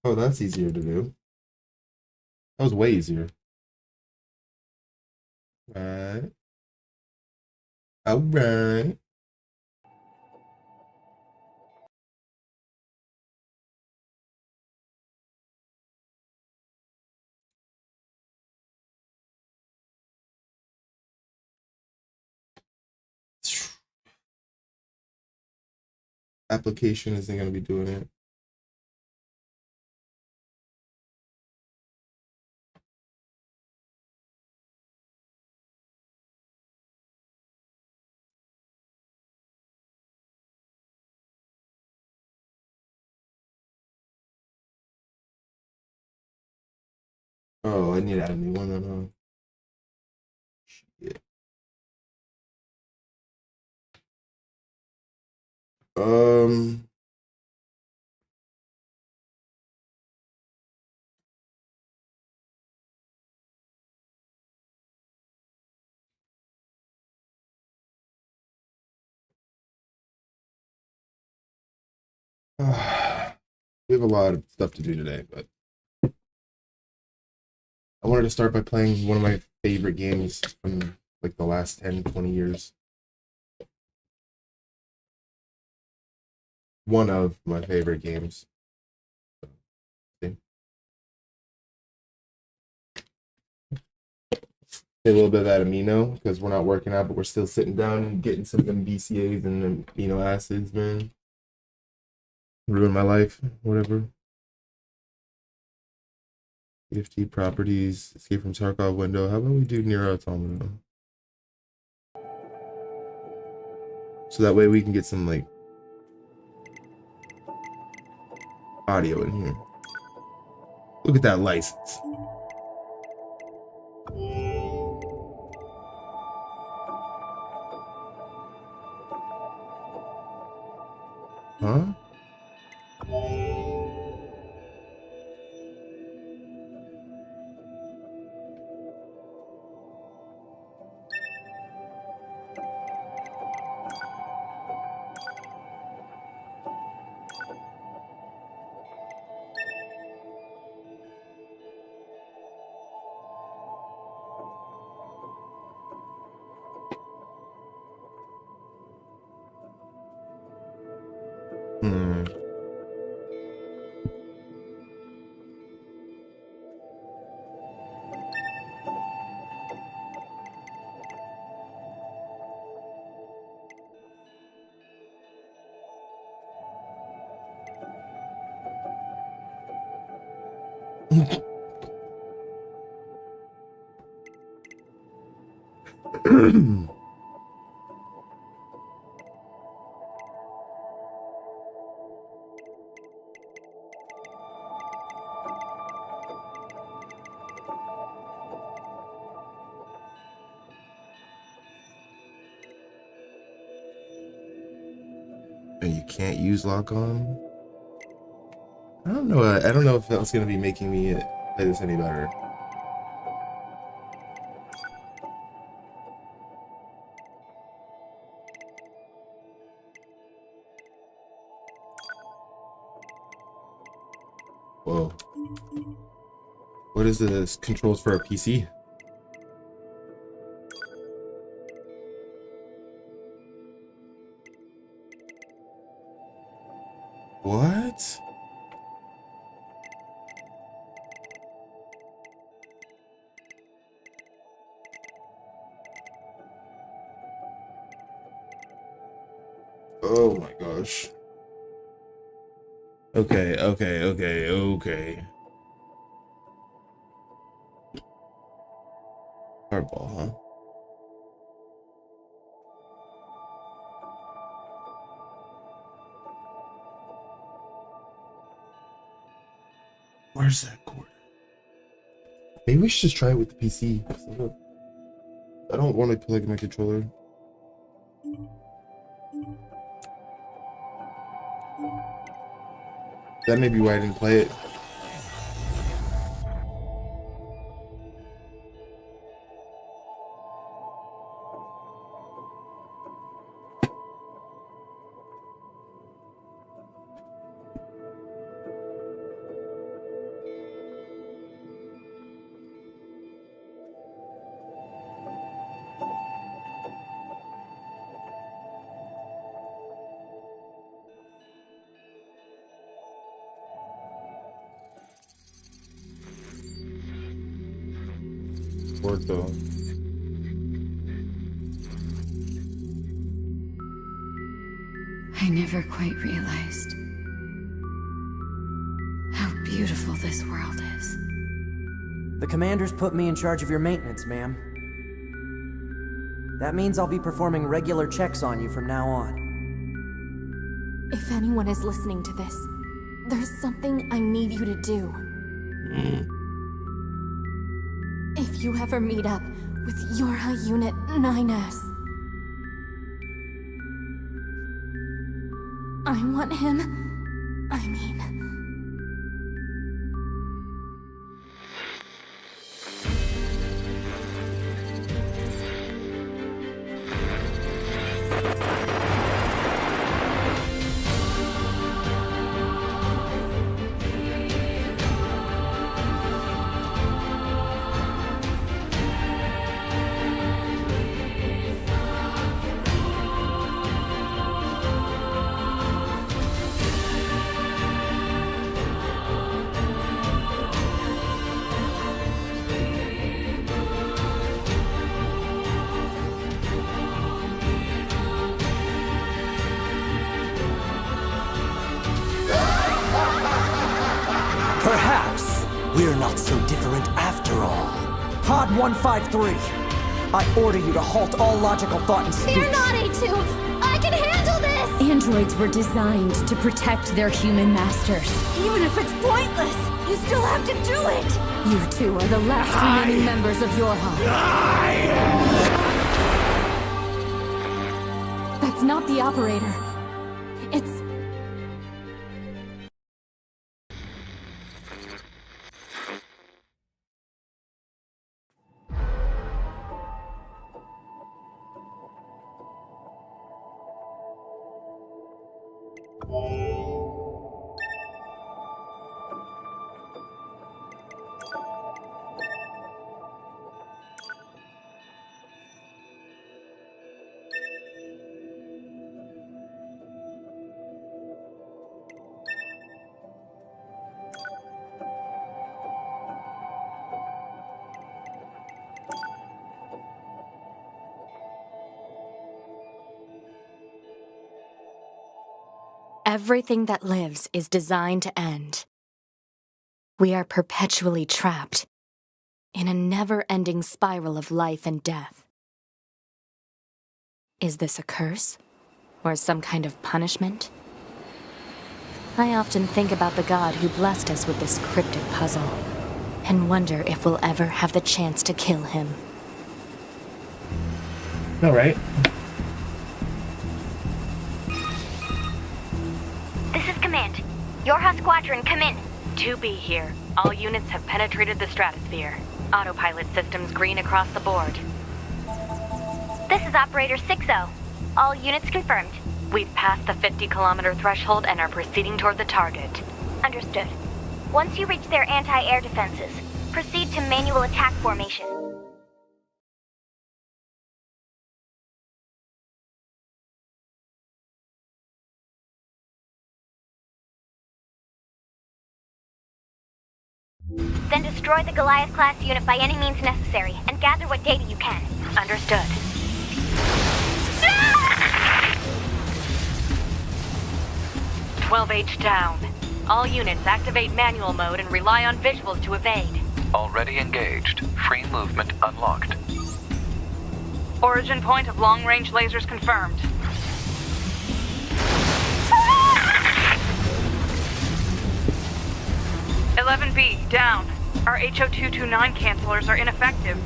Oh, that's easier to do. That was way easier. Right. All right. Application isn't going to be doing it. Oh, I need to add a new one then, huh? Shit. Um, we have a lot of stuff to do today, but I wanted to start by playing one of my favorite games from like the last 10, 20 years. One of my favorite games. Okay. A little bit of that amino because we're not working out, but we're still sitting down and getting some BCAAs and amino acids, man. Ruin my life, whatever. EFT properties, escape from Tarkov window. How about we do Near Automata? So that way we can get some like audio in here. Look at that license. Huh? Hmm. And you can't use lock on? I don't know. I don't know if that's gonna be making me play this any better. Whoa. What is this? Controls for a PC? What? Oh my gosh. Okay, okay, okay, okay. Hardball, huh? Where's that cord? Maybe we should just try it with the PC. I don't want to plug in my controller. That may be why I didn't play it. Porto. I never quite realized how beautiful this world is. The commander's put me in charge of your maintenance, ma'am. That means I'll be performing regular checks on you from now on. If anyone is listening to this, there's something I need you to do. If you ever meet up with Yorha Unit 9S, I want him, I mean... Perhaps we're not so different after all. Pod 153, I order you to halt all logical thought and speech. Fear not, A2! I can handle this! Androids were designed to protect their human masters. Even if it's pointless, you still have to do it! You two are the last remaining members of Yorha. That's not the operator. It's... Everything that lives is designed to end. We are perpetually trapped in a never-ending spiral of life and death. Is this a curse? Or some kind of punishment? I often think about the god who blessed us with this cryptic puzzle, and wonder if we'll ever have the chance to kill him. All right. This is Command. Yorha Squadron, come in. 2B here. All units have penetrated the stratosphere. Autopilot systems green across the board. This is Operator 6-0. All units confirmed. We've passed the 50-kilometer threshold and are proceeding toward the target. Understood. Once you reach their anti-air defenses, proceed to manual attack formation. Then destroy the Goliath-class unit by any means necessary, and gather what data you can. Understood. 12H down. All units activate manual mode and rely on visuals to evade. Already engaged. Free movement unlocked. Origin point of long-range lasers confirmed. "11B, down. Our HO229 cancelers are ineffective.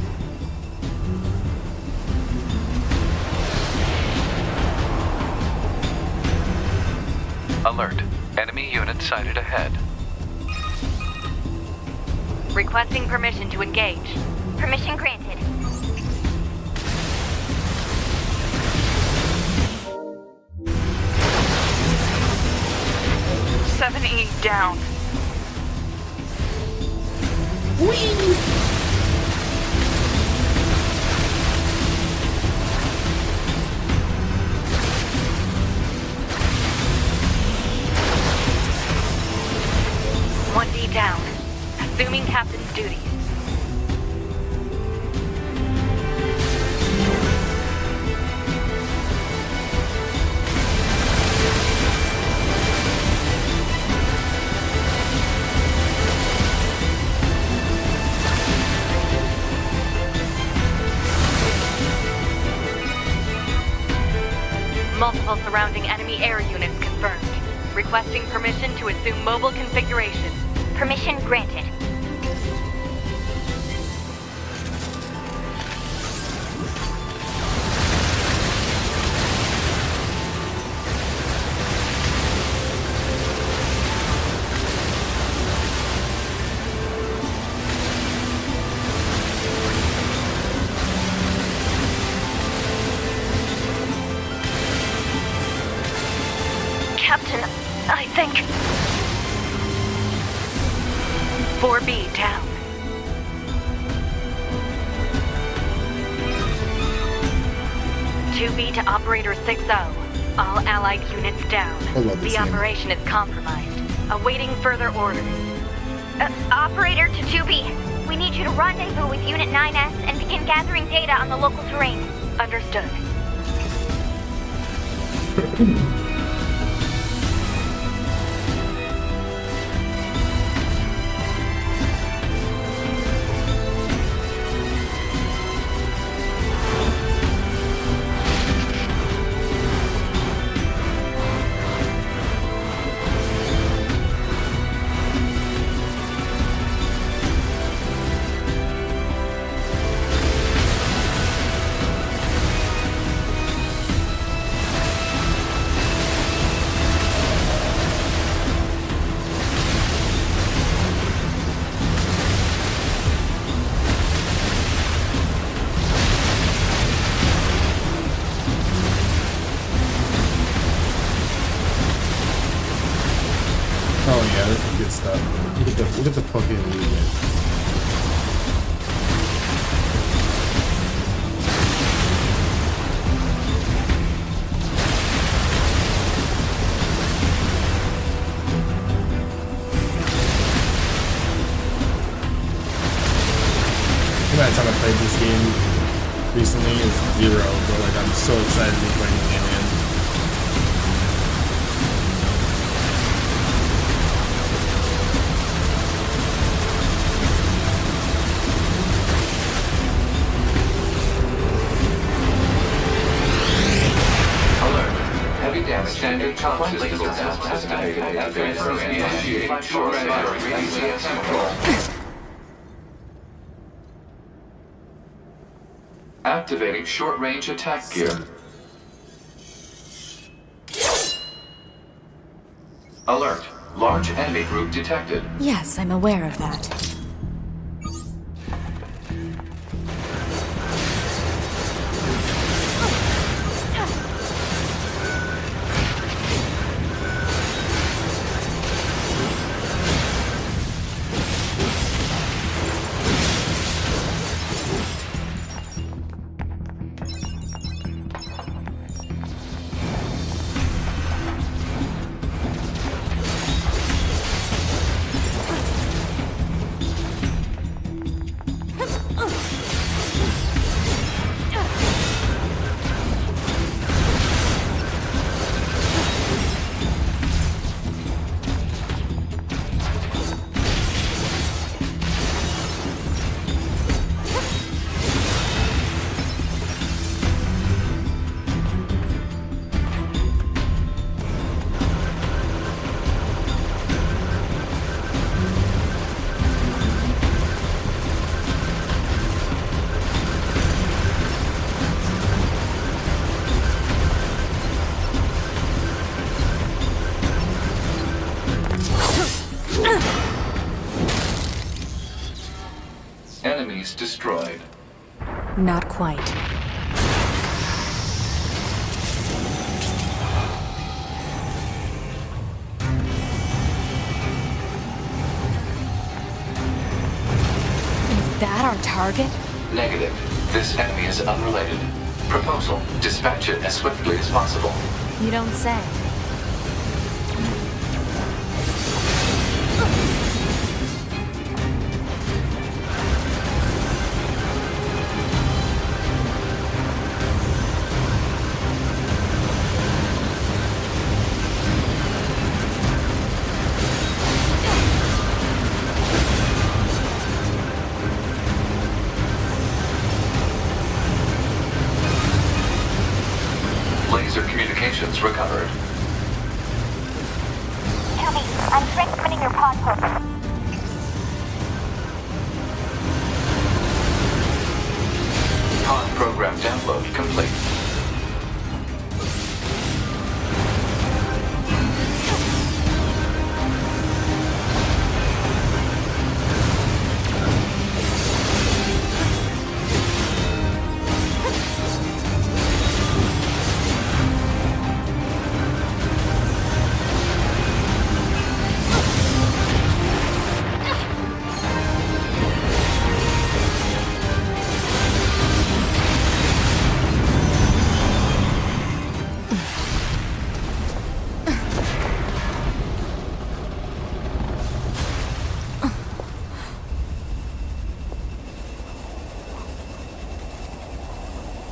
Alert. Enemy unit sighted ahead. Requesting permission to engage. Permission granted. "7E, down. "1D down. Assuming captain's duties. multiple surrounding enemy air units confirmed. Requesting permission to assume mobile configuration. Permission granted. Captain, I think... 4B down. 2B to Operator 6-0. All Allied units down. I love this The game. operation is compromised. Awaiting further orders. Operator to 2B. We need you to rendezvous with Unit 9S and begin gathering data on the local terrain. Understood. Oh yeah, this is good stuff. Look at the fucking movement. The amount of time I played this game recently is 0, but like I'm so excited to be playing the game again. Alert. Heavy damage. Standard comp systems activated. Initiate short range control. Activating short-range attack gear. Alert. Large enemy group detected. Yes, I'm aware of that. Enemies destroyed. Not quite. Is that our target? Negative. This enemy is unrelated. Proposal. Dispatch it as swiftly as possible. You don't say. Laser communication systems recovered. 2B, I'm strengthening your pod program. Pod program download complete.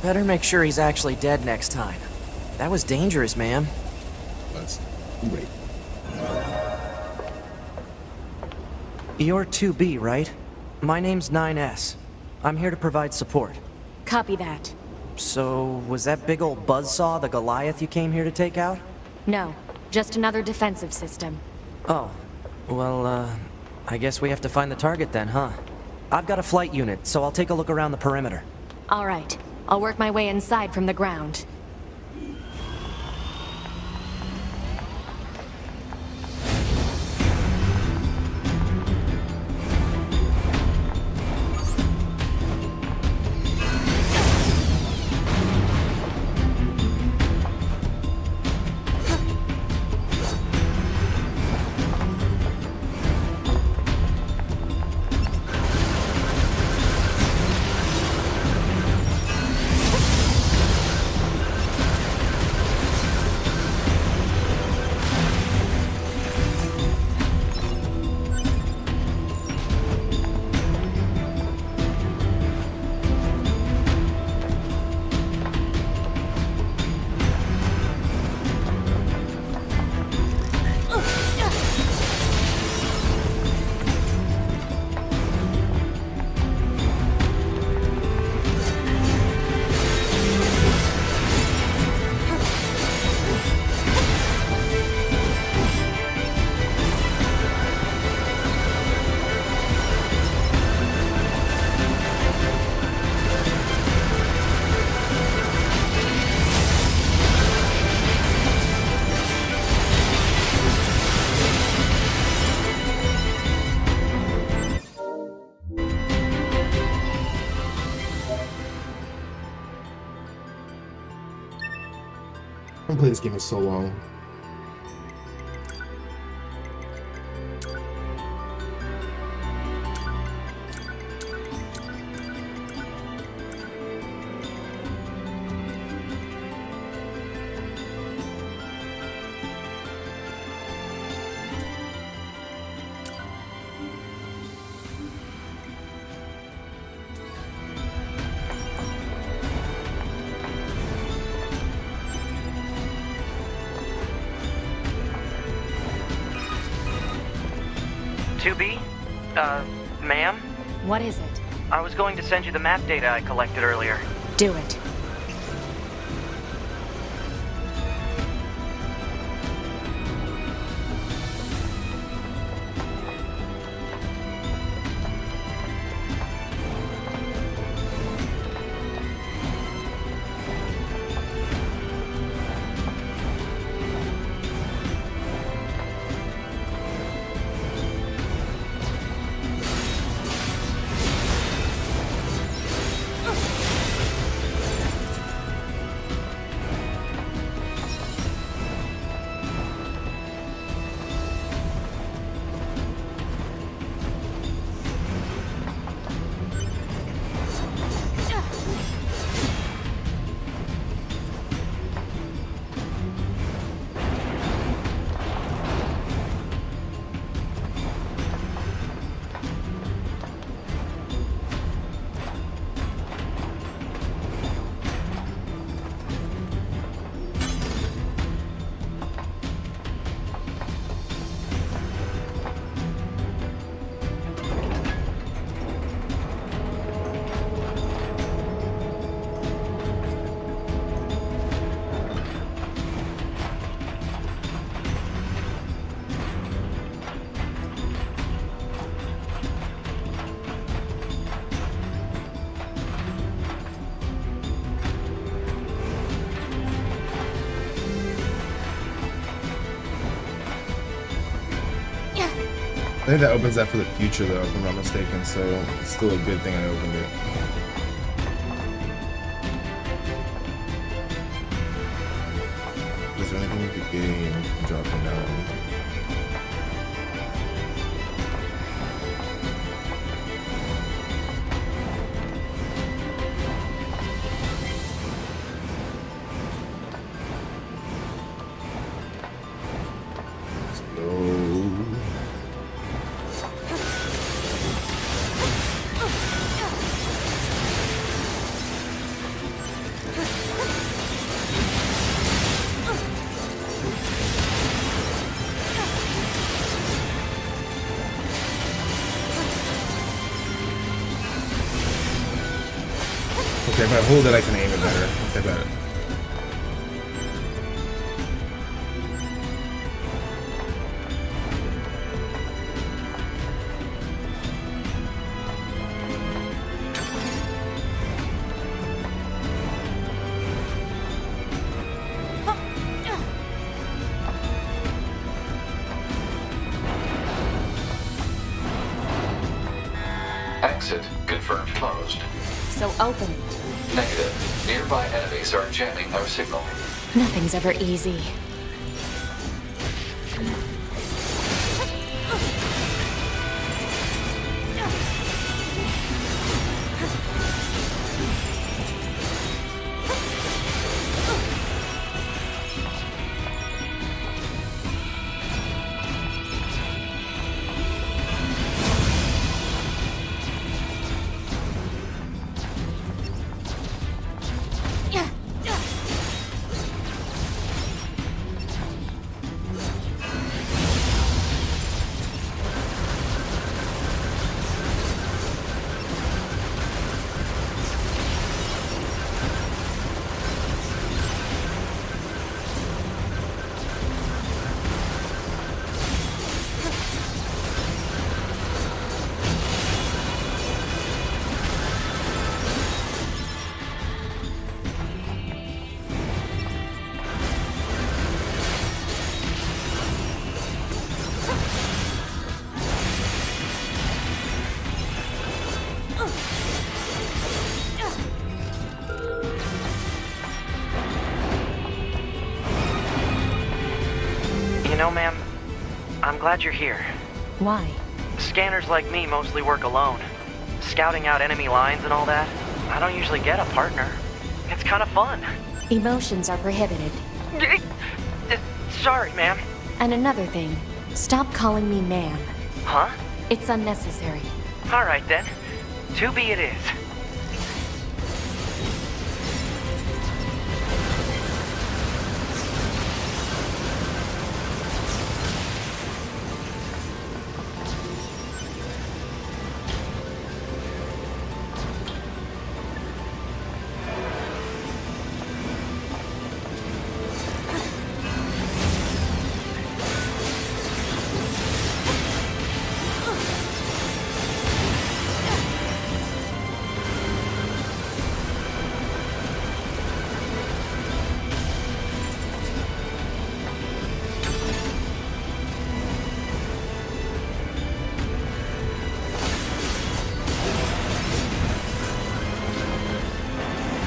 Better make sure he's actually dead next time. That was dangerous, ma'am. That's great. You're 2B, right? My name's 9S. I'm here to provide support. Copy that. So, was that big old buzzsaw the Goliath you came here to take out? No, just another defensive system. Oh, well, I guess we have to find the target then, huh? I've got a flight unit, so I'll take a look around the perimeter. All right, I'll work my way inside from the ground. I've been playing this game for so long. Ma'am? What is it? I was going to send you the map data I collected earlier. Do it. think that opens that for the future, though, if I'm not mistaken. So it's still a good thing I opened it. Is there anything we could gain from dropping down? Okay, if I hold it, I can aim it better. Okay, better. Exit confirmed closed. So open. Negative. Nearby enemies are jamming our signal. Nothing's ever easy. You know, ma'am, I'm glad you're here. Why? Scanners like me mostly work alone. Scouting out enemy lines and all that, I don't usually get a partner. It's kind of fun. Emotions are prohibited. Sorry, ma'am. And another thing, stop calling me ma'am. Huh? It's unnecessary. All right, then. 2B it is.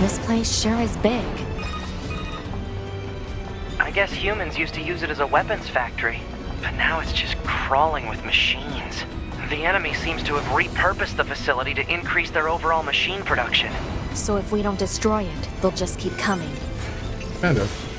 This place sure is big. I guess humans used to use it as a weapons factory, but now it's just crawling with machines. The enemy seems to have repurposed the facility to increase their overall machine production. So if we don't destroy it, they'll just keep coming. Kind of.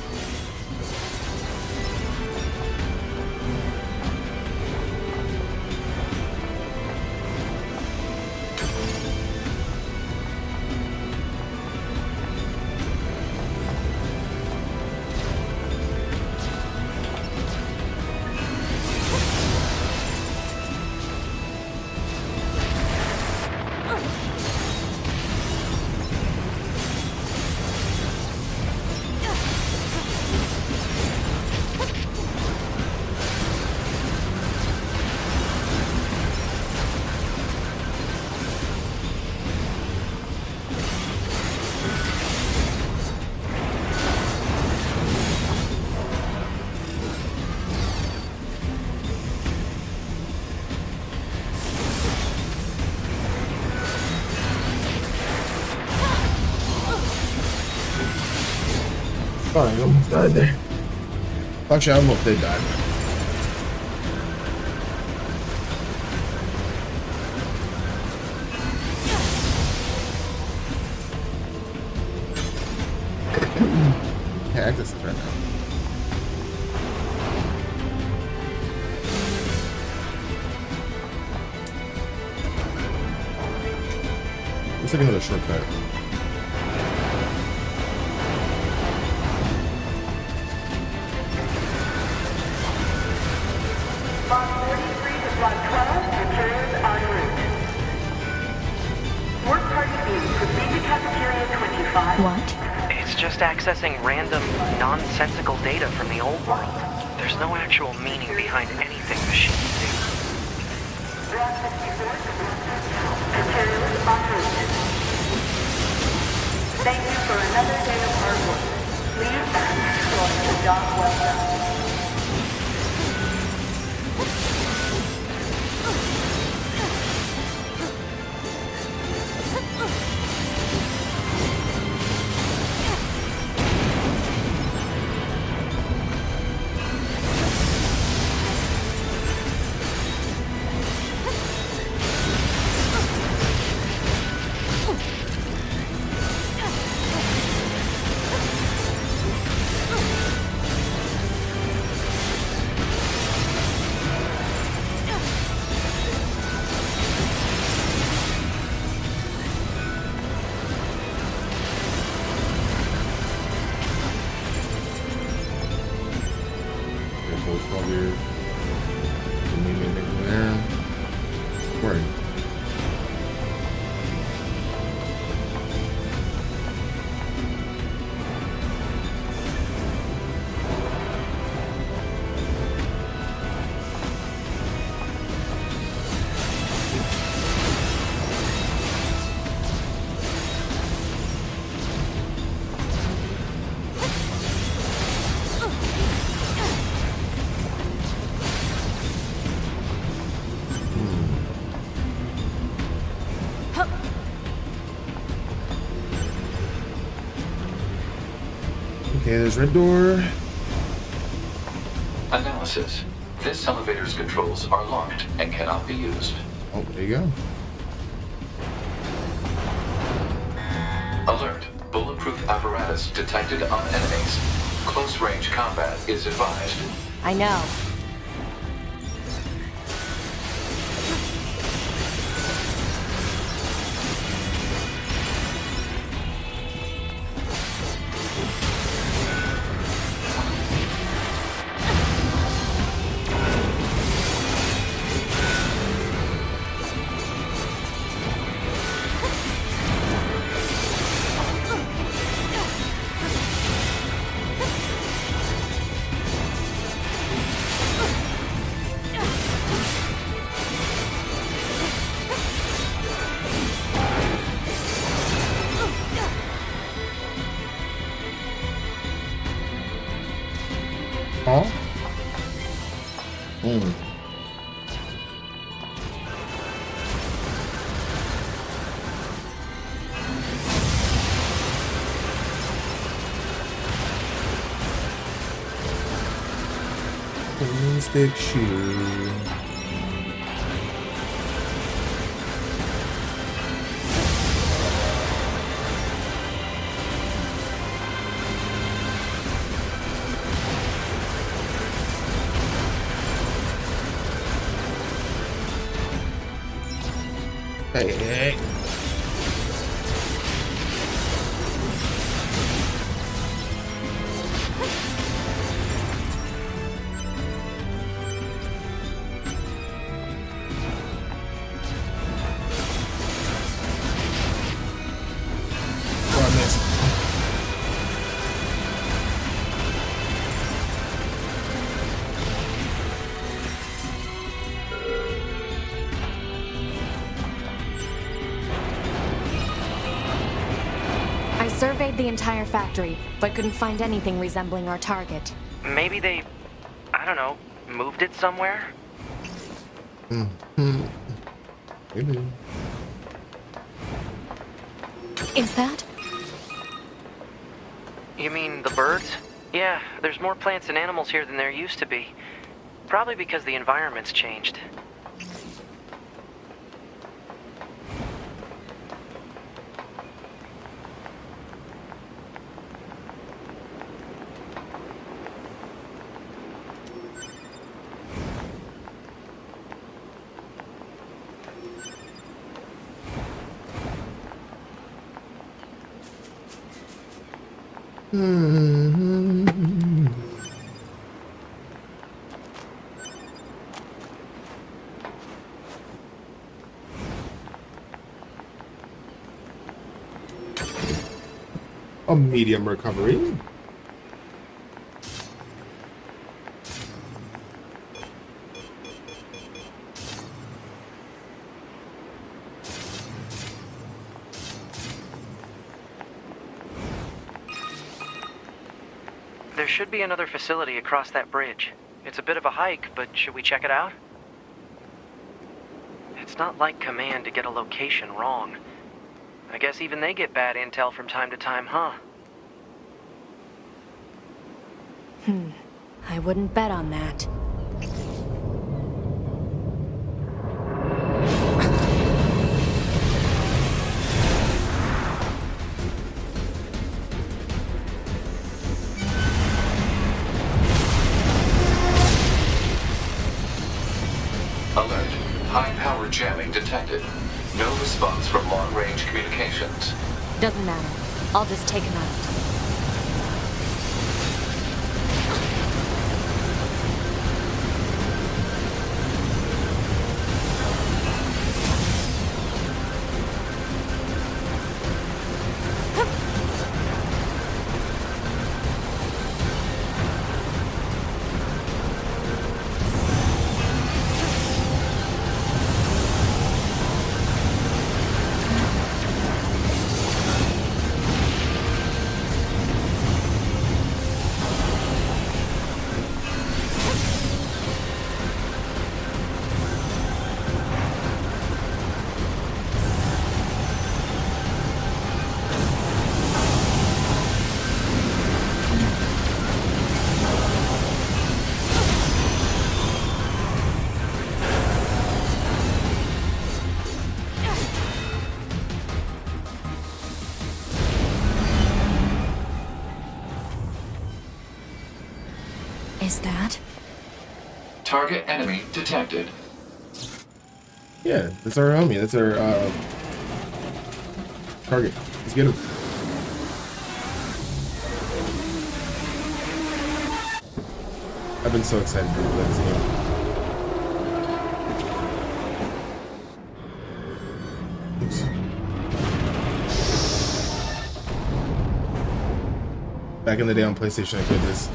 fine. Almost died there. Actually, I almost did die. Can't access this right now. Looks like another shortcut. What? It's just accessing random, nonsensical data from the old world. There's no actual meaning behind anything machines do. Thank you for another day of hard work. Please enjoy the job well done. Okay, there's red door. Analysis. This elevator's controls are locked and cannot be used. Oh, there you go. Alert. Bulletproof apparatus detected on enemies. Close range combat is advised. I know. Huh? Stick shoe. Hey. I surveyed the entire factory, but couldn't find anything resembling our target. Maybe they, I don't know, moved it somewhere? Maybe. Is that? You mean the birds? Yeah, there's more plants and animals here than there used to be. Probably because the environment's changed. A medium recovery. There should be another facility across that bridge. It's a bit of a hike, but should we check it out? It's not like Command to get a location wrong. I guess even they get bad intel from time to time, huh? I wouldn't bet on that. Alert. High-power jamming detected. No response from long-range communications. Doesn't matter. I'll just take him out. Is that? Target enemy detected. Yeah, that's our homie. That's our target. Let's get him. I've been so excited to play this game. Oops. Back in the day on PlayStation, I played this.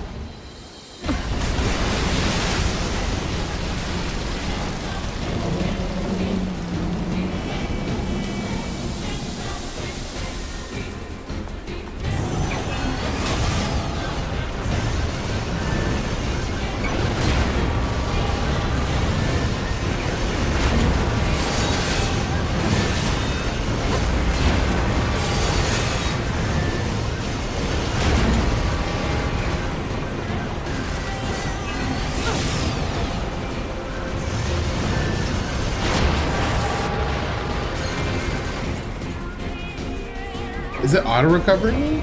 Is it auto recovery?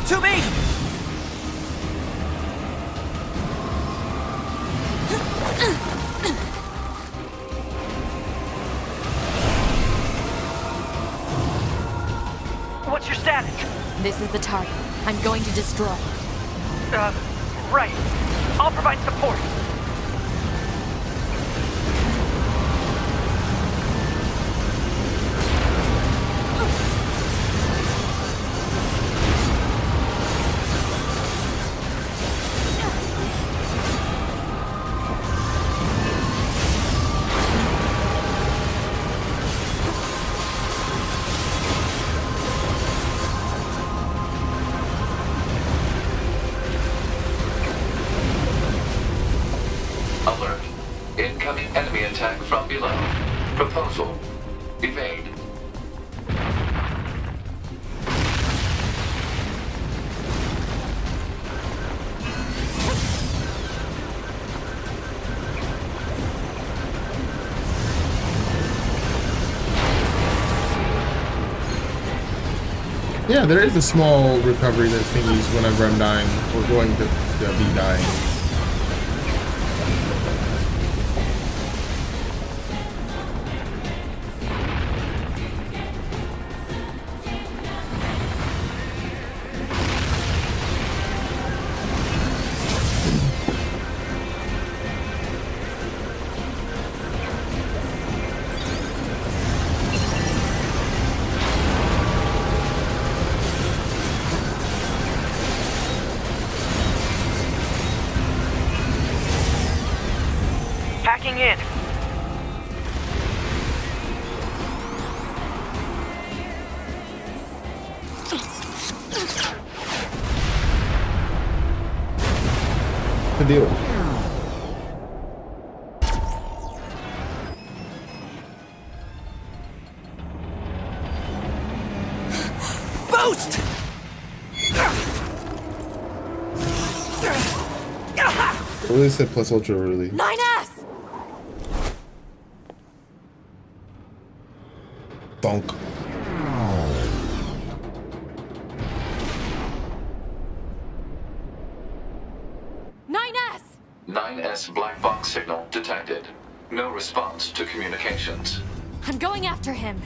To me! What's your status? This is the target. I'm going to destroy. Right. I'll provide support. Incoming enemy attack from below. Proposal. Evade. Yeah, there is a small recovery that's being used whenever I'm dying or going to be dying. Hacking in. The deal. Boost! What really said plus ultra really? 9S! Donk. S! 9S black box signal detected. No response to communications. I'm going after him.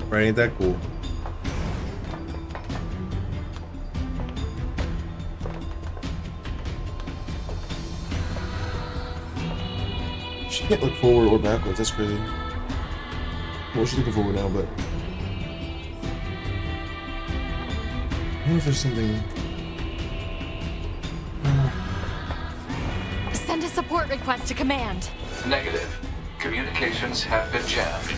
Right, ain't that cool? She can't look forward or backwards. That's crazy. Well, she's looking forward now, but I wonder if there's something. Send a support request to command. Negative. Communications have been jammed.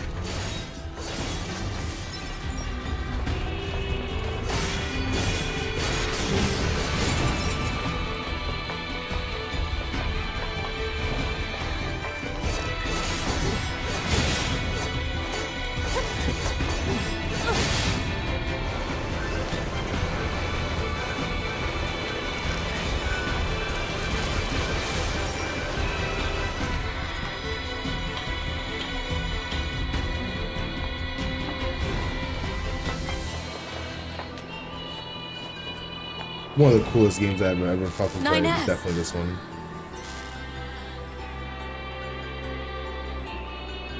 One of the coolest games I've ever fucking played. 9S. Definitely this one.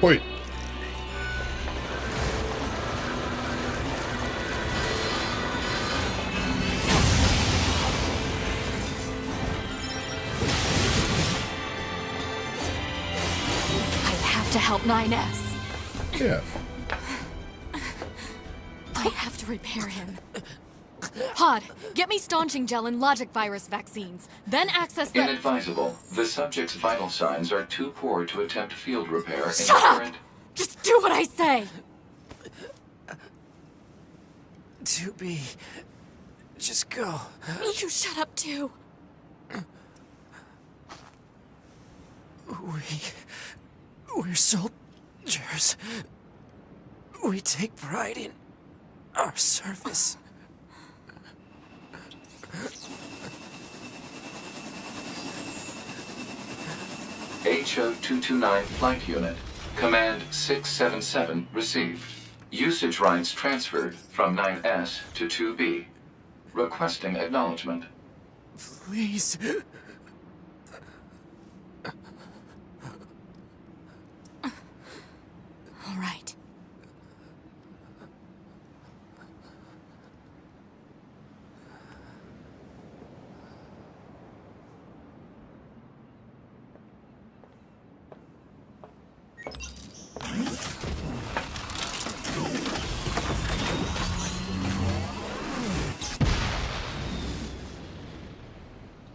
Wait. I have to help 9S. Yeah. I have to repair him. Pod, get me staunching gel and logic virus vaccines. Then access the— Inadvisable. The subject's vital signs are too poor to attempt field repair in Shut up! current. Just do what I say! 2B. Just go. You shut up too. We're soldiers. We take pride in our service. HO-229 Flight Unit. Command 677 received. Usage rights transferred from 9S to 2B. Requesting acknowledgement. Please. All right.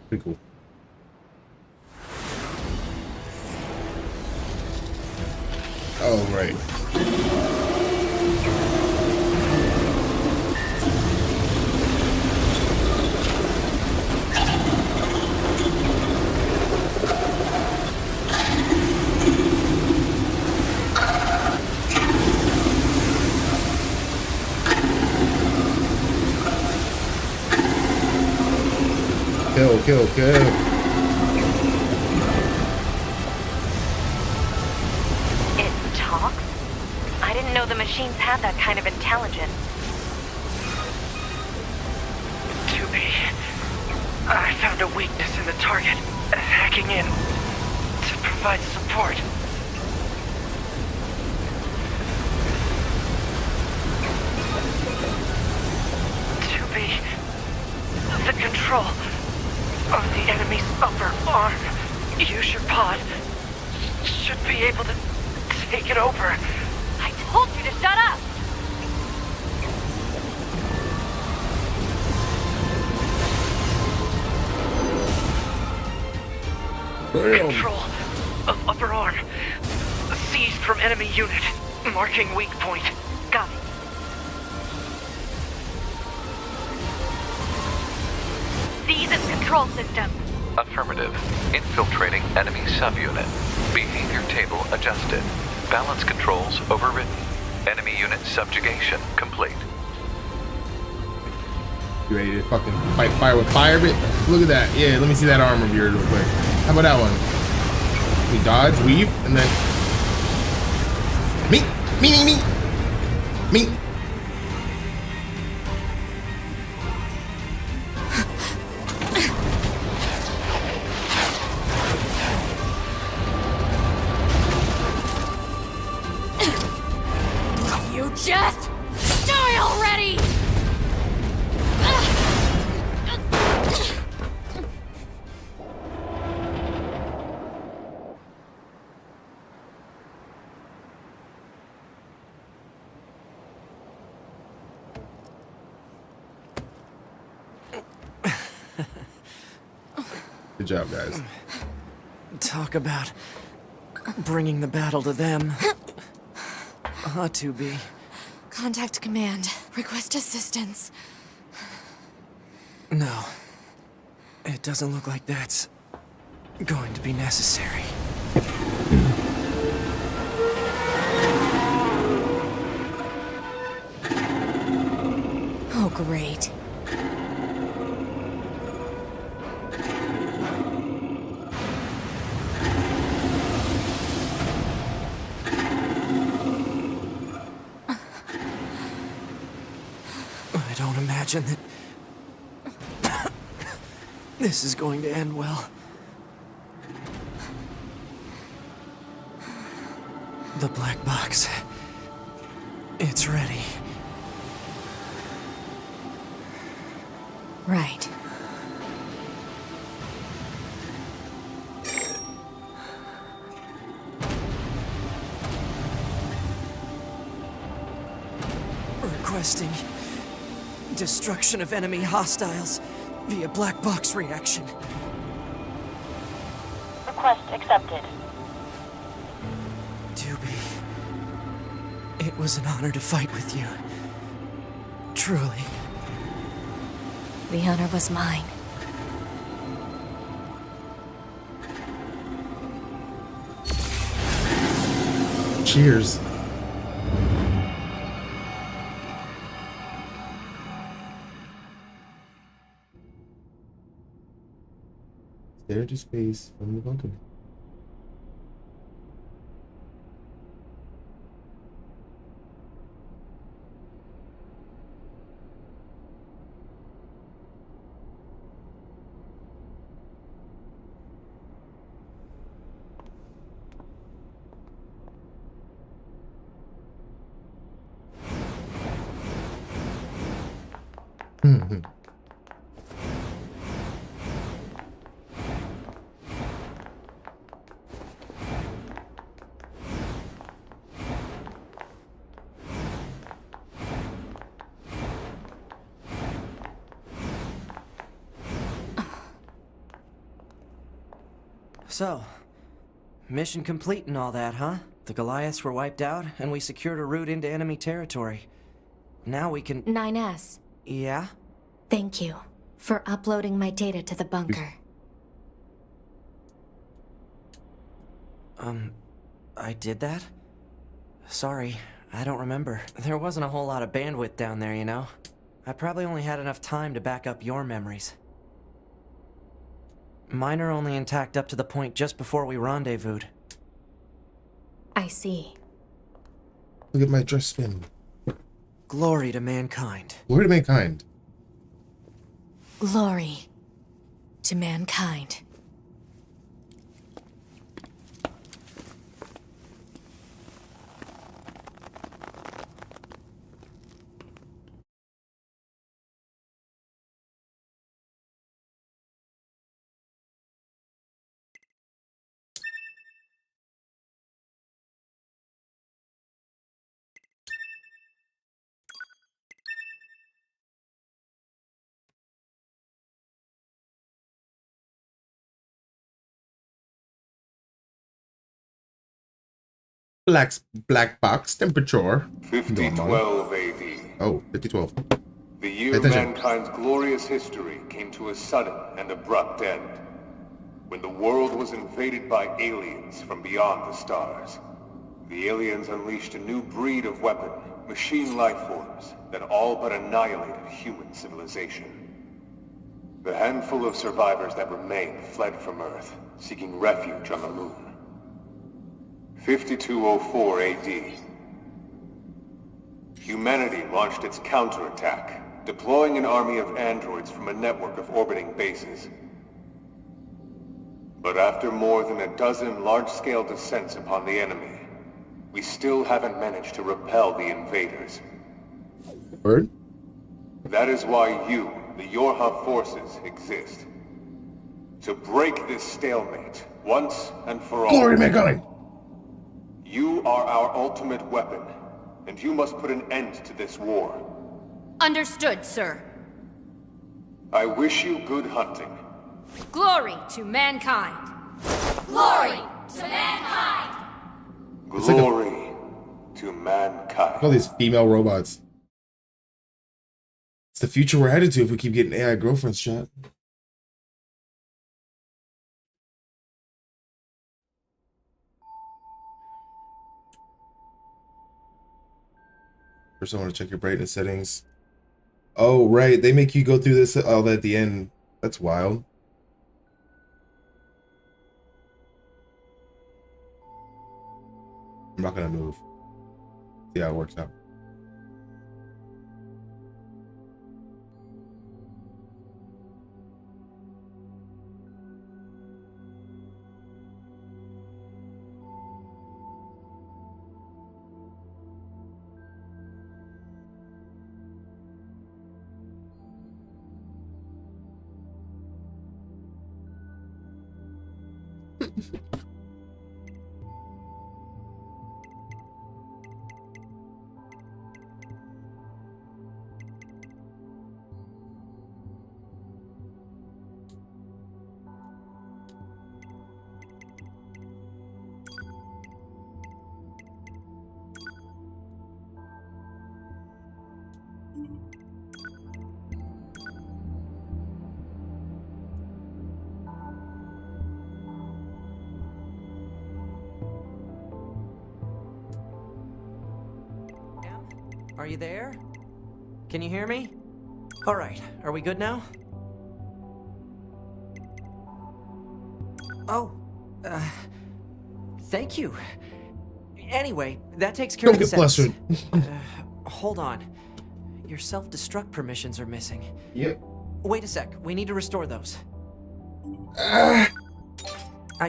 Pretty cool. Oh, right. Kill, kill, kill. It talks? I didn't know the machines had that kind of intelligence. To be. I found a weakness in the target. Hacking in to provide support. To be. The control of the enemy's upper arm. Use your pod. Should be able to take it over. I told you to shut up! Control of upper arm. Seized from enemy unit. Marking weak point. Got it. Seize its control system. Affirmative. Infiltrating enemy subunit. Behavior table adjusted. Balance controls overridden. Enemy unit subjugation complete. You ready to fucking fight fire with fire, bit? Look at that. Yeah, let me see that arm of yours real quick. How about that one? We dodge, weave, and then me. You just die already! Good job, guys. Talk about bringing the battle to them. Ought to be. Contact command. Request assistance. No. It doesn't look like that's going to be necessary. Oh, great. I don't imagine that this is going to end well. The black box. It's ready. Right. Requesting destruction of enemy hostiles via black box reaction. Request accepted. Doobie, it was an honor to fight with you. Truly. The honor was mine. Cheers. Stare to space from the bunker. So, mission complete and all that, huh? The Goliaths were wiped out, and we secured a route into enemy territory. Now we can... 9S, Yeah? thank you for uploading my data to the bunker. I did that? Sorry, I don't remember. There wasn't a whole lot of bandwidth down there, you know? I probably only had enough time to back up your memories. Mine are only intact up to the point just before we rendezvoused. I see. Look at my dress spin. Glory to mankind. Glory to mankind. Glory to mankind. Black box temperature. 5012 AD. Oh, 5012. The year mankind's glorious history came to a sudden and abrupt end. When the world was invaded by aliens from beyond the stars. The aliens unleashed a new breed of weapon, machine life forms, that all but annihilated human civilization. The handful of survivors that remained fled from Earth, seeking refuge on the moon. 5204 AD. Humanity launched its counterattack, deploying an army of androids from a network of orbiting bases. But after more than a dozen large-scale descents upon the enemy, we still haven't managed to repel the invaders. Word? That is why you, the Yorha forces, exist. To break this stalemate, once and for all. Glory to mankind! You are our ultimate weapon, and you must put an end to this war. Understood, sir. I wish you good hunting. Glory to mankind. Glory to mankind! Glory to mankind. All these female robots. It's the future we're headed to if we keep getting AI girlfriends shot. First, I want to check your brightness settings. Oh, right. They make you go through this all at the end. That's wild. I'm not going to move. See how it works out. Are you there? Can you hear me? All right, are we good now? Oh, thank you. Anyway, that takes care of the flustered. Hold on. Your self-destruct permissions are missing. Yep. Wait a sec, we need to restore those. I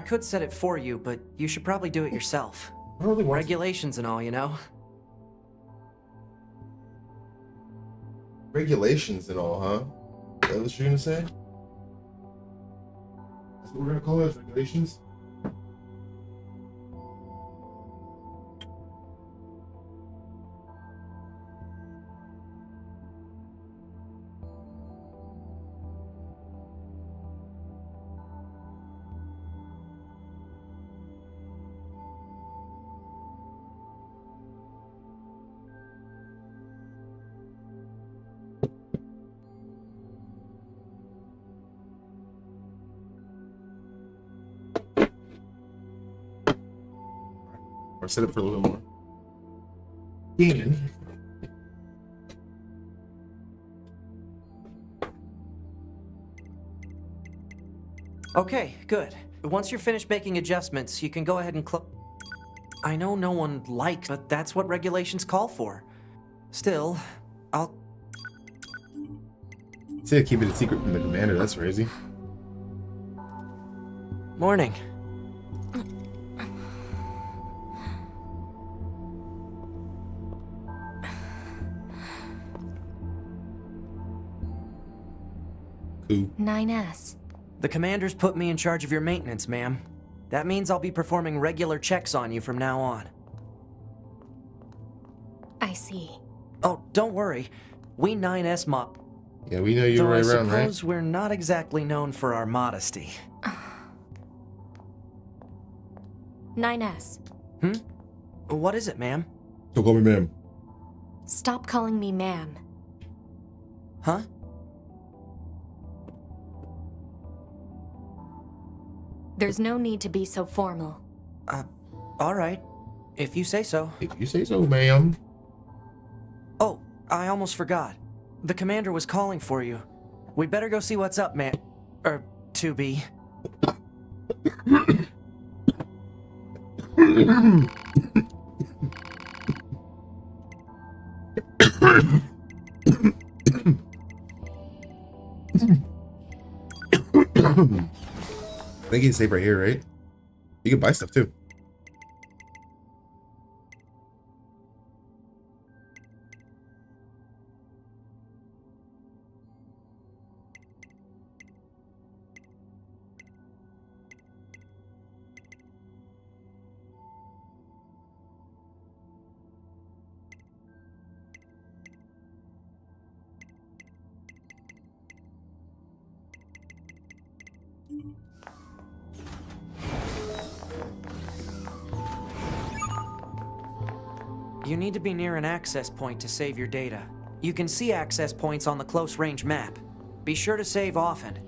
could set it for you, but you should probably do it yourself. Regulations and all, you know? Regulations and all, huh? Is that what you're gonna say? That's what we're gonna call it, regulations? Or set it for a little bit more. Demon. Okay, good. Once you're finished making adjustments, you can go ahead and close. I know no one likes, but that's what regulations call for. Still, I'll... Say keep it a secret from the commander, that's crazy. Morning. Cool. 9S. The commander's put me in charge of your maintenance, ma'am. That means I'll be performing regular checks on you from now on. I see. Oh, don't worry. We 9S mob. Yeah, we know you're right around, right? I suppose we're not exactly known for our modesty. 9S. What is it, ma'am? Don't call me ma'am. Stop calling me ma'am. Huh? There's no need to be so formal. Alright. If you say so. If you say so, ma'am. Oh, I almost forgot. The commander was calling for you. We'd better go see what's up, man. 2B. I think he's safe right here, right? You can buy stuff too. You need to be near an access point to save your data. You can see access points on the close-range map. Be sure to save often.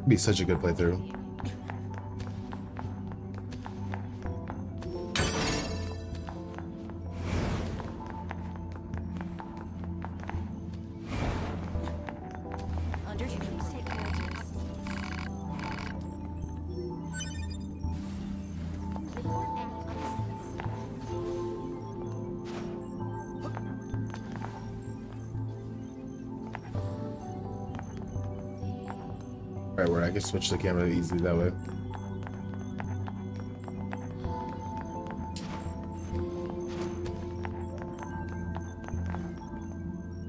Be such a good playthrough. Right, where I can switch the camera easily that way.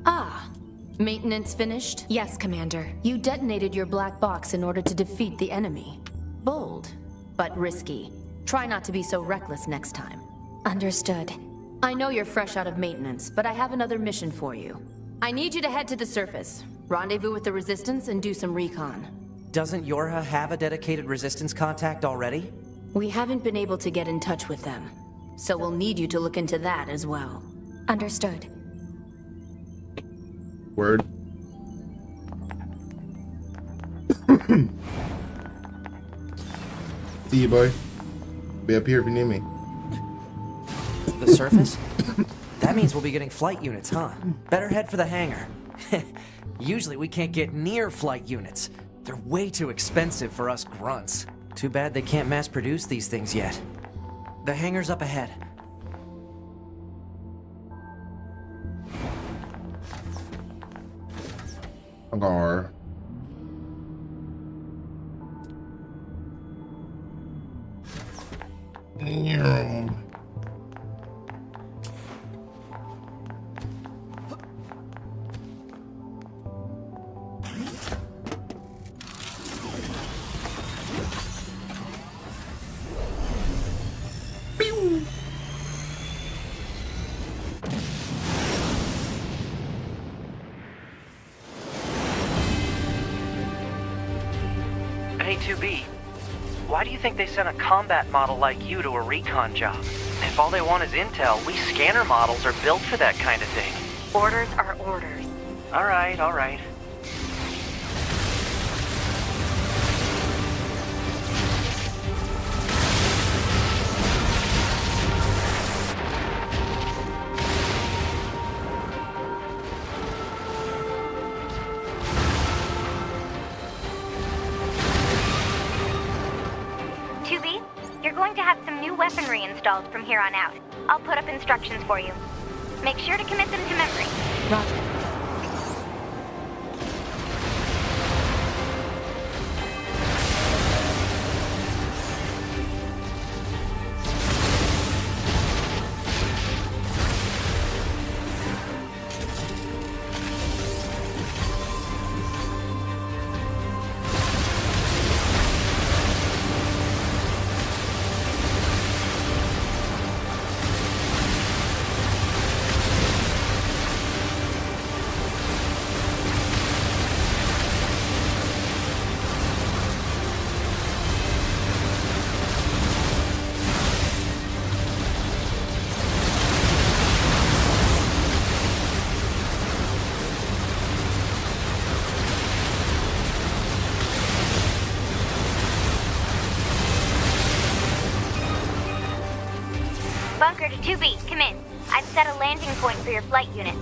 Ah, maintenance finished? Yes, Commander. You detonated your black box in order to defeat the enemy. Bold, but risky. Try not to be so reckless next time. Understood. I know you're fresh out of maintenance, but I have another mission for you. I need you to head to the surface, rendezvous with the Resistance, and do some recon. Doesn't Yorha have a dedicated Resistance contact already? We haven't been able to get in touch with them, so we'll need you to look into that as well. Understood. Word. See you, boy. Be up here if you need me. The surface? That means we'll be getting flight units, huh? Better head for the hangar. Usually we can't get near flight units. They're way too expensive for us grunts. Too bad they can't mass produce these things yet. The hangar's up ahead. Agar. Pew! 2B, why do you think they sent a combat model like you to a recon job? If all they want is intel, we scanner models are built for that kind of thing. Orders are orders. All right, all right. You're going to have some new weaponry installed from here on out. I'll put up instructions for you. Make sure to commit them to memory. Roger. Bunker to 2B, come in. I've set a landing point for your flight units.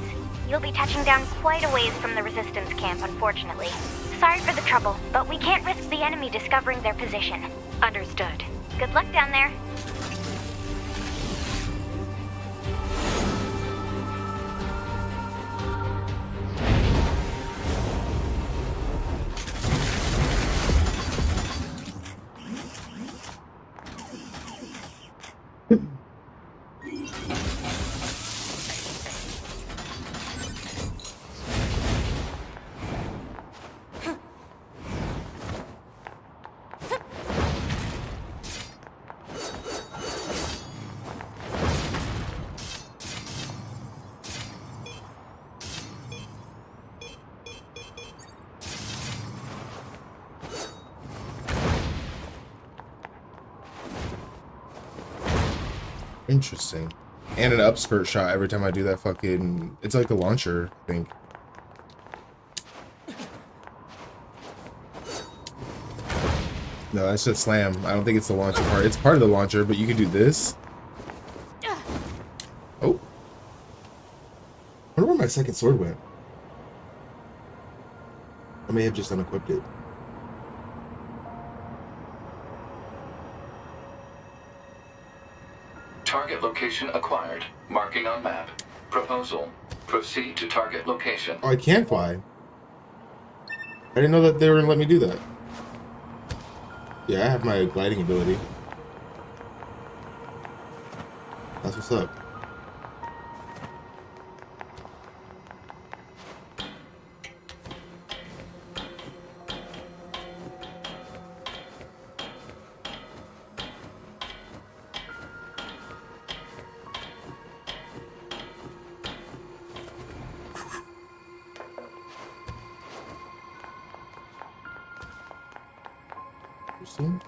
You'll be touching down quite a ways from the Resistance camp, unfortunately. Sorry for the trouble, but we can't risk the enemy discovering their position. Understood. Good luck down there. Interesting. And an upskirt shot every time I do that fucking... It's like the launcher, I think. No, that's just slam. I don't think it's the launcher part. It's part of the launcher, but you can do this. Oh. I wonder where my second sword went. I may have just unequipped it. Target location acquired. Marking on map. Proposal. Proceed to target location. Oh, I can fly. I didn't know that they were gonna let me do that. Yeah, I have my gliding ability. That's what's up. Interesting.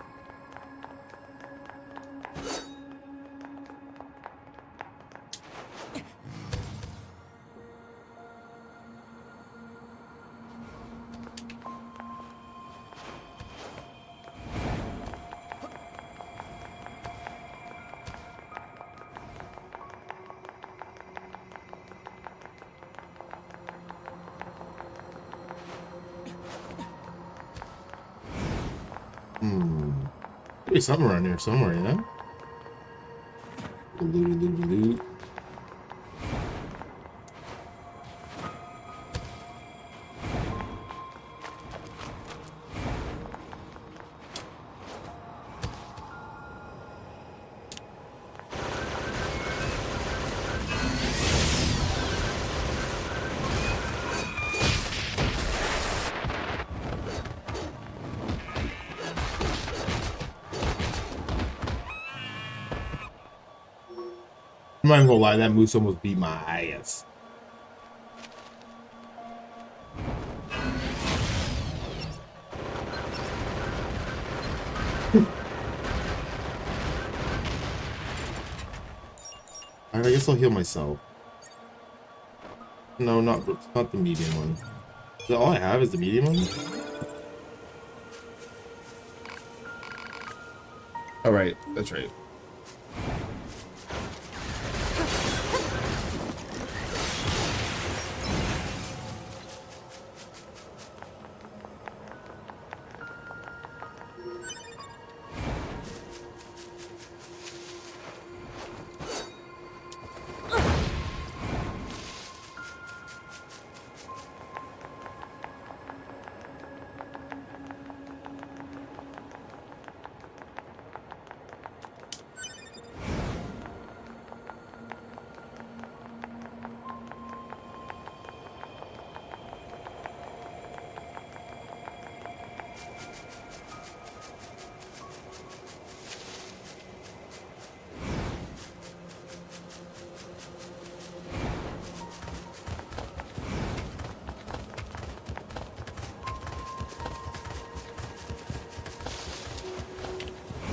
There'll be something around here somewhere, you know? Loot. I'm not even gonna lie, that moose almost beat my ass. Alright, I guess I'll heal myself. No, not the medium one. All I have is the medium one? Alright, that's right.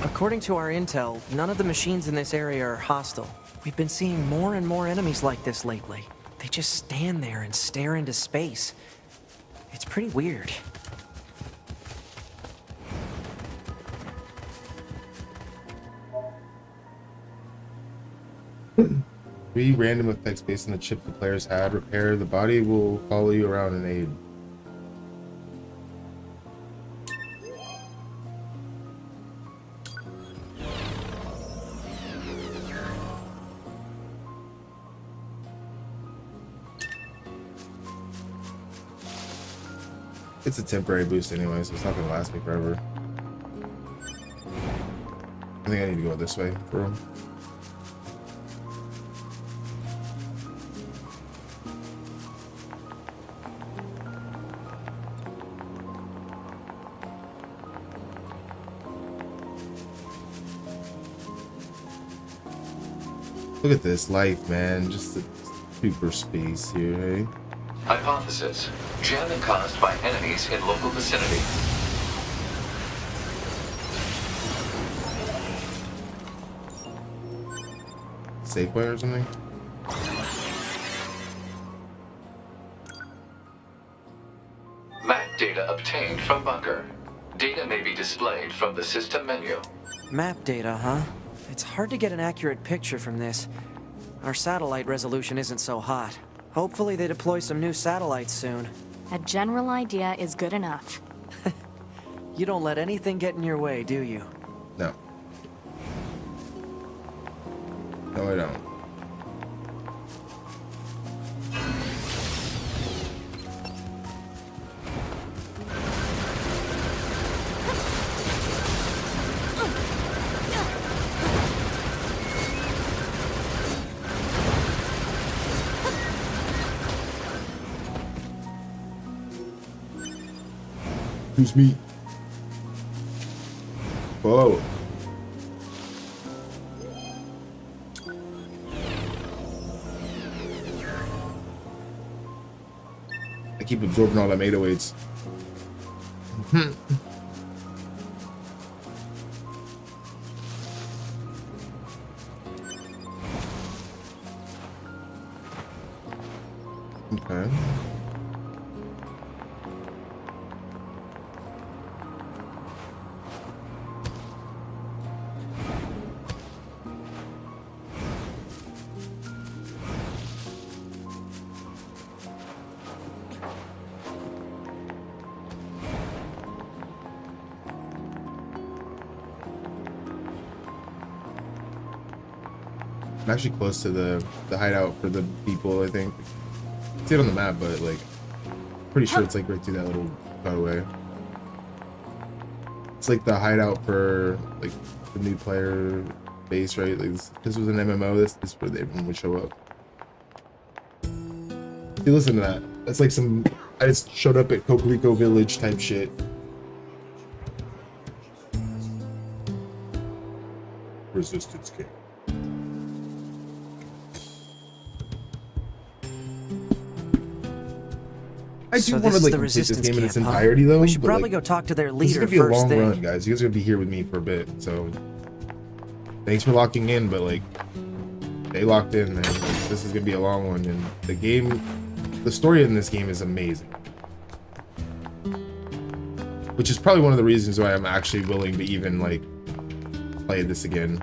According to our intel, none of the machines in this area are hostile. We've been seeing more and more enemies like this lately. They just stand there and stare into space. It's pretty weird. Three random effects based on the chip the players had. Repair the body will follow you around and aid. It's a temporary boost anyway, so it's not gonna last me forever. I think I need to go this way for him. Look at this life, man. Just a super space here, hey? Hypothesis. Jamming caused by enemies in local vicinity. Save point or something? Map data obtained from bunker. Data may be displayed from the system menu. Map data, huh? It's hard to get an accurate picture from this. Our satellite resolution isn't so hot. Hopefully they deploy some new satellites soon. A general idea is good enough. You don't let anything get in your way, do you? No. No, I don't. Who's me? Whoa. I keep absorbing all them 808s. Okay. I'm actually close to the hideout for the people, I think. See it on the map, but like, pretty sure it's like right through that little cutaway. It's like the hideout for like the new player base, right? Like this was an MMO. This is where everyone would show up. See, listen to that. That's like some. I just showed up at Cocorico Village type shit. Resistance camp. I do want to like complete this game in its entirety, though. We should probably go talk to their leader first. This is gonna be a long thing. run, guys. You guys are gonna be here with me for a bit, so thanks for locking in. But like, Stay locked in, man. This is gonna be a long one, and the story in this game is amazing. Which is probably one of the reasons why I'm actually willing to even, like, play this again.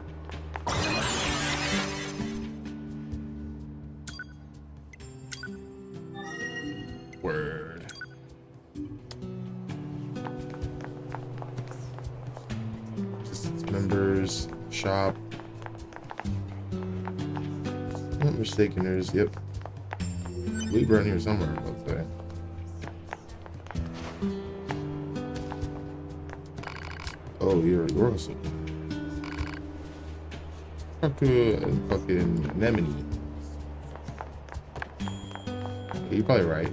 Word. Just members, shop. Not mistakeners, yep. Leave around here somewhere, let's say. Oh, you're awesome. Talk to a fucking anemone. Yeah, you're probably right.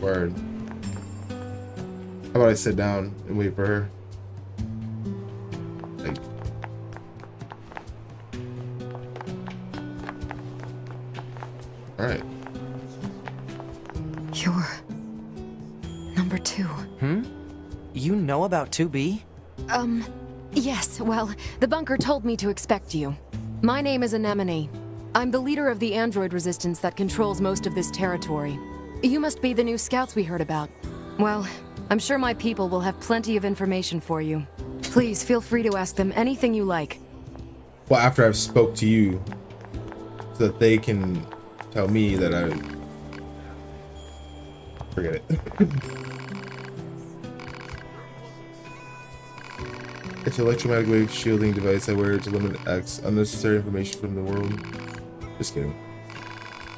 Word. How about I sit down and wait for her? Like, alright. You're number 2. You know about 2B? Yes, well, the bunker told me to expect you. My name is Anemone. I'm the leader of the android resistance that controls most of this territory. You must be the new scouts we heard about. Well, I'm sure my people will have plenty of information for you. Please feel free to ask them anything you like. Well, after I've spoke to you, so that they can tell me that I... Forget it. It's an electromagnetic wave shielding device I wear to limit X unnecessary information from the world. Just kidding.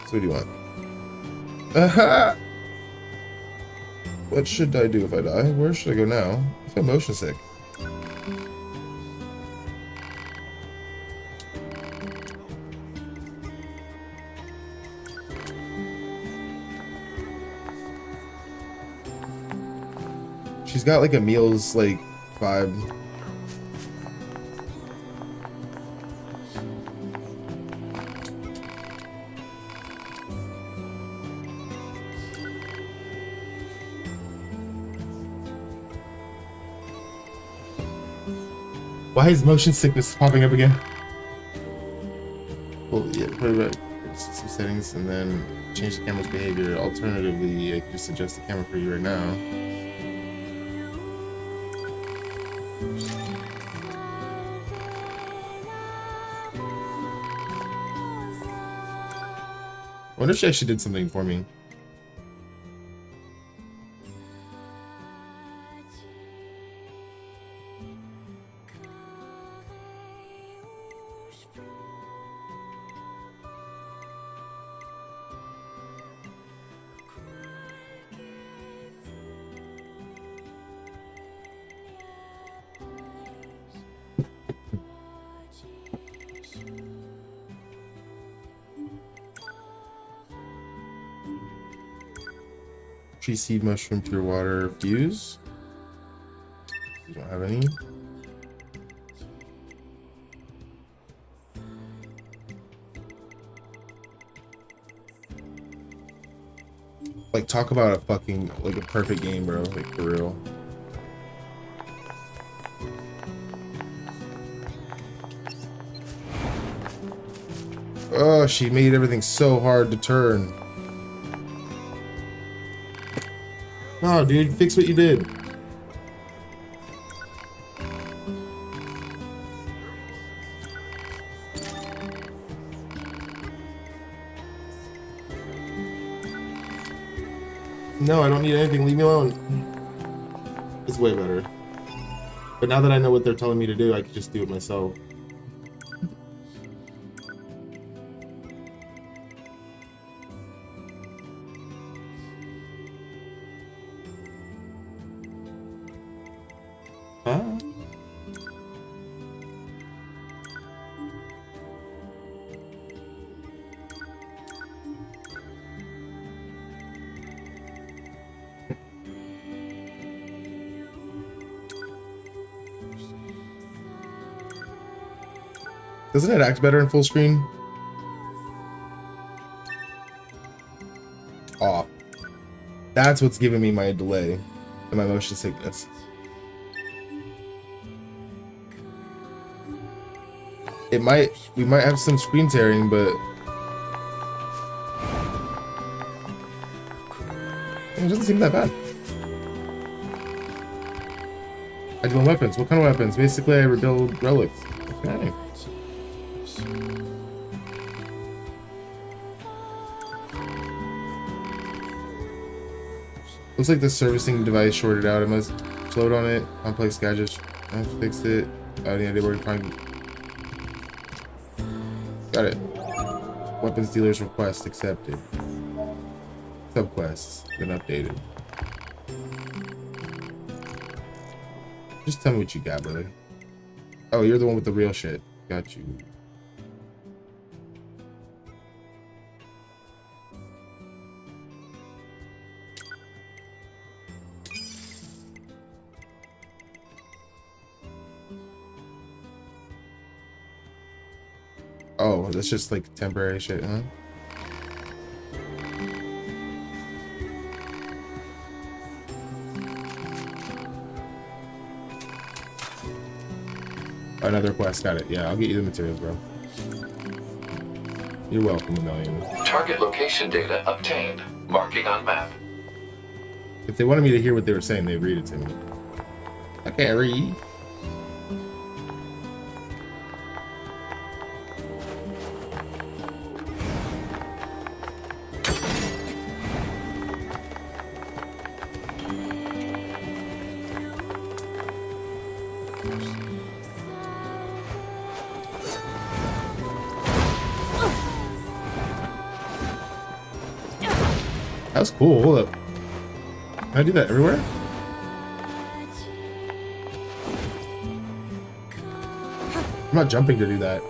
So what do you want? Aha! What should I do if I die? Where should I go now? I feel motion sick. She's got like a meals like vibe. Why is motion sickness popping up again? Well, yeah, put it back. Some settings and then change the camera's behavior. Alternatively, I could just adjust the camera for you right now. I wonder if she actually did something for me. Tree seed, mushroom, pure water, fuse. You don't have any. Like, talk about a fucking, like, a perfect game, bro. Like, for real. Oh, she made everything so hard to turn. No, dude, fix what you did. No, I don't need anything. Leave me alone. It's way better. But now that I know what they're telling me to do, I can just do it myself. Huh? Doesn't it act better in full screen? off. That's what's giving me my delay and my motion sickness. We might have some screen tearing, but it doesn't seem that bad. I do weapons. What kind of weapons? Basically, I rebuild relics. Okay. Looks like the servicing device shorted out. I must float on it. Complex gadgets. I fixed it. I need to work fine. Got it. Weapons dealer's request accepted. Subquests been updated. Just tell me what you got, brother. Oh, you're the one with the real shit. Got you. Oh, that's just like temporary shit, huh? Another quest, got it. Yeah, I'll get you the materials, bro. You're welcome, a million. Target location data obtained. Marking on map. If they wanted me to hear what they were saying, they'd read it to me. I can't read. That was cool. Hold up. Can I do that everywhere? I'm not jumping to do that.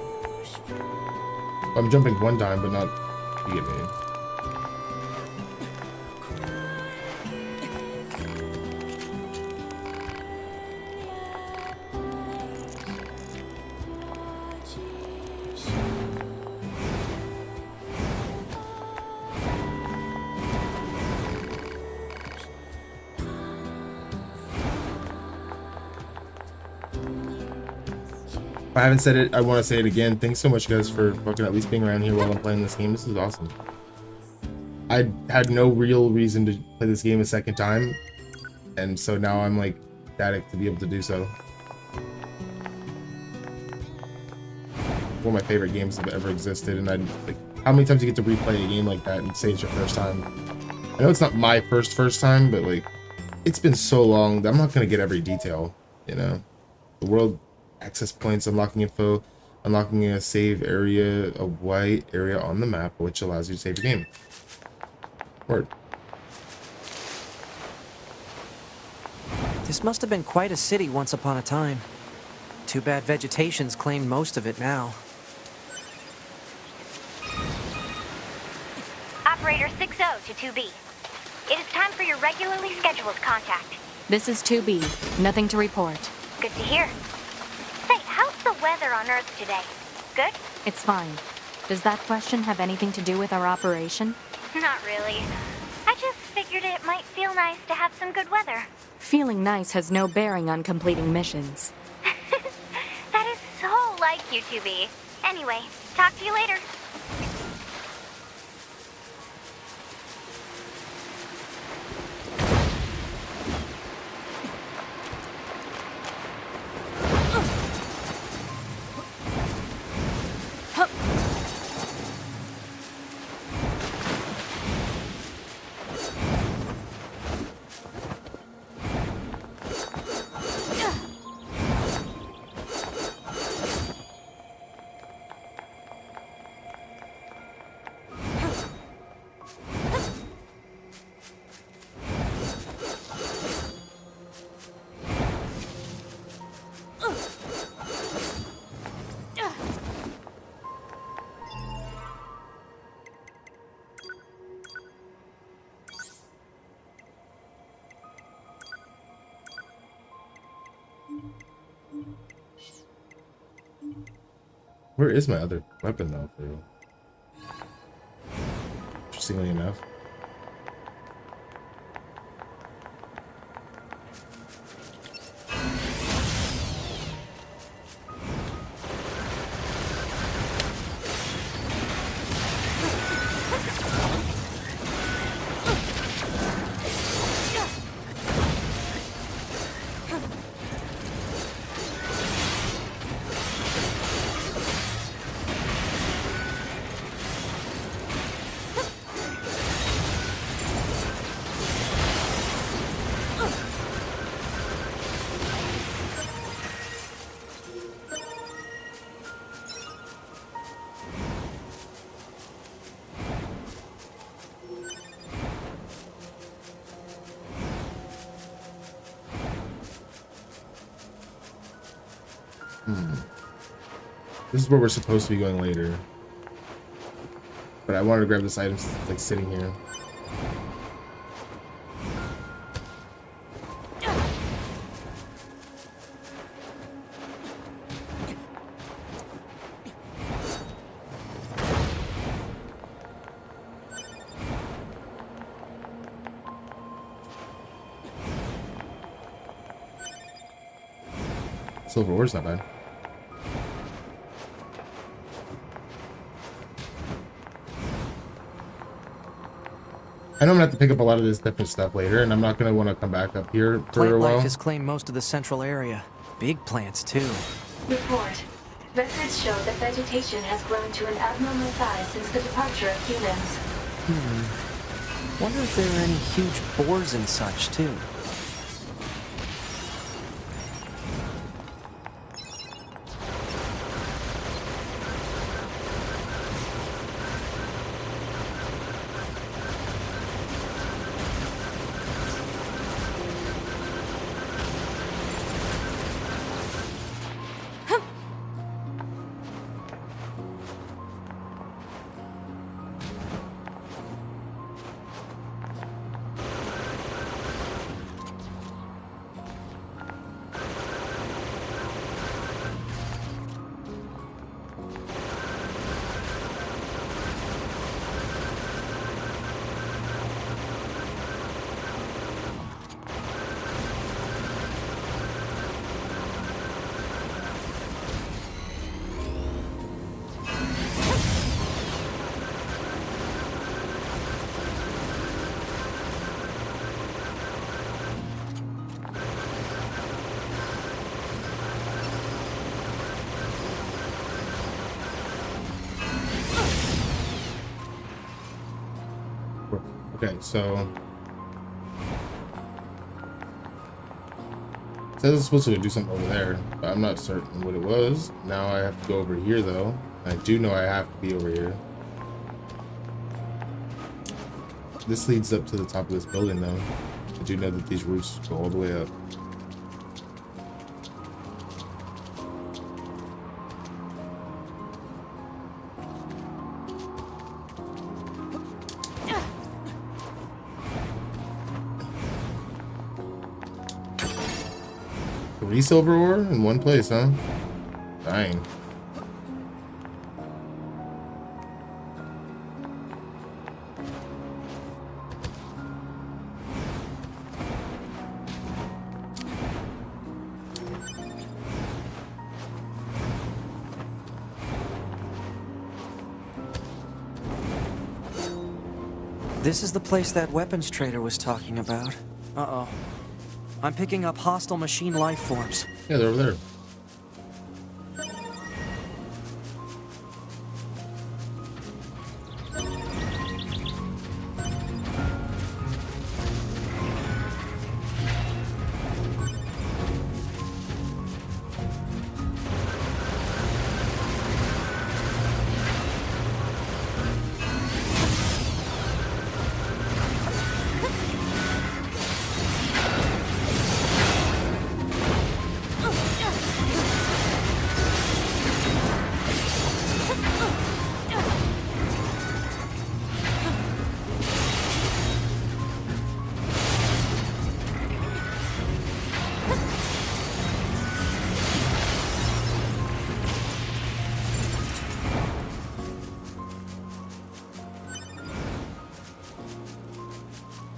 I'm jumping one time, but not. You get me. If I haven't said it, I want to say it again. Thanks so much, guys, for fucking at least being around here while I'm playing this game. This is awesome. I had no real reason to play this game a second time, and so now I'm like ecstatic to be able to do so. One of my favorite games that ever existed, and I like how many times you get to replay a game like that and say it's your first time. I know it's not my first time, but like it's been so long that I'm not gonna get every detail. You know, the world. Access points, unlocking info, unlocking a save area, a white area on the map, which allows you to save your game. Word. This must have been quite a city once upon a time. Too bad vegetation's claimed most of it now. Operator 60 to 2B. It is time for your regularly scheduled contact. This is 2B. Nothing to report. Good to hear. Say, how's the weather on Earth today? Good? It's fine. Does that question have anything to do with our operation? Not really. I just figured it might feel nice to have some good weather. Feeling nice has no bearing on completing missions. That is so like you, 2B. Anyway, talk to you later. Where is my other weapon though, for real? Interestingly enough. This is where we're supposed to be going later. But I wanted to grab this item like sitting here. Silver ore's not bad. I know I'm gonna have to pick up a lot of this different stuff later, and I'm not gonna want to come back up here for Plant a while. life has claimed most of the central area. Big plants, too. Report. Records show that vegetation has grown to an abnormal size since the departure of humans. Wonder if there are any huge boars and such, too. Okay, so it says it's supposed to do something over there, but I'm not certain what it was. Now I have to go over here, though. I do know I have to be over here. This leads up to the top of this building, though. I do know that these roofs go all the way up. Three silver ore in one place, huh? Dang. This is the place that weapons trader was talking about. Uh-oh. I'm picking up hostile machine life forms. Yeah, they're over there.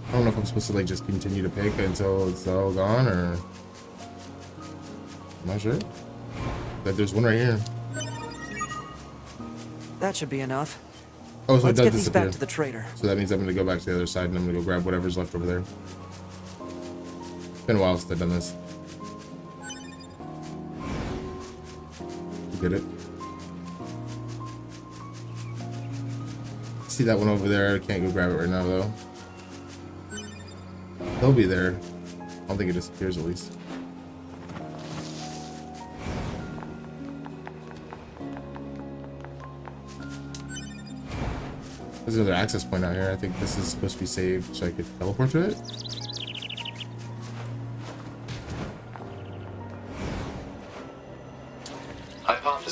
I don't know if I'm supposed to like just continue to pick until it's all gone, or I'm not sure. But there's one right here. That should be enough. Oh, so Let's it does get these disappear. back to the trader. So that means I'm gonna go back to the other side and I'm gonna go grab whatever's left over there. It's been a while since I've done this. Get it? See that one over there? I can't go grab it right now though. They'll be there. I don't think it disappears at least. There's another access point out here. I think this is supposed to be saved so I could teleport to it.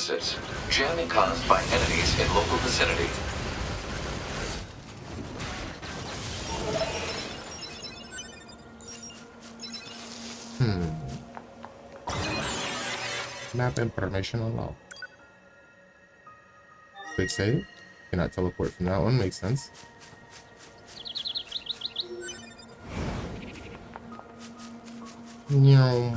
deficits. Jamming caused by enemies in local vicinity. Map information unlocked. Quick save. Cannot teleport from that one. Makes sense. No.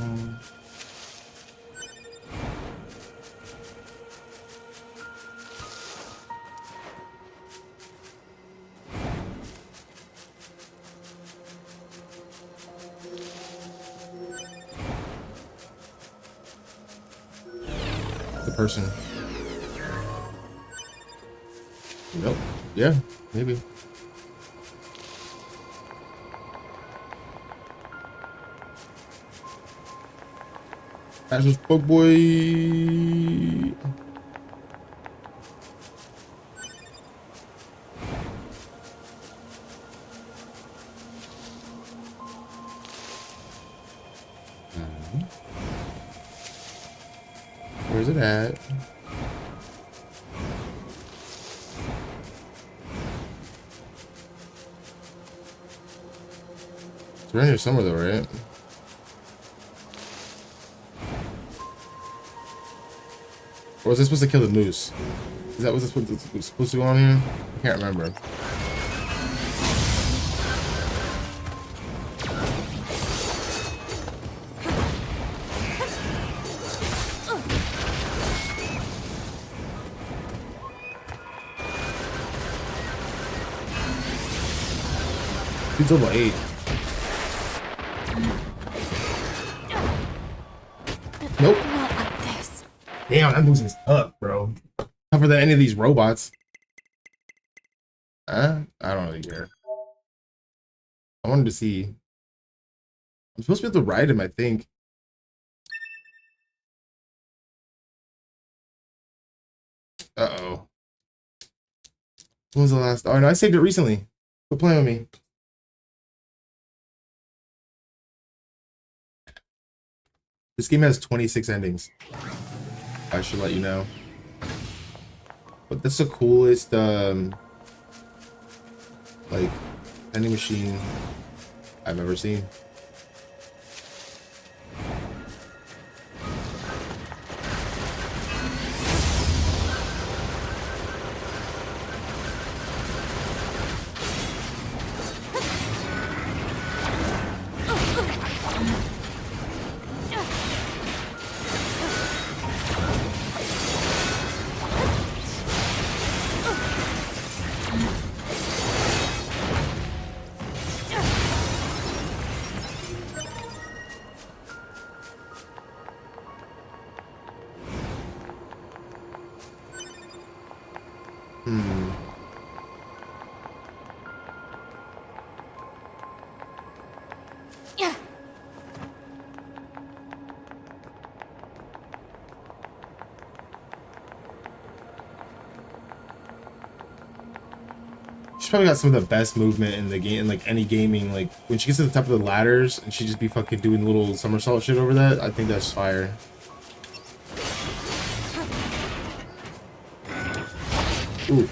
The person. Nope. Yeah, maybe. That's just bug boy. Where's it at? It's around here somewhere though, right? Or was I supposed to kill the moose? Is that what's supposed to go on here? I can't remember. He's level 8. Nope. Not like this. Damn, that moose is tough, bro. Tougher than any of these robots. I don't really care. I wanted to see. I'm supposed to be able to ride him, I think. Uh-oh. When was the last? Oh, no, I saved it recently. Quit playing with me. This game has 26 endings. I should let you know. But that's the coolest, like, vending machine I've ever seen. Yeah. She's probably got some of the best movement in the game, in like any gaming. Like when she gets to the top of the ladders and she just be fucking doing little somersault shit over that. I think that's fire. Ooh.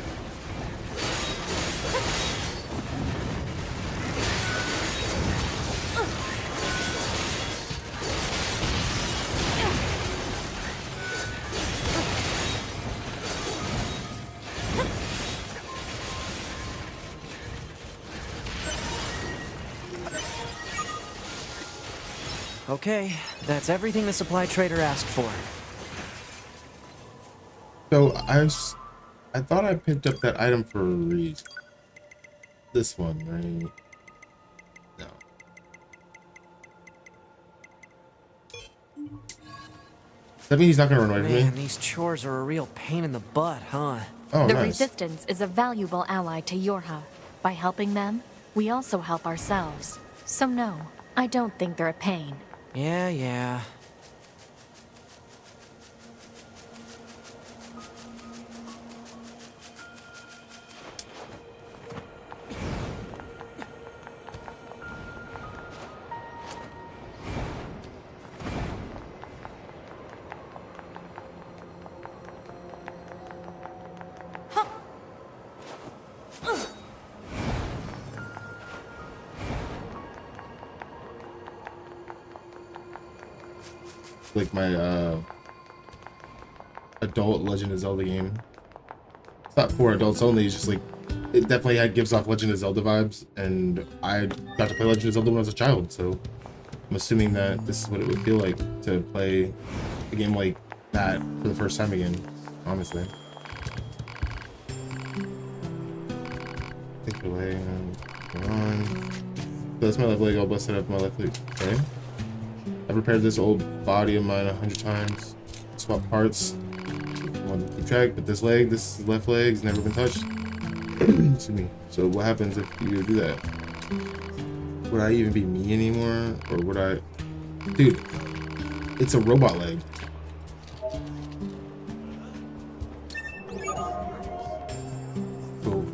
Okay, that's everything the supply trader asked for. So I thought I picked up that item for a reason. This one, right? No. That means he's not gonna run away from me. Man, these chores are a real pain in the butt, huh? Oh, The nice. Resistance is a valuable ally to Yorha. By helping them, we also help ourselves. So no, I don't think they're a pain. Yeah. like my adult Legend of Zelda game. It's not for adults only. It's just like it definitely gives off Legend of Zelda vibes, and I got to play Legend of Zelda when I was a child, so I'm assuming that this is what it would feel like to play a game like that for the first time again. Honestly. Take it away. Go on. So that's my left leg all busted up. My left leg. Okay. I've repaired this old body of mine 100 times. Swap parts. I want to keep track, but this left leg's never been touched. Excuse me. So what happens if you do that? Would I even be me anymore? Or would I... Dude, it's a robot leg. Cool.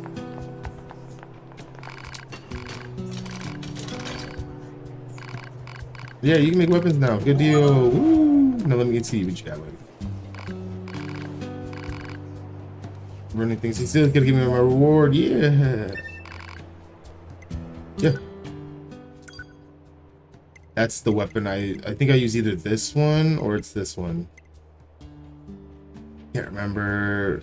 Yeah, you can make weapons now. Good deal. Woo! Now let me see what you got, buddy. Running things. He's still gonna give me my reward. Yeah. Yeah. That's the weapon I think I use either this one or it's this one. Can't remember.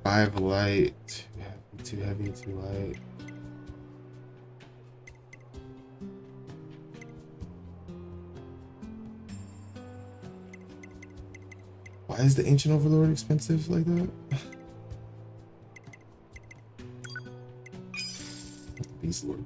Five light. Too heavy, too light. Why is the Ancient Overlord expensive like that? Beast Lord.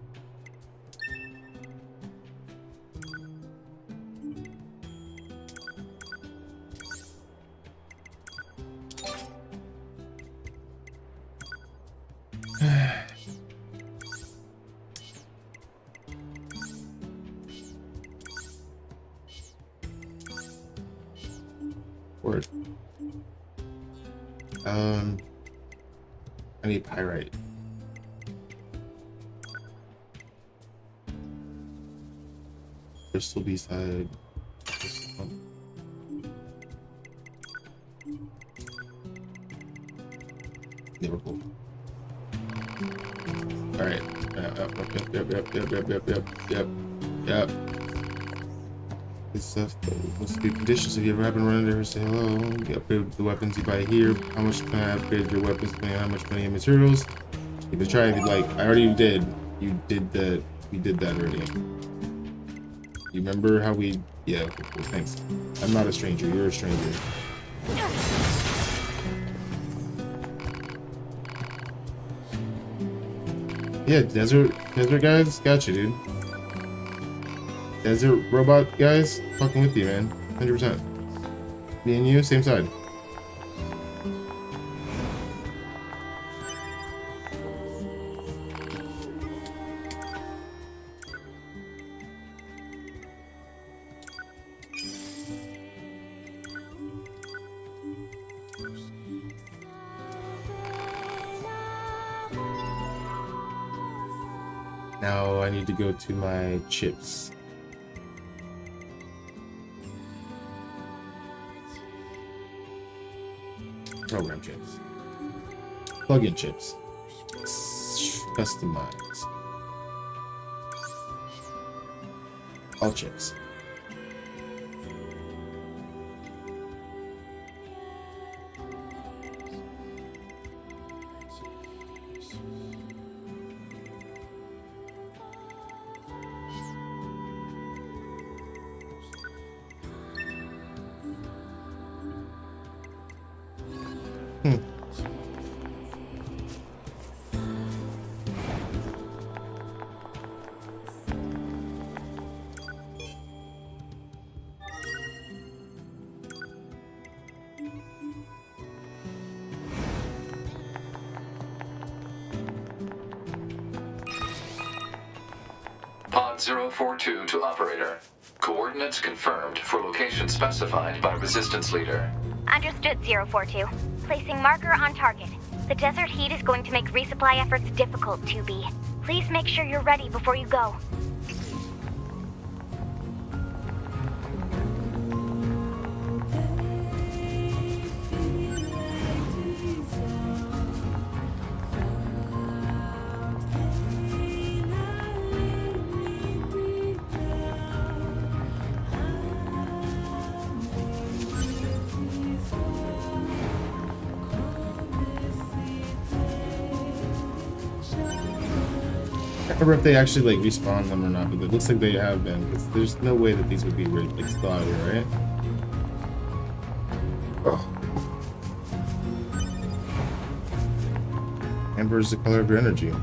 Word. I need pyrite. Crystal B-side. Liverpool. Alright. Yep. Good stuff, but what's the good conditions? If you ever happen to run into her, say hello. You upgrade the weapons you buy here. How much can I upgrade your weapons depending on how much money and materials? You can try if you'd like. I already did. You did that. We did that already. You remember how we... Yeah, okay, cool, thanks. I'm not a stranger. You're a stranger. Yeah, desert guys, got you, dude. Desert robot guys, fucking with you, man. 100%. Me and you, same side. Now I need to go to my chips. Program chips. Plug-in chips. Customize. All chips. Pod 042 to operator. Coordinates confirmed for location specified by Resistance Leader. Understood, 042. Placing marker on target. The desert heat is going to make resupply efforts difficult, 2B. Please make sure you're ready before you go. remember if they actually like respawn them or not, but it looks like they have been, because there's no way that these would be like still out here, right? Oh. Amber is the color of your energy.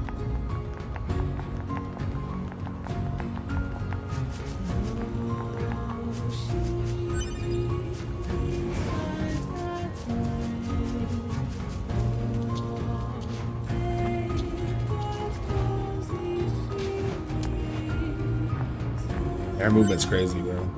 Air movement's crazy, bro.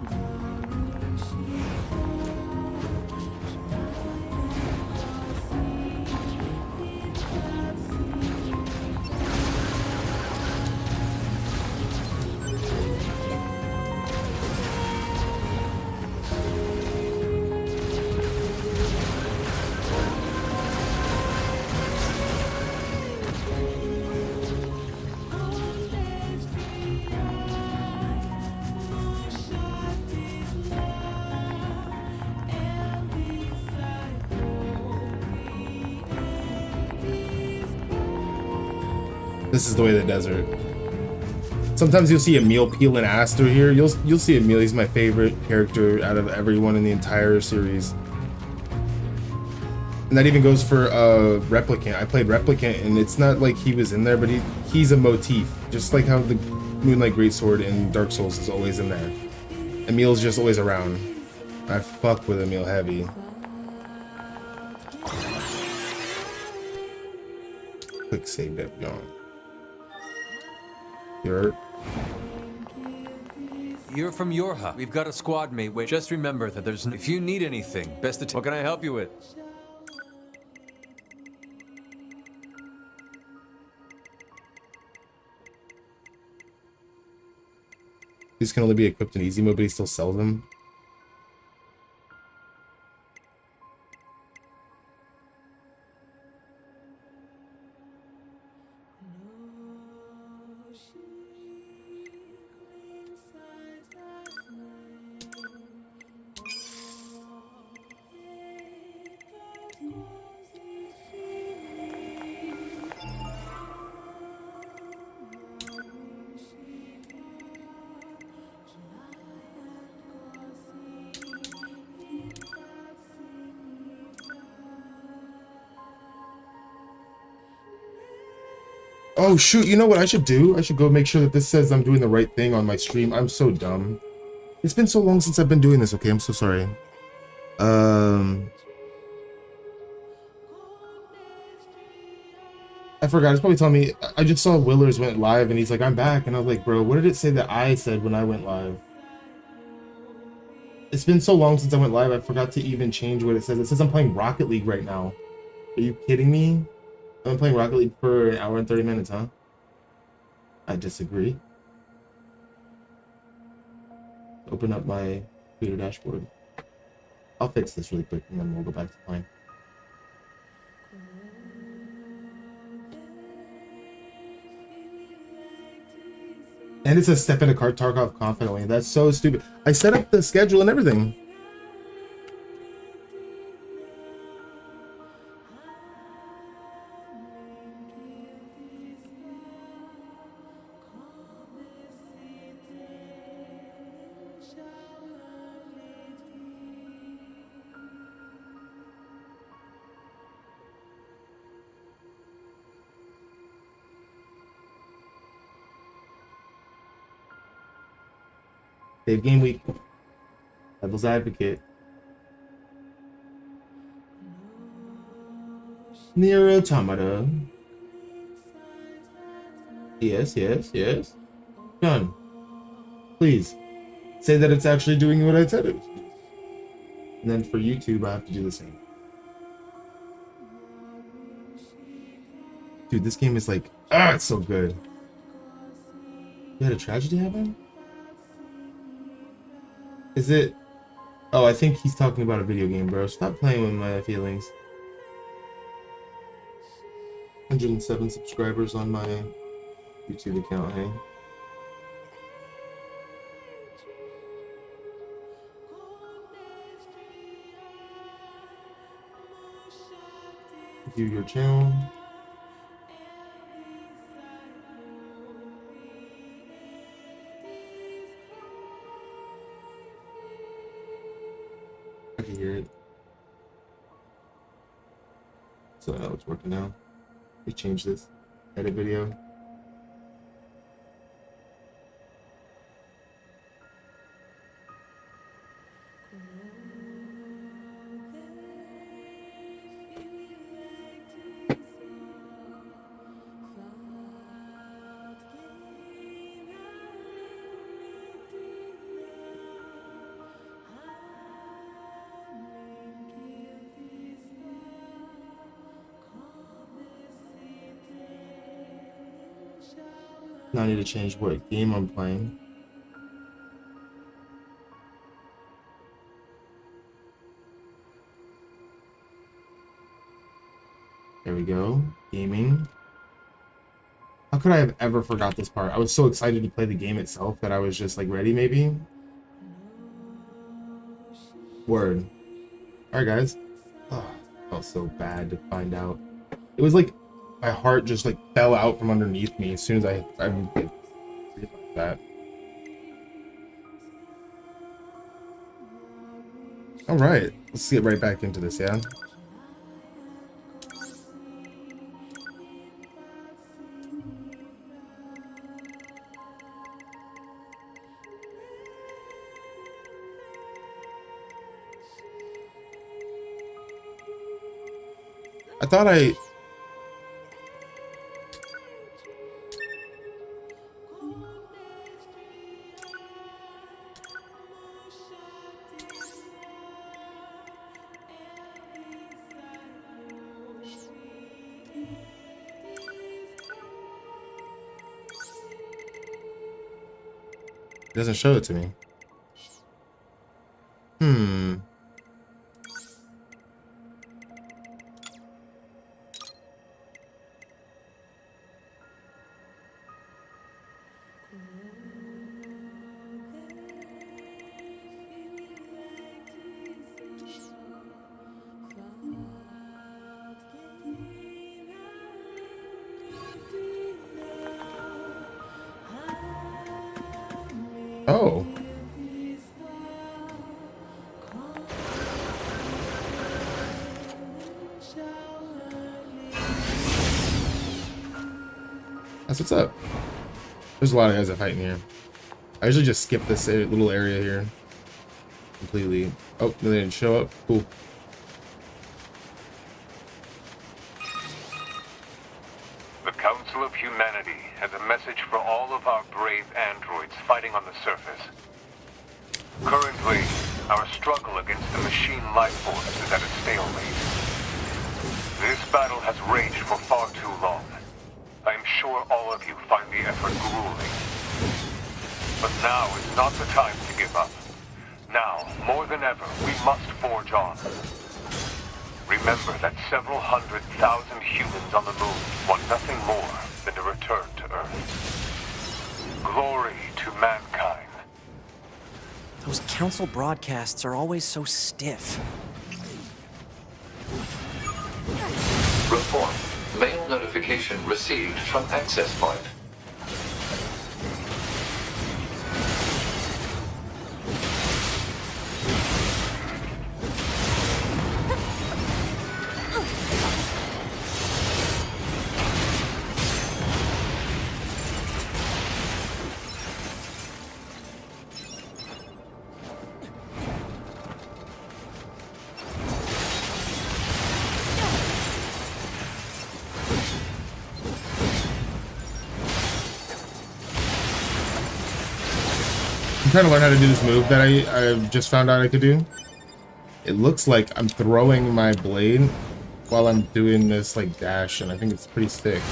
This is the way of the desert. Sometimes you'll see Emil peeling ass through here. You'll see Emil. He's my favorite character out of everyone in the entire series. And that even goes for Replicant. I played Replicant, and it's not like he was in there, but he's a motif. Just like how the Moonlight Greatsword in Dark Souls is always in there. Emil's just always around. I fuck with Emil heavy. Quick save that going. You're from Yorha. We've got a squad mate. Wait, just remember that there's. If you need anything, best to. What can I help you with? These can only be equipped in easy mode, but he still sells them. Oh shoot, you know what I should do? I should go make sure that this says I'm doing the right thing on my stream. I'm so dumb. It's been so long since I've been doing this, okay? I'm so sorry. I forgot, it's probably telling me, I just saw Willers went live and he's like, I'm back. And I was like, bro, what did it say that I said when I went live? It's been so long since I went live, I forgot to even change what it says. It says I'm playing Rocket League right now. Are you kidding me? I'm playing Rocket League for an hour and 30 minutes, huh? I disagree. Open up my computer dashboard. I'll fix this really quick and then we'll go back to playing. And it's a step into Tarkov confidently. That's so stupid. I set up the schedule and everything. Save game week. Devil's Advocate. Nier Automata. Yes, yes, yes. Done. Please. Say that it's actually doing what I said it was. And then for YouTube, I have to do the same. Dude, this game is like, it's so good. You had a tragedy happen? Is it? Oh, I think he's talking about a video game, bro. Stop playing with my feelings. 107 subscribers on my YouTube account, hey? View your channel. So it's working now. We changed this. Edit video. Now I need to change what game I'm playing. There we go. Gaming. How could I have ever forgot this part? I was so excited to play the game itself that I was just like ready maybe. Word. Alright guys. Oh, felt so bad to find out. It was like my heart just like fell out from underneath me as soon as I realized that. Alright, let's get right back into this, yeah? I thought I... It doesn't show it to me. Oh. That's what's up. There's a lot of guys that fight in here. I usually just skip this little area here completely. Oh, they didn't show up. Cool. The Council of Humanity has a message for all of our brave androids fighting on the surface. Currently, our struggle against the machine life force is at a stalemate. This battle has raged for far too long. I am sure all of you find the effort grueling. But now is not the time to give up. Now, more than ever, we must forge on. Remember that several 100,000 humans on the moon want nothing more than to return to Earth. Glory to mankind. Those council broadcasts are always so stiff. Report. Mail notification received from access point. I'm trying to learn how to do this move that I just found out I could do. It looks like I'm throwing my blade while I'm doing this like dash, and I think it's pretty sick.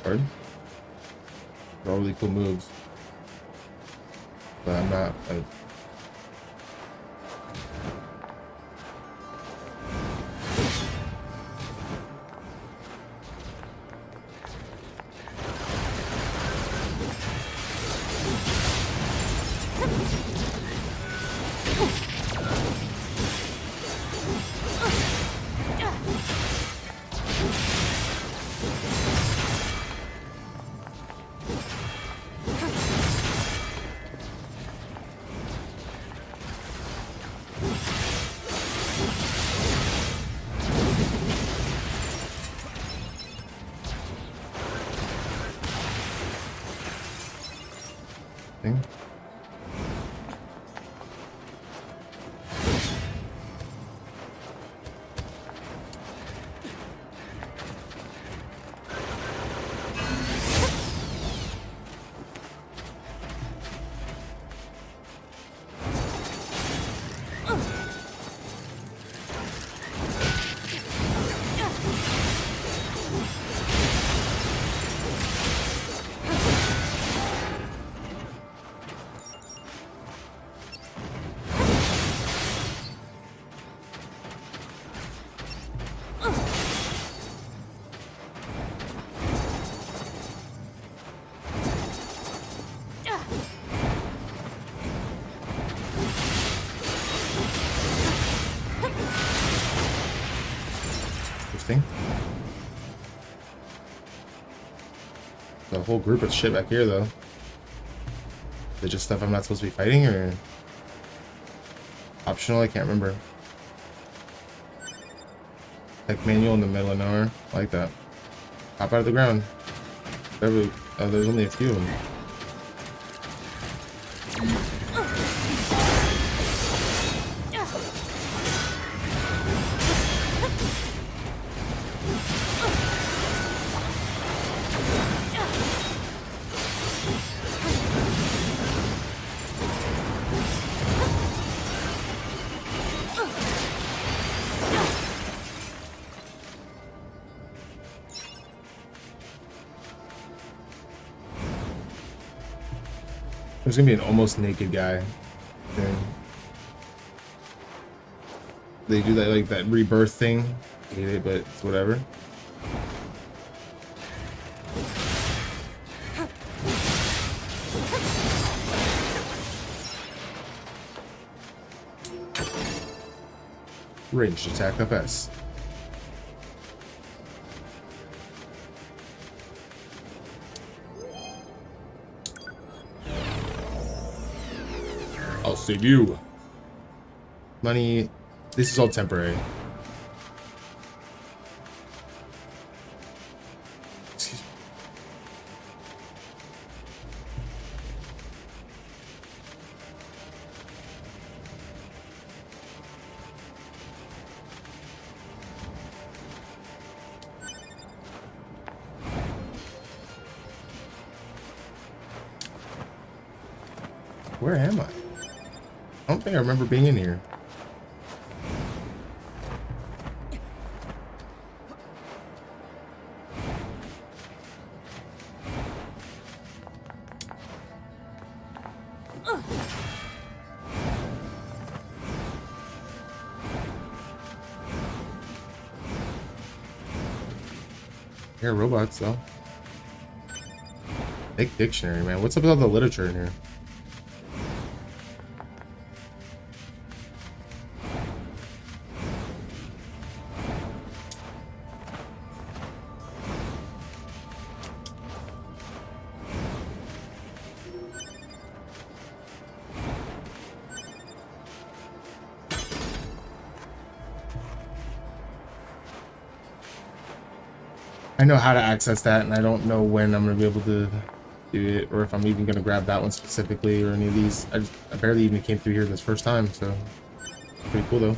Hard. They're all really cool moves. But I'm not like... Thing. Interesting. The whole group of shit back here, though. Is it just stuff I'm not supposed to be fighting, or optional? I can't remember. Tech manual in the middle of nowhere. I like that. Hop out of the ground. Oh, there's only a few of them. There's gonna be an almost naked guy thing. They do that, like that rebirth thing. I hate it, but it's whatever. Ranged attack up S. I'll save you. Money. This is all temporary. Excuse me. Where am I? I don't think I remember being in here. Here are robots though. Big dictionary, man. What's up with all the literature in here? I know how to access that, and I don't know when I'm going to be able to do it, or if I'm even going to grab that one specifically, or any of these. I barely even came through here this first time, so pretty cool though.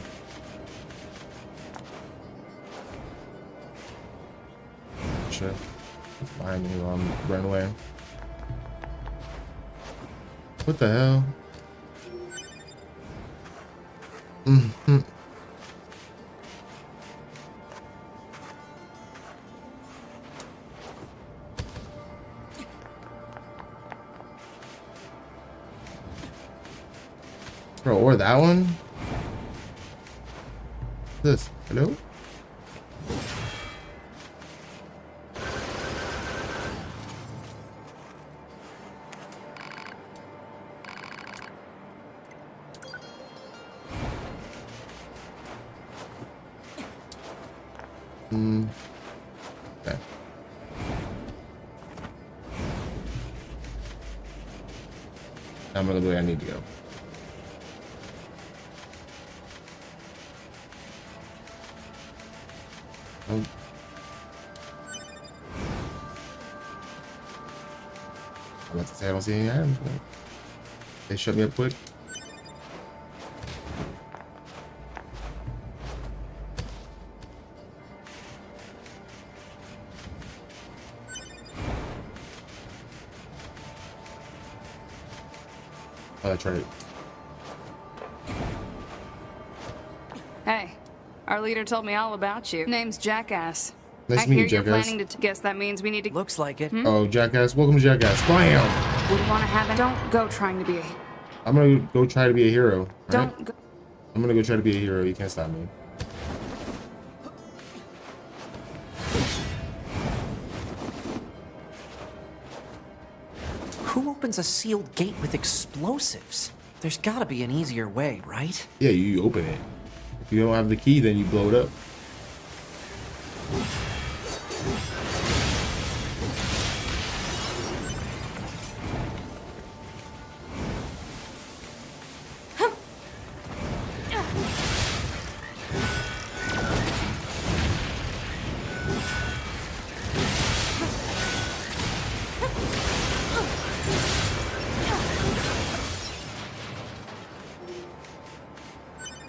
Shit. It's behind me while I'm running away. What the hell? Mm-hmm. Bro, or that one? This. Hello? Okay. I'm gonna go the way I need to go. Oh. I'm about to say I don't see any items, but They shut me up quick. Oh, that's right. Hey, our leader told me all about you. Name's Jackass. Nice I to meet hear you, you're Jackass. planning to guess that means we need to. Looks like it. Oh, Jackass. Welcome to Jackass. Bam! Wouldn't want to have it. Don't go trying to be. I'm gonna go try to be a hero. Don't Right? go. I'm gonna go try to be a hero. You can't stop me. Who opens a sealed gate with explosives? There's gotta be an easier way, right? Yeah, you open it. If you don't have the key, then you blow it up.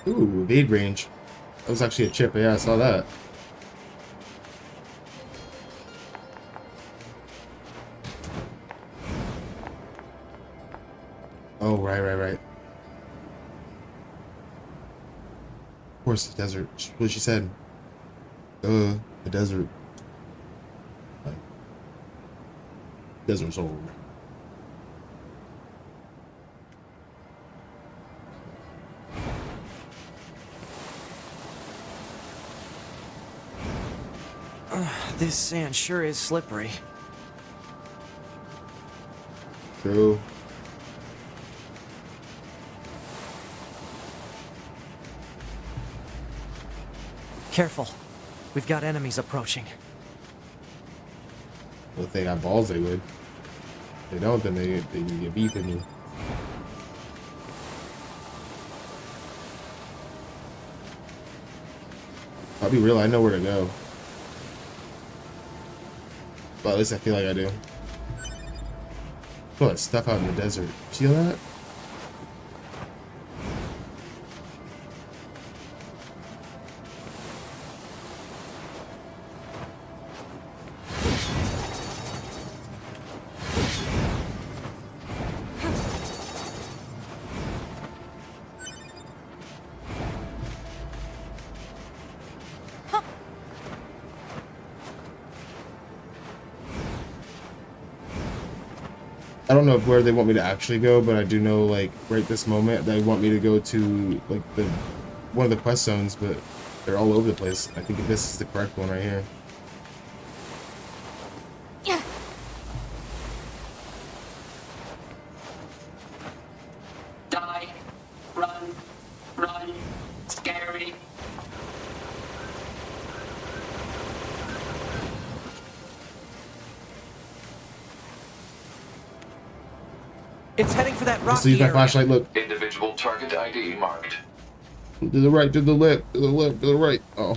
Ooh, evade range. That was actually a chip. Yeah, I saw that. Oh, right. Of course, the desert. What she said. The desert. Like, desert's over. This sand sure is slippery. True. Careful. We've got enemies approaching. Well, if they got balls, they would. If they don't, then they can get beef in you. I'll be real, I know where to go. Well, at least I feel like I do. All that stuff out in the desert. See that? I don't know where they want me to actually go, but I do know, like, right this moment, they want me to go to, like, one of the quest zones, but they're all over the place. I think this is the correct one right here. Yeah. Die. Run. Scary. It's heading for that rocky Just use my area. flashlight, look. Individual target ID marked. To the right, to the left, to the left, to the right. Oh.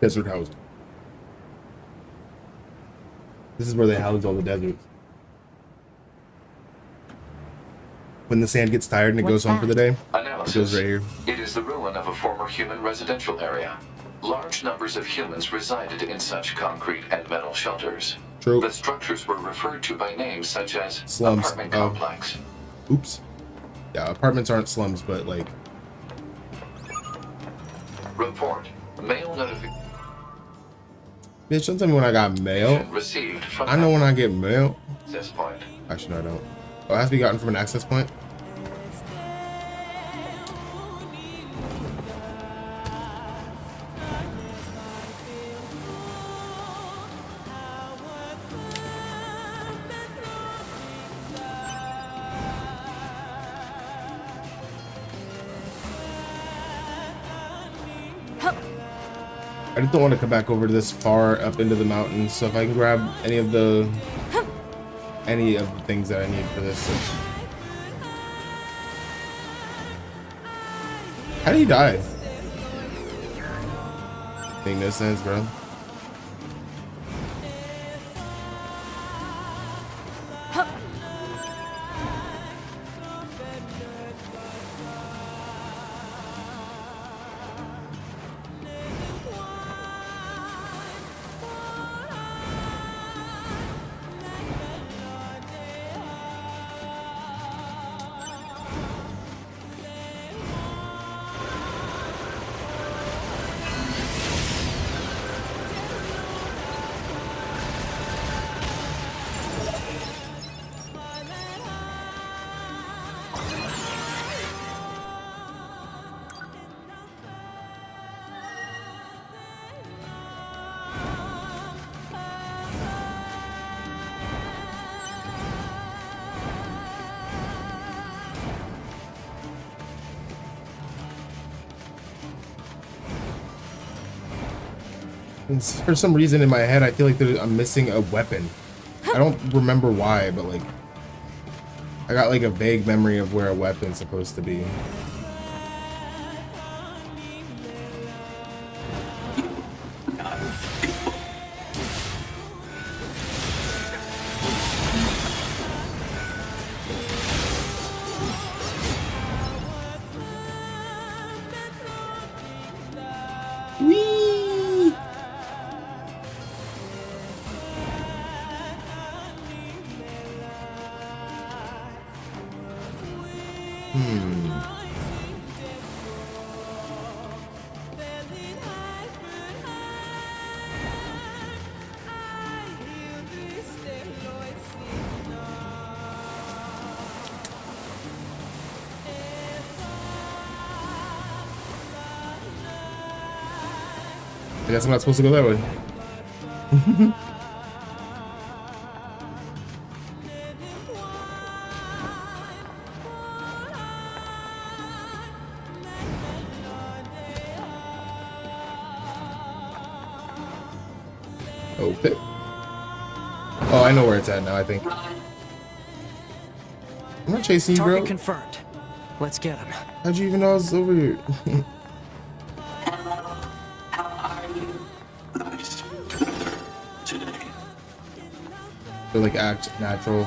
Desert housing. This is where they house all the deserts. When the sand gets tired and it goes home for the day, Analysis. it goes right here. It is the ruin of a former human residential area. Large numbers of humans resided in such concrete and metal shelters. True. The structures were referred to by names such as Slums. apartment Oh. complex. Oops. Yeah, apartments aren't slums, but like. Report. Mail notification Bitch, don't tell me when I got mail. received from I know when I get mail. access point. Actually, no, I don't. Oh, it has to be gotten from an access point. I just don't want to come back over this far up into the mountains, so if I can grab any of the any of the things that I need for this. How do you die? Make no sense, bro. And for some reason in my head, I feel like I'm missing a weapon. I don't remember why, but like, I got like a vague memory of where a weapon's supposed to be. I guess I'm not supposed to go that way. Okay. Oh, I know where it's at now, I think. I'm not chasing you, bro. Target confirmed. Let's get him. How'd you even know I was over here? They like act natural.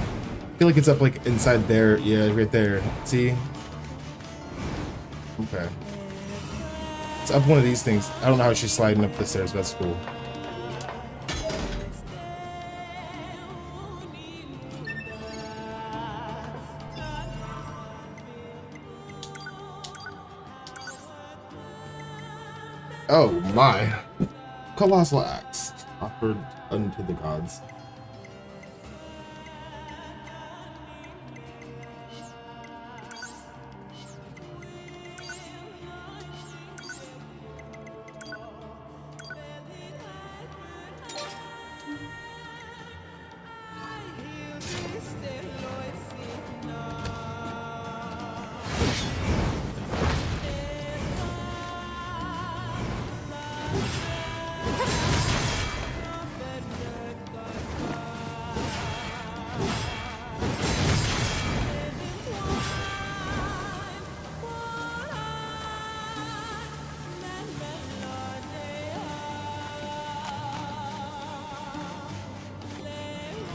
I feel like it's up like inside there. Yeah, right there. See? Okay. It's up one of these things. I don't know how she's sliding up the stairs, but that's cool. Oh my. Colossal axe offered unto the gods.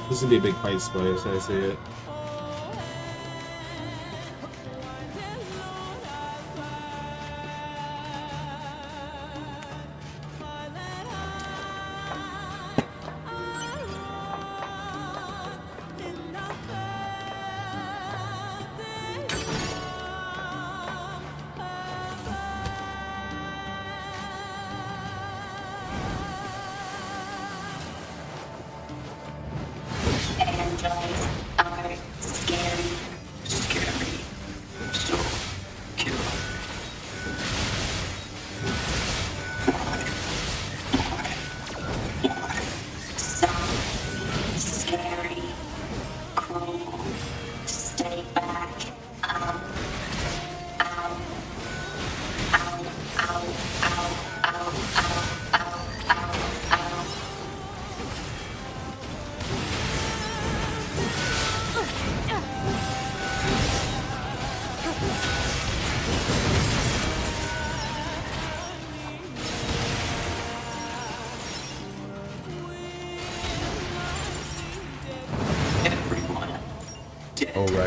This is gonna be a big fight spot as I see it.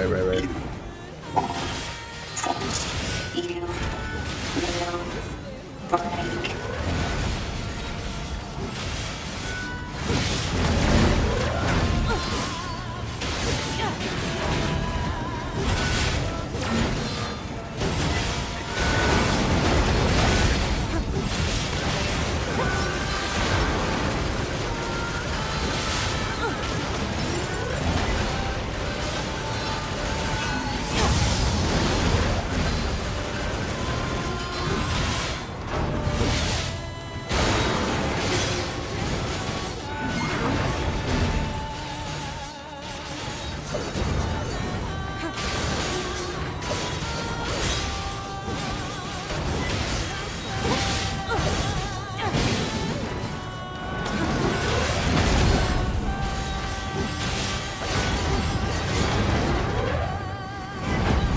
Right. You will break.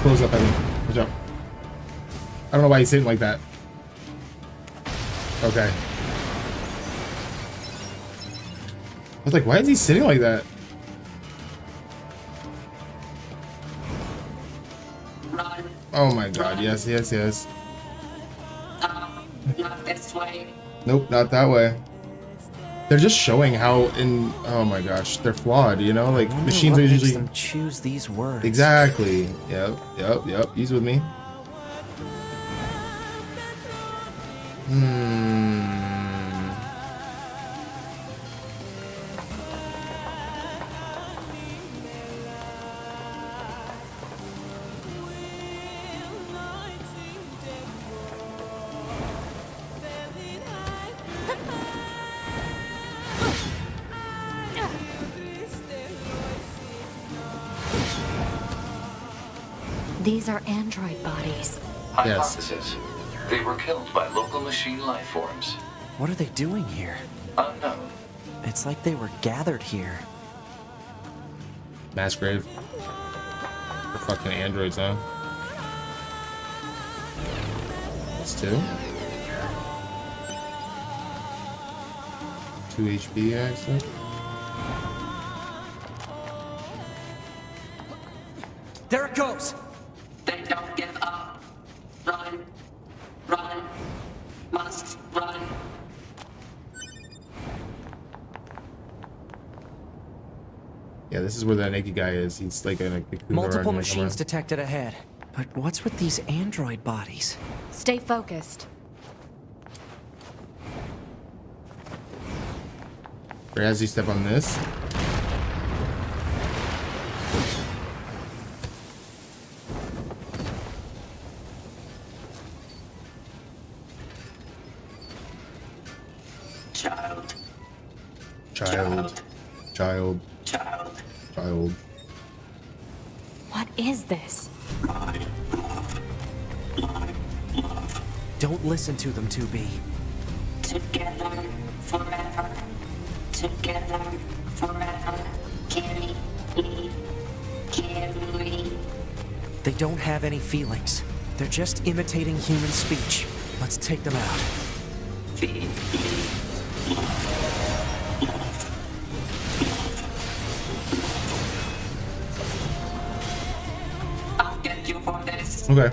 Close up, Evan. Good job. I don't know why he's sitting like that. Okay. I was like, why is he sitting like that? Run. Oh my god, yes. Not this way. Nope, not that way. They're just showing how oh my gosh, they're flawed, you know? Like, machines are usually... them choose these words. Exactly. Yep. He's with me. These are android bodies. Hypothesis. They were killed by local machine life forms. What are they doing here? Unknown. It's like they were gathered here. Mass grave. The fucking androids, huh? That's 2. 2 HP, I said. There it goes! They don't give up. Run. Run. Must run. Yeah, this is where the naked guy is. He's like in a cocoon Multiple around machines somewhere. detected ahead. But what's with these android bodies? Stay focused. Right as you step on this. Child. Child. What is this? Don't listen to them, 2B. Together forever. Together forever. Carry me. Carry. They don't have any feelings. They're just imitating human speech. Let's take them out. Feed me. I'll get you for this. Okay.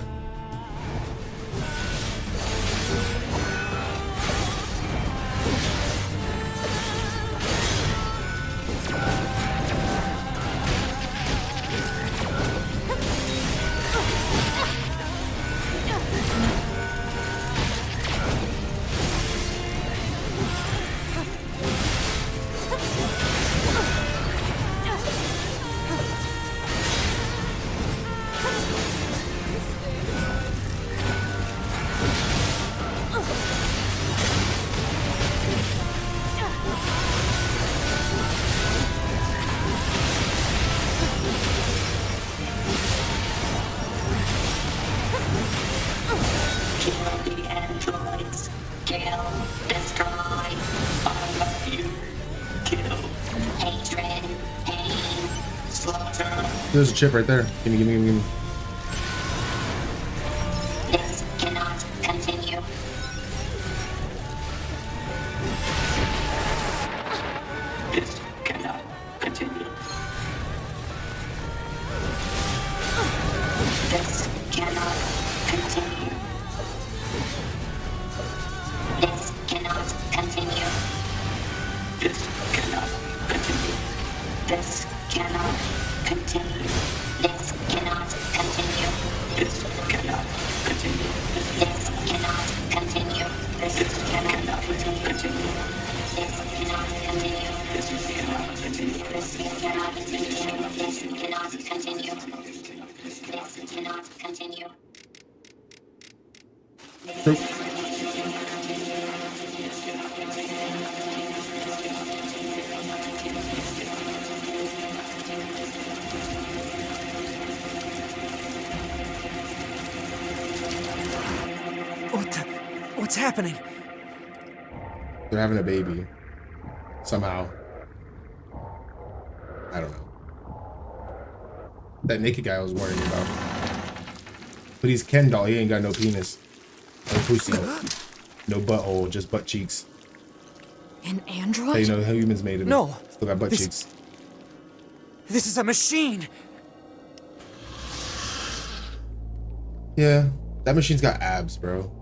There's a chip right there. Gimme. This cannot continue. This cannot continue. continue. This cannot continue. This cannot continue. This cannot continue. This cannot continue. This cannot continue. This cannot continue. This cannot continue. This cannot continue. This cannot continue. This cannot continue. This cannot continue. What's happening? They're having a baby. Somehow. I don't know. That naked guy I was worrying about. But he's Ken doll. He ain't got no penis. No pussy. No butthole. Just butt cheeks. An android? Hey, you know how humans made it. No. Still got butt cheeks. This is a machine. Yeah. That machine's got abs, bro.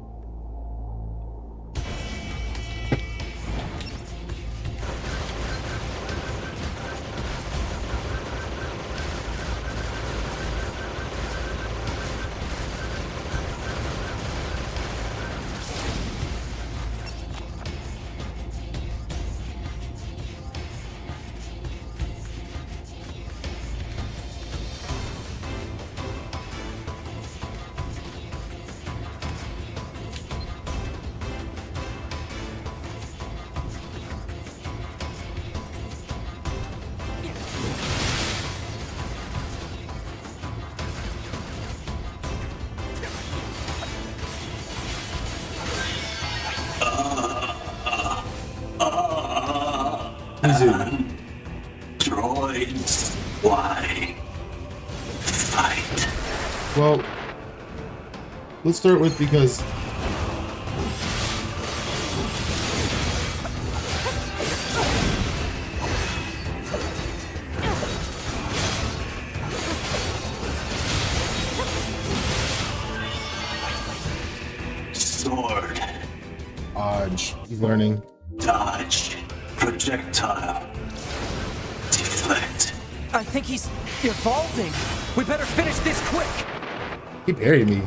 Droids, why fight? Well, let's start with because Sword. Odge. He's learning. Dodge. Projectile. Deflect. I think he's evolving. We better finish this quick. He buried me.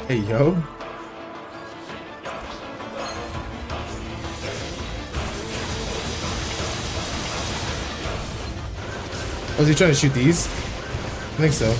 Hey, yo. Was he trying to shoot these? I think so.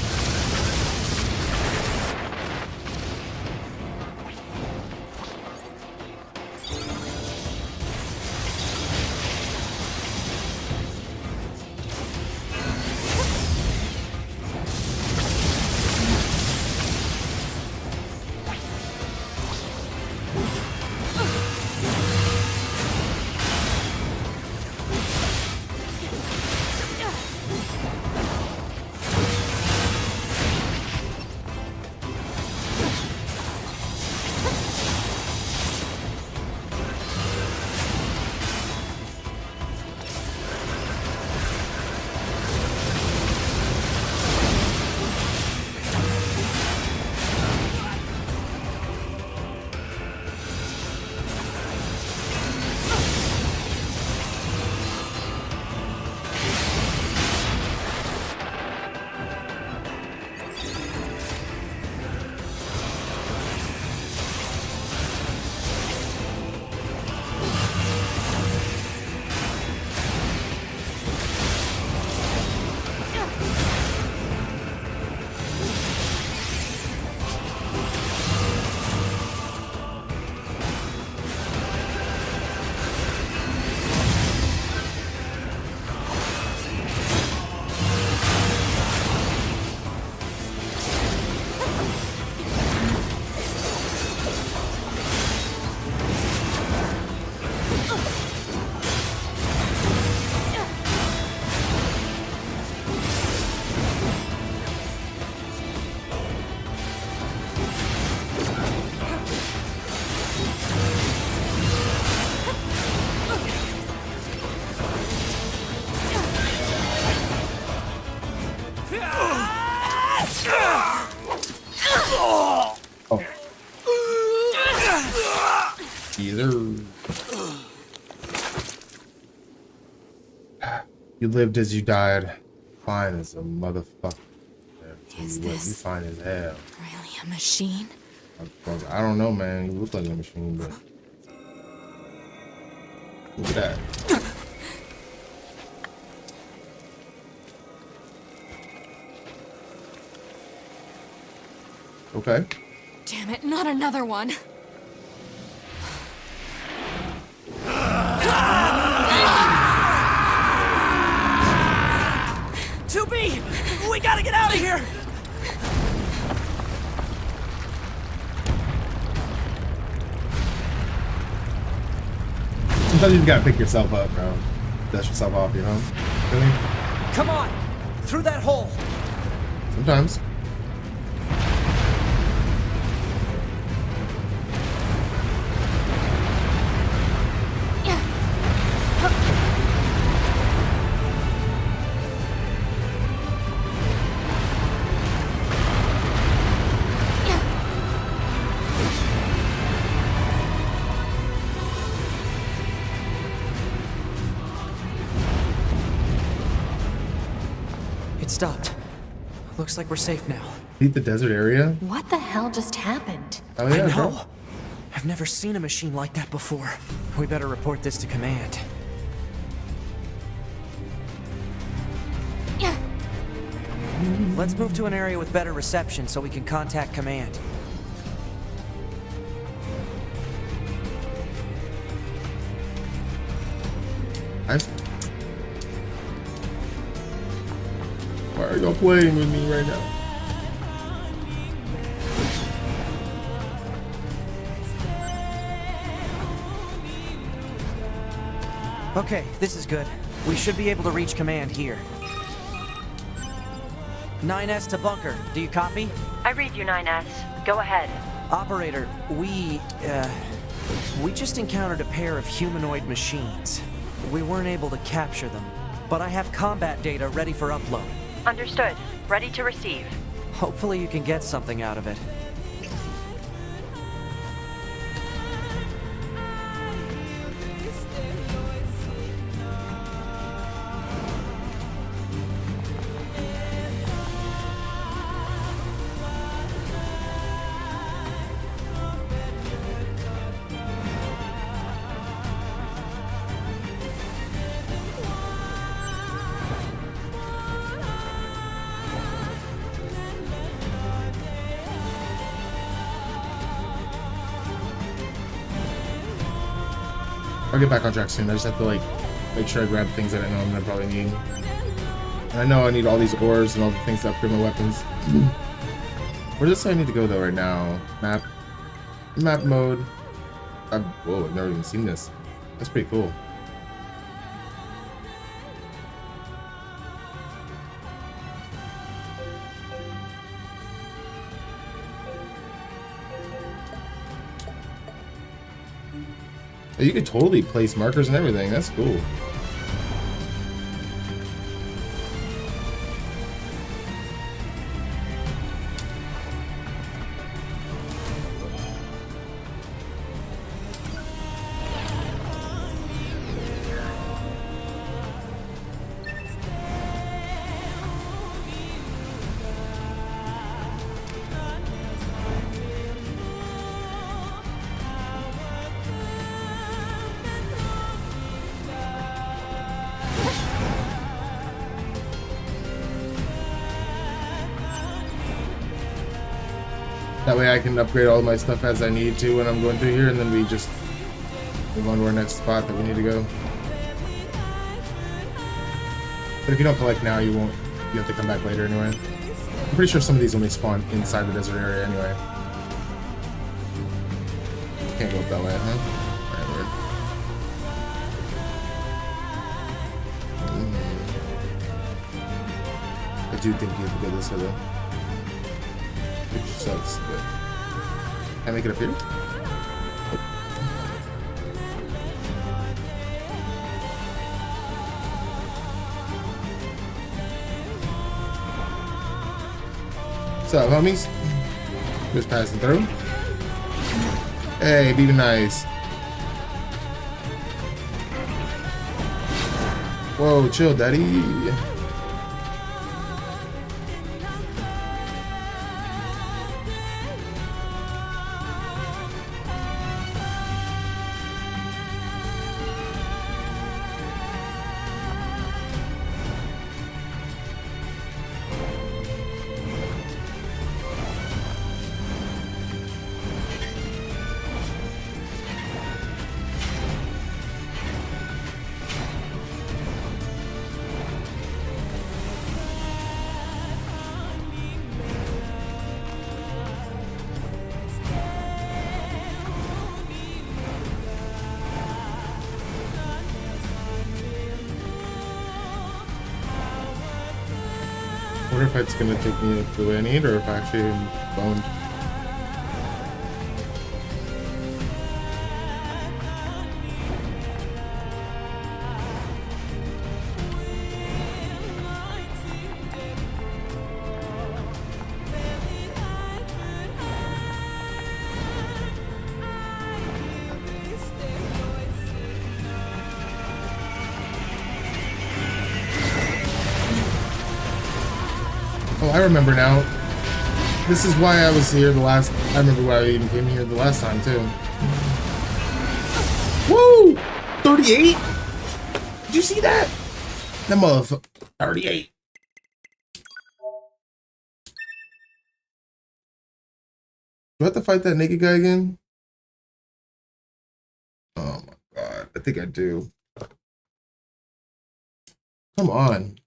Either. You lived as you died. Fine as a motherfucker. Is You this fine as hell. really a machine? I don't know, man. You look like a machine, but look at that. Okay. Damn it, not another one. We gotta get out of here! Sometimes you gotta pick yourself up, bro. Dust yourself off, you know? Really? Come on! Through that hole! Sometimes. It stopped. Looks like we're safe now. Beat the desert area? What the hell just happened? Oh yeah, I know. bro. I've never seen a machine like that before. We better report this to command. Let's move to an area with better reception so we can contact command. Why are y'all playing with me right now? Okay, this is good. We should be able to reach command here. 9S to bunker. Do you copy? I read you, 9S. Go ahead. Operator, we just encountered a pair of humanoid machines. We weren't able to capture them, but I have combat data ready for upload. Understood. Ready to receive. Hopefully you can get something out of it. I'll get back on track soon. I just have to like make sure I grab things that I know I'm gonna probably need. And I know I need all these ores and all the things to upgrade my weapons. Where does this say I need to go though right now? Map mode. Whoa, I've never even seen this. That's pretty cool. You could totally place markers and everything. That's cool. That way I can upgrade all my stuff as I need to when I'm going through here, and then we just move on to our next spot that we need to go. But if you don't collect now, you won't. You have to come back later anyway. I'm pretty sure some of these only spawn inside the desert area anyway. Can't go up that way, huh? Alright, I do think you have to go this way though. Which sucks, but can I make it up here? What's up, homies? Just passing through. Hey, be nice. Whoa, chill, daddy. I wonder if it's gonna take me the way I need, or if I actually am boned. Oh, I remember now. This is why I was here the last... I remember why I even came here the last time, too. Woo! 38? Did you see that? That motherfucker. 38. Do I have to fight that naked guy again? Oh my god. I think I do. Come on.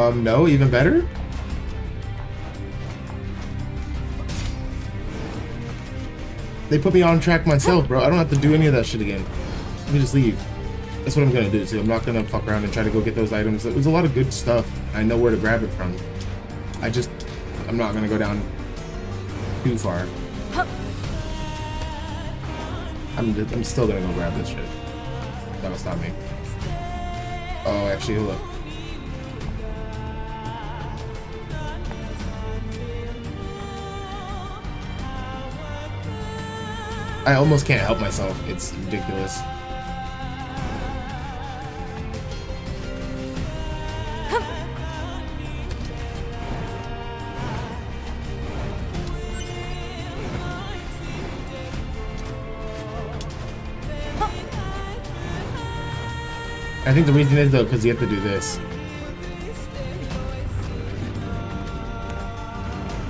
No, even better? They put me on track myself, bro. I don't have to do any of that shit again. Let me just leave. That's what I'm gonna do, too. I'm not gonna fuck around and try to go get those items. It was a lot of good stuff. I know where to grab it from. I'm not gonna go down too far. I'm still gonna go grab this shit. That'll stop me. Oh, actually, hold up. I almost can't help myself. It's ridiculous. I think the reason is though because you have to do this.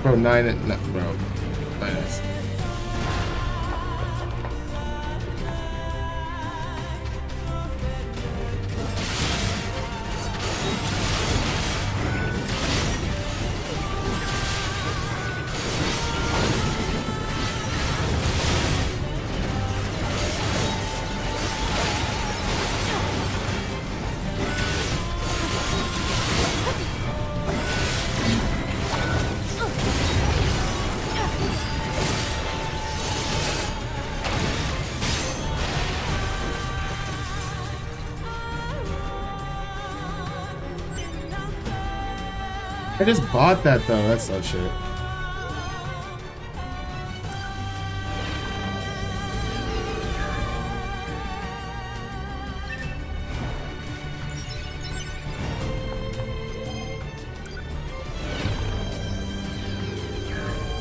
Bro, bro, 9S. I just bought that though, that's so shit.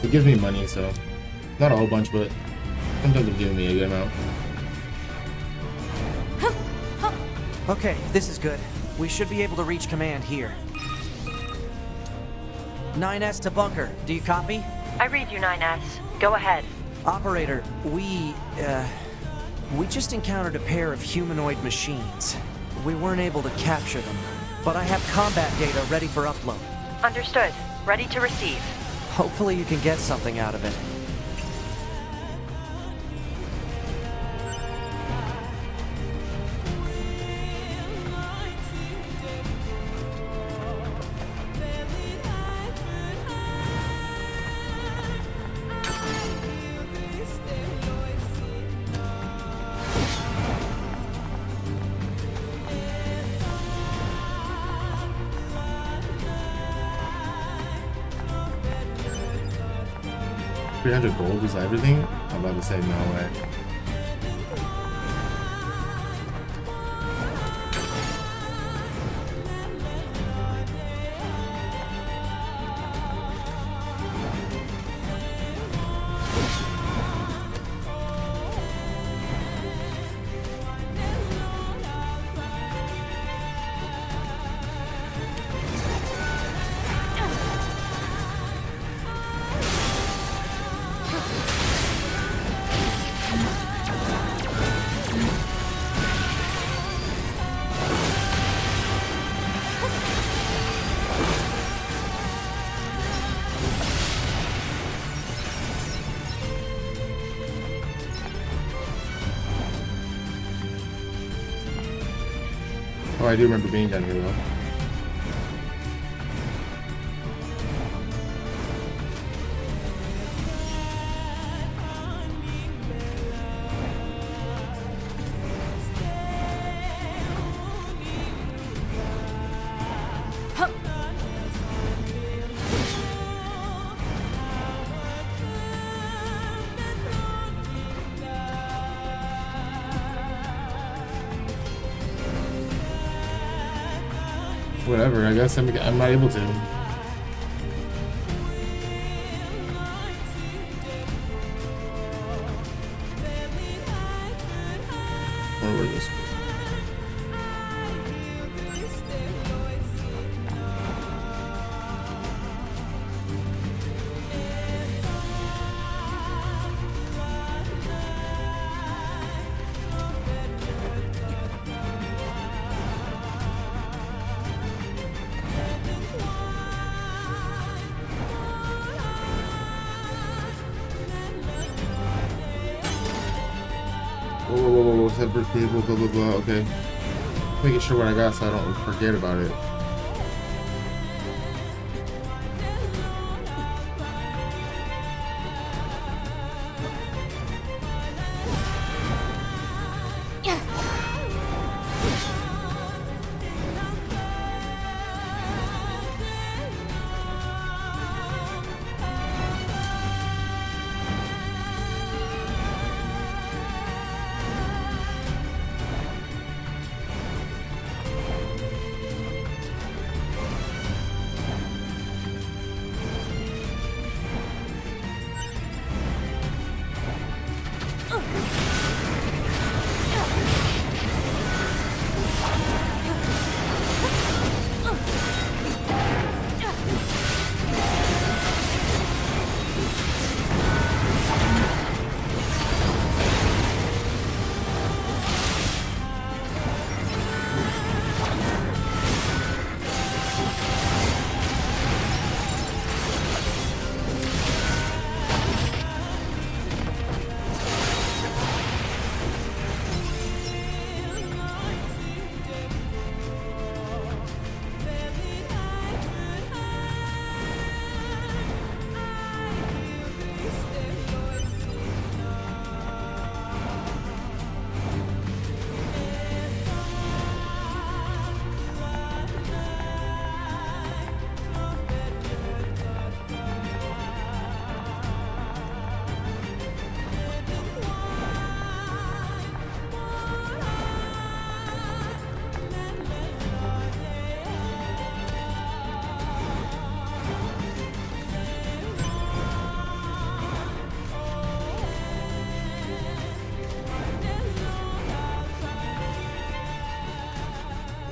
It gives me money, so not a whole bunch, but sometimes it's giving me a good amount. Okay, this is good. We should be able to reach command here. 9S to bunker. Do you copy? I read you, 9S. Go ahead. Operator, we just encountered a pair of humanoid machines. We weren't able to capture them, but I have combat data ready for upload. Understood. Ready to receive. Hopefully you can get something out of it. 300 gold is everything? I'm about to say no way. Oh, I do remember being down here though. Whatever, I guess I'm not able to. Where was this? Whoa, separate people, blah, blah, blah, okay. Making sure what I got so I don't forget about it.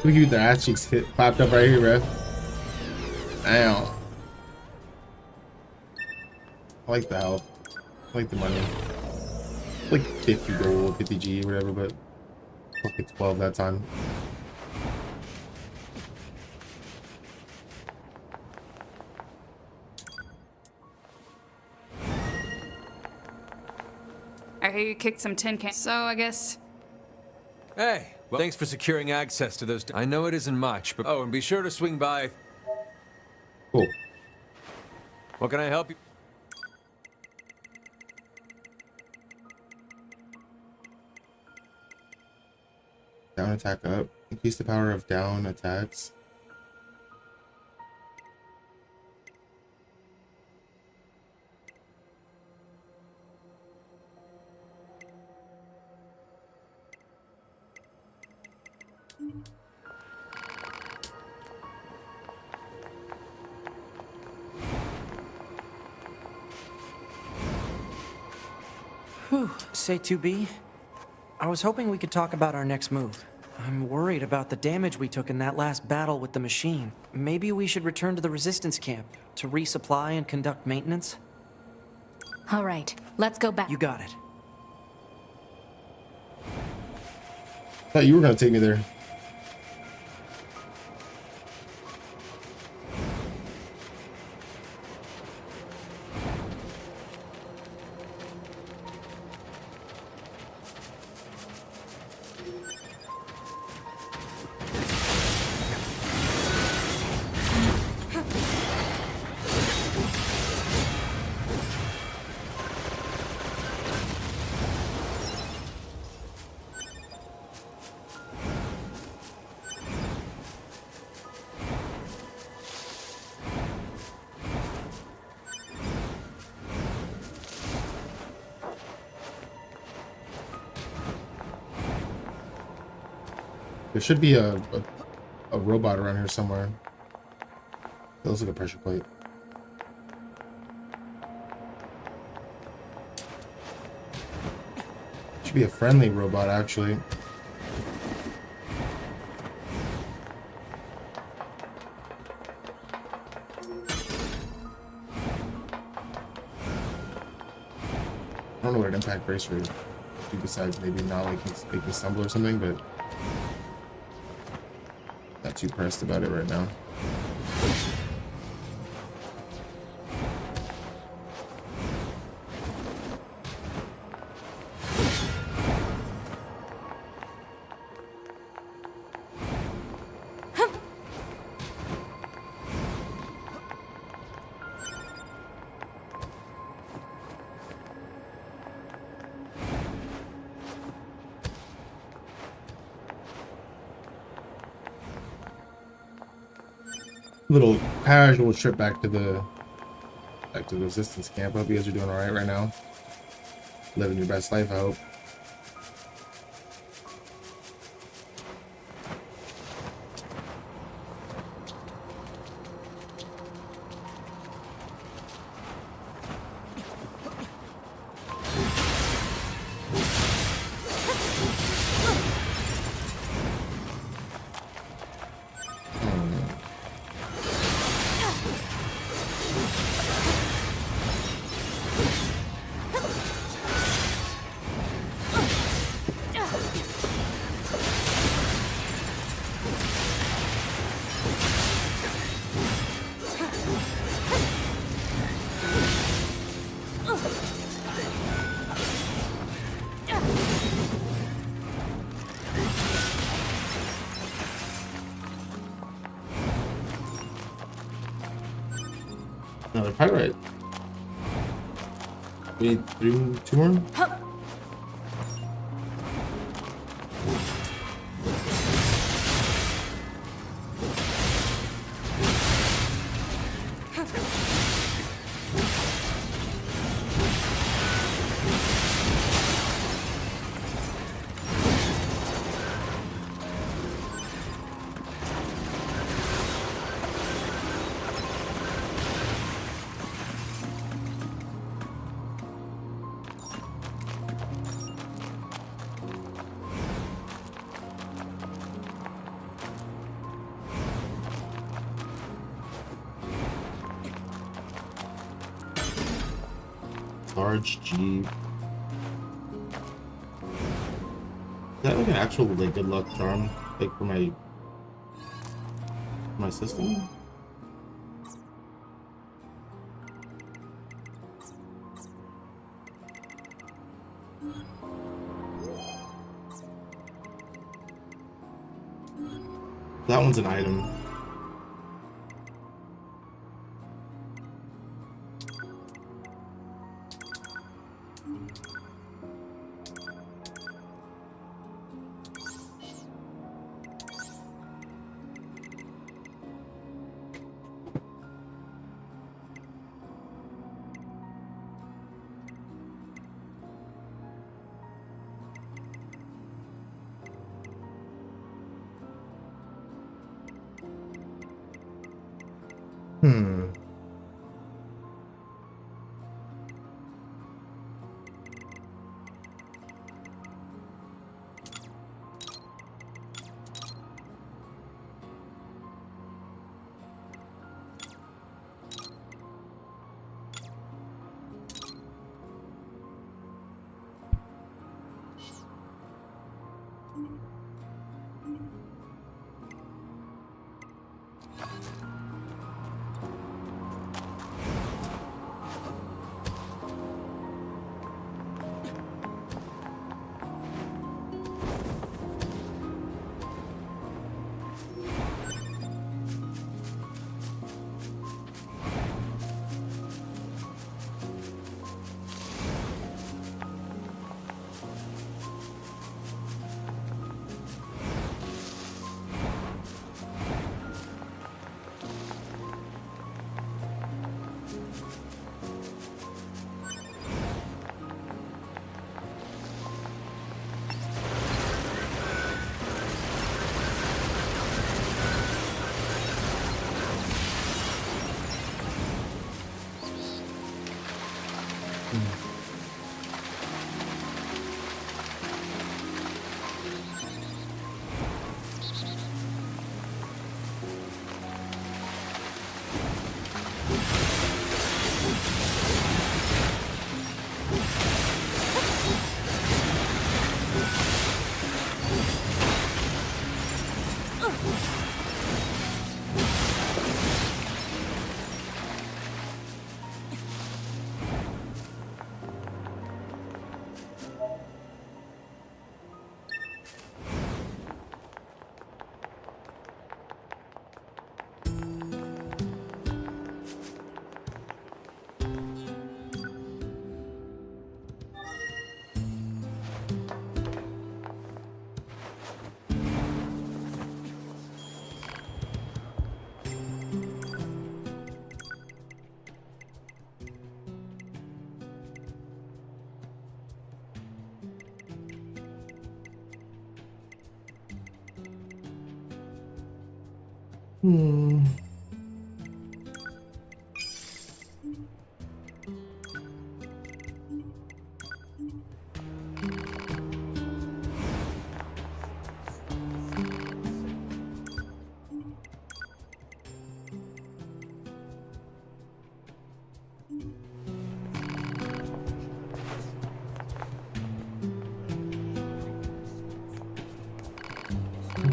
Look at the ass cheeks popped up right here, bro. Damn. I like the health. I like the money. Like 50 gold, 50 G, whatever, but fuck it, 12 that time. I hear you kicked some tin cans, so I guess... Hey, well, thanks for securing access to those. I know it isn't much, but... Oh, and be sure to swing by. Cool. What can I help you? Down attack up. Increase the power of down attacks. Say 2B, I was hoping we could talk about our next move. I'm worried about the damage we took in that last battle with the machine. Maybe we should return to the resistance camp to resupply and conduct maintenance? All right, let's go back. You got it. Thought you were gonna take me there. There should be a robot around here somewhere. That looks like a pressure plate. Should be a friendly robot, actually. I don't know what an impact bracer is, besides maybe not like make me stumble or something, but not too pressed about it right now. Little casual trip back to the resistance camp. I hope you guys are doing all right now. Living your best life, I hope. No, they're probably right. We need two more? Large G. Is that like an actual like good luck charm, like for my system? That one's an item.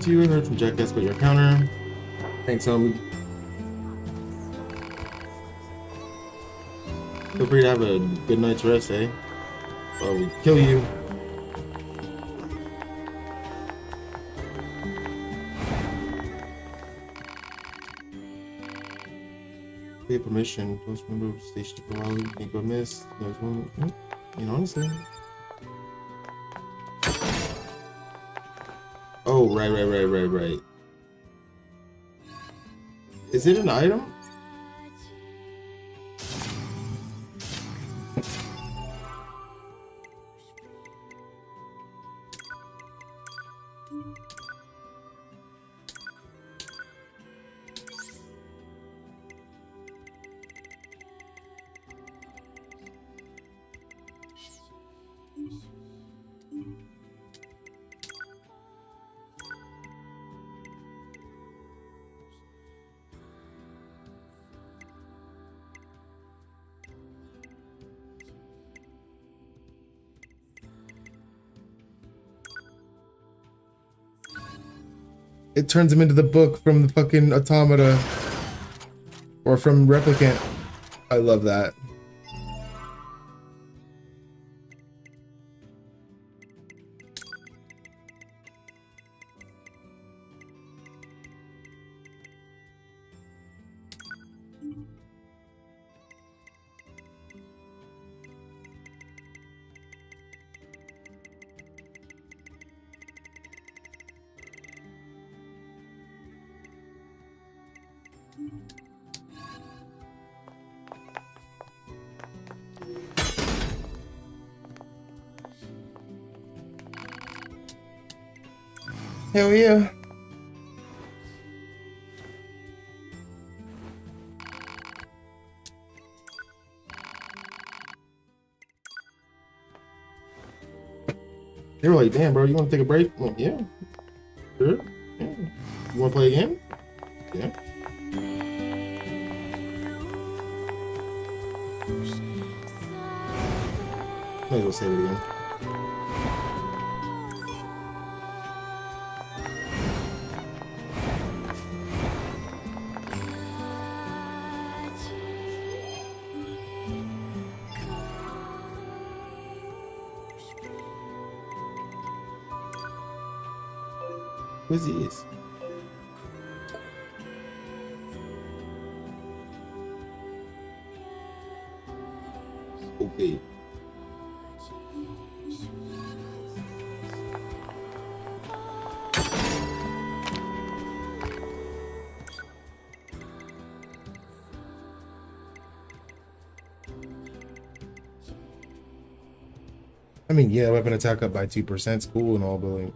You heard from Jackass about your counter. Thanks, homie. Feel free to have a good night's rest, eh? Or we kill you. Pay permission. Post member of station for a while. Can't go miss. There's one. You know, honestly. Oh, right. Is it an item? It turns him into the book from the fucking Automata. Or from Replicant. I love that. Hell yeah. They were like, damn, bro, you want to take a break? I'm like, yeah. Sure. Yeah. You want to play again? Yeah. Might as well save it again. Who's these? Okay. I mean, yeah, weapon attack up by 2%'s cool and all, but like,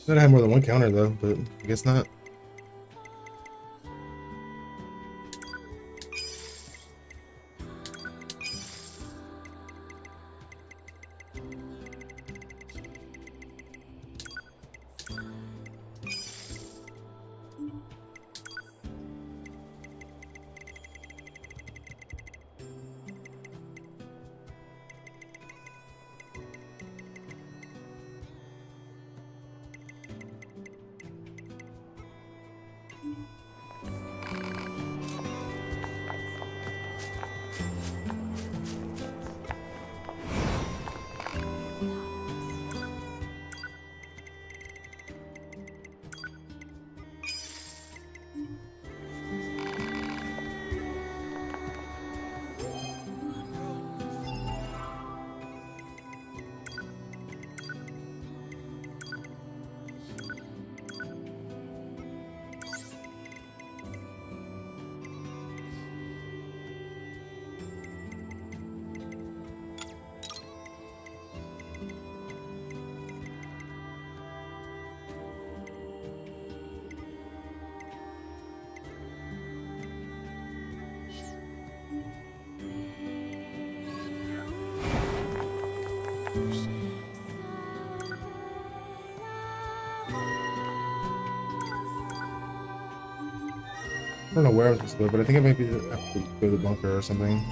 Thought I had more than one counter though, but I guess not. I don't know where I was supposed to go, but I think I might be have to go to the bunker or something.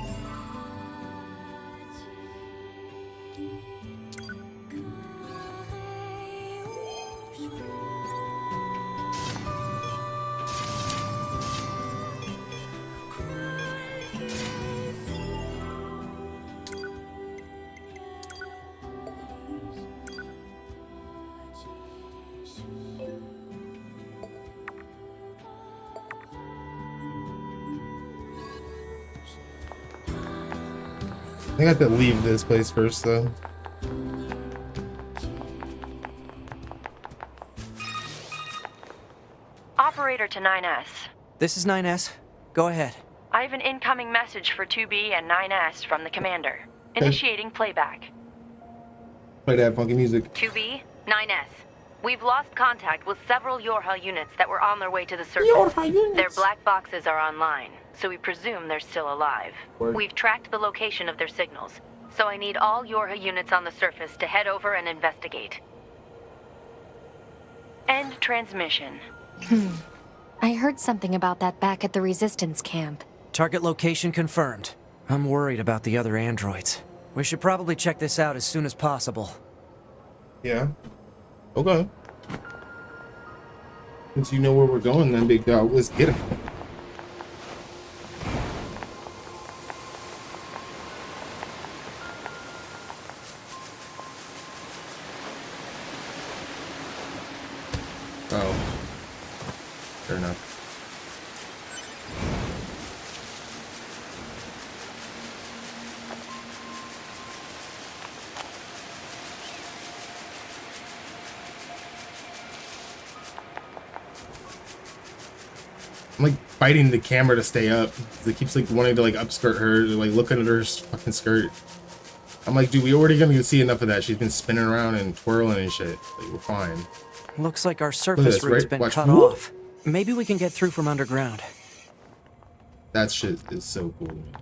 I think I have to leave this place first, though. Operator to 9S. This is 9S. Go ahead. I have an incoming message for 2B and 9S from the commander. Initiating playback. Play that funky music. 2B, 9S. We've lost contact with several Yorha units that were on their way to the surface. Their black boxes are online, so we presume they're still alive. We've tracked the location of their signals, so I need all Yorha units on the surface to head over and investigate. End transmission. I heard something about that back at the Resistance camp. Target location confirmed. I'm worried about the other androids. We should probably check this out as soon as possible. Yeah. Okay. Since you know where we're going, then, big dog, let's get him. Oh. Fair enough. I'm like fighting the camera to stay up. It keeps like wanting to like upskirt her, like looking at her fucking skirt. I'm like, dude, we already gonna see enough of that. She's been spinning around and twirling and shit. Like, we're fine. Looks like our surface route's been cut Whoop. off. Maybe we can get through from underground. That shit is so cool to me.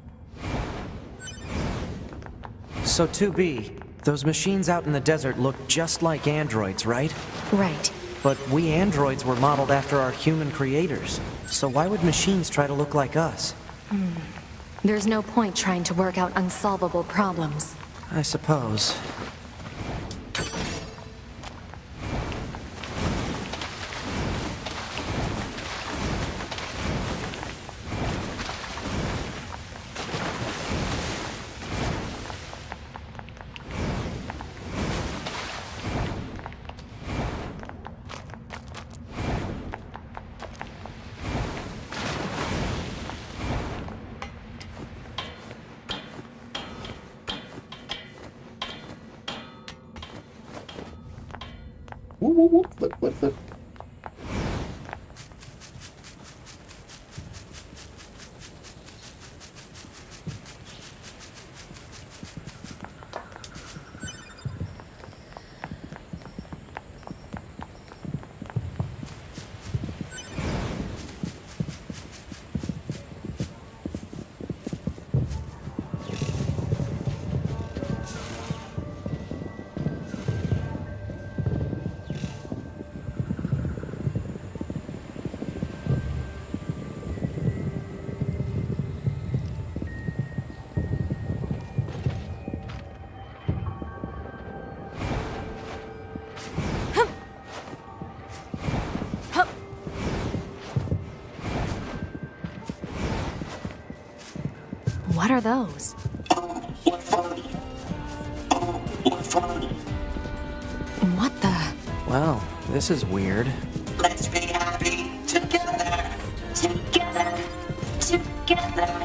So 2B, those machines out in the desert look just like androids, right? Right. But we androids were modeled after our human creators. So why would machines try to look like us? There's no point trying to work out unsolvable problems. I suppose. whoop, whoop. Flip, flip, flip. What are those? What the? Wow, this is weird. Let's be happy together. Together. Together.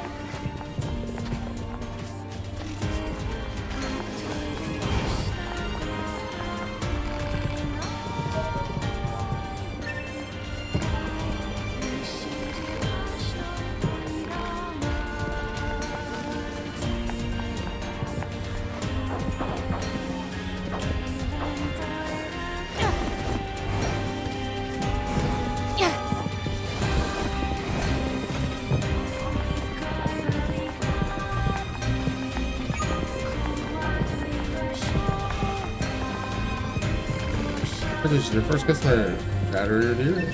This is your first customer. Battery dear.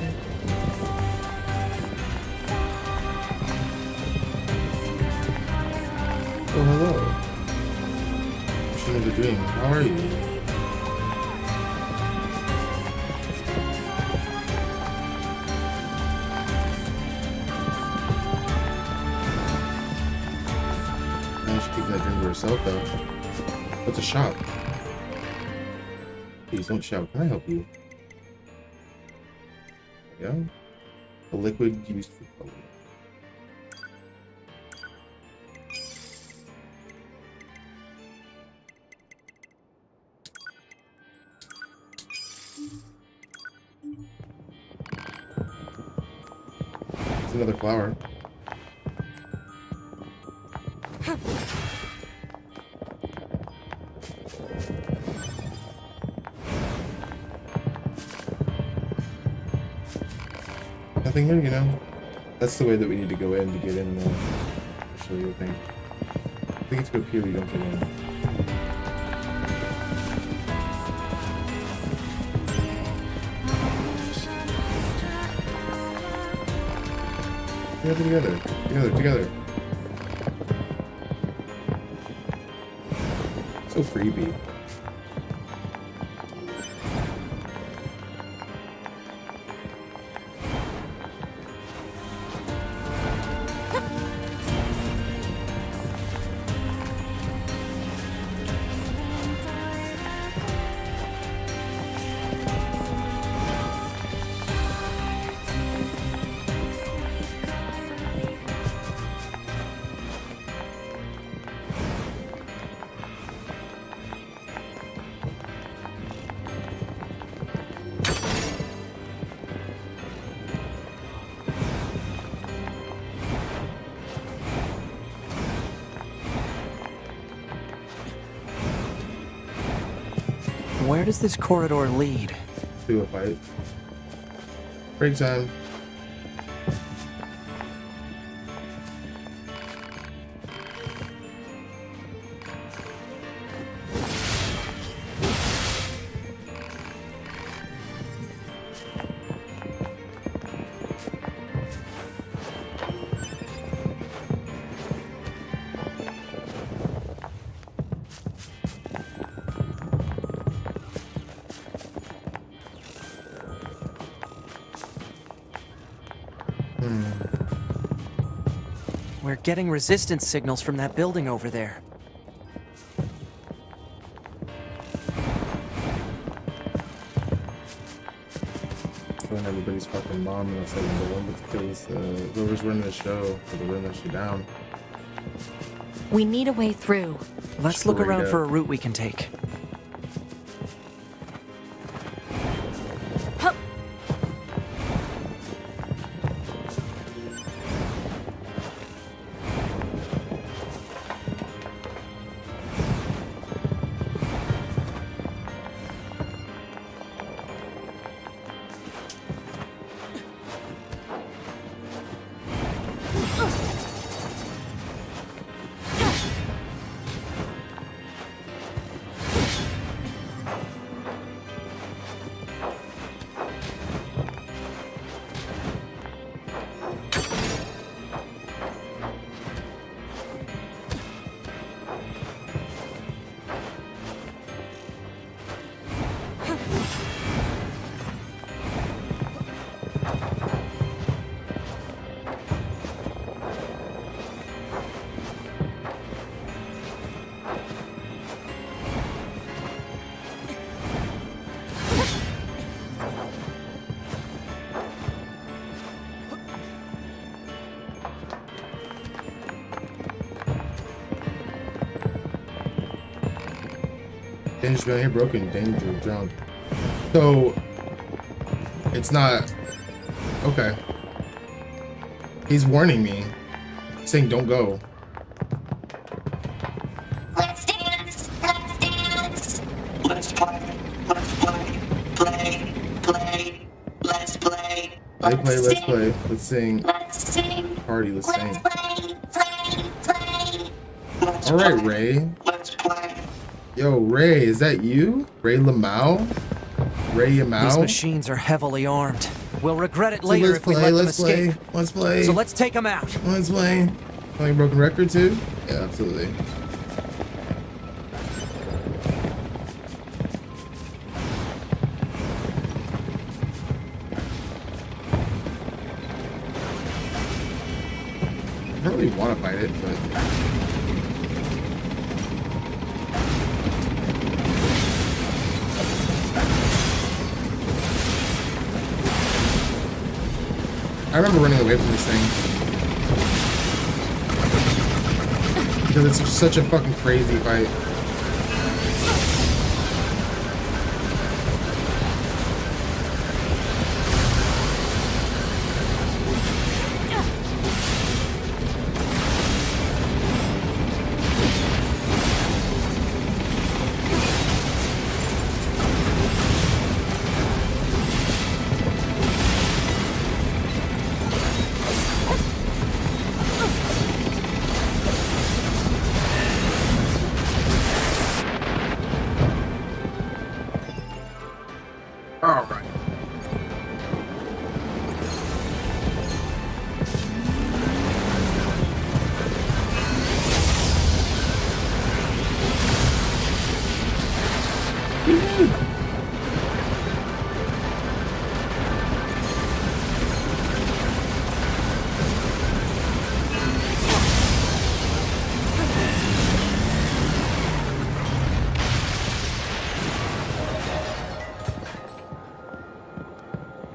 Oh, hello. Machine of the Dream. How are you? Man, she's keeping that dream to herself, though. What's a shop? Please don't shout. Can I help you? Yeah. A liquid used for coloring. It's another flower. Nothing new, you know. That's the way that we need to go in to get in. I'll show you a thing. I think it's go up here. You don't get in. Together. So creepy. Where does this corridor lead? To a fight. Break time. We're getting resistance signals from that building over there. Killing everybody's fucking mom, and that's like the one that kills whoever's running the show for the run that shit down. We need a way through. Let's look around for a route we can take. Danger's been here, broken, danger, drowned. So it's not okay. He's warning me, saying don't go. Let's dance! Let's dance! Let's play! Let's play! Play! Play! Let's play! Let's play. Let's sing. Let's sing! Party, let's sing. Play! Play! Play! Let's All right, play. Ray. Let's play! Yo, Ray, is that you? Ray Lamau? Ray Yamau? These machines are heavily armed. We'll regret it So later let's if we play, let them let's escape. play, let's play. So let's take them out. Let's play. Playing a broken record too? Yeah, absolutely. I don't really want to fight it, but I remember running away from this thing because it's such a fucking crazy fight.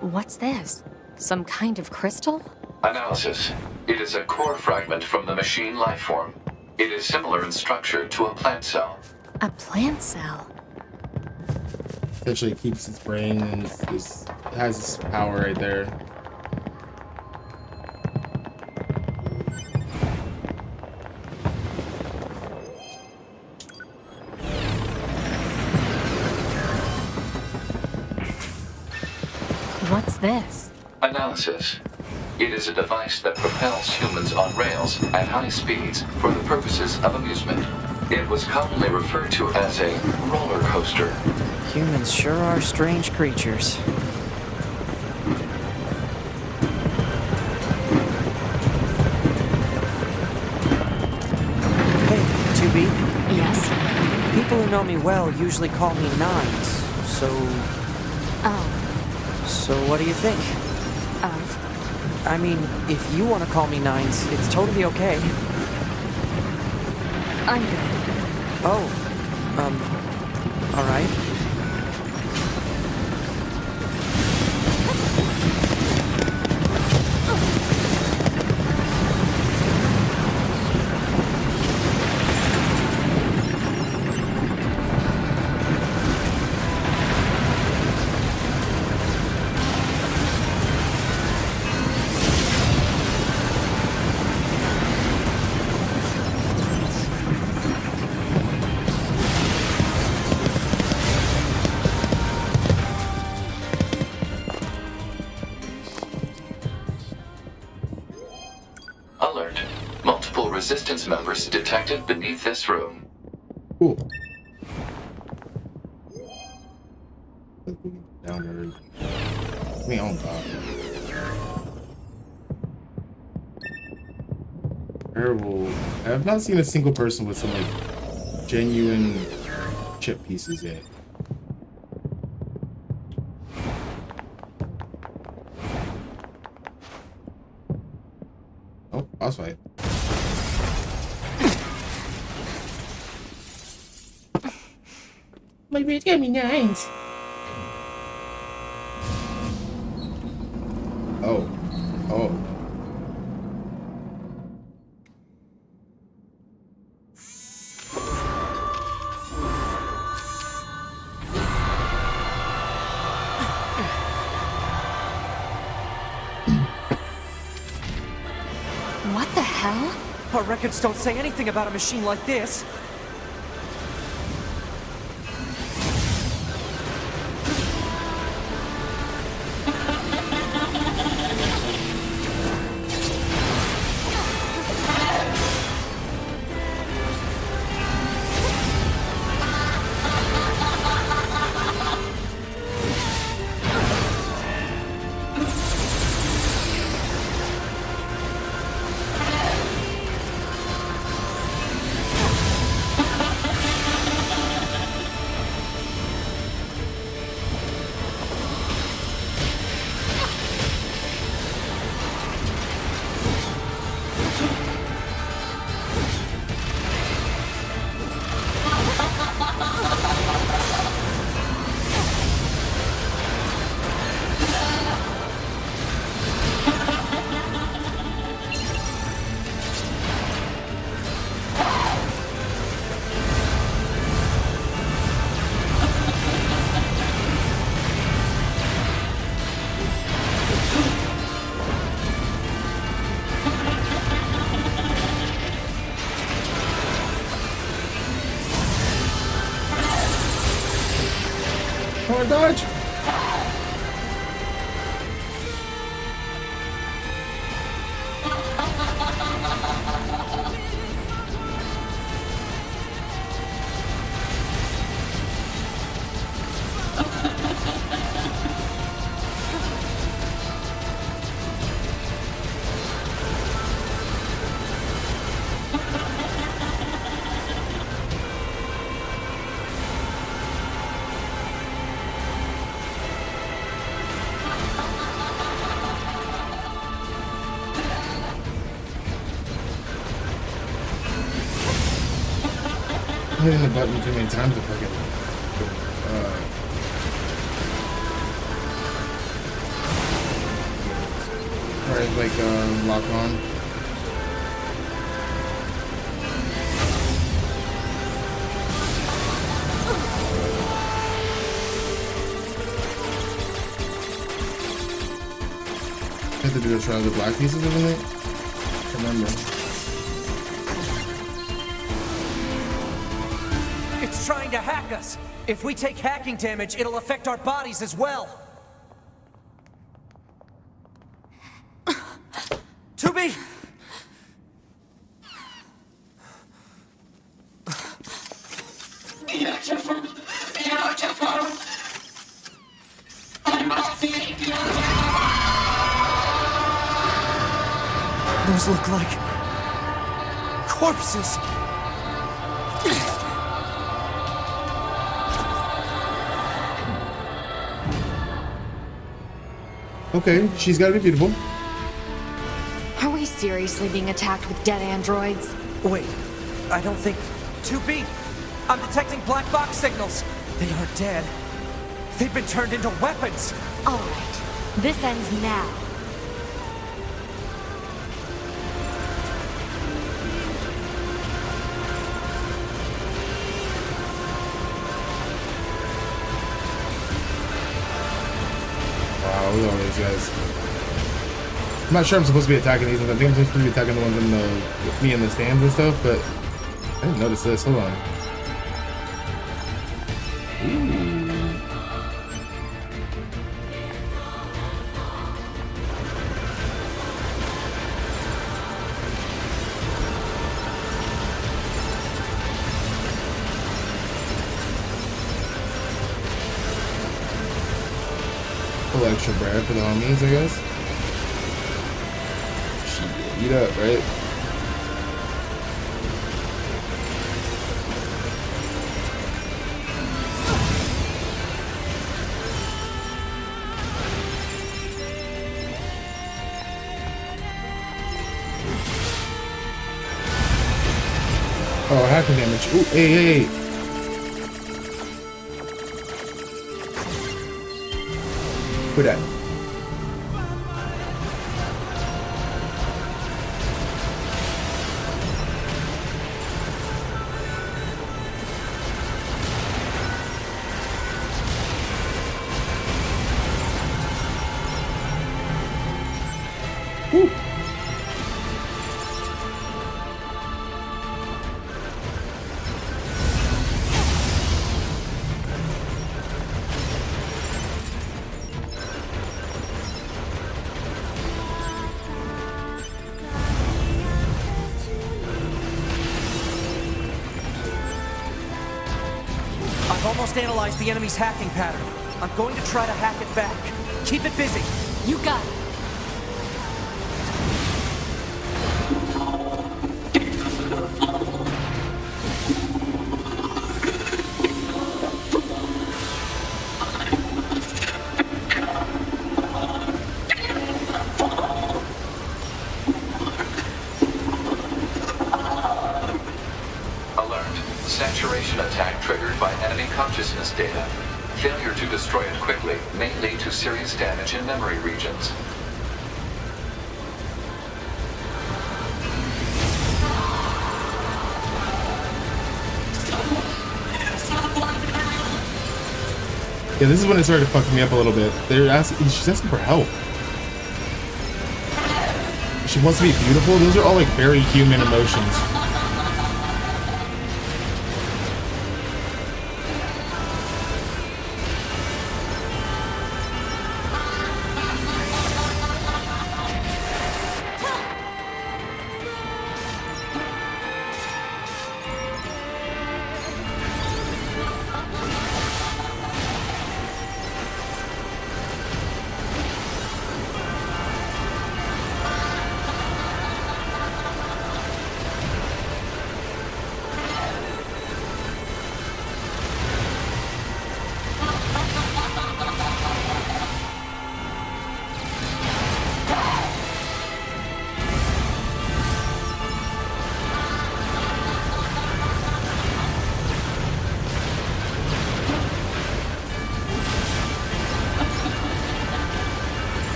What's this? Some kind of crystal? Analysis. It is a core fragment from the machine lifeform. It is similar in structure to a plant cell. A plant cell? Essentially, it keeps its brain and it has its power right there. What's this? Analysis. It is a device that propels humans on rails at high speeds for the purposes of amusement. It was commonly referred to as a roller coaster. Humans sure are strange creatures. Hey, 2B? Yes? People who know me well usually call me Nines, so... Oh. So what do you think? I mean, if you want to call me Nines, it's totally okay. I'm good. Oh, alright. Alert. Multiple resistance members detected beneath this room. Cool. Down there. Me on top. Terrible. I have not seen a single person with some like genuine chip pieces yet. Oh, boss fight. My bitch got me nice. Oh. Oh. Our records don't say anything about a machine like this. Come on, dodge! Hitting the button too many times to fucking lock on. I have to do a try the black pieces, isn't it? I can't remember. It's trying to hack us. If we take hacking damage, it'll affect our bodies as well. 2B! Beautiful. Beautiful. I must be beautiful. Those look like corpses. Okay, she's gotta be beautiful. Are we seriously being attacked with dead androids? Wait, I don't think... 2B! I'm detecting black box signals. They aren't dead. They've been turned into weapons. All right, this ends now. Wow, look at all these guys. I'm not sure I'm supposed to be attacking these ones. I think I'm supposed to be attacking the ones in the with me in the stands and stuff, but I didn't notice this. Hold on. Ooh. Extra bread for the homies, I guess. Shit, eat up, right? Oh, hacking damage. Ooh, hey. Who that? almost analyzed the enemy's hacking pattern. I'm going to try to hack it back. Keep it busy. You got it. Saturation attack triggered by enemy consciousness data. Failure to destroy it quickly may lead to serious damage in memory regions. Yeah, this is when it started fucking me up a little bit. She's asking for help. She wants to be beautiful. Those are all like very human emotions.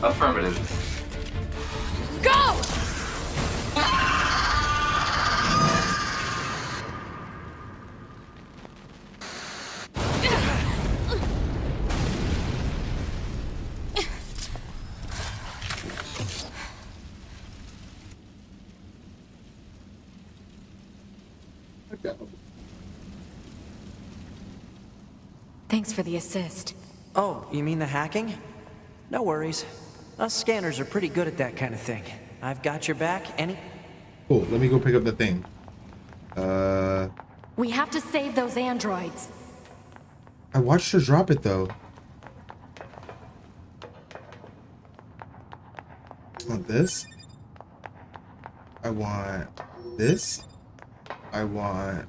Affirmative. Go! Thanks for the assist. Oh, you mean the hacking? No worries. Us scanners are pretty good at that kind of thing. I've got your back any... Cool, let me go pick up the thing. We have to save those androids. I watched her drop it though. I want this. I want this. I want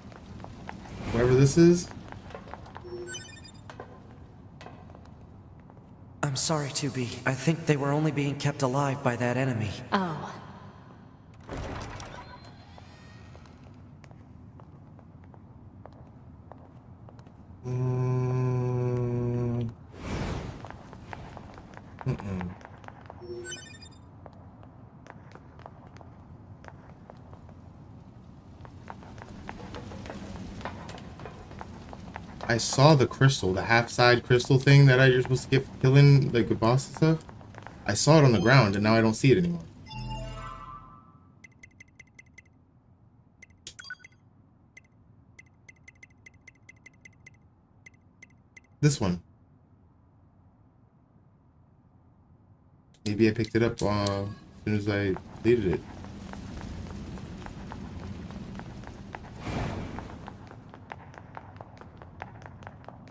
whatever this is. I'm sorry, 2B. I think they were only being kept alive by that enemy. Oh. I saw the crystal, the half-side crystal thing that you're supposed to get for killing like the boss and stuff. I saw it on the ground and now I don't see it anymore. This one. Maybe I picked it up as soon as I deleted it.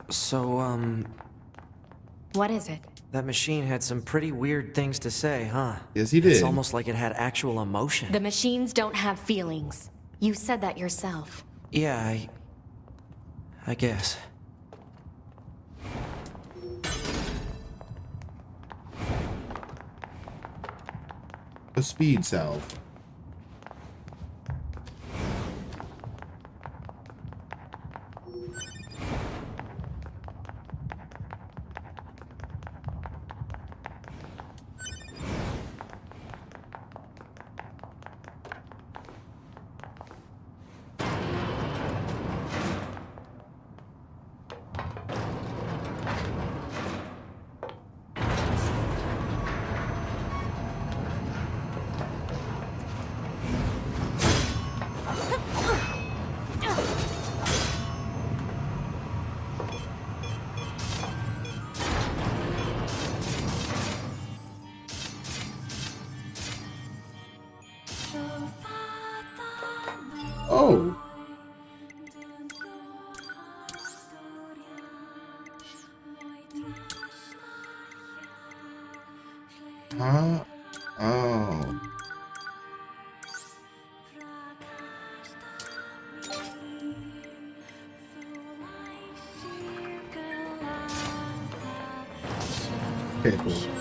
So, What is it? that machine had some pretty weird things to say, huh? Yes, he did. It's almost like it had actual emotion. The machines don't have feelings. You said that yourself. Yeah, I guess. A speed salve. Oh. Huh? Oh. Okay, cool.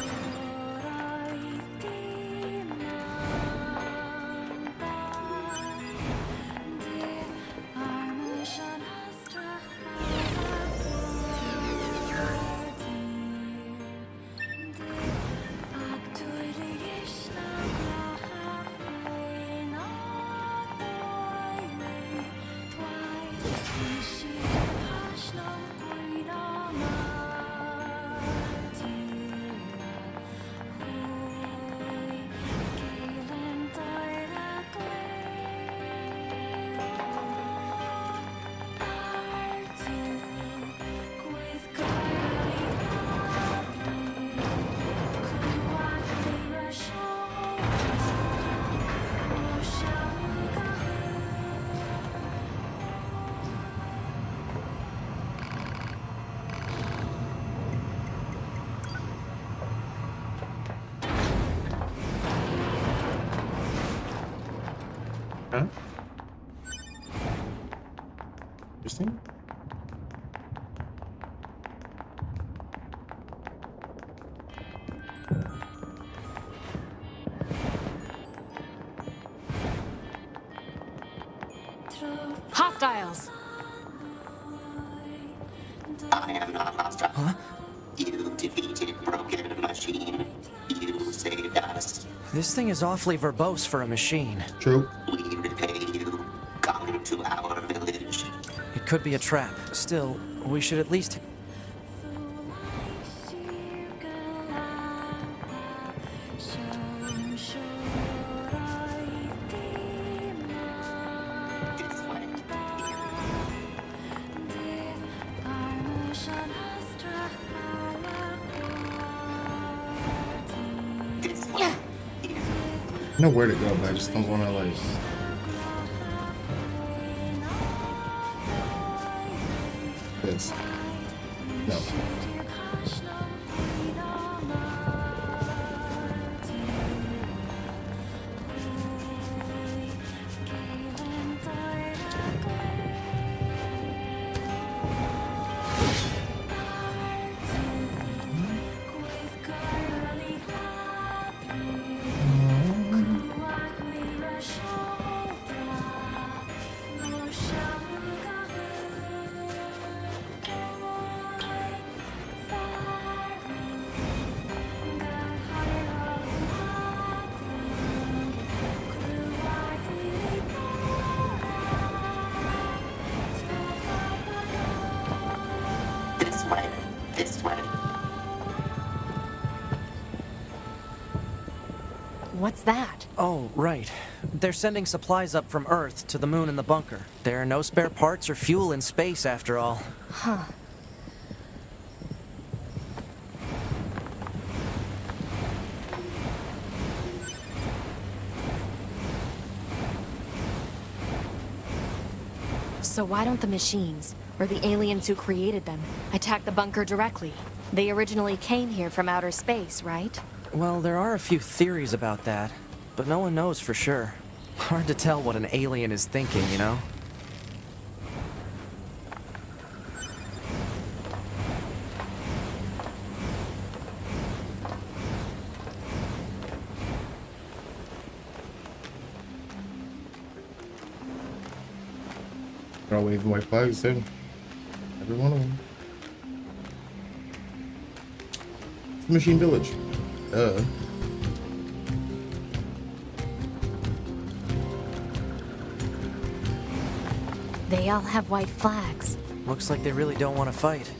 Huh? Interesting. Hostiles! I am not hostile. Huh? You defeated Broken Machine. You saved us. This thing is awfully verbose for a machine. True. We repay you. Come to our village. It could be a trap. Still, we should at least... I know where to go, but I just don't want to like. This. No. What's that? Oh, right. They're sending supplies up from Earth to the moon and the bunker. There are no spare parts or fuel in space, after all. Huh. So why don't the machines, or the aliens who created them, attack the bunker directly? They originally came here from outer space, right? Well, there are a few theories about that, but no one knows for sure. Hard to tell what an alien is thinking, you know? They're all waving white flags too. Every one of them. It's the Machine Village. They all have white flags. Looks like they really don't want to fight.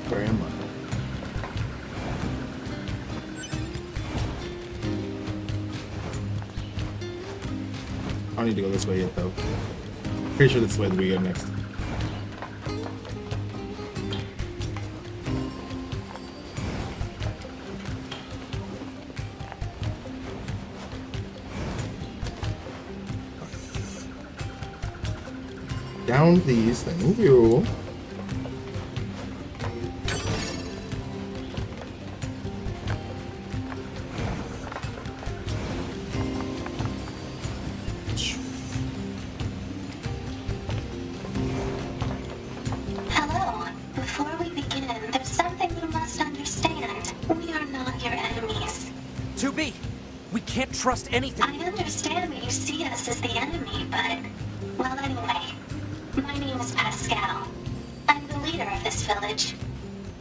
Where am I? I don't need to go this way yet, though. Pretty sure that's the way that we go next. Down these, thank you. Hello. Before we begin, there's something you must understand. We are not your enemies. 2B! We can't trust anything! I understand that you see us as the enemy, but... Well, anyway. My name is Pascal. I'm the leader of this village.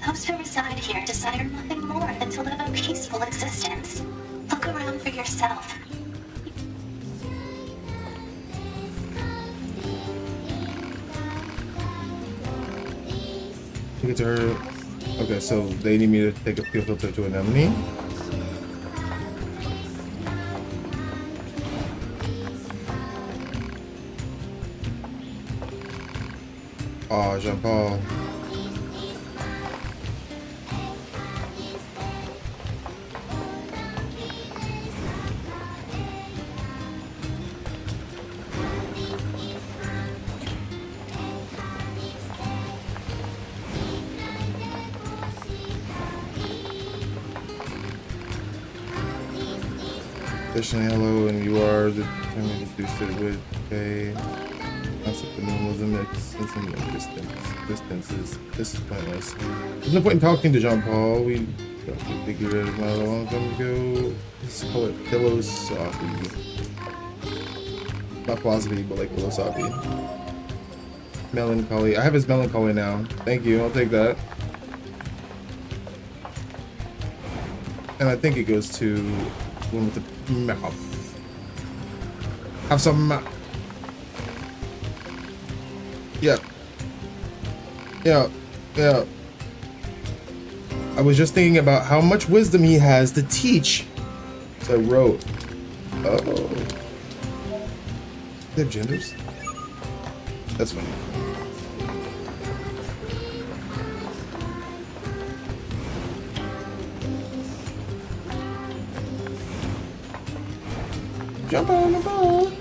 Those who reside here desire nothing more than to live a peaceful existence. Look around for yourself. Look at her. Okay, so they need me to take a fuel filter to an enemy. Oh, Jean-Paul. Additionally, hello, and you are the time to boost it with a concept of minimalism, extensing distances. This is pointless. There's no point in talking to Jean-Paul. We got to figure it out a long time ago. Let's call it philosophy. Not philosophy, but like philosophy. Melancholy. I have his melancholy now. Thank you. I'll take that. And I think it goes to one with the mouth. Have some. Yeah. Yeah. Yeah. I was just thinking about how much wisdom he has to teach. So I wrote, oh. They have genders? That's funny. Jump on the ball.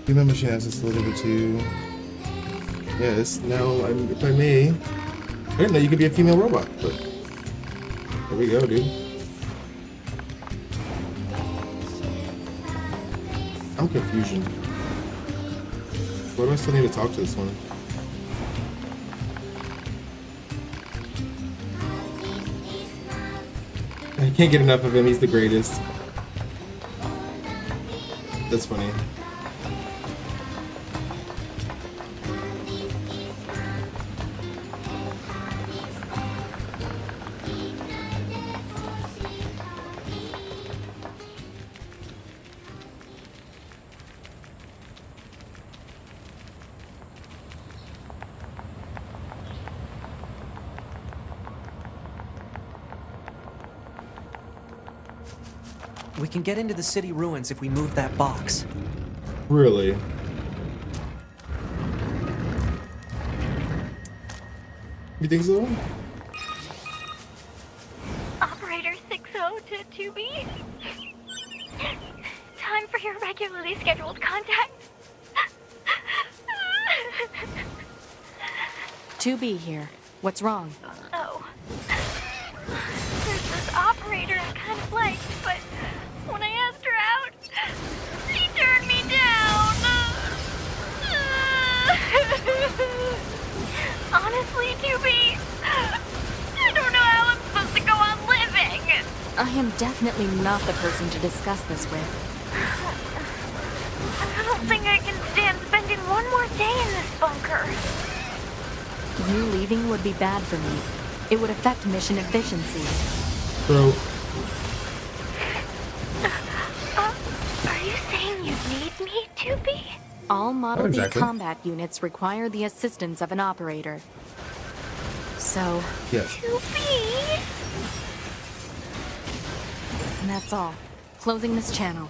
Human machine access delivered to. Yes, now if I may. I didn't know you could be a female robot, but there we go, dude. I'm confusion. Why do I still need to talk to this one? I can't get enough of him, he's the greatest. That's funny. We can get into the city ruins if we move that box. Really? You think so? Operator 60 to 2B. Time for your regularly scheduled contact. 2B here. What's wrong? Oh. There's this operator I kind of liked, but when I asked her out, she turned me down. Honestly, 2B, I don't know how I'm supposed to go on living. I am definitely not the person to discuss this with. I don't think I can stand spending one more day in this bunker. You leaving would be bad for me. It would affect mission efficiency. Bro. Are you saying you need me, 2B? All Model Not exactly. B combat units require the assistance of an operator. So, Yes. 2B? and that's all. Closing this channel.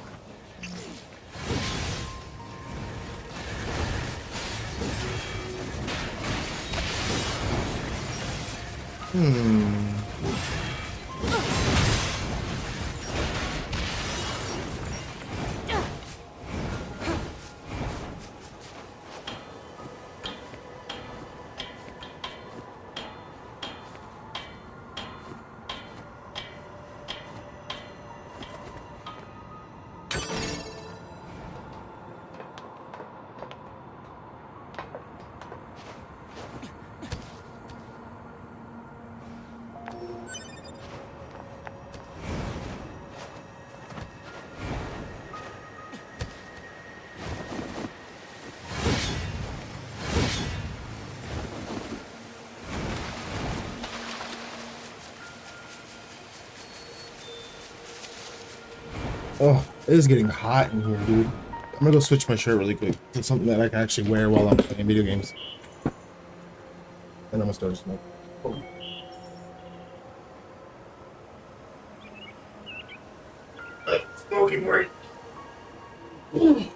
Oh, it is getting hot in here, dude. I'm gonna go switch my shirt really quick to something that I can actually wear while I'm playing video games. And I'm gonna start to smoke. Oh. Smoking break. Wait.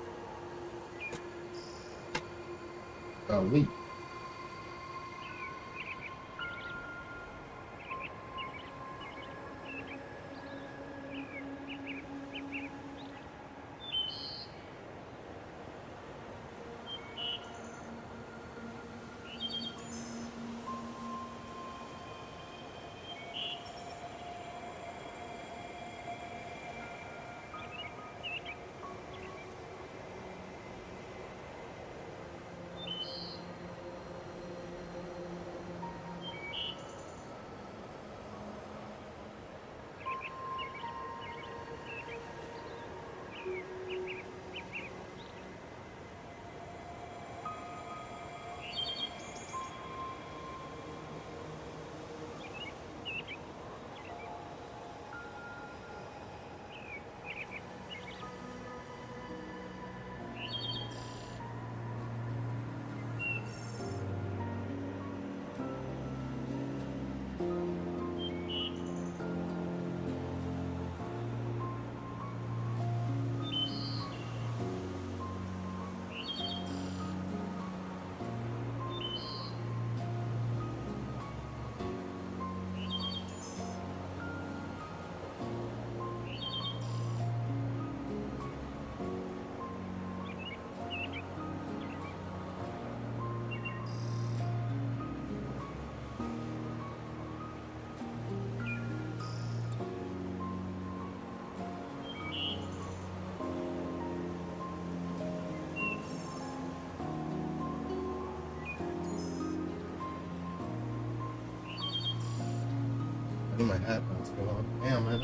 In my hat. What's going on? Damn, man.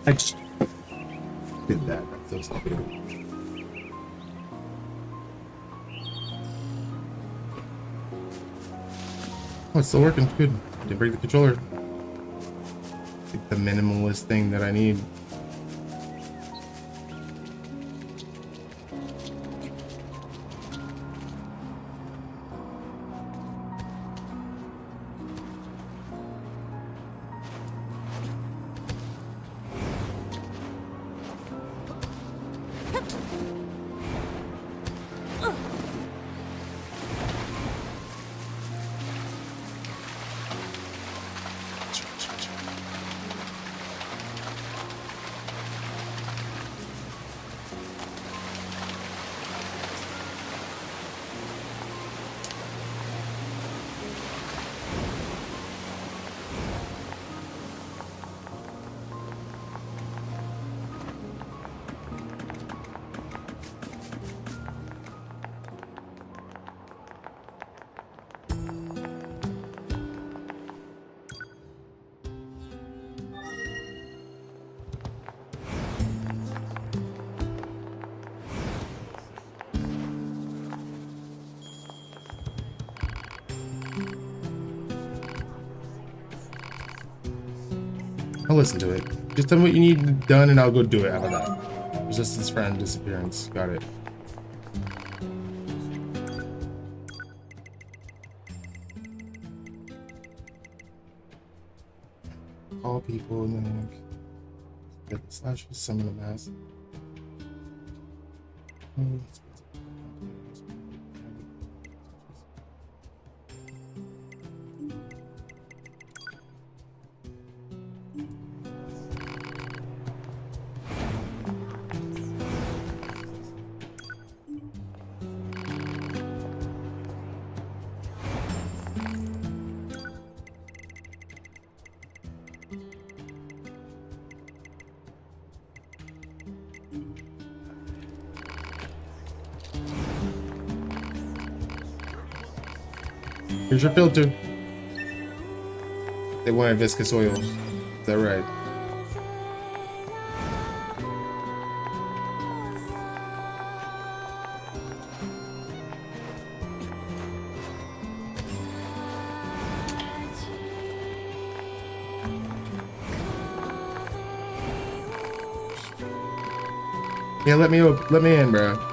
I just did that. That's so stupid. Oh, it's still working. Good. Didn't break the controller. Like the minimalist thing that I need. I'll listen to it. Just tell me what you need done and I'll go do it. How about that? Resistance friend disappearance. Got it. Call people and then get the slashes, summon a mass. Here's your filter. They wanted viscous oil. Is that right? Yeah, let me in, bro.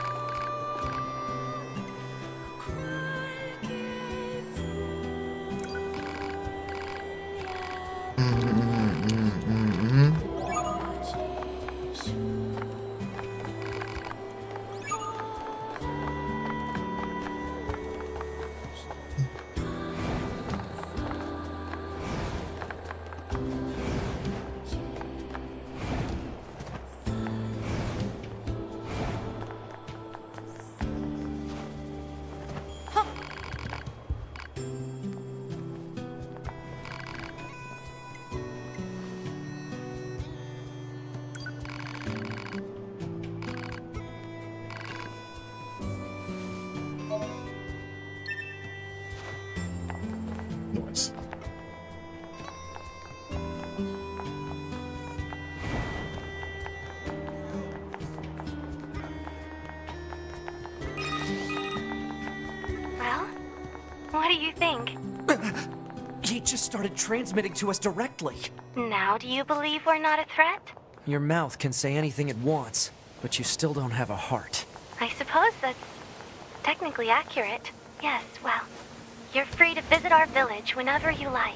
Noise. Well, what do you think? He just started transmitting to us directly. Now do you believe we're not a threat? Your mouth can say anything it wants, but you still don't have a heart. I suppose that's technically accurate. Yes, well, you're free to visit our village whenever you like.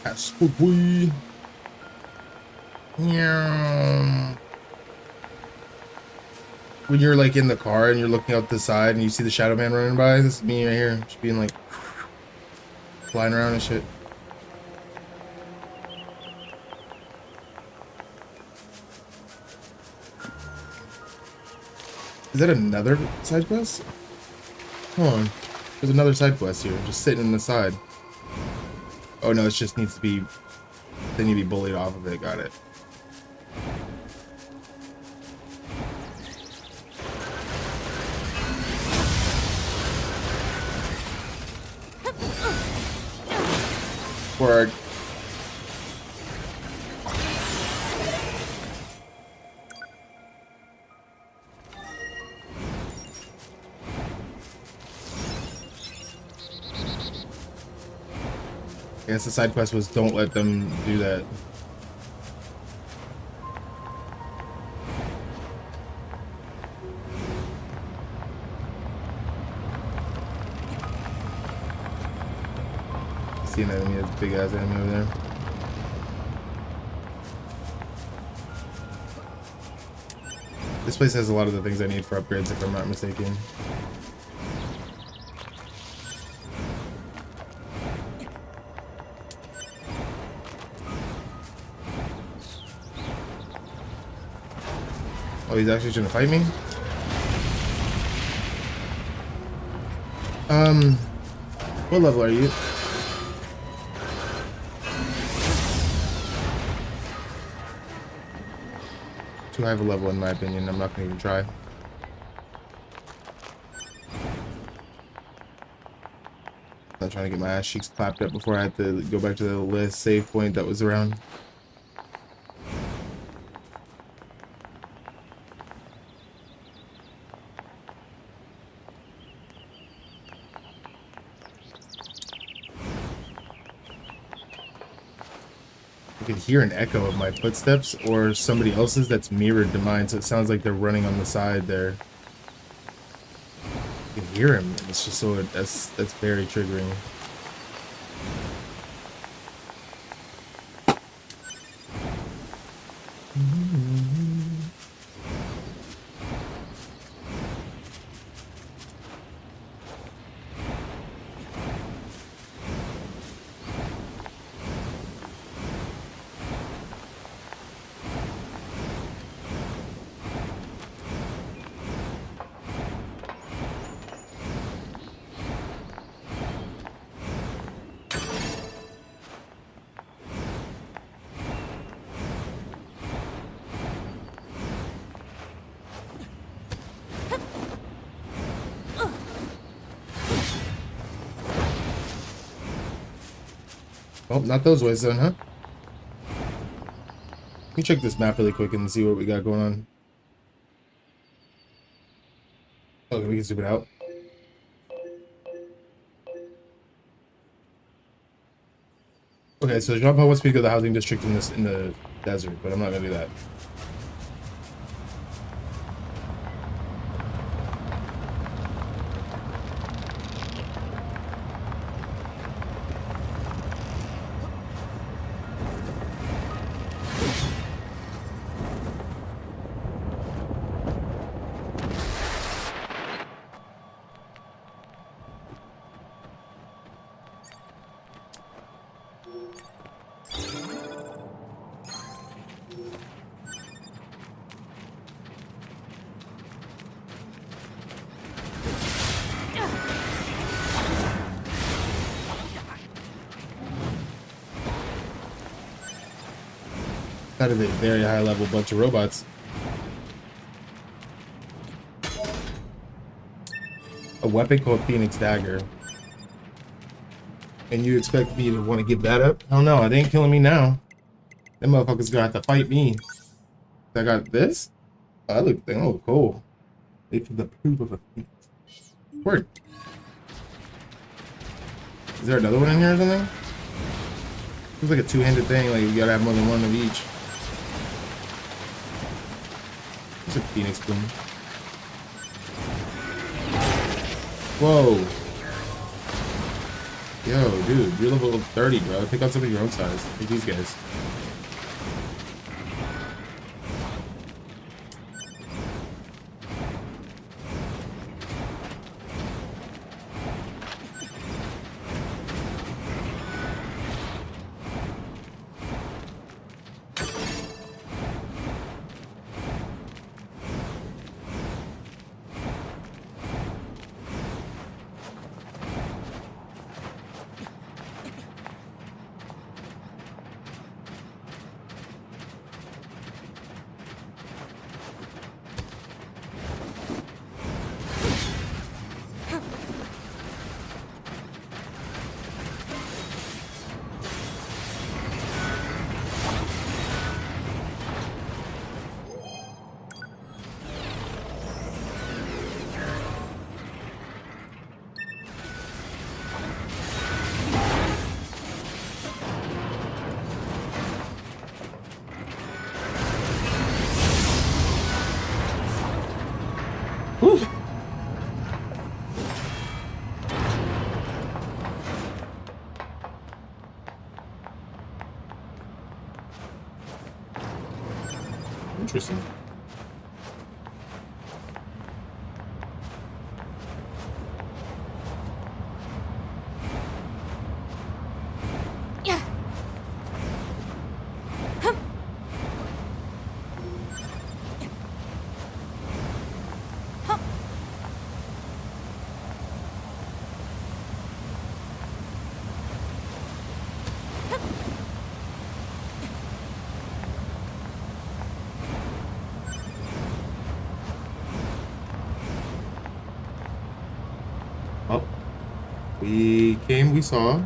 That's good, boy. Yeah. When you're like in the car and you're looking out the side and you see the Shadow Man running by, this is me right here, just being like flying around and shit. Is that another side quest? Hold on. There's another side quest here, just sitting in the side. Oh no, it just needs to be, they need to be bullied off of it, got it. Word. I guess the side quest was don't let them do that. See an enemy, a big ass enemy over there. This place has a lot of the things I need for upgrades if I'm not mistaken. Oh, he's actually trying to fight me? What level are you? Too high of a level in my opinion, I'm not gonna even try. I'm trying to get my ass cheeks clapped up before I had to go back to the last save point that was around. I can hear an echo of my footsteps or somebody else's that's mirrored to mine, so it sounds like they're running on the side there. I can hear him. It's just so that's very triggering. Oh, not those ways then, huh? Let me check this map really quick and see what we got going on. Okay, we can zoom it out. Okay, so Jean-Paul wants me to go to the housing district in the desert, but I'm not gonna do that. That is a very high level bunch of robots. A weapon called Phoenix Dagger. And you expect me to want to give that up? Hell no, it ain't killing me now. Them motherfuckers gonna have to fight me. I got this? Oh, that look cool. Wait for the proof of a Phoenix. Word. Is there another one in here or something? Looks like a two-handed thing, like you gotta have more than one of each. There's a Phoenix Bloom. Whoa. Yo, dude, you're level 30, bro. Pick out somebody your own size. Like these guys. Interesting. Oh, we came, we saw.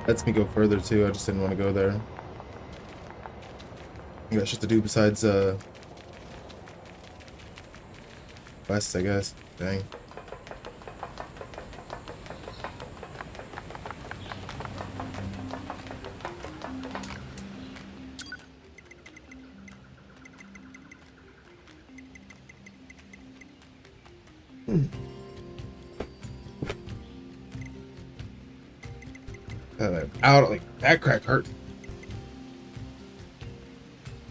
Lets me go further too. I just didn't want to go there. I got shit to do besides quests, I guess. Dang. Out like that crack hurt.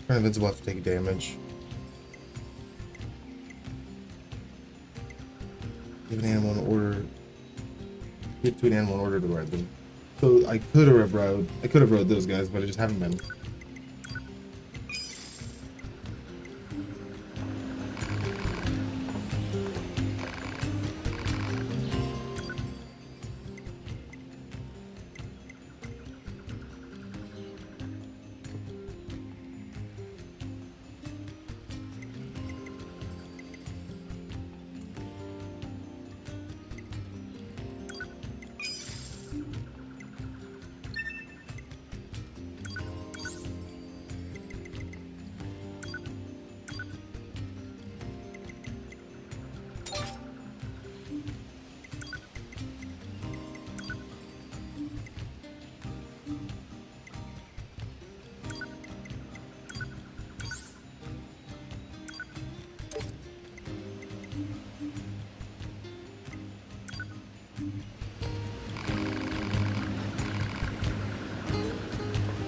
Turn invincible have to take damage. Give an animal an order. Get to an animal in order to ride them. So I could have rode those guys, but I just haven't been.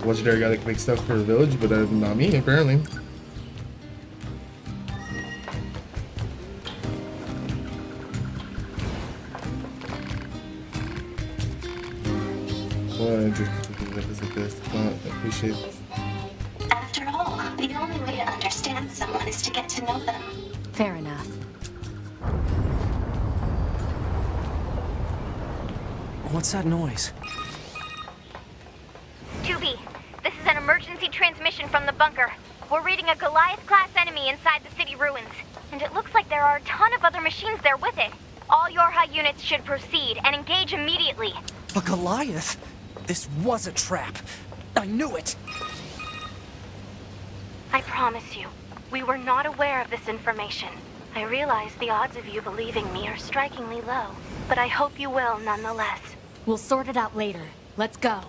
Legendary guy that can make stuff for the village, but not me, apparently. I appreciate it. After all, the only way to understand someone is to get to know them. Fair enough. What's that noise? 2B, this is an emergency transmission from the bunker. We're reading a Goliath-class enemy inside the city ruins, and it looks like there are a ton of other machines there with it. All Yorha units should proceed and engage immediately. A Goliath? This was a trap. I knew it. I promise you, we were not aware of this information. I realize the odds of you believing me are strikingly low, but I hope you will nonetheless. We'll sort it out later. Let's go.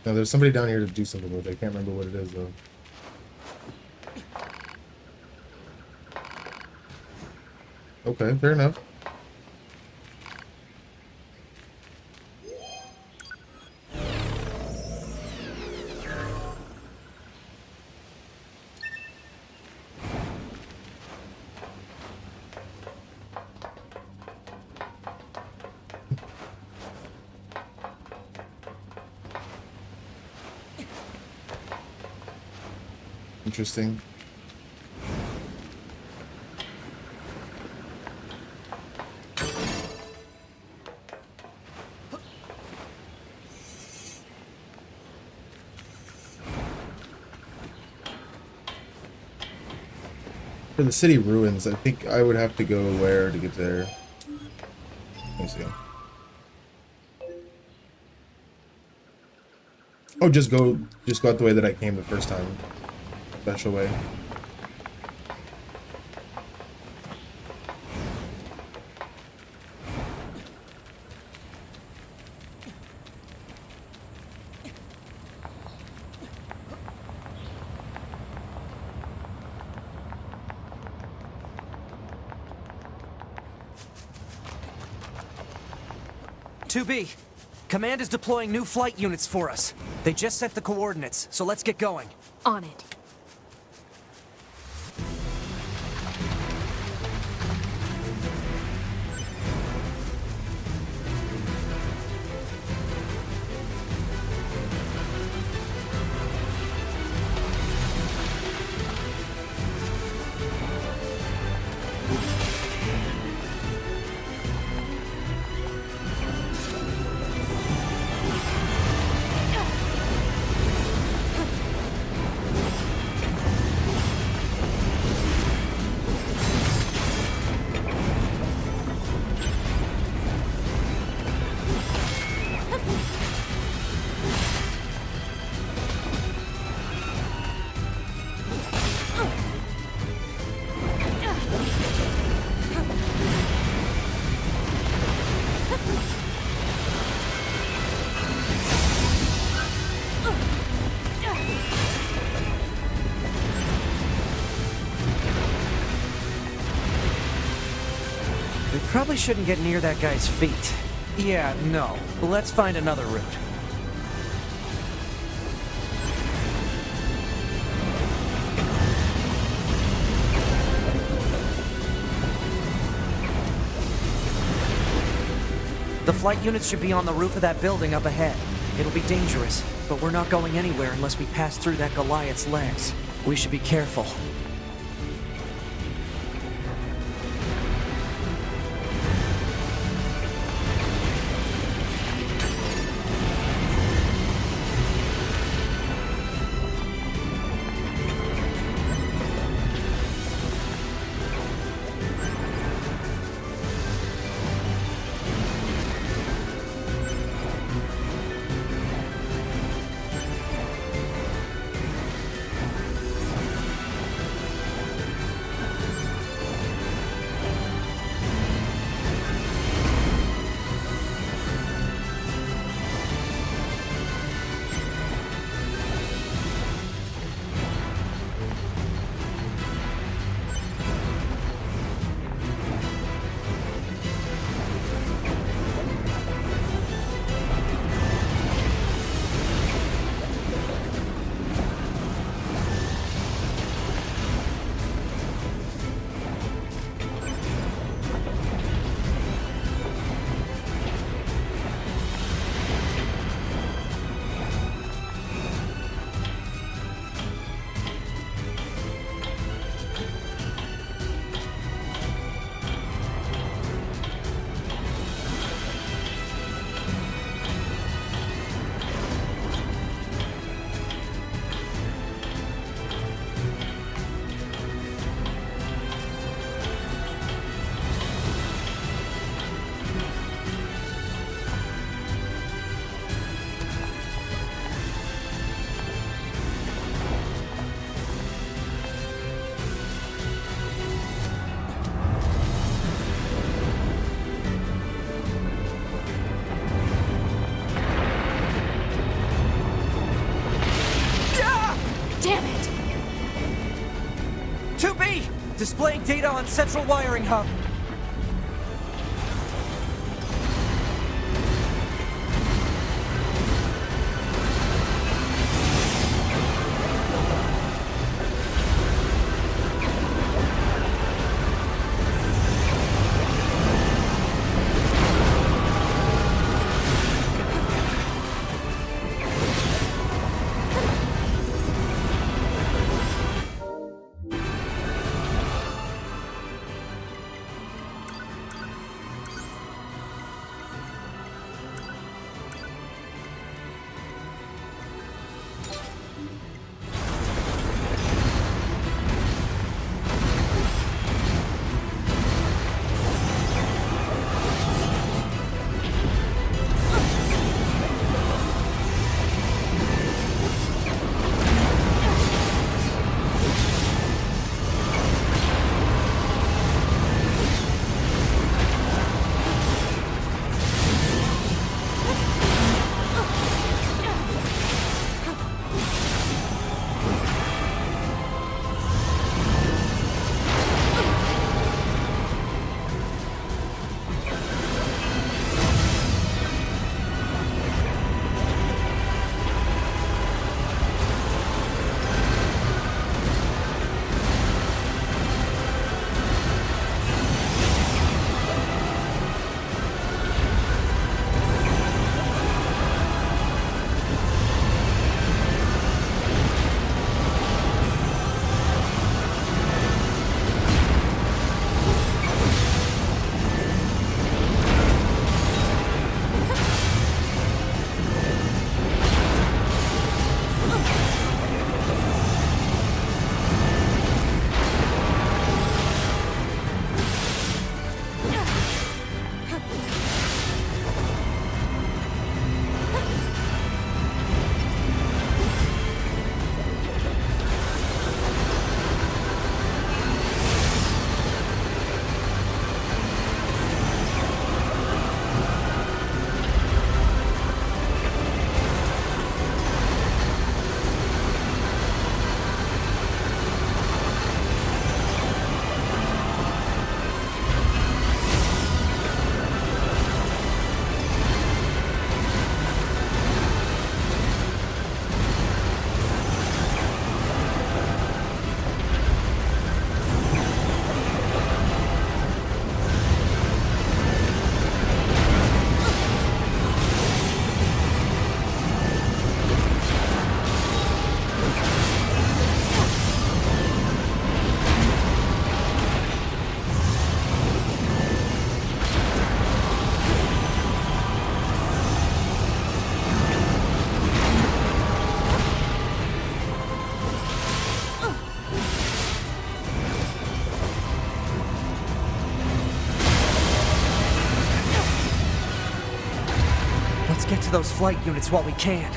Now there's somebody down here to do something with it. I can't remember what it is though. Okay, fair enough. Interesting. For the city ruins, I think I would have to go where to get there. Let me see. Oh, just go out the way that I came the first time. Special way. Command is deploying new flight units for us. They just set the coordinates, so let's get going. On it. Probably shouldn't get near that guy's feet. Yeah, no. Let's find another route. The flight units should be on the roof of that building up ahead. It'll be dangerous, but we're not going anywhere unless we pass through that Goliath's legs. We should be careful. Displaying data on central wiring hub. get to those flight units while we can.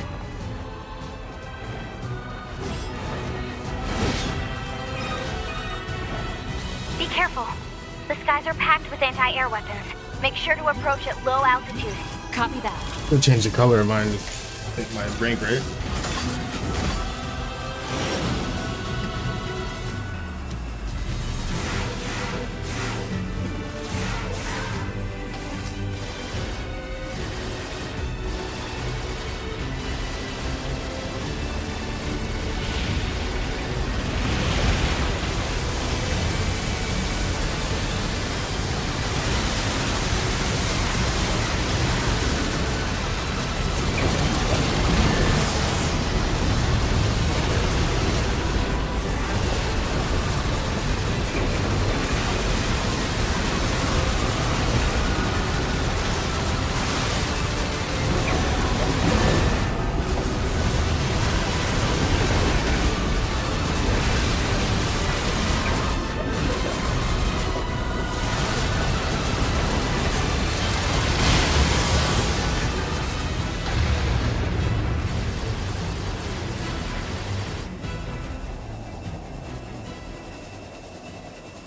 Be careful. The skies are packed with anti-air weapons. Make sure to approach at low altitude. Copy that. We'll change the color of mine. Take my rank, right?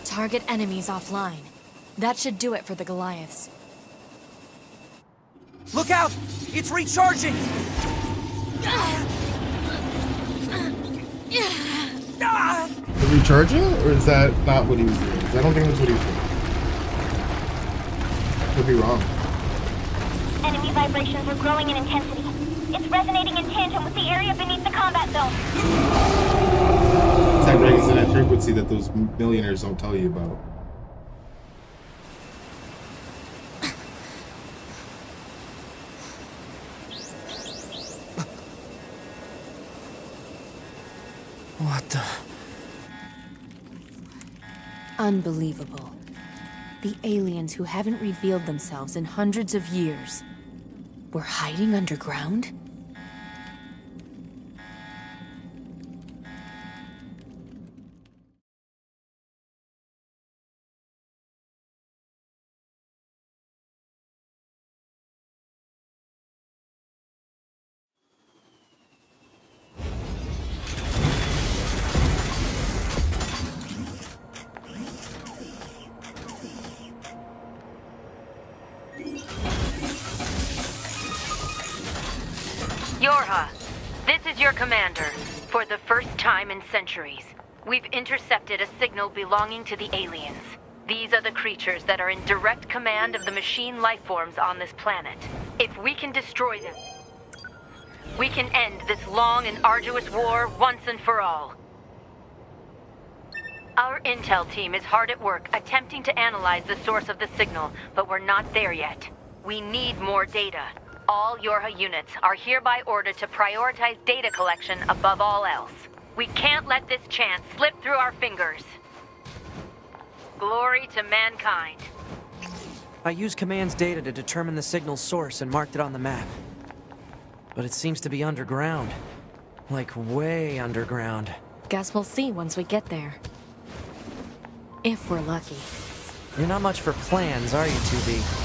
Target enemies offline. That should do it for the Goliaths. Look out! It's recharging! Is he recharging, or is that not what he was doing? 'Cause I don't think that's what he was doing. Could be wrong. Enemy vibrations are growing in intensity. It's resonating in tandem with the area beneath the combat zone. It's that resonant frequency that those millionaires don't tell you about. What the? Unbelievable. The aliens who haven't revealed themselves in hundreds of years were hiding underground? Yorha, this is your commander. For the first time in centuries, we've intercepted a signal belonging to the aliens. These are the creatures that are in direct command of the machine lifeforms on this planet. If we can destroy them, we can end this long and arduous war once and for all. Our intel team is hard at work attempting to analyze the source of the signal, but we're not there yet. We need more data. All Yorha units are hereby ordered to prioritize data collection above all else. We can't let this chance slip through our fingers. Glory to mankind. I used command's data to determine the signal's source and marked it on the map. But it seems to be underground. Like way underground. Guess we'll see once we get there. If we're lucky. You're not much for plans, are you, 2B?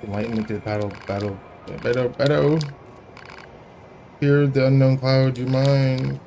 Lightning to the battle. Fear the unknown cloud, you mine.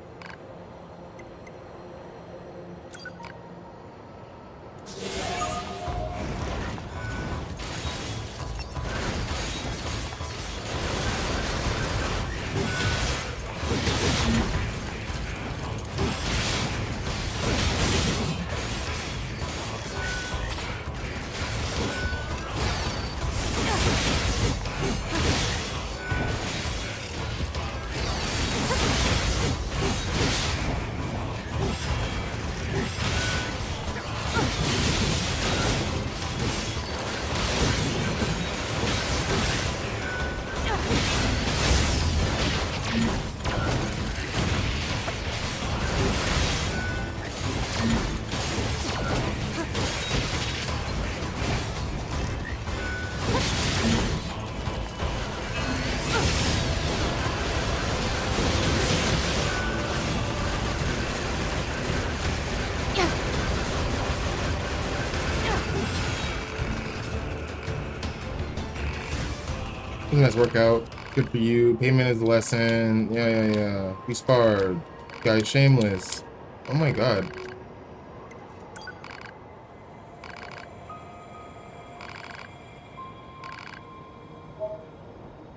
Nice workout. Good for you. Payment is the lesson. Yeah. We sparred. Guy shameless. Oh my god.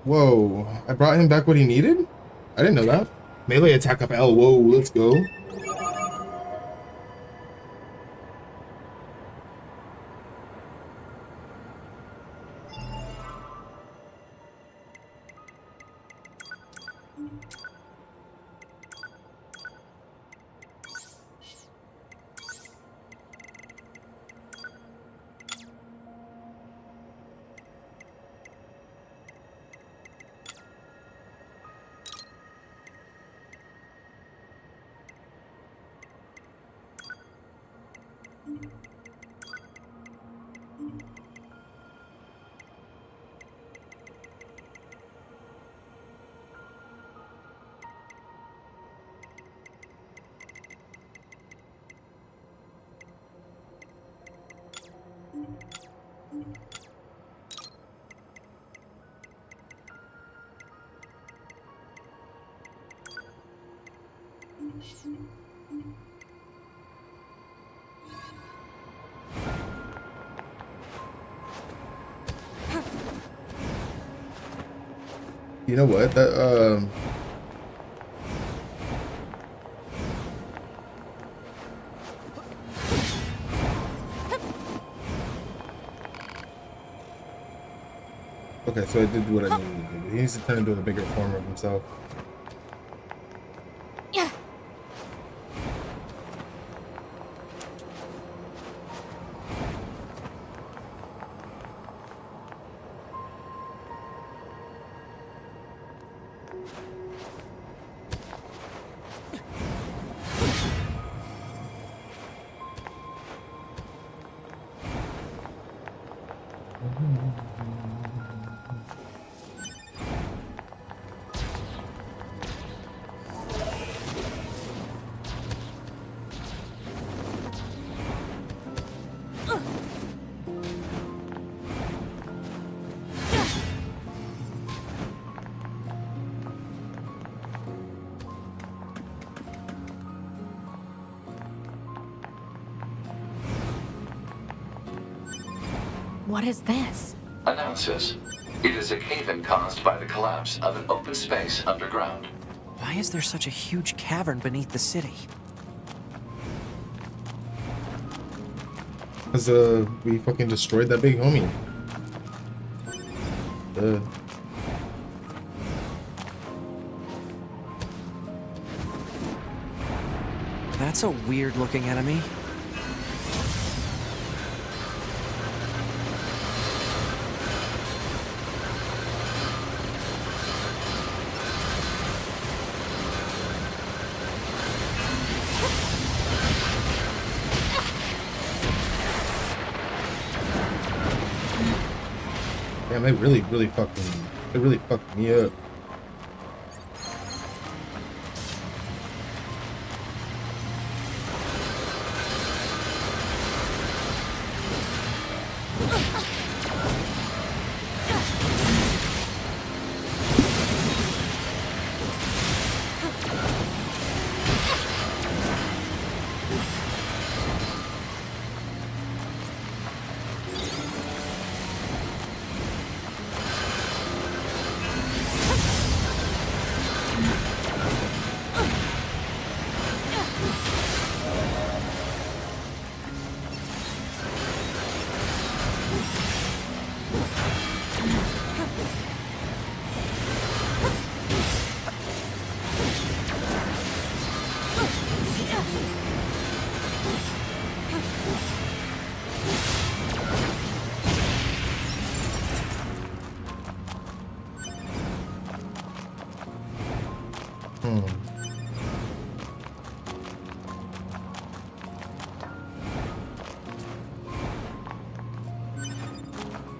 Whoa. I brought him back what he needed? I didn't know that. Melee attack up L. Whoa, let's go. You know what? That okay, so I did what I needed to do. He needs to turn into a bigger form of himself. Yeah. What is this? Analysis. It is a cave-in caused by the collapse of an open space underground. Why is there such a huge cavern beneath the city? Because we fucking destroyed that big homie. That's a weird-looking enemy. Damn, they really fucked me up.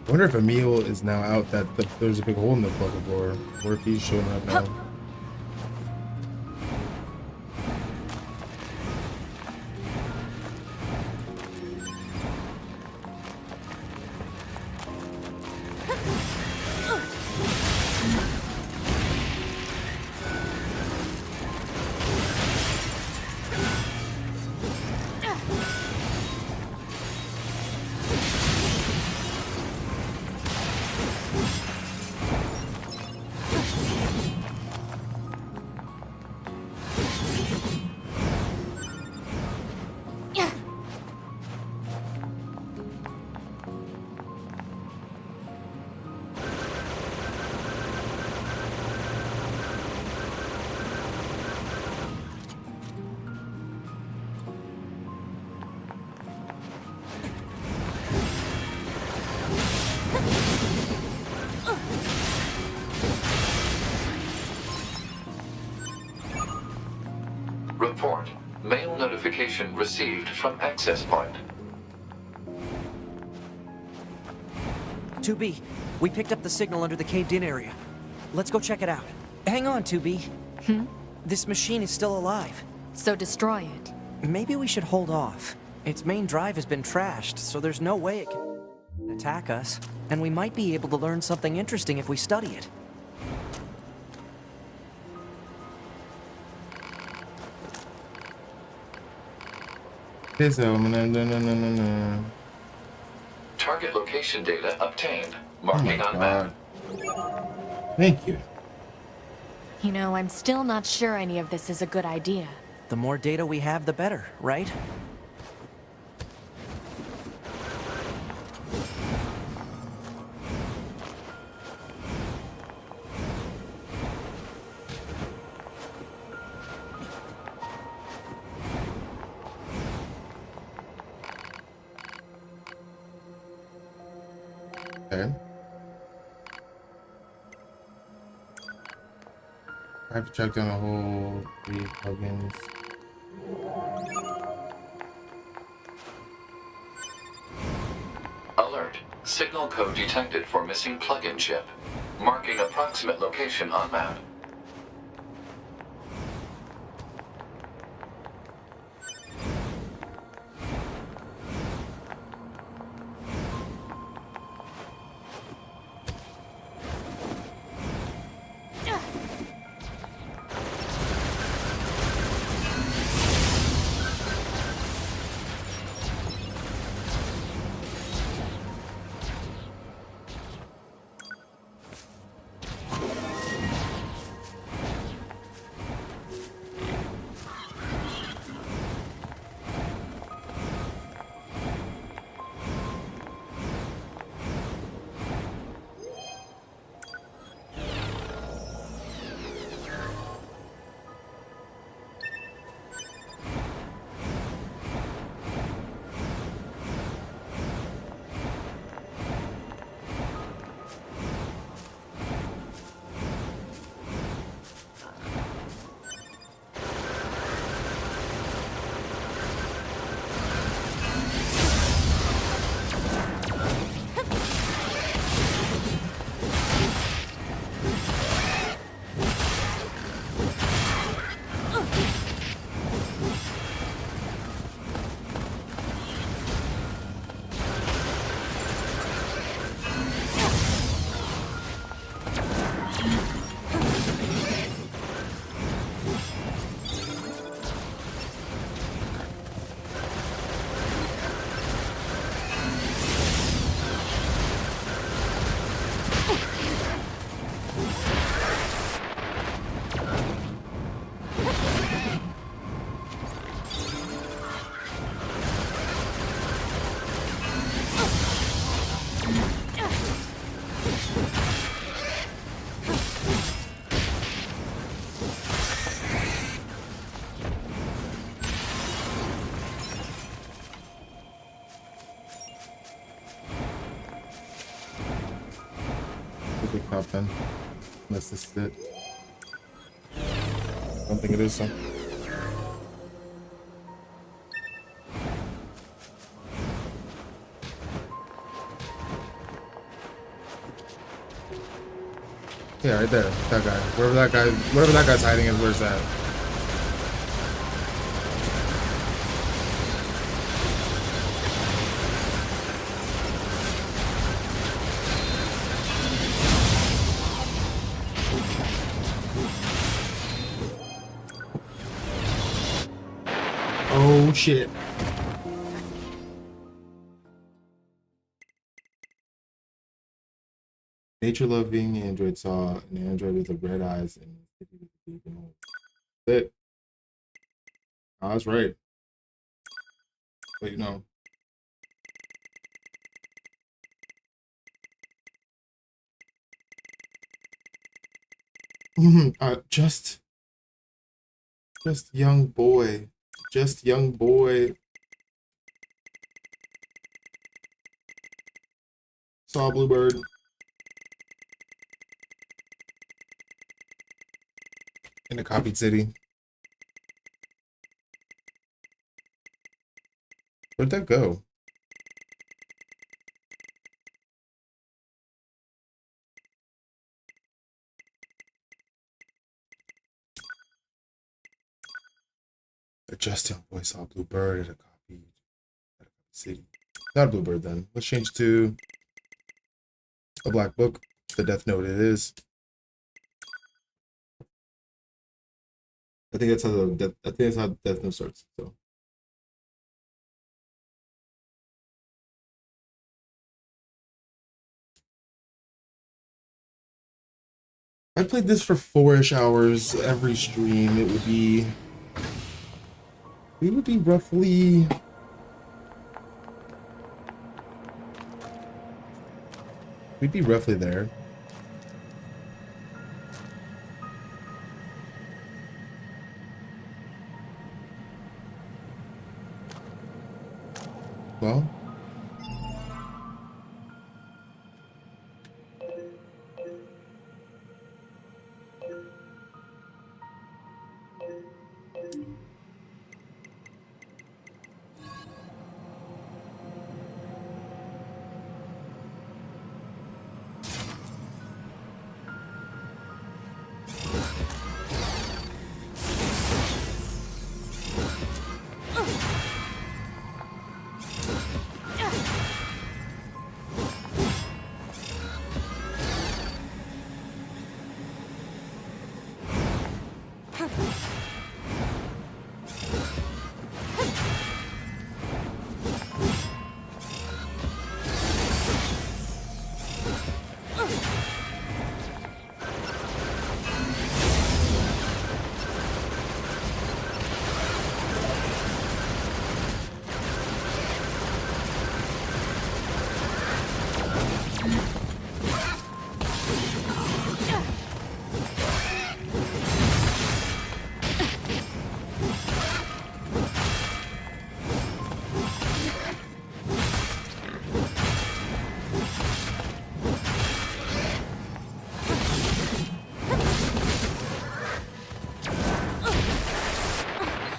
I wonder if Emil is now out that there's a big hole in the bucket floor, or if he's showing up now. Report. Mail notification received from access point. 2B, we picked up the signal under the caved-in area. Let's go check it out. Hang on, 2B. This machine is still alive. So destroy it. Maybe we should hold off. Its main drive has been trashed, so there's no way it can attack us. And we might be able to learn something interesting if we study it. Target location data obtained. Marking on map. Thank you. You know, I'm still not sure any of this is a good idea. The more data we have, the better, right? Okay. I have to check down the whole 3 plugins. Alert. Signal code detected for missing plugin chip. Marking approximate location on map. Then. Unless this is it. I don't think it is so. Yeah, right there. That guy. Wherever that guy's hiding is, where's that? Oh shit. Nature-loving android saw an android with red eyes and it. I was right. Wait, no. Just young boy. Just young boy. Saw Bluebird. In a copied city. Where'd that go? Adjusting voice saw Bluebird at a copied city. Not a Bluebird then. Let's change to a black book. The Death Note it is. I think that's how Death Note starts. So I played this for 4-ish hours every stream. It would be roughly we'd be roughly there. Well,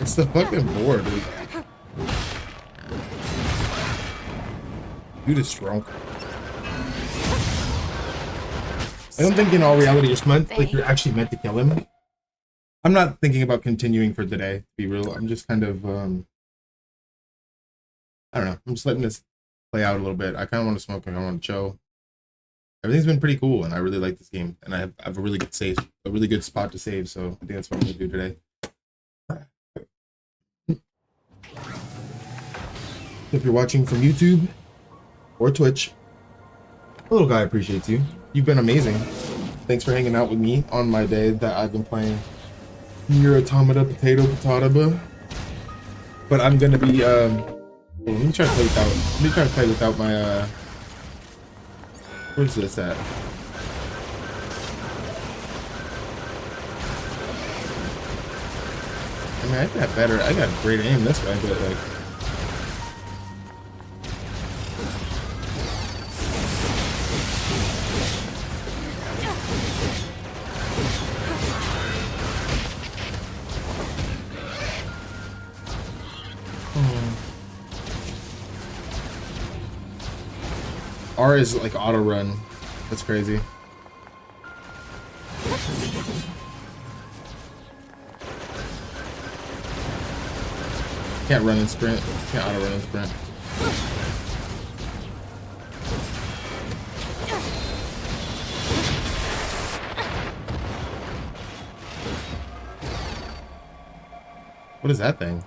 it's the fucking board, dude. Dude is strong. I don't think in all reality you're actually meant to kill him. I'm not thinking about continuing for today, to be real. I'm just kind of I don't know. I'm just letting this play out a little bit. I kind of want to smoke and I want to chill. Everything's been pretty cool, and I really like this game. And I have a really good spot to save. So I think that's what I'm gonna do today. If you're watching from YouTube or Twitch, little guy appreciates you. You've been amazing. Thanks for hanging out with me on my day that I've been playing Nier Automata Potato. But I'm gonna be let me try to play without my where's this at? I mean, I got great aim this way, but like R is like auto run. That's crazy. Can't run and sprint. Can't auto run and sprint. What is that thing?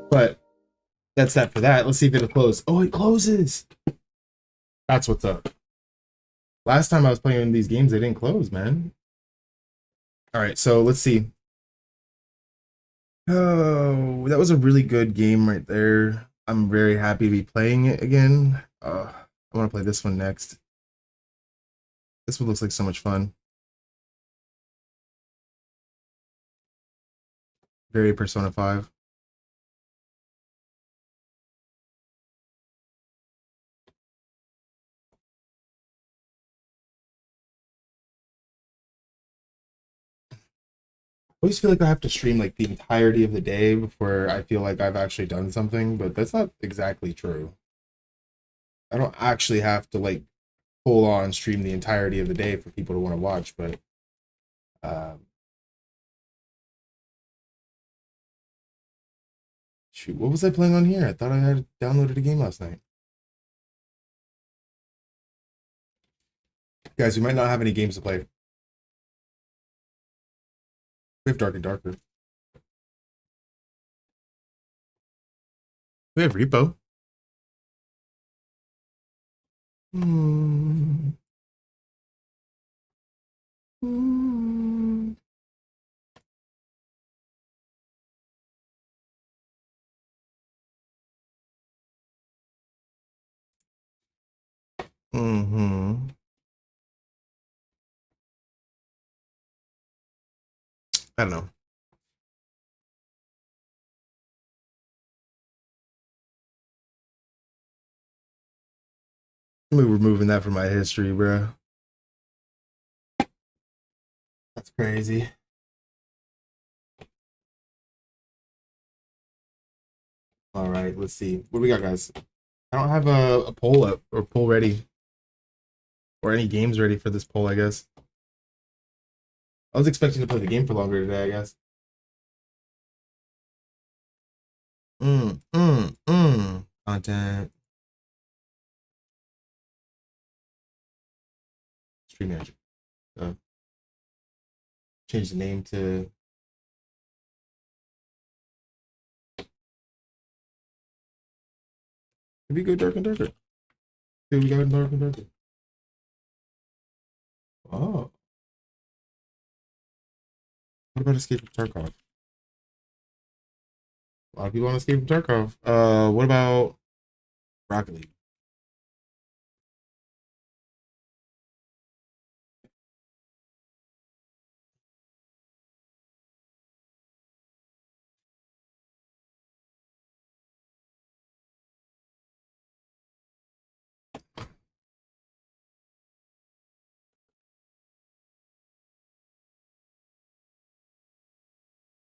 But that's that for that. Let's see if it'll close. Oh, it closes. That's what's up. Last time I was playing these games, they didn't close, man. All right, so let's see. Oh, that was a really good game right there. I'm very happy to be playing it again. I want to play this one next. This one looks like so much fun. Very Persona 5. I always feel like I have to stream like the entirety of the day before I feel like I've actually done something, but that's not exactly true. I don't actually have to like full on stream the entirety of the day for people to want to watch, but shoot, what was I playing on here? I thought I had downloaded a game last night. Guys, we might not have any games to play. We have Dark and Darker. We have Repo. Hmm. Hmm. Mm-hmm. I don't know. We're removing that from my history, bro. That's crazy. All right, let's see. What do we got, guys? I don't have a poll up or poll ready. Or any games ready for this poll, I guess. I was expecting to play the game for longer today, I guess. Content. Stream manager. Change the name to maybe go Dark and Darker. Okay, we got Dark and Darker. Oh. What about Escape from Tarkov? A lot of people want Escape from Tarkov. What about Rocket League?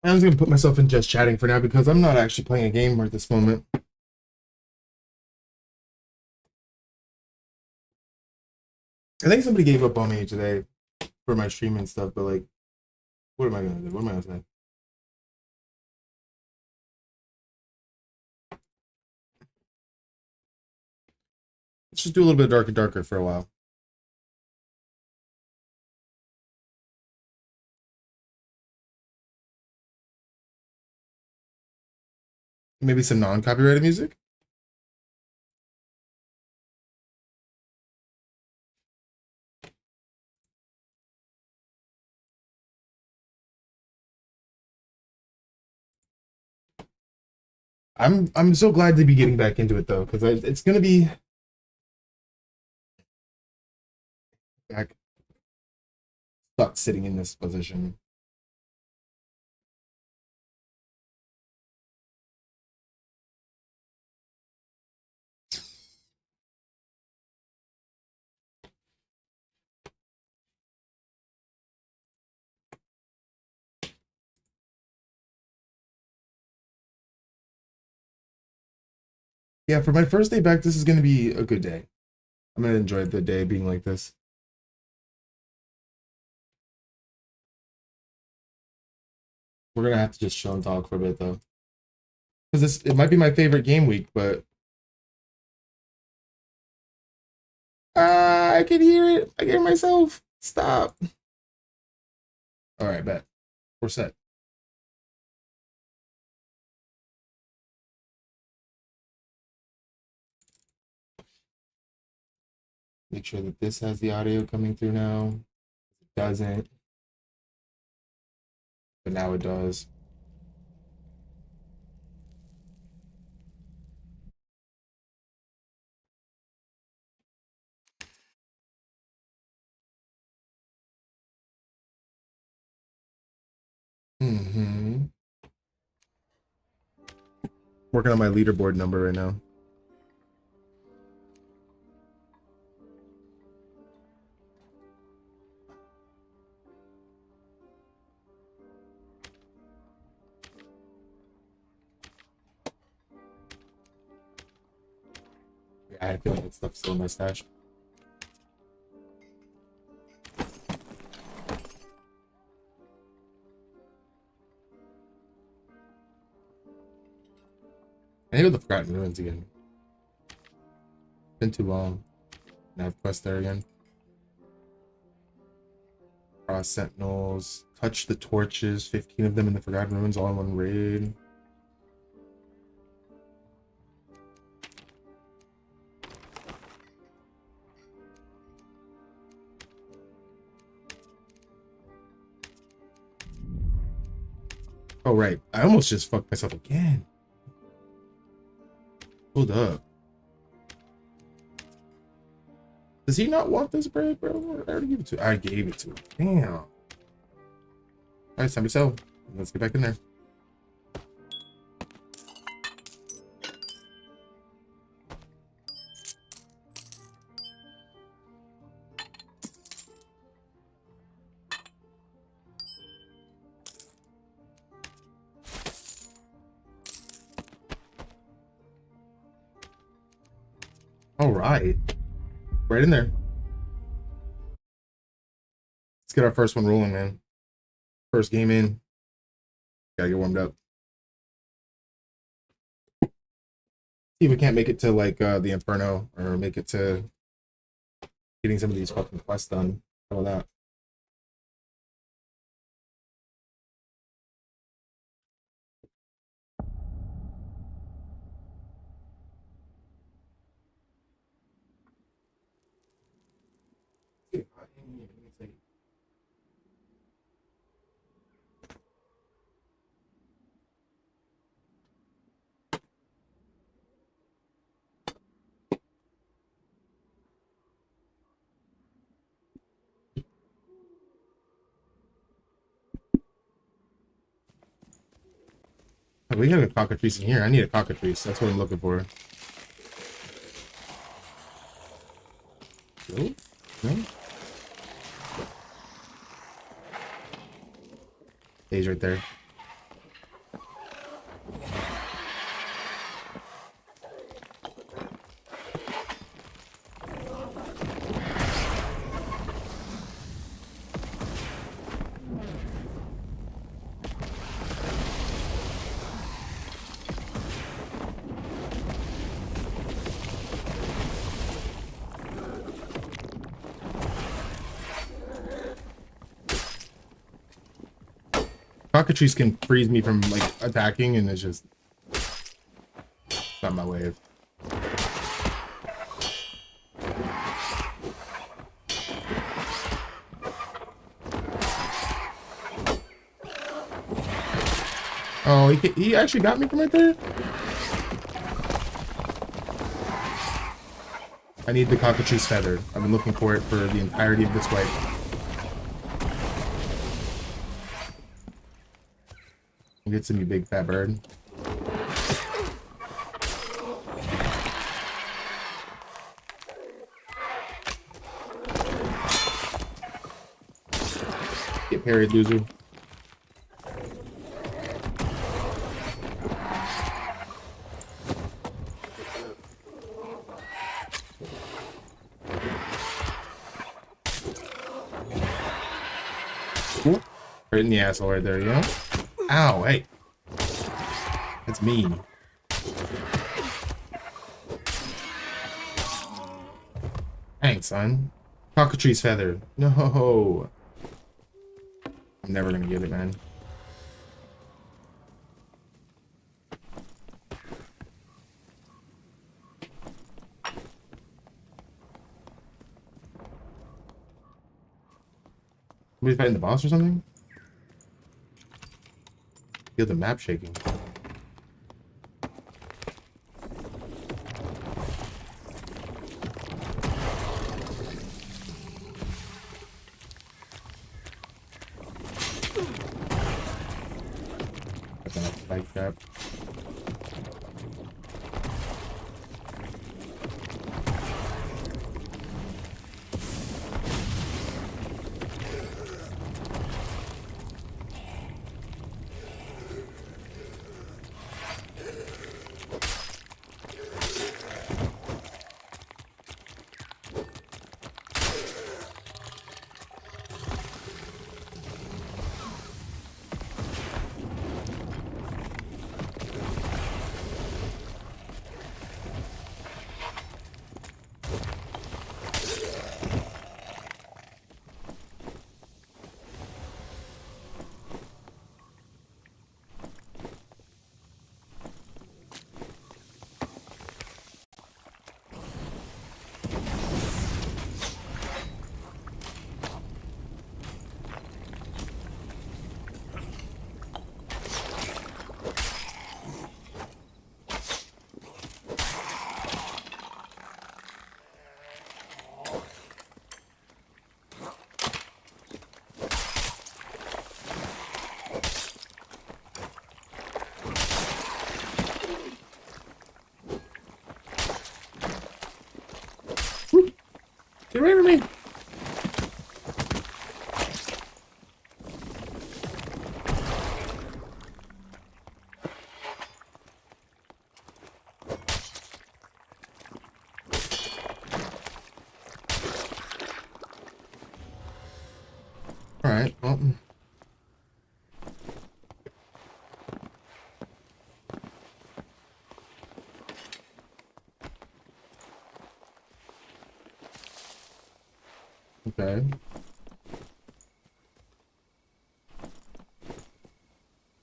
I'm just gonna put myself in just chatting for now because I'm not actually playing a game at this moment. I think somebody gave up on me today for my stream and stuff, but like, what am I gonna do? What am I gonna say? Let's just do a little bit of Dark and Darker for a while. Maybe some non-copyrighted music. I'm so glad to be getting back into it though, because it's gonna be back stuck sitting in this position. Yeah, for my first day back, this is gonna be a good day. I'm gonna enjoy the day being like this. We're gonna have to just chill and talk for a bit though, because it might be my favorite game week, but I can hear it. I can hear myself. Stop. All right, bet. We're set. Make sure that this has the audio coming through now. It doesn't, but now it does. Mm-hmm. Working on my leaderboard number right now. Yeah, I feel like that stuff's still in my stash. I hate the Forgotten Ruins again. Been too long. Nav quest there again. Cross Sentinels. Touch the torches. 15 of them in the Forgotten Ruins all in one raid. Oh, right. I almost just fucked myself again. Hold up. Does he not want this bread, bro? I already gave it to him. I gave it to him. Damn. All right, it's time to sell. Let's get back in there. All right. Right in there. Let's get our first one rolling, man. First game in. Gotta get warmed up. See if we can't make it to like the Inferno or make it to getting some of these fucking quests done. How about that? We got a cockatrice in here. I need a cockatrice. That's what I'm looking for. No? No? He's right there. Cockatrice can freeze me from like attacking, and it's just not my wave. Oh, he actually got me from right there. I need the cockatrice feather. I've been looking for it for the entirety of this wipe. Get some, you big fat bird. Get parried, loser. Right in the asshole right there, you know? Ow, hey. That's mean. Thanks, son. Cockatrice feather. No. I'm never gonna get it, man. Somebody's fighting the boss or something? Feel the map shaking. Like that. Get away from me! Alright, well. Okay.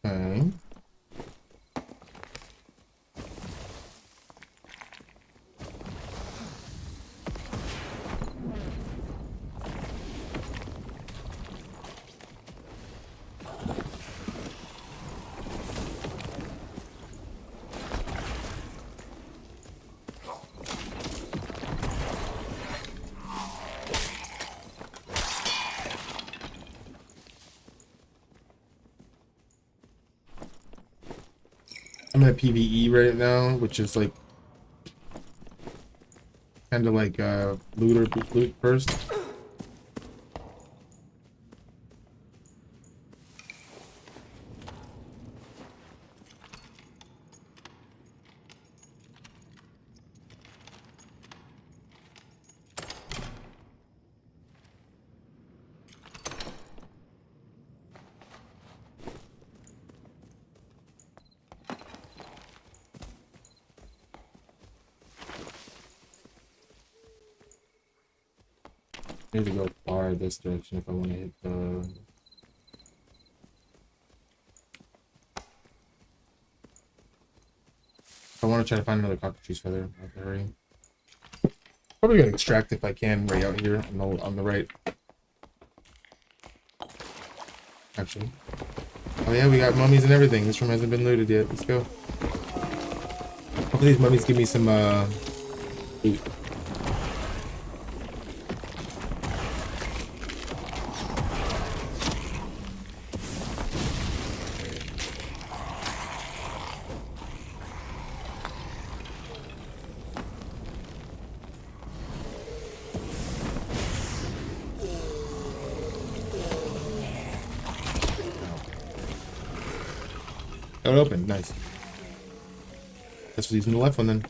Okay. I'm in a PvE right now, which is like kind of like loot first. I need to go far this direction if I want to hit the. I want to try to find another cockatrice feather. I have to hurry. Probably gonna extract if I can right out here on the right. Actually. Oh yeah, we got mummies and everything. This room hasn't been looted yet. Let's go. Hopefully these mummies give me some loot. Oh, it opened. Nice. Guess we're using the left one then.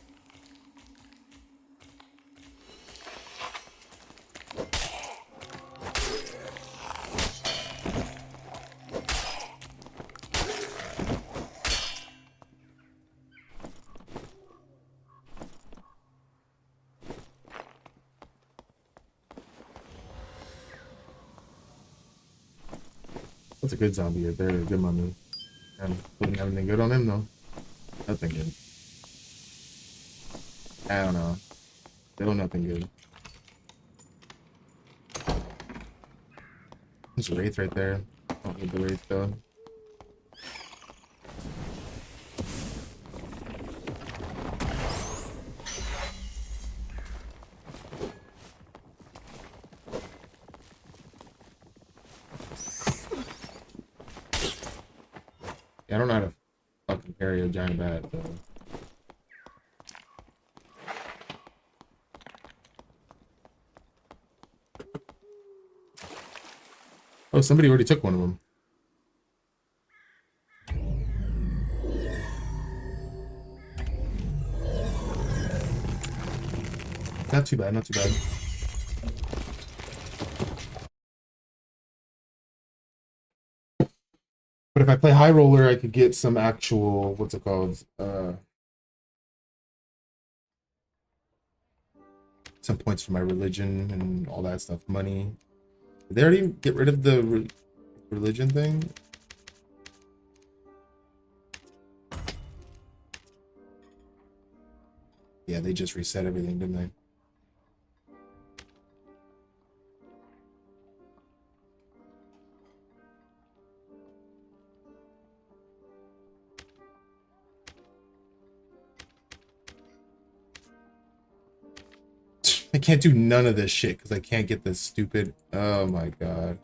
That's a good zombie right there. A good mummy. And didn't have anything good on him though. Nothing good. I don't know. Still nothing good. There's a wraith right there. Don't need the wraith though. Yeah, I don't know how to fucking carry a giant bat though. Oh, somebody already took one of them. Not too bad, not too bad. But if I play high roller, I could get some actual, what's it called? Some points for my religion and all that stuff. Money. Did they already get rid of the religion thing? Yeah, they just reset everything, didn't they? I can't do none of this shit because I can't get this stupid. Oh my god.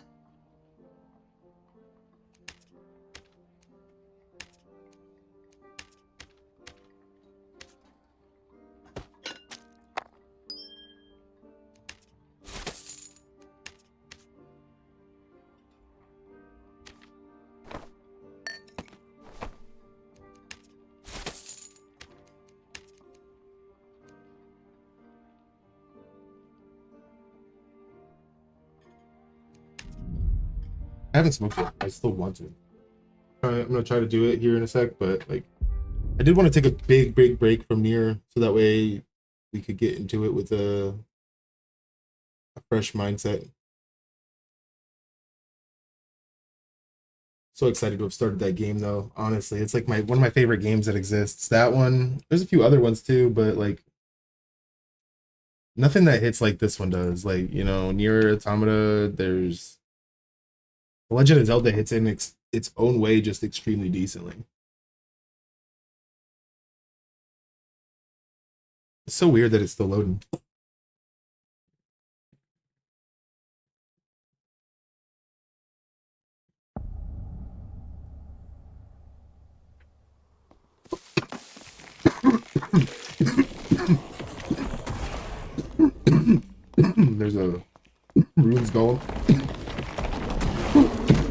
I haven't smoked it. I still want to. I'm gonna try to do it here in a sec, but like, I did want to take a big break from Nier, so that way we could get into it with a fresh mindset. So excited to have started that game though. Honestly, it's like one of my favorite games that exists. That one. There's a few other ones too, but like nothing that hits like this one does. Like, you know, Nier Automata. There's The Legend of Zelda hits in its own way, just extremely decently. It's so weird that it's still loading. There's a runes golem.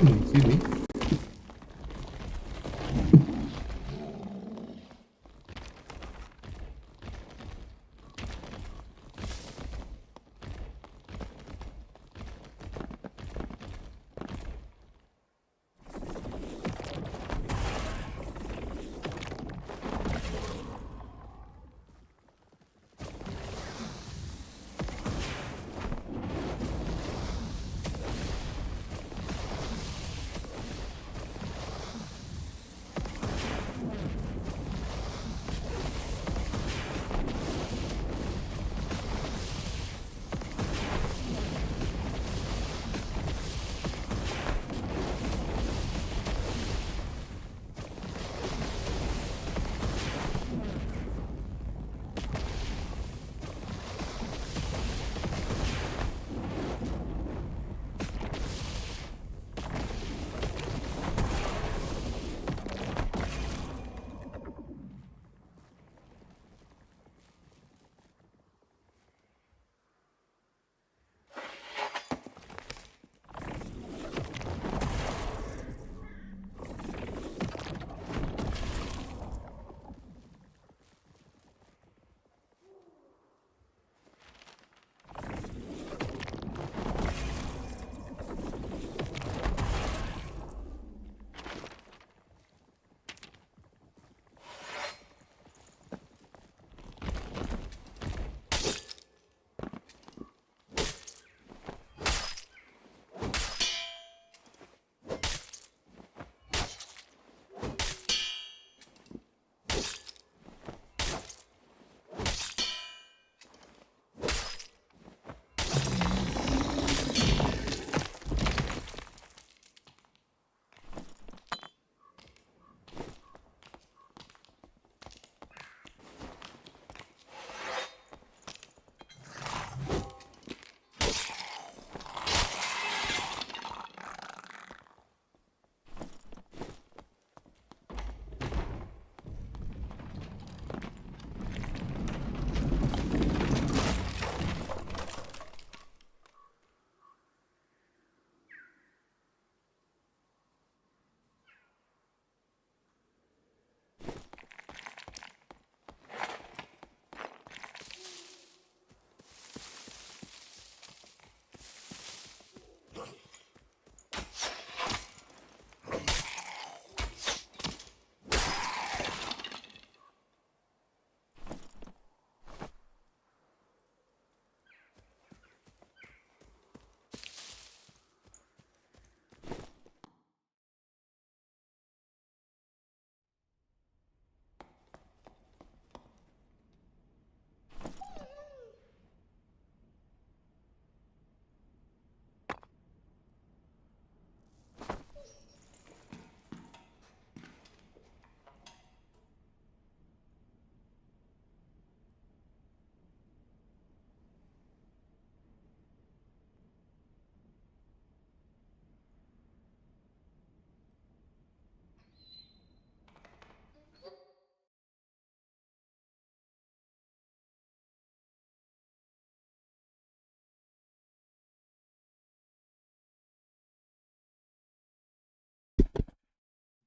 Excuse me.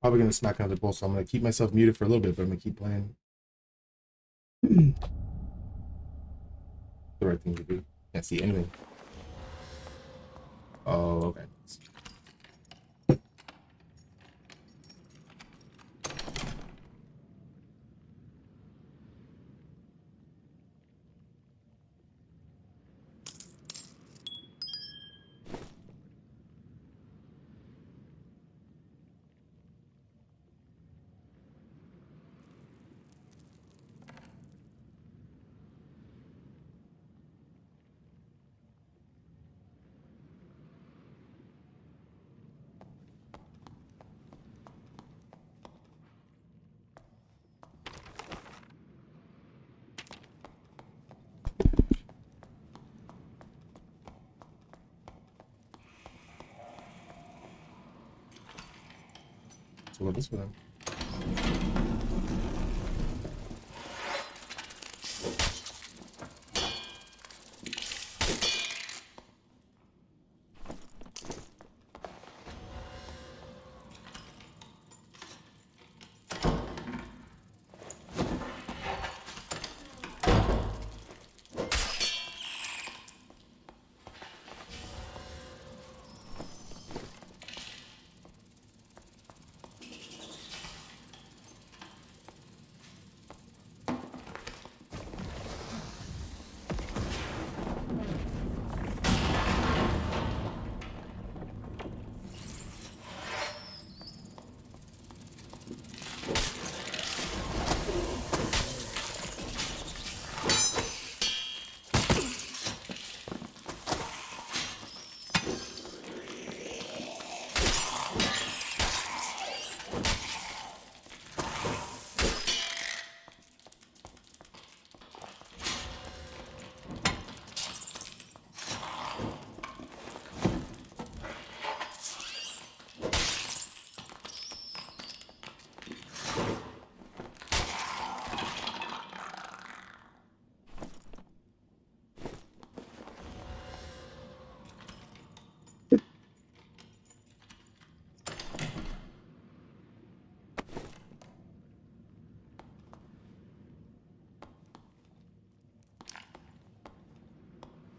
Probably gonna smack another bowl, so I'm gonna keep myself muted for a little bit, but I'm gonna keep playing. The right thing to do. Can't see anything. Oh, okay. So what this one?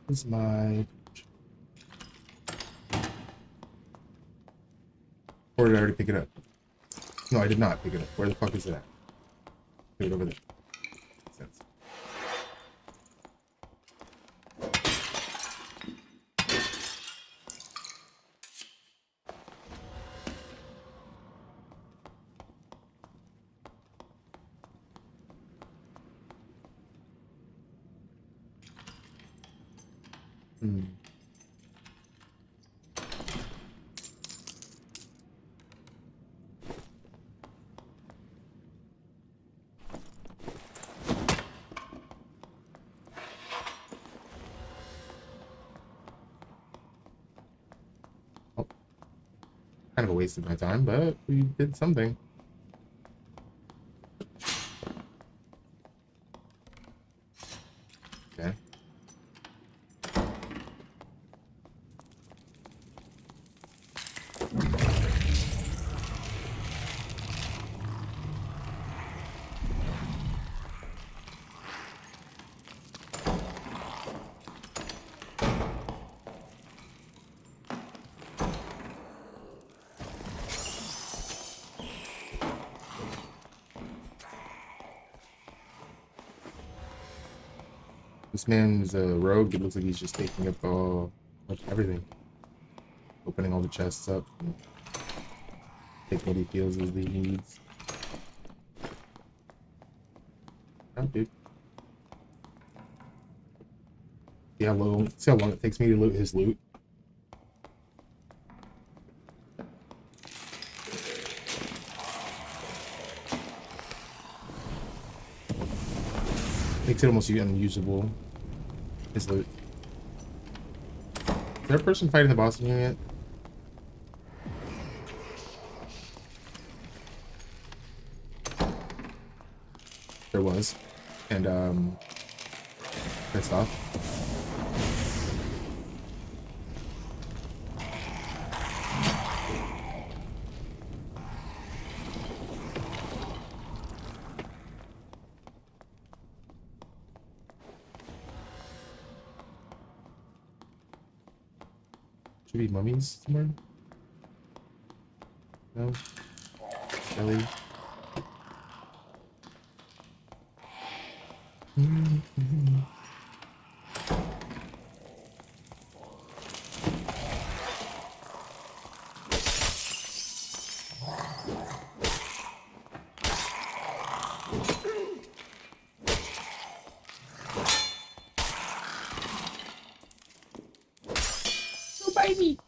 Is my... Or did I already pick it up? No, I did not pick it up. Where the fuck is it at? Put it over there. Makes sense. Kind of a waste of my time, but we did something. Okay. This man's a rogue. It looks like he's just taking up all everything, opening all the chests up, and taking what he feels as he needs. Oh, dude. See how long it takes me to loot his loot. Makes it almost unusable. His loot. Is there a person fighting the boss in here yet? There was. And pissed off. Should be mummies somewhere? No? Jelly? Baby.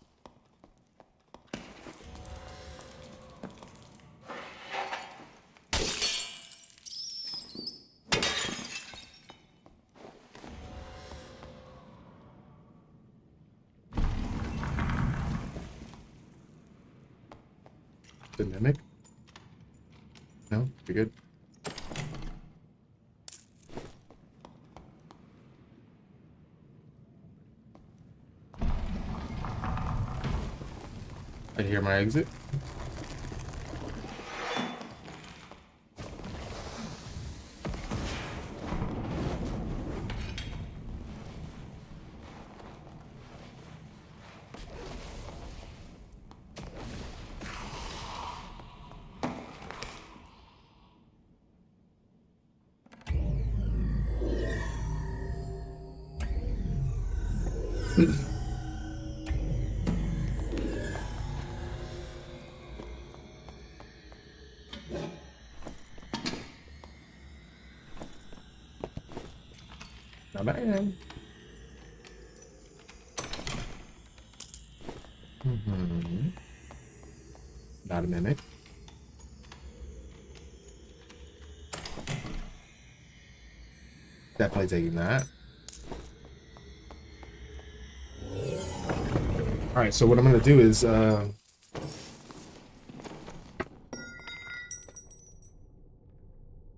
The mimic? No, you're good. I hear my exit. Not bad. Not a minute. Definitely taking that. Alright, so what I'm gonna do is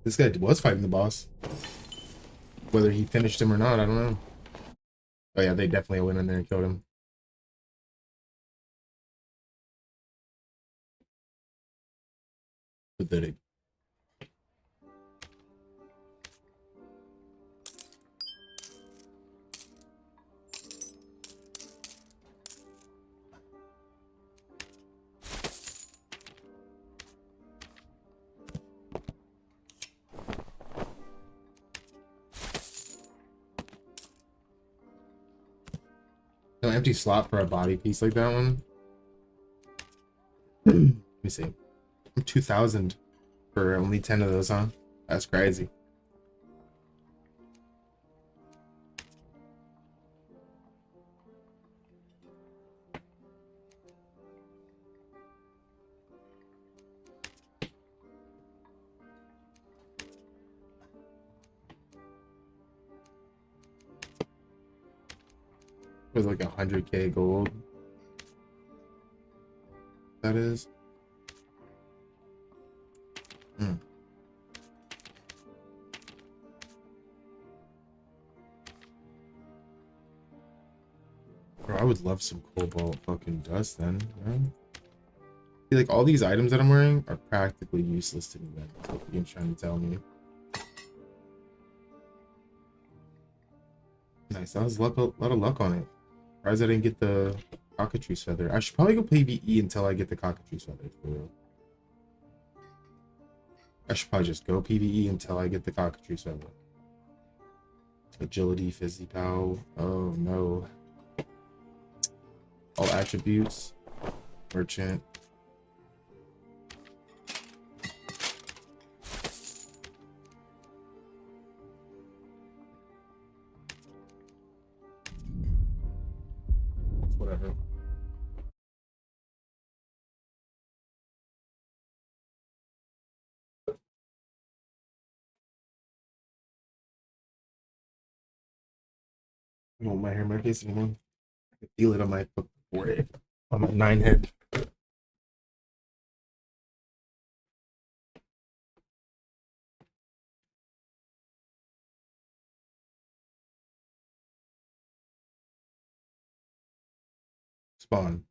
this guy was fighting the boss. Whether he finished him or not, I don't know. Oh yeah, they definitely went in there and killed him. Pathetic. No empty slot for a body piece like that one. Let me see. 2,000 for only 10 of those, huh? That's crazy. With like 100k gold. That is. Bro, I would love some cobalt fucking dust then, man. See, like all these items that I'm wearing are practically useless to me then. That's what the game's trying to tell me. Nice, that was a lot of luck on it. Surprised I didn't get the cockatrice feather. I should probably go PvE until I get the cockatrice feather, for real. I should probably just go PvE until I get the cockatrice feather. Agility, fizzy pow. Oh no. All attributes. Merchant. Whatever. I don't want my hair in my face anymore. I can feel it on my forehead. On my 9 head. Spawn.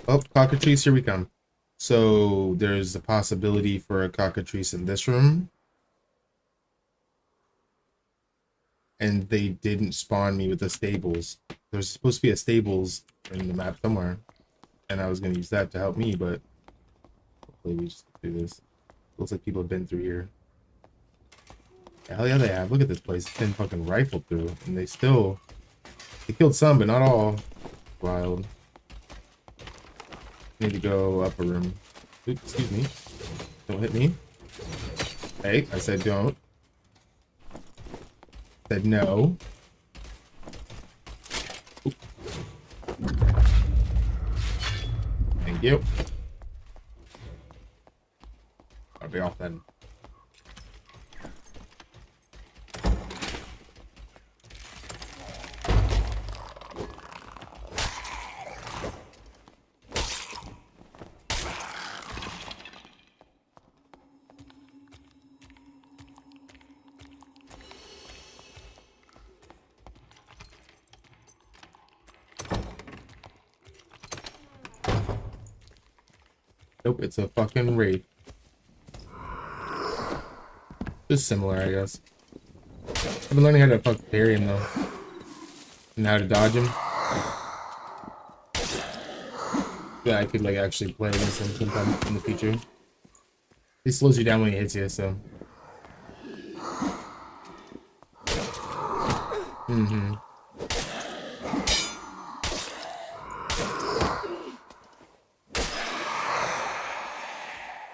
Oh, cockatrice, here we come. So there's a possibility for a cockatrice in this room. And they didn't spawn me with the stables. There's supposed to be a stables in the map somewhere. And I was going to use that to help me, but hopefully we just do this. Looks like people have been through here. Hell yeah, they have. Look at this place. It's been fucking rifled through. And they killed some, but not all. Wild. Need to go up a room. Oops, excuse me. Don't hit me. Hey, I said don't. Said no. Oop. Thank you. I'll be off then. Nope, it's a fucking Wraith. Just similar, I guess. I've been learning how to fuck parry him though. And how to dodge him. Yeah, I could like actually play against him sometime in the future. He slows you down when he hits you, so.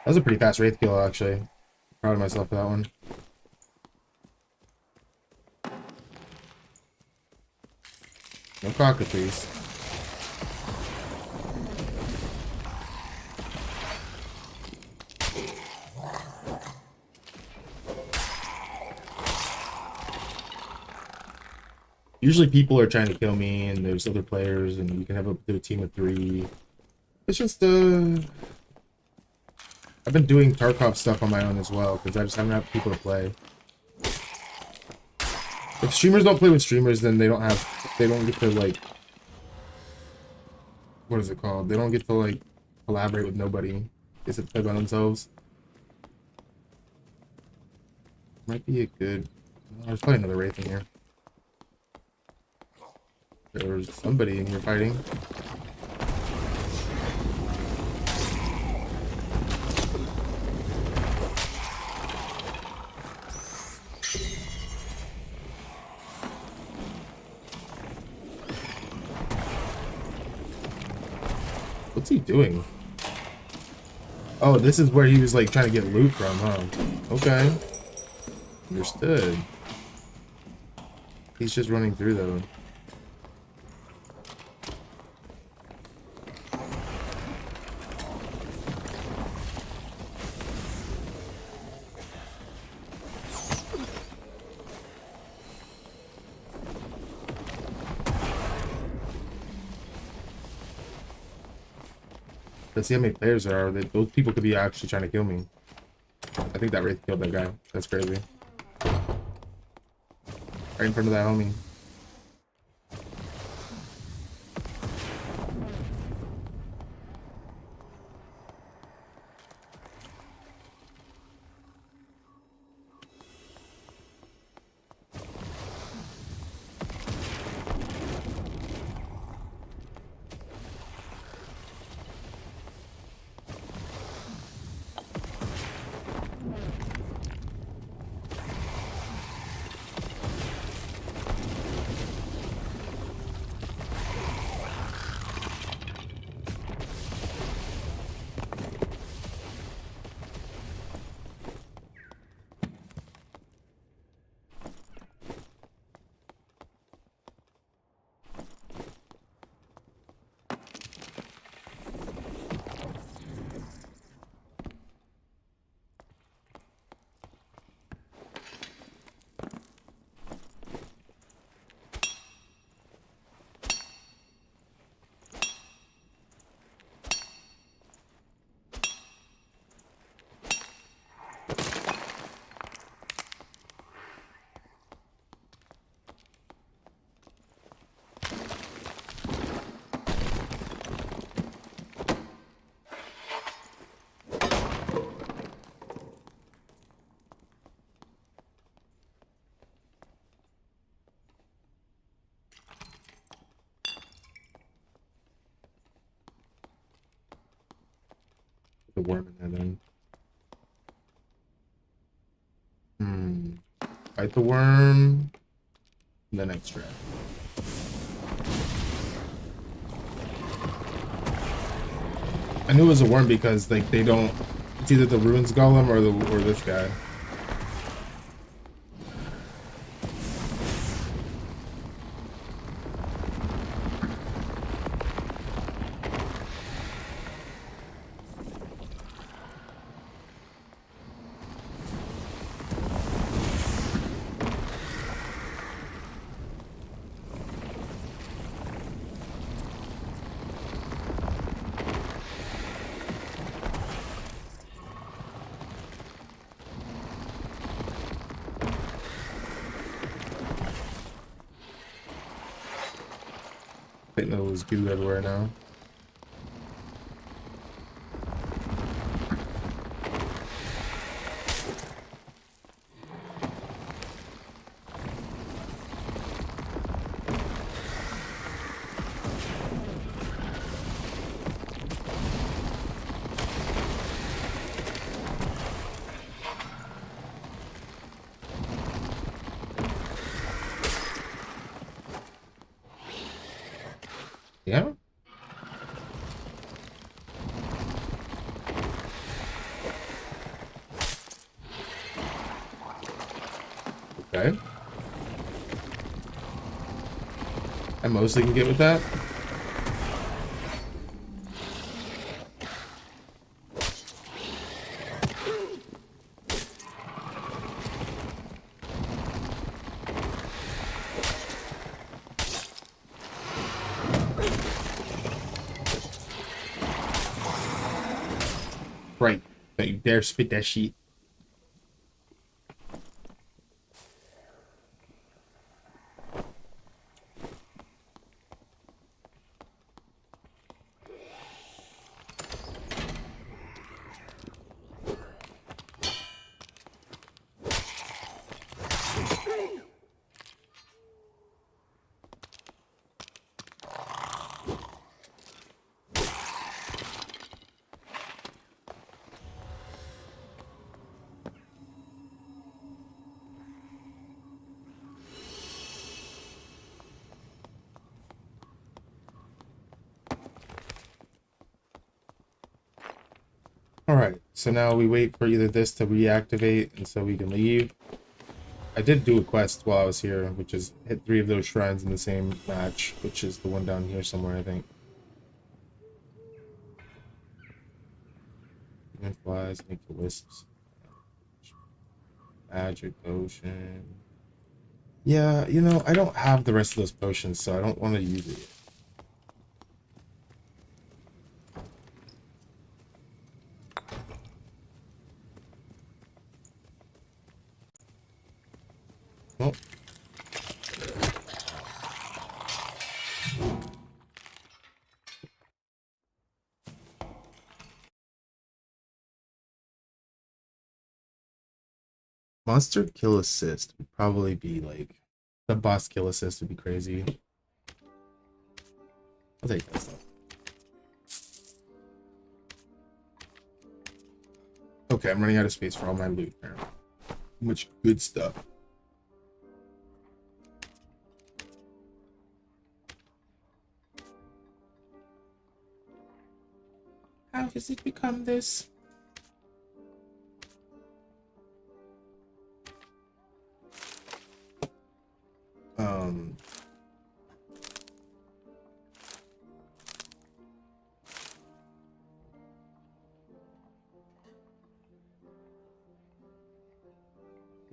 That was a pretty fast Wraith kill, actually. Proud of myself for that one. No cockatrice. Usually people are trying to kill me and there's other players and you can have up to a team of 3. It's just I've been doing Tarkov stuff on my own as well because I just haven't had people to play. If streamers don't play with streamers, then they don't get to like, what is it called? They don't get to like collaborate with nobody. They just have to play by themselves. Might be a good, there's probably another Wraith in here. There's somebody in here fighting. What's he doing? Oh, this is where he was like trying to get loot from, huh? Okay. Understood. He's just running through though. Let's see how many players there are. Those people could be actually trying to kill me. I think that Wraith killed that guy. That's crazy. Right in front of that homie. The worm in there then. Fight the worm. Then extract. I knew it was a worm because like they don't. It's either the ruins golem or this guy. I think there was goo everywhere now. Yeah. Okay. I mostly can get with that. Right. Don't you dare spit that shit. Alright, so now we wait for either this to reactivate and so we can leave. I did do a quest while I was here, which is hit 3 of those shrines in the same match, which is the one down here somewhere, I think. Flies, make the wisps. Magic potion. Yeah, you know, I don't have the rest of those potions, so I don't want to use it yet. Well. Monster kill assist would probably be like the boss kill assist would be crazy. I'll take that stuff. Okay, I'm running out of space for all my loot now. Much good stuff. How does it become this?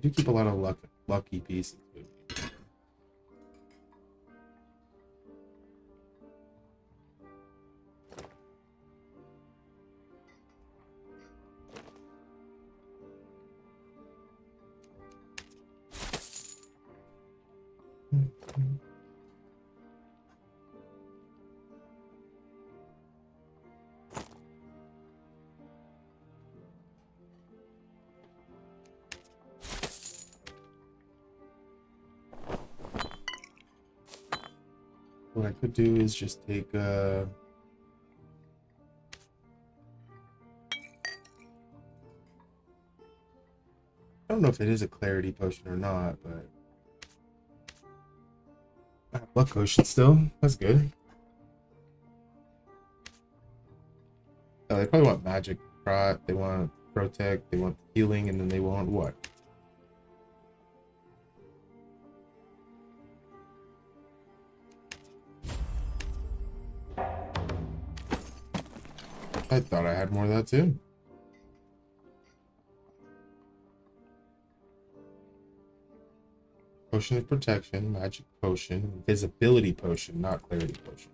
I do keep a lot of lucky pieces with me. What I could do is just take I don't know if it is a clarity potion or not, but luck potion still. That's good. They probably want magic prot, they want protect, they want healing, and then they want what? I thought I had more of that too. Potion of protection, magic potion, invisibility potion, not clarity potion.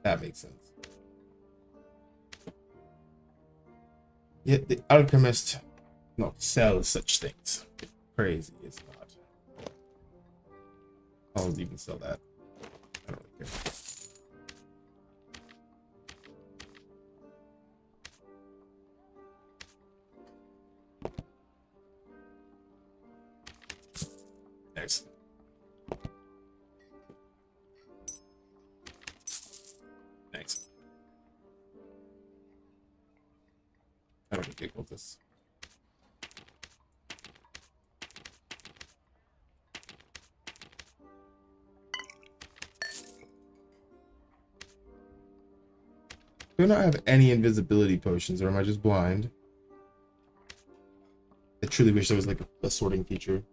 That makes sense. Yet the alchemist not sell such things. Crazy, it's not. I'll even sell that. I don't really care. Nice. Nice. I don't think with this. Do I not have any invisibility potions, or am I just blind? I truly wish there was like a sorting feature.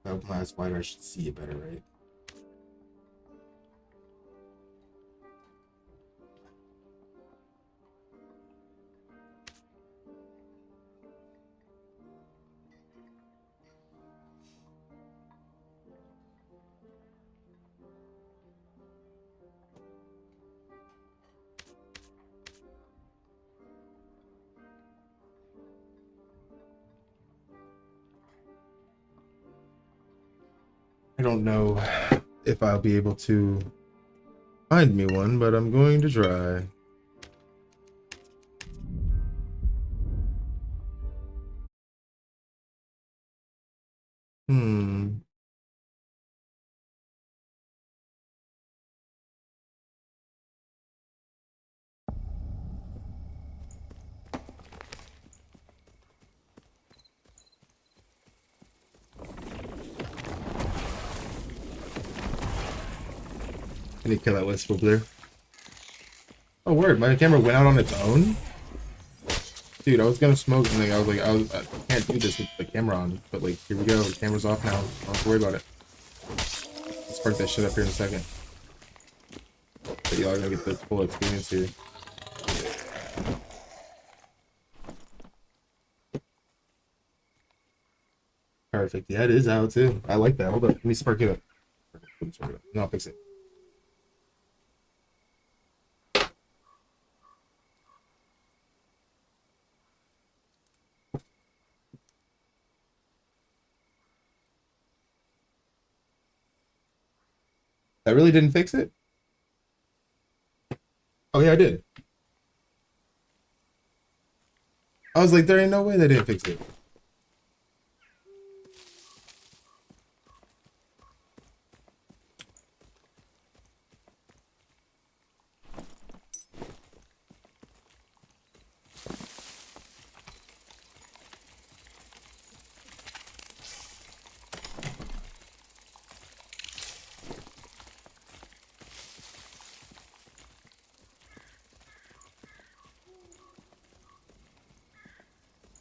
If I open my eyes wider, I should see it better, right? I don't know if I'll be able to find me one, but I'm going to try. I need to kill that wisp over there. Oh, word, my camera went out on its own? Dude, I was gonna smoke something. I was like, I can't do this with the camera on. But like, here we go. The camera's off now. Don't have to worry about it. Let's spark that shit up here in a second. But y'all are gonna get the full experience here. Perfect. Yeah, it is out too. I like that. Hold up. Let me spark it up. No, I'll fix it. That really didn't fix it? Oh yeah, I did. I was like, there ain't no way they didn't fix it.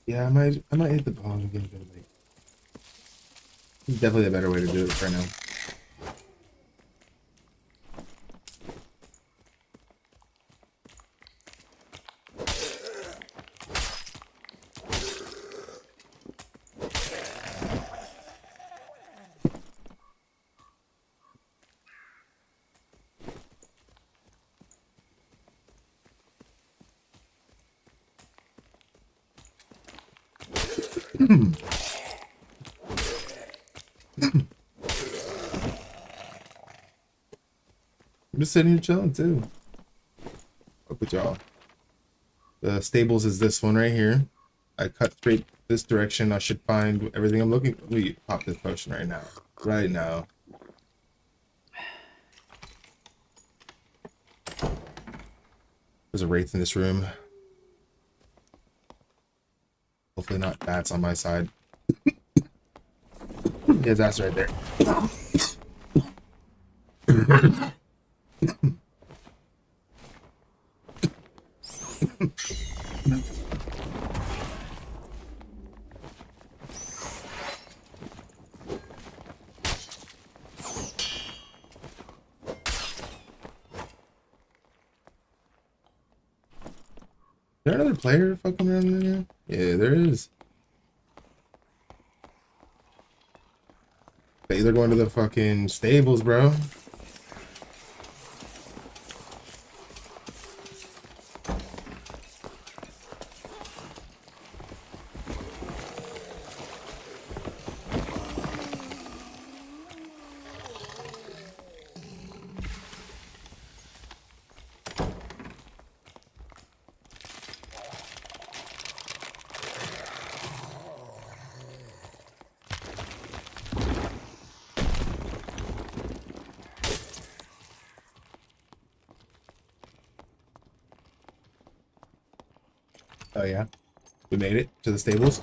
Yeah, I might hit the ball again, but like, it's definitely a better way to do it right now. I'm just sitting here chilling too. Up with y'all. The stables is this one right here. I cut straight this direction. I should find everything I'm looking for. Let me pop this potion right now. Right now. There's a wraith in this room. Hopefully not bats on my side. Yeah, that's right there. Is there another player fucking around in here? Yeah, there is. They either going to the fucking stables, bro. Oh yeah, we made it to the stables.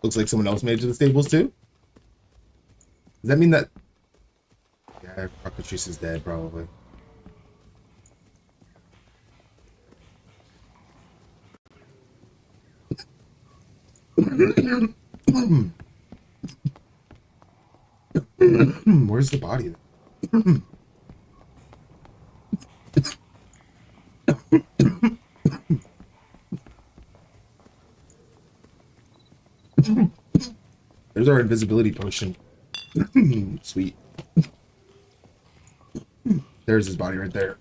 Looks like someone else made it to the stables too. Does that mean that... Yeah, Cockatrice is dead, probably. Where's the body? There's our invisibility potion. Sweet. There's his body right there.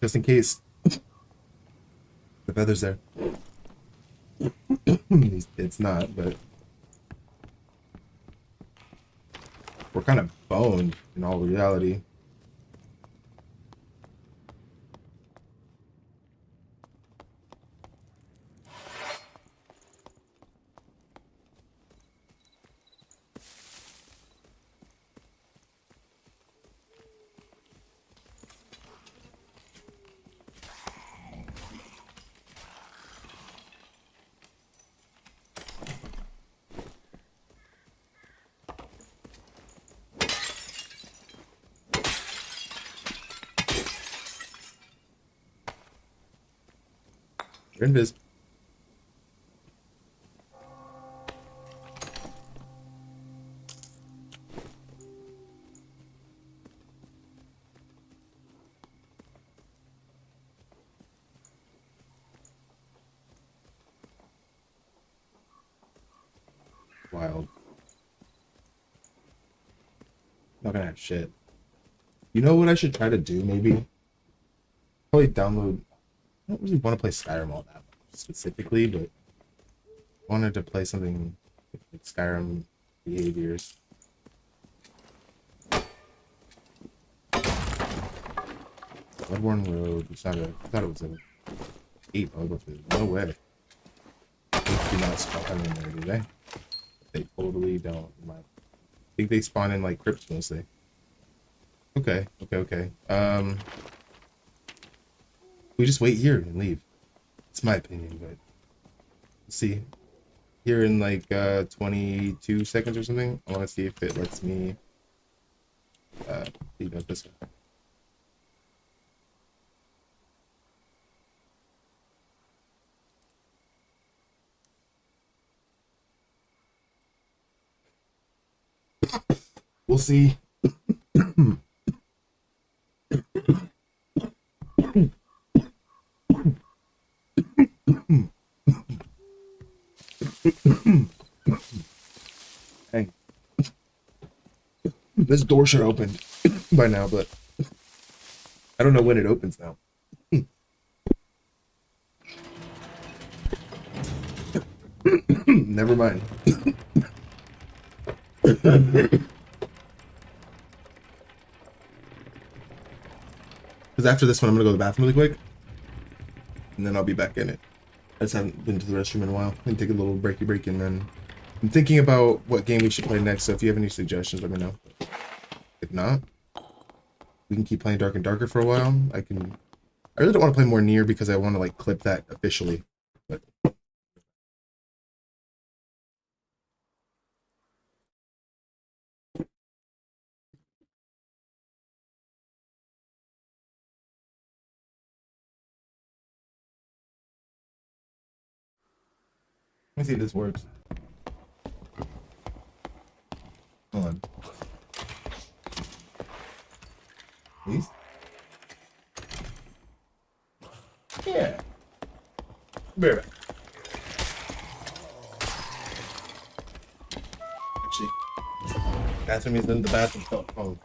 Just in case. The feather's there. It's not, but we're kind of boned in all reality. You're invis. Wild. Not gonna have shit. You know what I should try to do, maybe? Probably download... I don't really want to play Skyrim all that much specifically, but I wanted to play something like Skyrim behaviors. Bloodborne Road. It's not a... I thought it was an 8 bug. No way. They do not spawn in there, do they? They totally don't. I think they spawn in like crypts mostly. Okay. We just wait here and leave. It's my opinion, but let's see. Here in like 22 seconds or something. I want to see if it lets me leave out this way. We'll see. Hey. This door should have opened by now, but I don't know when it opens now. Never mind. Because after this one, I'm going to go to the bathroom really quick. And then I'll be back in it. I just haven't been to the restroom in a while. I can take a little break, and then I'm thinking about what game we should play next. So if you have any suggestions, let me know. If not, we can keep playing Dark and Darker for a while. I really don't want to play more Nier because I want to like clip that officially. But let me see if this works. Hold on. Please? Yeah. Be right back. Actually, bathroom is in the bathroom. Oh.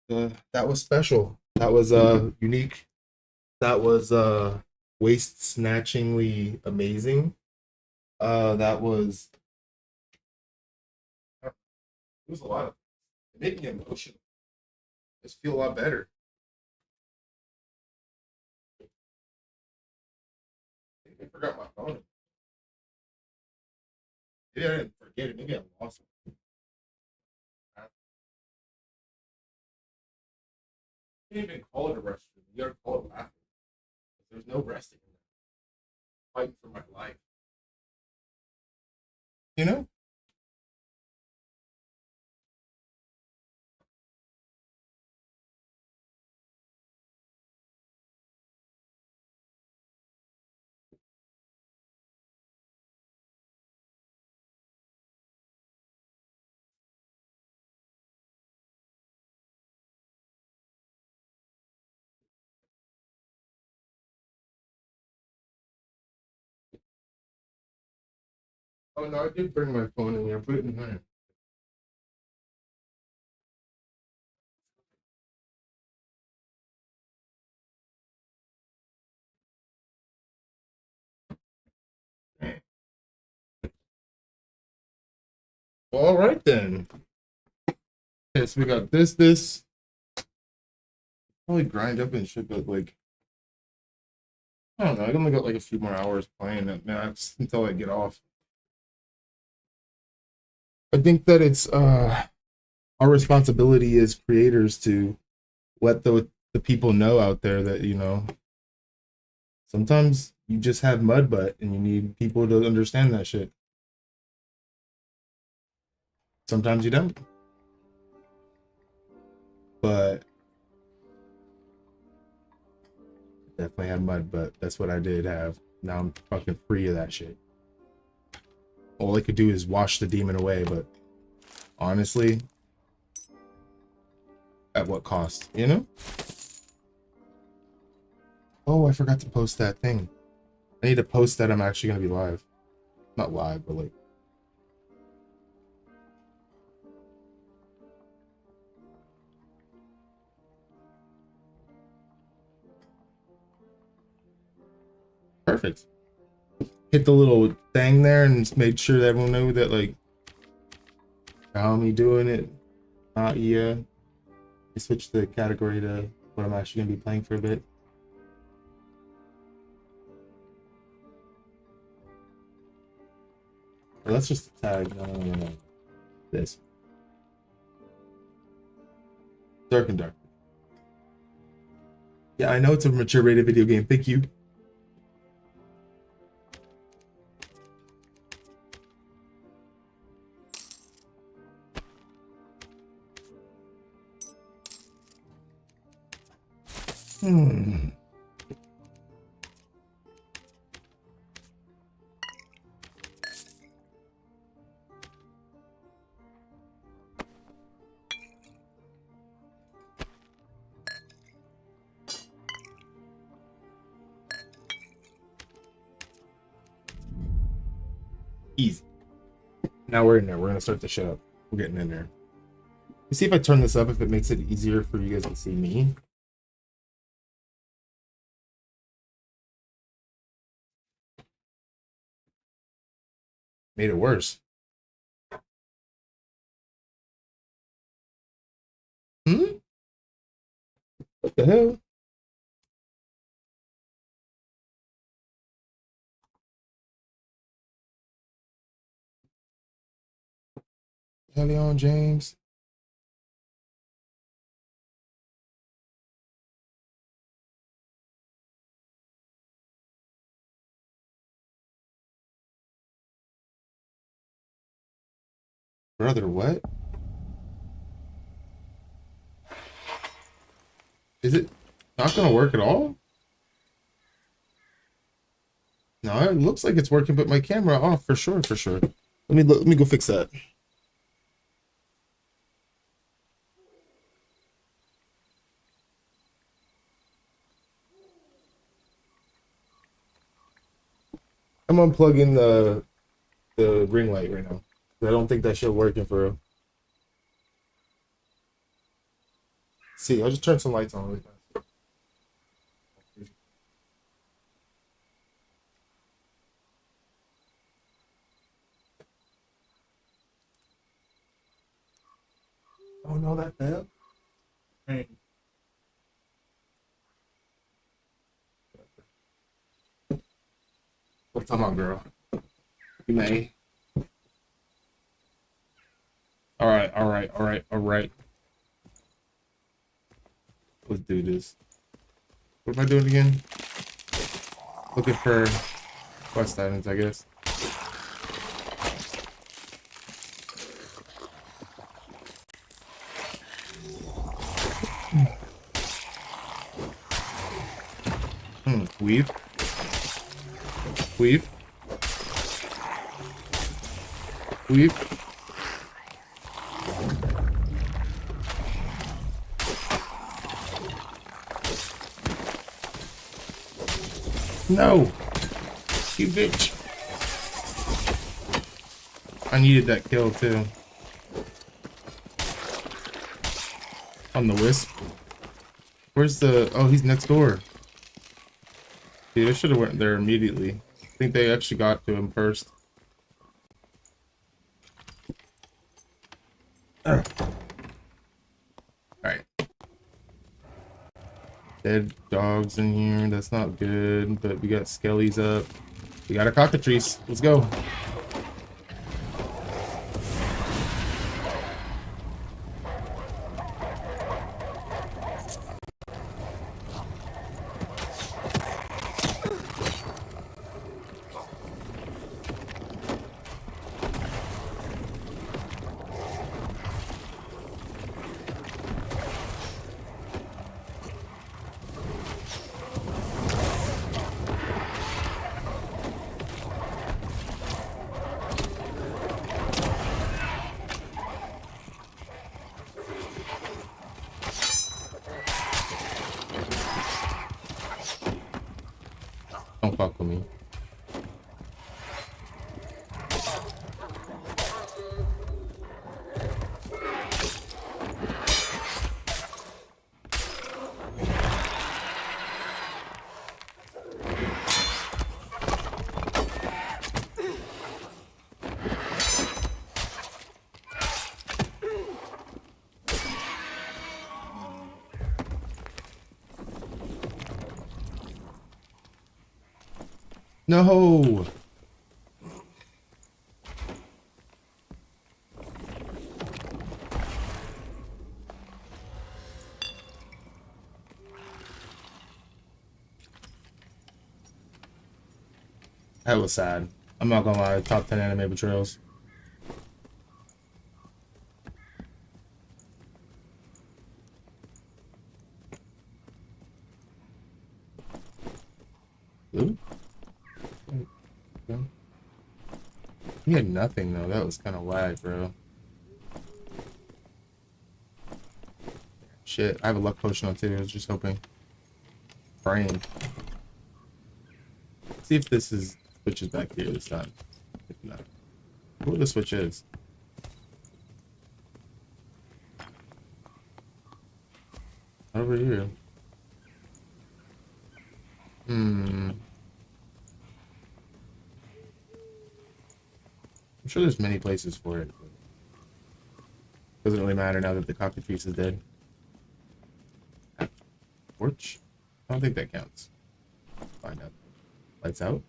That was special. That was unique. That was waist snatchingly amazing. That was it was a lot of it made me emotional. Just feel a lot better. I forgot my phone. Maybe I didn't forget it. Maybe I lost it. You can't even call it a restroom. You gotta call it bathroom. There's no resting in there. Fighting for my life. You know? Oh no, I did bring my phone in here. Put it in there. Well, all right then. Okay, so we got this. Probably grind up and shit, but like I don't know. I only got like a few more hours playing it max until I get off. I think that it's our responsibility as creators to let the people know out there that, you know, sometimes you just have mud butt and you need people to understand that shit. Sometimes you don't. But definitely have mud butt. That's what I did have. Now I'm fucking free of that shit. All I could do is wash the demon away, but honestly, at what cost, you know? Oh, I forgot to post that thing. I need to post that I'm actually going to be live. Not live, but like... Perfect. Hit the little thing there and made sure that everyone knew that, like, how me doing it. Yeah. I switched the category to what I'm actually going to be playing for a bit. Or that's just a tag. No. This. Dark and Dark. Yeah, I know it's a mature rated video game. Thank you. Easy. Now we're in there. We're gonna start the shit up. We're getting in there. Let's see if I turn this up, if it makes it easier for you guys to see me. Made it worse. What the hell? Leon James. Brother, what? Is it not gonna work at all? No, it looks like it's working, but my camera off for sure, for sure. Let me go fix that. I'm unplugging the ring light right now. I don't think that shit working for real. See, I'll just turn some lights on really fast. Oh no, that failed. Hey. What's up, girl? You may. All right, all right, all right, all right. Let's do this. What am I doing again? Looking for quest items, I guess. Weave. Weave. Weave. No! You bitch. I needed that kill too. On the wisp. Where's the... Oh, he's next door. Dude, I should have went there immediately. I think they actually got to him first. Alright. Dead dogs in here. That's not good. But we got skellies up. We got our cockatrice. Let's go. Don't fuck with me. No. That was sad. I'm not gonna lie, top 10 anime betrayals. Ooh. He had nothing though. That was kind of whack, bro. Shit, I have a luck potion on too. I was just hoping. Praying. See if this is switches back here this time. If not, who the switch is? Over here. I'm sure there's many places for it. Doesn't really matter now that the cockatrice is dead. Torch? I don't think that counts. Find out. Lights out?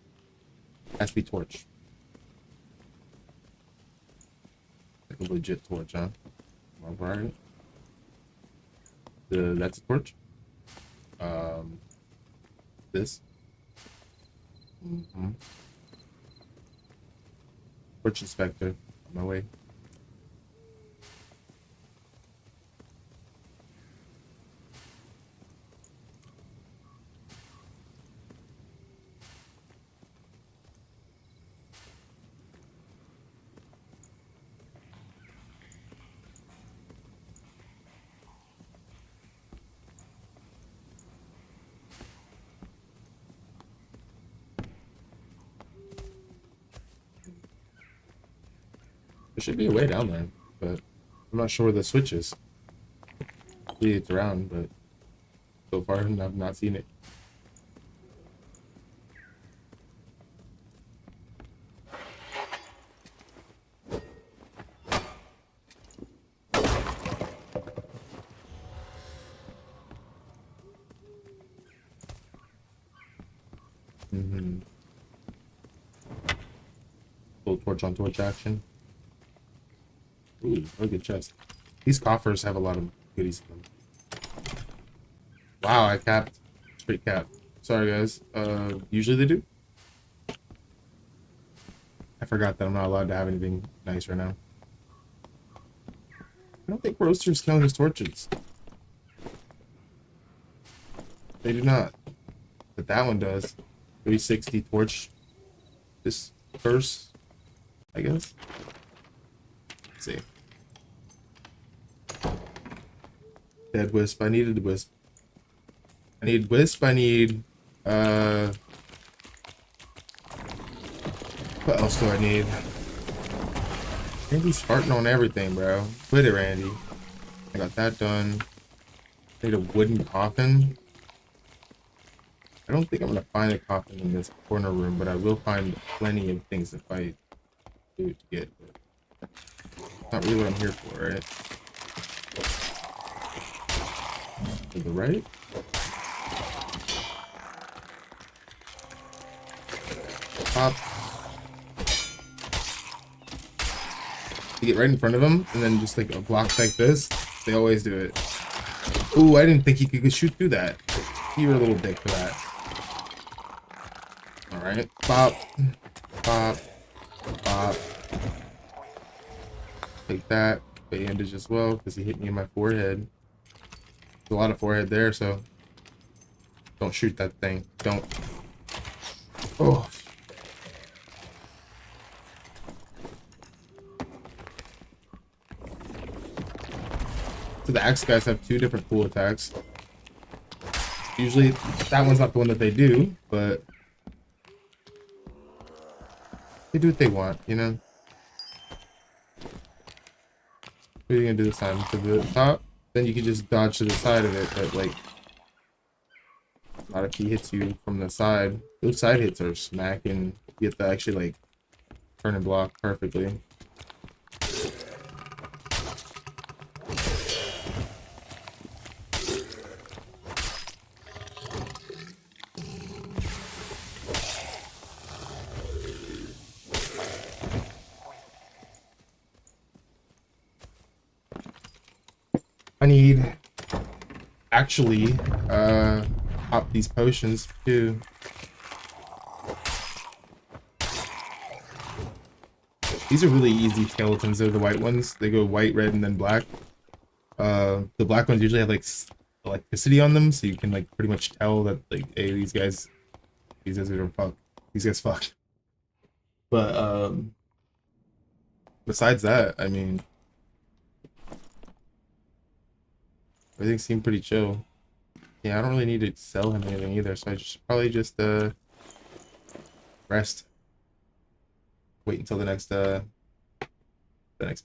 Has to be torch. Like a legit torch, huh? Alright. That's a torch. This. Torch inspector. On my way. There should be a way down there, but I'm not sure where the switch is. Hopefully it's around, but so far I've not seen it. Full torch on torch action. Ooh, what a good chest. These coffers have a lot of goodies in them. Wow, I capped. Straight cap. Sorry guys. Usually they do. I forgot that I'm not allowed to have anything nice right now. I don't think roasters count as torches. They do not. But that one does. 360 torch. This first, I guess. Let's see. Dead wisp. I needed the wisp. I need wisp. I need what else do I need? Randy's farting on everything, bro. Quit it, Randy. I got that done. I need a wooden coffin. I don't think I'm gonna find a coffin in this corner room, but I will find plenty of things to fight to get. Not really what I'm here for, right? To the right? Pop. You get right in front of them, and then just like a block like this. They always do it. Ooh, I didn't think he could shoot through that. You were a little dick for that. Alright. Pop. Pop. Pop. Take that. Bandage as well, because he hit me in my forehead. There's a lot of forehead there, so don't shoot that thing. Don't. Oh. So the axe guys have two different cool attacks. Usually that one's not the one that they do, but they do what they want, you know? What are you gonna do this time? To the top? Then you can just dodge to the side of it, but like, not if he hits you from the side. Those side hits are smacking. You have to actually like turn and block perfectly. I need actually pop these potions too. These are really easy skeletons. They're the white ones. They go white, red, and then black. The black ones usually have like electricity on them, so you can like pretty much tell that like, hey, these guys are fuck. These guys fuck. But besides that, I mean, everything seemed pretty chill. Yeah, I don't really need to sell him anything either, so I should probably just rest. Wait until the next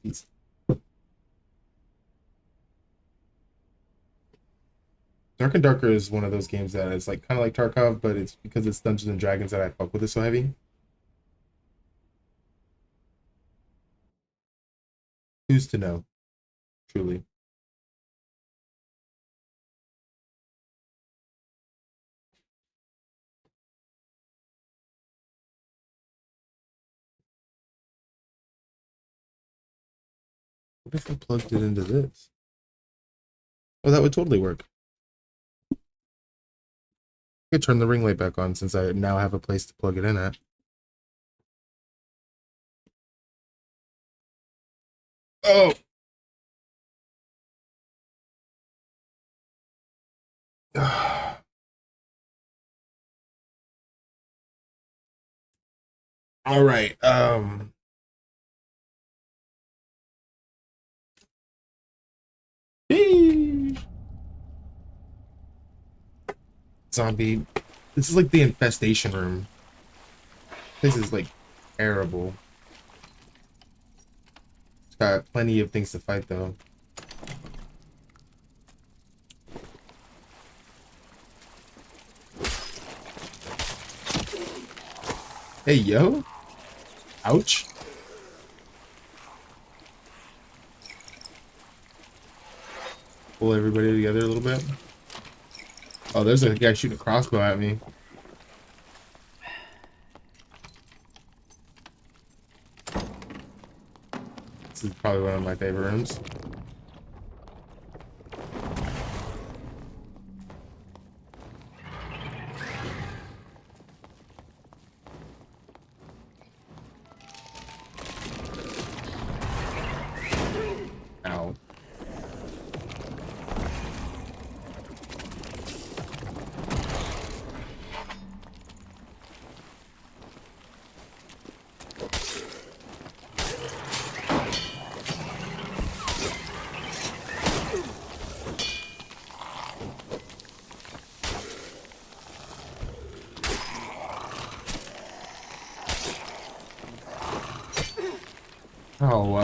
piece. Dark and Darker is one of those games that is like kind of like Tarkov, but it's because it's Dungeons and Dragons that I fuck with it so heavy. Who's to know? Truly. What if I plugged it into this? Oh, that would totally work. I could turn the ring light back on since I now have a place to plug it in at. Oh! All right. Zombie. This is like the infestation room. This is like terrible. It's got plenty of things to fight though. Hey, yo. Ouch. Pull everybody together a little bit. Oh, there's a guy shooting a crossbow at me. This is probably one of my favorite rooms. Ow. Oh,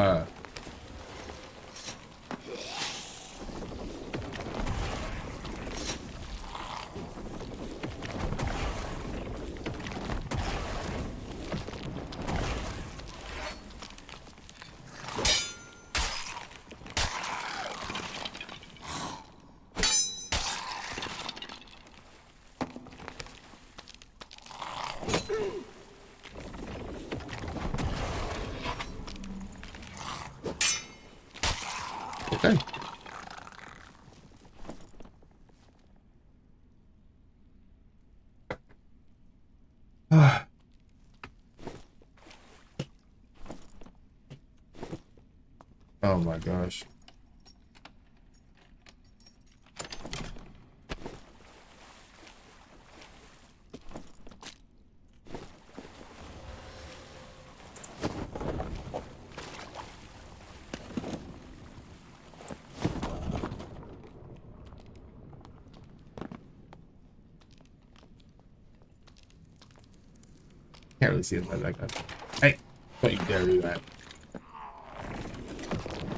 okay. Oh my gosh. Can't really see it like that. Hey, don't you dare do that.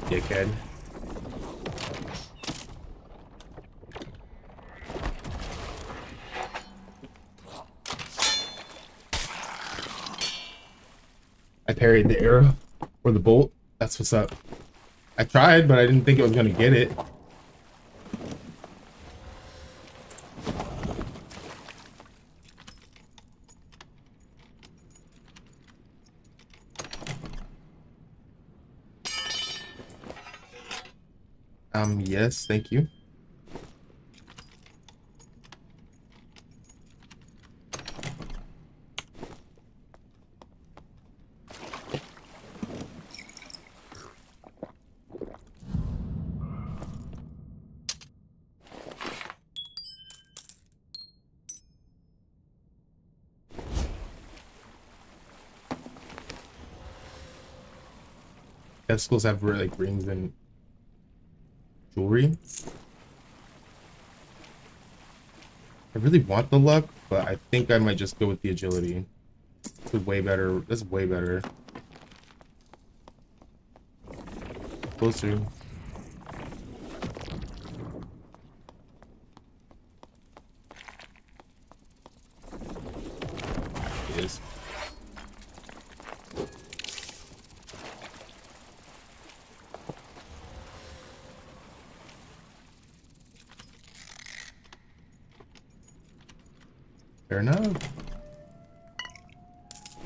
Dickhead. I parried the arrow or the bolt. That's what's up. I tried, but I didn't think it was gonna get it. Yes, thank you. Schools have like rings and jewelry. I really want the luck, but I think I might just go with the agility. It's way better. That's way better. Closer. It is. Fair enough.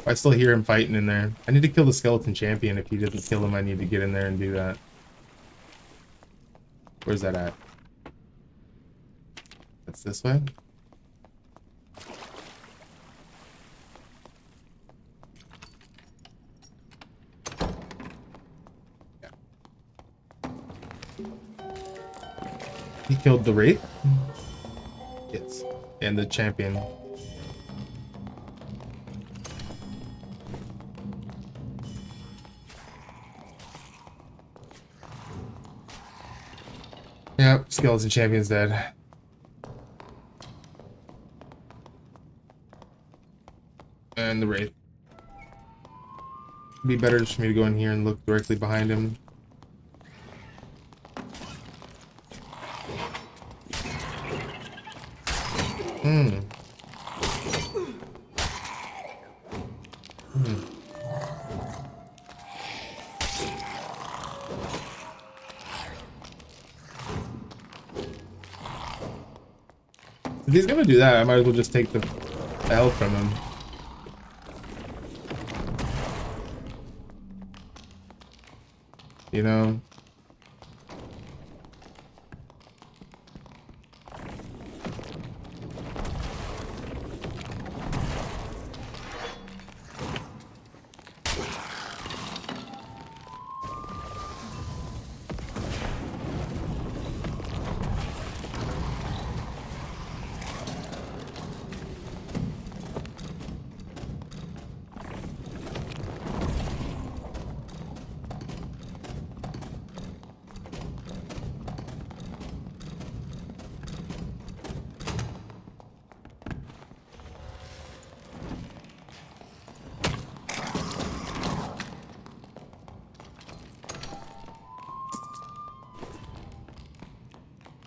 I still hear him fighting in there. I need to kill the skeleton champion. If he doesn't kill him, I need to get in there and do that. Where's that at? That's this way? Yeah. He killed the Wraith? Yes. And the champion. Yep, skeleton champion's dead. And the Wraith. It'd be better just for me to go in here and look directly behind him. If he's gonna do that, I might as well just take the health from him. You know?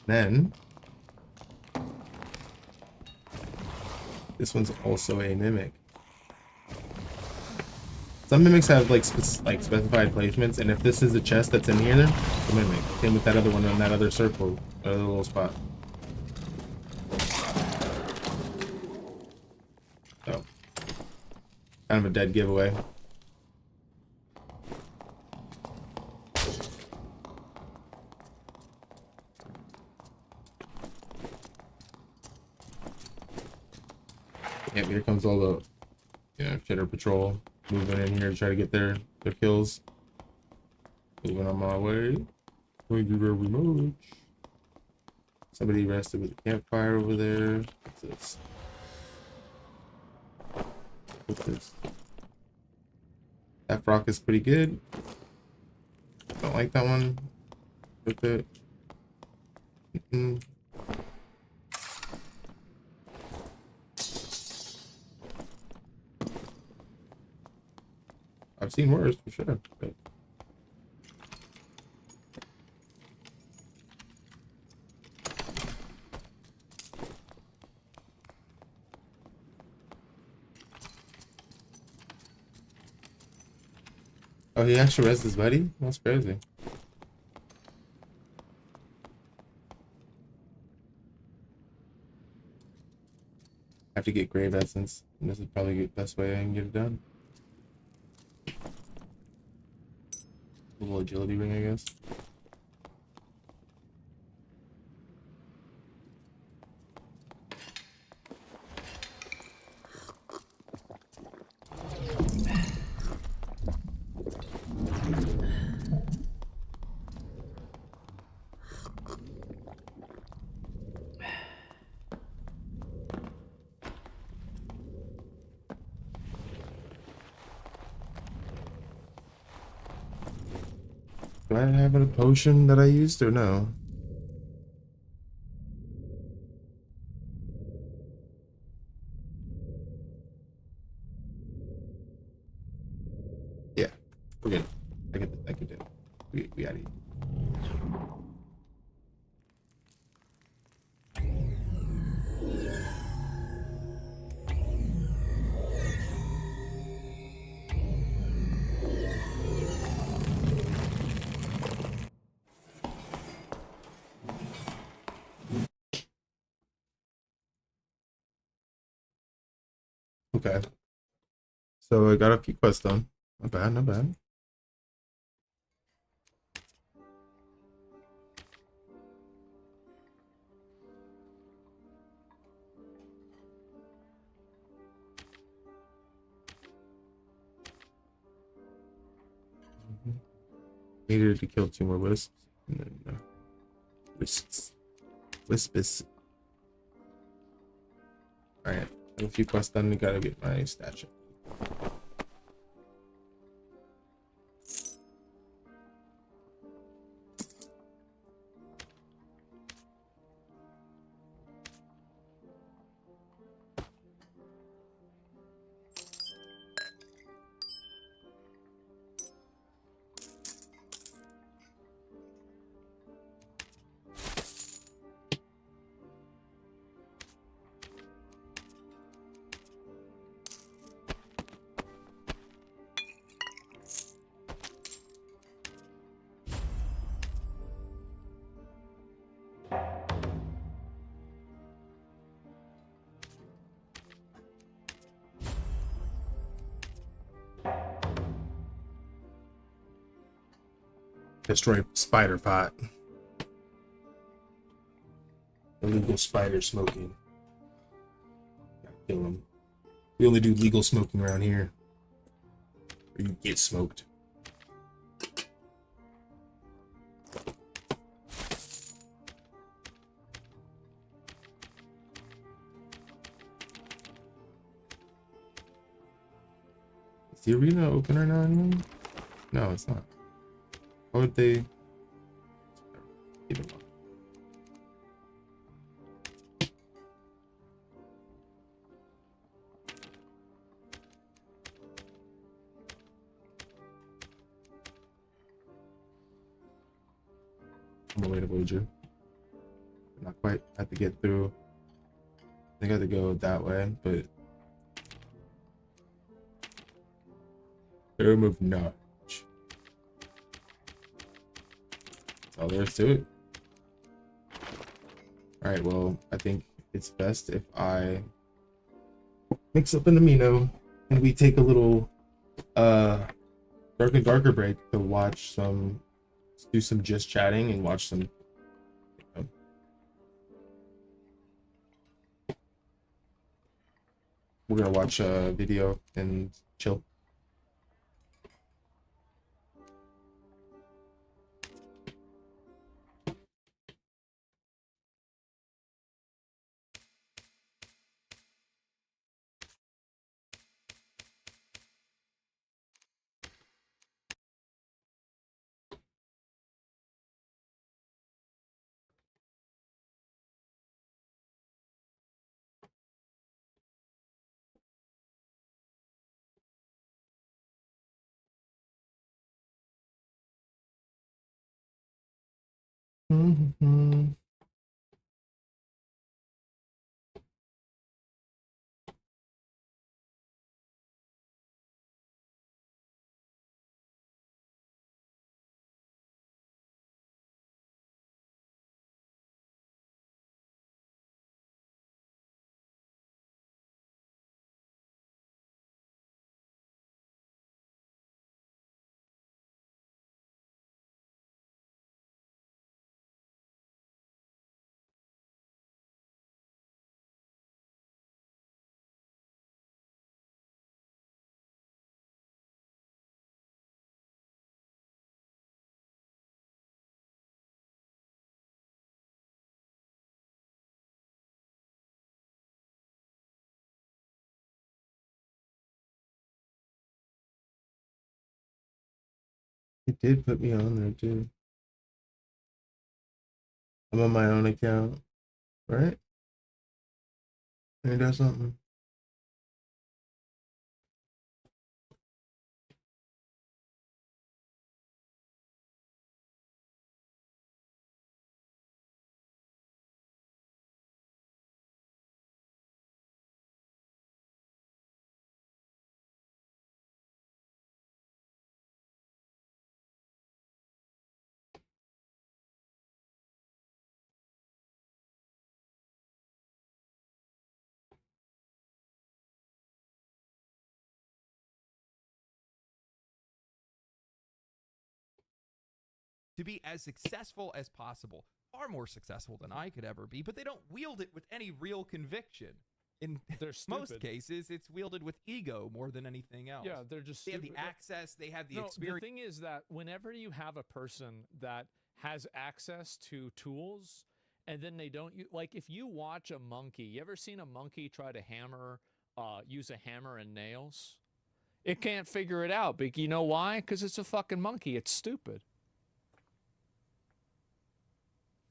Then this one's also a mimic. Some mimics have like specified placements, and if this is the chest that's in here, it's a mimic. Same with that other one on that other circle, that other little spot. So, kind of a dead giveaway. Yep, here comes all the, Cheddar Patrol moving in here to try to get their kills. Moving on my way. Thank you very much. Somebody rested with a campfire over there. What's this? What's this? That frock is pretty good. Don't like that one. With it. I've seen worse for sure. But... Oh, he actually rests his buddy? That's crazy. I have to get grave essence, and this is probably the best way I can get it done. A little agility ring, I guess. Do I have a potion that I used or no? Yeah, we're good. I can do it. We got it. Okay. So I got a few quests done. Not bad, not bad. Needed to kill 2 more wisps. And then, wisps. Wispus. Alright. A few quests done. We gotta get my statue. Destroy spider pot. Illegal spider smoking. Gotta kill him. We only do legal smoking around here. Or you get smoked. Is the arena open right now anymore? No, it's not. Why would they? Keep it on. I'm a way to wager. Not quite. I have to get through. I think I have to go that way, but Dome of Notch. That's all there is to it. Alright, well, I think it's best if I mix up an amino and we take a little dark and darker break to watch some, do some just chatting and watch some. We're gonna watch a video and chill. Mm-hmm. It did put me on there too. I'm on my own account, right? Ain't that something? To be as successful as possible, far more successful than I could ever be, but they don't wield it with any real conviction. In most cases, it's wielded with ego more than anything else. Yeah, they're just They have the stupid. access, they have the No, experience. the thing is that whenever you have a person that has access to tools and then they don't like, if you watch a monkey, you ever seen a monkey try to use a hammer and nails? It can't figure it out. But you know why? Because it's a fucking monkey. It's stupid.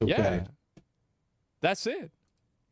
Okay. Yeah. That's it.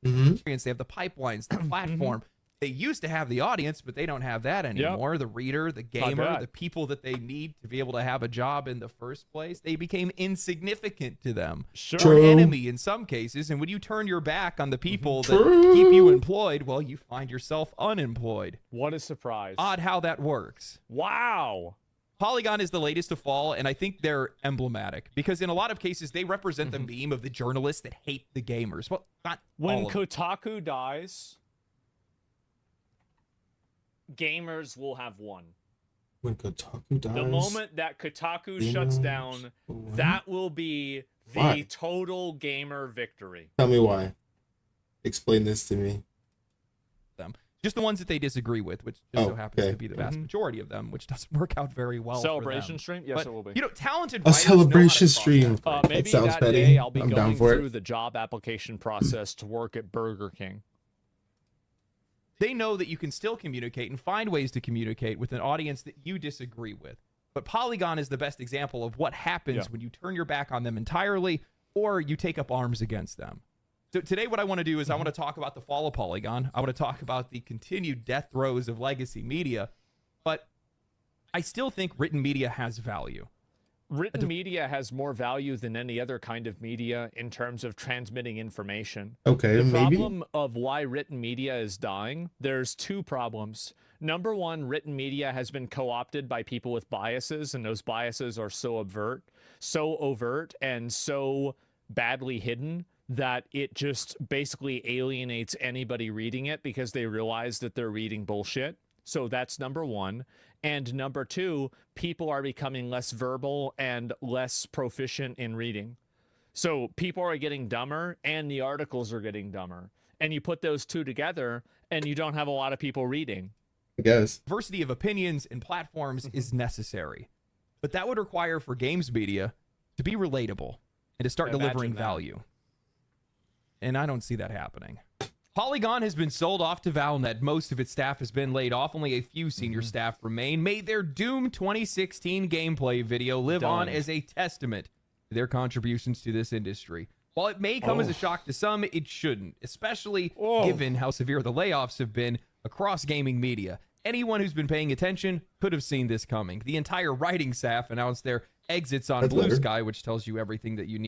They have the pipelines, the platform. They used to have the audience, but they don't have that anymore. The reader, the gamer, the people that they need to be able to have a job in the first place, they became insignificant to them. Or an enemy in some cases. And when you turn your back on the people that keep you employed, well, you find yourself unemployed. What a surprise. Odd how that works. Wow. Polygon is the latest to fall, and I think they're emblematic because in a lot of cases they represent the meme of the journalists that hate the gamers. Well, not when all of them. Kotaku dies, gamers will have won. When Kotaku dies, The moment that Kotaku they shuts know down, what? that will be the Why? total gamer victory. Tell me why. Explain this to me. Them. Just the ones that they disagree with, which just so happens to be the vast majority of them, which doesn't work out very well. Celebration for them. stream? Yes, but, it will be. You know, talented A writers know how to celebration cross stream. that Maybe That sounds that petty. day I'll be I'm down going for through it. the job application process to work at Burger King. They know that you can still communicate and find ways to communicate with an audience that you disagree with. But Polygon is the best example of what happens when you turn your back on them entirely or you take up arms against them. So today what I want to do is I want to talk about the fall of Polygon. I want to talk about the continued death throes of legacy media. But I still think written media has value. Written media has more value than any other kind of media in terms of transmitting information. Okay, the maybe. problem of why written media is dying, there's two problems. Number one, written media has been co-opted by people with biases, and those biases are so overt and so badly hidden that it just basically alienates anybody reading it because they realize that they're reading bullshit. So that's number one. And number two, people are becoming less verbal and less proficient in reading. So people are getting dumber and the articles are getting dumber. And you put those two together and you don't have a lot of people reading. I guess. Diversity of opinions and platforms is necessary. But that would require for games media to be relatable and to start delivering value. And I don't see that happening. Polygon has been sold off to Valnet. Most of its staff has been laid off. Only a few senior staff remain. Made their Doom 2016 gameplay video live on as a testament to their contributions to this industry. While it may come as a shock to some, it shouldn't, especially given how severe the layoffs have been across gaming media. Anyone who's been paying attention could have seen this coming. The entire writing staff announced their exits on Blue Sky, which tells you everything that you need.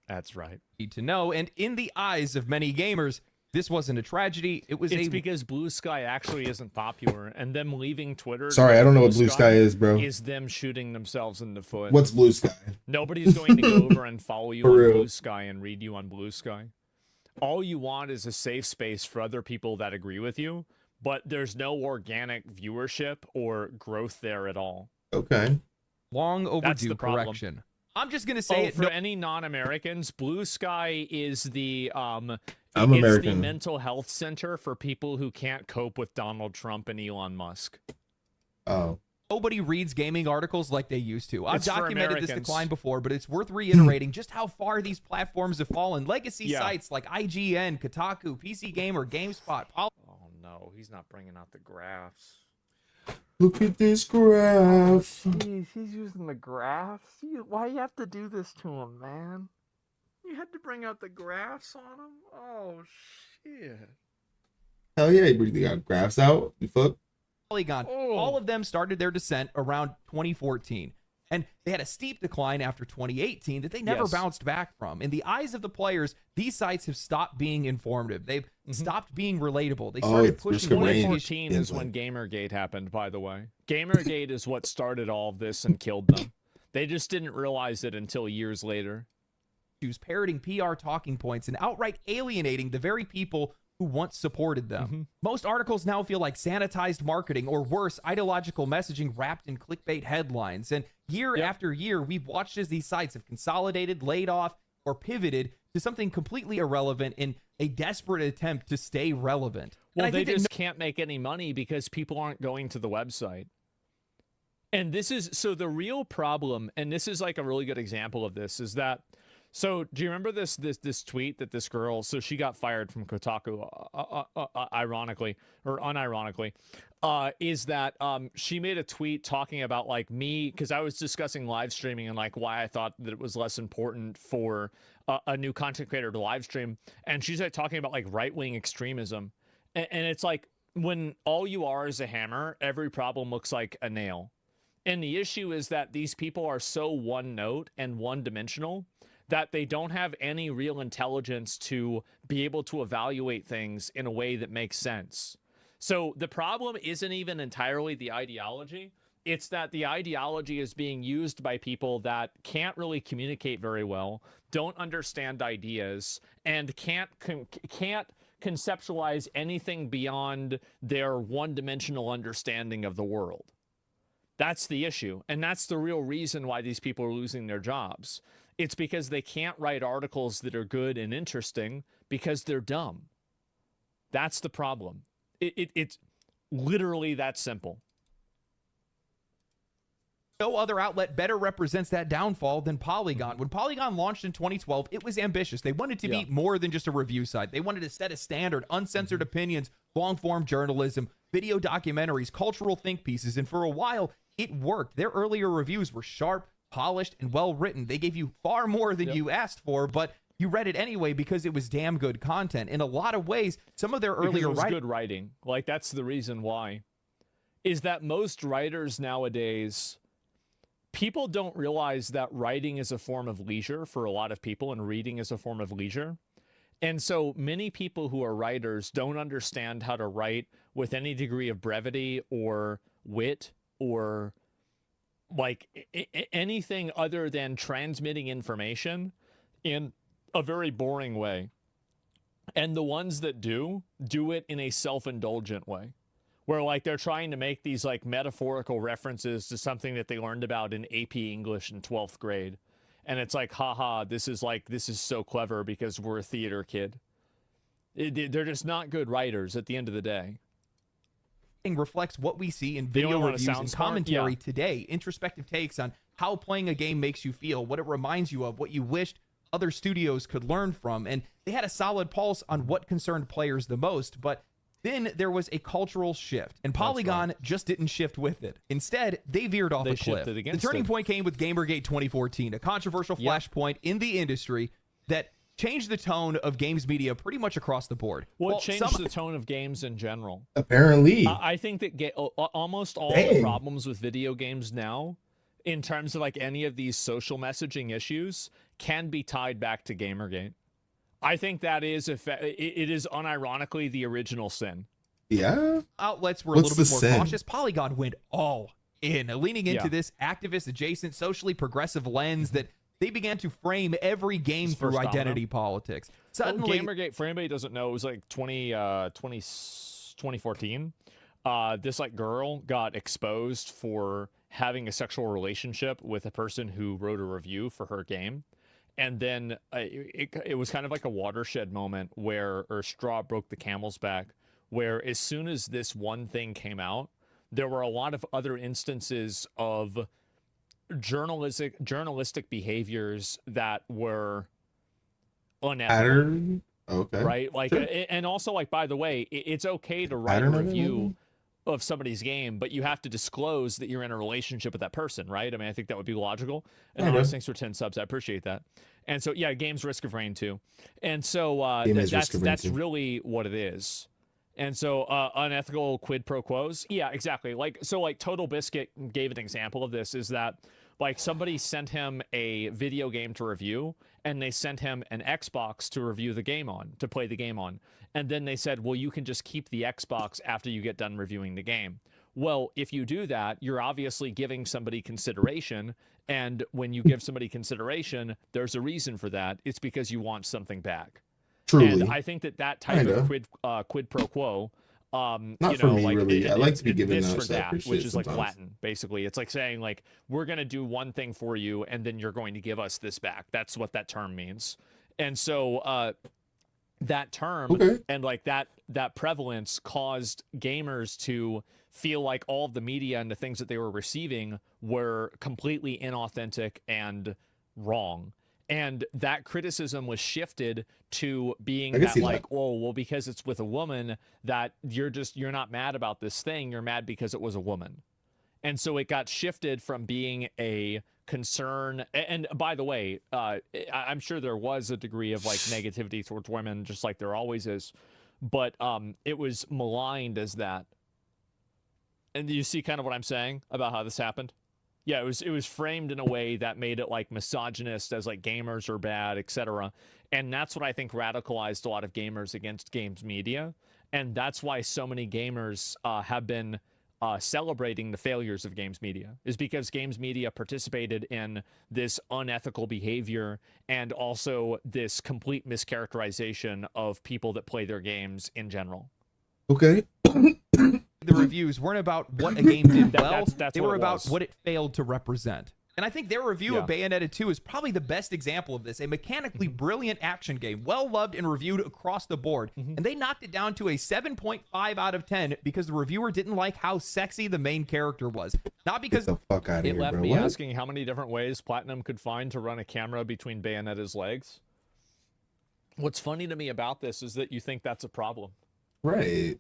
That's right. Need to know. And in the eyes of many gamers, this wasn't a tragedy. It's because Blue Sky actually isn't popular, and them leaving Twitter. Sorry, I don't know what Blue Sky is, bro. Is them shooting themselves in the foot. What's Blue Sky? Nobody's going to go over and follow you For on real. Blue Sky and read you on Blue Sky. All you want is a safe space for other people that agree with you, but there's no organic viewership or growth there at all. Okay. Long That's overdue the problem. correction. I'm just gonna say it. For any non-Americans, Blue Sky is the I'm it's American. the mental health center for people who can't cope with Donald Trump and Elon Musk. Oh. Nobody reads gaming articles like they used to. I've It's for documented this Americans. decline before, but it's worth reiterating just how far these platforms have fallen. Legacy sites like IGN, Kotaku, PC Gamer, GameSpot, Oh no, he's not bringing out the graphs. Look at this graph. Jeez, he's using the graphs. Why you have to do this to him, man? You had to bring out the graphs on him? Oh, shit. Hell yeah, you got graphs out. You fuck. Polygon. All of them started their descent around 2014. And they had a steep decline after 2018 that they never bounced back from. In the eyes of the players, these sites have stopped being informative. They've stopped being relatable. They started pushing 2014 is when Gamergate happened, by the way. Gamergate is what started all of this and killed them. They just didn't realize it until years later. Parroting PR talking points and outright alienating the very people who once supported them. Most articles now feel like sanitized marketing or worse, ideological messaging wrapped in clickbait headlines. And year after year, we've watched as these sites have consolidated, laid off, or pivoted to something completely irrelevant in a desperate attempt to stay relevant. Well, they just can't make any money because people aren't going to the website. And this is, so the real problem, and this is like a really good example of this, is that, so do you remember this tweet that this girl, so she got fired from Kotaku, ironically, or unironically, is that she made a tweet talking about like me, because I was discussing live streaming and like why I thought that it was less important for a new content creator to live stream. And she's like talking about like right-wing extremism. And it's like, when all you are is a hammer, every problem looks like a nail. And the issue is that these people are so one note and one dimensional that they don't have any real intelligence to be able to evaluate things in a way that makes sense. So the problem isn't even entirely the ideology. It's that the ideology is being used by people that can't really communicate very well, don't understand ideas, and can't conceptualize anything beyond their one-dimensional understanding of the world. That's the issue. And that's the real reason why these people are losing their jobs. It's because they can't write articles that are good and interesting because they're dumb. That's the problem. It's literally that simple. No other outlet better represents that downfall than Polygon. When Polygon launched in 2012, it was ambitious. They wanted to be more than just a review site. They wanted to set a standard, uncensored opinions, long-form journalism, video documentaries, cultural think pieces, and for a while, it worked. Their earlier reviews were sharp, polished, and well-written. They gave you far more than you asked for, but you read it anyway because it was damn good content. In a lot of ways, some of their earlier good writing, like that's the reason why, is that most writers nowadays, people don't realize that writing is a form of leisure for a lot of people and reading is a form of leisure. And so many people who are writers don't understand how to write with any degree of brevity or wit or like anything other than transmitting information in a very boring way. And the ones that do it in a self-indulgent way, where like they're trying to make these like metaphorical references to something that they learned about in AP English in 12th grade. And it's like, haha, this is so clever because we're a theater kid. They're just not good writers at the end of the day. Reflects what we see in video reviews and commentary today. Introspective takes on how playing a game makes you feel, what it reminds you of, what you wished other studios could learn from. And they had a solid pulse on what concerned players the most, but then there was a cultural shift, and Polygon just didn't shift with it. Instead, they veered off a cliff. The turning point came with Gamergate 2014, a controversial flashpoint in the industry that changed the tone of games media pretty much across the board. Well, it changed the tone of games in general. Apparently. I think that almost all the problems with video games now, in terms of like any of these social messaging issues, can be tied back to Gamergate. I think that is, it is unironically the original sin. Yeah. Outlets were a little bit more cautious. Polygon went all in, leaning into this activist adjacent, socially progressive lens that they began to frame every game through identity politics. Suddenly, Gamergate, for anybody who doesn't know, it was like 2014. This like girl got exposed for having a sexual relationship with a person who wrote a review for her game. And then it was kind of like a watershed moment or straw broke the camel's back, where as soon as this one thing came out, there were a lot of other instances of journalistic behaviors that were unethical. Okay. Right? Like, and also, like, by the way, it's okay to write a review of somebody's game, but you have to disclose that you're in a relationship with that person, right? I mean, I think that would be logical. And thanks for 10 subs. I appreciate that. And so, yeah, game's Risk of Rain too. And so that's really what it is. And so unethical quid pro quos. Yeah, exactly. Like, so like Total Biscuit gave an example of this, is that like somebody sent him a video game to review, and they sent him an Xbox to review the game on, to play the game on. And then they said, well, you can just keep the Xbox after you get done reviewing the game. Well, if you do that, you're obviously giving somebody consideration. And when you give somebody consideration, there's a reason for that. It's because you want something back. Truly. And I think that type of quid pro quo, not for me, like, really. I like to be given this that, for that, which is sometimes. like Latin, basically. It's like saying, like, we're going to do one thing for you, and then you're going to give us this back. That's what that term means. And so that term and like that prevalence caused gamers to feel like all of the media and the things that they were receiving were completely inauthentic and wrong. And that criticism was shifted to being that like, oh, well, because it's with a woman, that you're not mad about this thing. You're mad because it was a woman. And so it got shifted from being a concern. And by the way, I'm sure there was a degree of like negativity towards women, just like there always is. But it was maligned as that. And you see kind of what I'm saying about how this happened? Yeah, it was framed in a way that made it like misogynist, as like gamers are bad, etc. And that's what I think radicalized a lot of gamers against games media. And that's why so many gamers have been celebrating the failures of games media, is because games media participated in this unethical behavior and also this complete mischaracterization of people that play their games in general. Okay. the reviews weren't about what a game did well. That's they what were it about was. what it failed to represent. And I think their review of Bayonetta 2 is probably the best example of this. A mechanically brilliant action game, well loved and reviewed across the board. And they knocked it down to a 7.5 out of 10 because the reviewer didn't like how sexy the main character was. Not because Get the fuck out of It here, left bro. me What? asking how many different ways Platinum could find to run a camera between Bayonetta's legs. What's funny to me about this is that you think that's a problem. Right.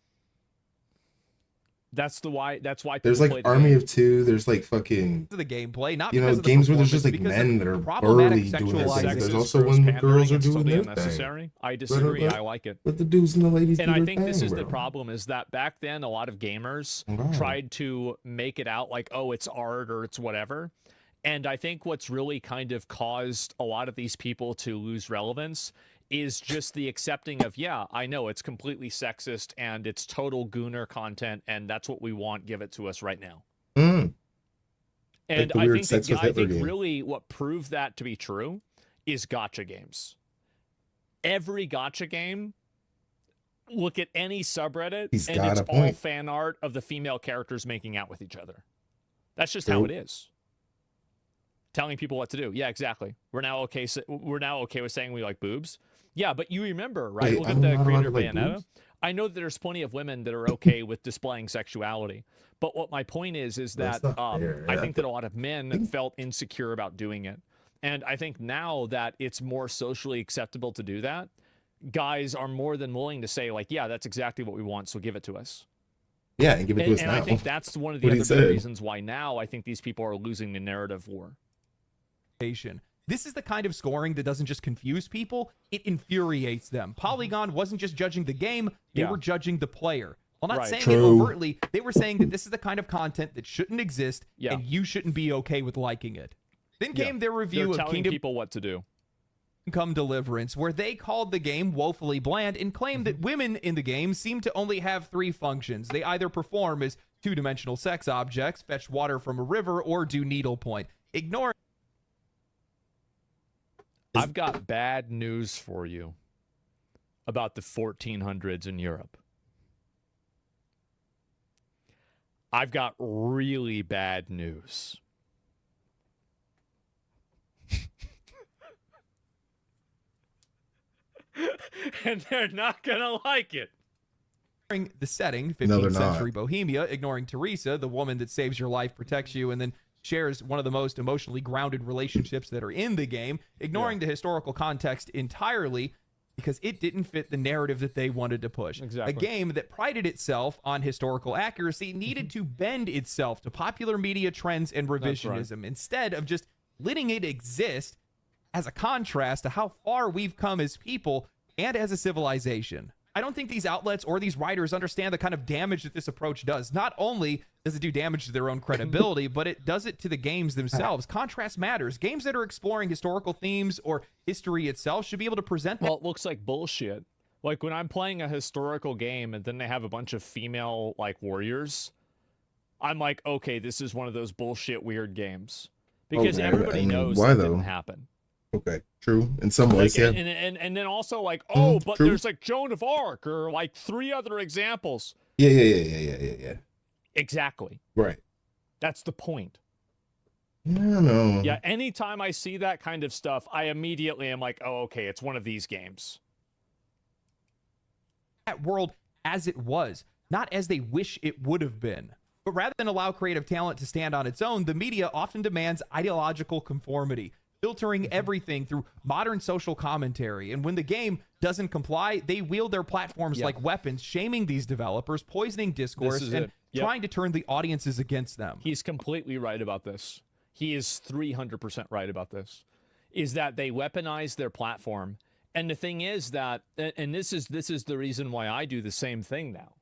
That's why There's people play like the Army game. of Two. There's like fucking the gameplay, not you know because of the games where there's just like performance, men because that of are problematic burly doing their thing. sexualization. There's Sexist, also gross when pandering, girls are it's doing totally their thing. unnecessary. I disagree. I like it. Let the dudes and the ladies And do I their think this thing, is the bro. problem is that back then a lot of gamers Wow. tried to make it out like, oh, it's art or it's whatever. And I think what's really kind of caused a lot of these people to lose relevance is just the accepting of, yeah, I know it's completely sexist and it's total gooner content and that's what we want. Give it to us right now. Mm. And the I weird think Sex with I Hitler think game. really what proved that to be true is gacha games. Every gacha game, look at any subreddit, He's and got it's a all point. fan art of the female characters making out with each other. That's just how it is. Telling people what to do. Yeah, exactly. We're now okay with saying we like boobs. Yeah, but you remember, right? Wait, Look I'm at the not creator of allowed to like Bayonetta. boobs? I know that there's plenty of women that are okay with displaying sexuality. But what my point is That's that not fair. I think that a lot of men felt insecure about doing it. And I think now that it's more socially acceptable to do that, guys are more than willing to say, like, yeah, that's exactly what we want, so give it to us. Yeah, and give it to us And now. I think that's one of the What he other big said. reasons why now I think these people are losing the narrative war. This is the kind of scoring that doesn't just confuse people, it infuriates them. Polygon wasn't just judging the game, they Yeah. were judging the player. While not Right. saying it True. overtly, they were saying that this is the kind of content that shouldn't exist, Yeah. and you shouldn't be okay with liking it. Then Yeah. came their review They're of telling Kingdom people what to do. Come Deliverance, where they called the game woefully bland and claimed that women in the game seem to only have three functions. They either perform as two-dimensional sex objects, fetch water from a river, or do needlepoint. Ignoring I've got bad news for you about the 1400s in Europe. I've got really bad news. And they're not going to like it. the setting, No, 15th they're not. century Bohemia, ignoring Teresa, the woman that saves your life, protects you, and then shares one of the most emotionally grounded relationships that are in the game, ignoring the historical context entirely because it didn't fit the narrative that they wanted to push. Exactly. A game that prided itself on historical accuracy needed to bend itself to popular media trends and revisionism instead of just letting it exist as a contrast to how far we've come as people and as a civilization. I don't think these outlets or these writers understand the kind of damage that this approach does. Not only does it do damage to their own credibility, but it does it to the games themselves. Contrast matters. Games that are exploring historical themes or history itself should be able to present that. Well, it looks like bullshit. Like when I'm playing a historical game and then they have a bunch of female like warriors, I'm like, okay, this is one of those bullshit weird games. Because Okay, everybody and knows why that though? didn't happen. Okay, true. In some Like, ways, yeah. and then also like, oh, but true. there's like Joan of Arc or like 3 other examples. Yeah. Exactly. Right. That's the point. I don't know. Yeah, anytime I see that kind of stuff, I immediately am like, oh, okay, it's one of these games. That world as it was, not as they wish it would have been. But rather than allow creative talent to stand on its own, the media often demands ideological conformity, filtering everything through modern social commentary. And when the game doesn't comply, they wield their platforms like weapons, shaming these developers, poisoning discourse, This is and it. Yep. trying to turn the audiences against them. He's completely right about this. He is 300% right about this. Is that they weaponize their platform. And the thing is that, and this is the reason why I do the same thing now.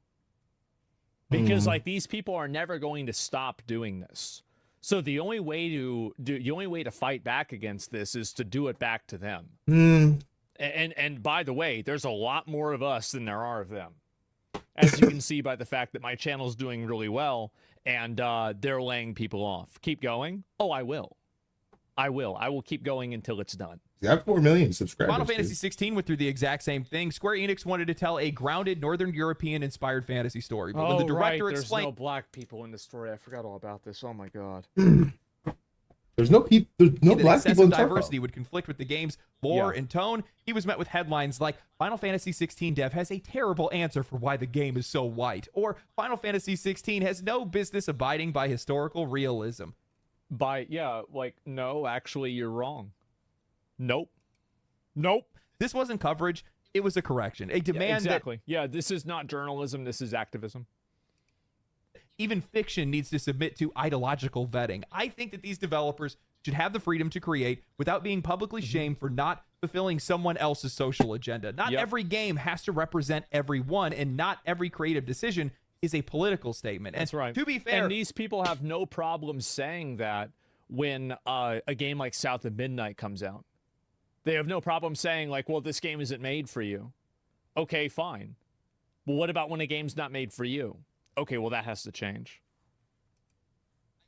Because like these people are never going to stop doing this. So the only way to fight back against this is to do it back to them. And by the way, there's a lot more of us than there are of them. As you can see by the fact that my channel's doing really well and they're laying people off. Keep going? Oh, I will. I will keep going until it's done. He's got 4 million subscribers. Final Fantasy dude. 16 went through the exact same thing. Square Enix wanted to tell a grounded Northern European-inspired fantasy story, but when the director explained, there's no black people in the story. I forgot all about this. Oh my god. There's no black people in diversity would conflict with the game's lore and tone. He was met with headlines like Final Fantasy 16 dev has a terrible answer for why the game is so white, or Final Fantasy 16 has no business abiding by historical realism. No, actually, you're wrong. Nope. This wasn't coverage. It was a correction. A demand this is not journalism. This is activism. Even fiction needs to submit to ideological vetting. I think that these developers should have the freedom to create without being publicly shamed for not fulfilling someone else's social agenda. Not every game has to represent everyone, and not every creative decision is a political statement. That's right. To be fair, and these people have no problem saying that when a game like South of Midnight comes out. They have no problem saying, like, well, this game isn't made for you. Okay, fine. Well, what about when a game's not made for you? Okay, well, that has to change.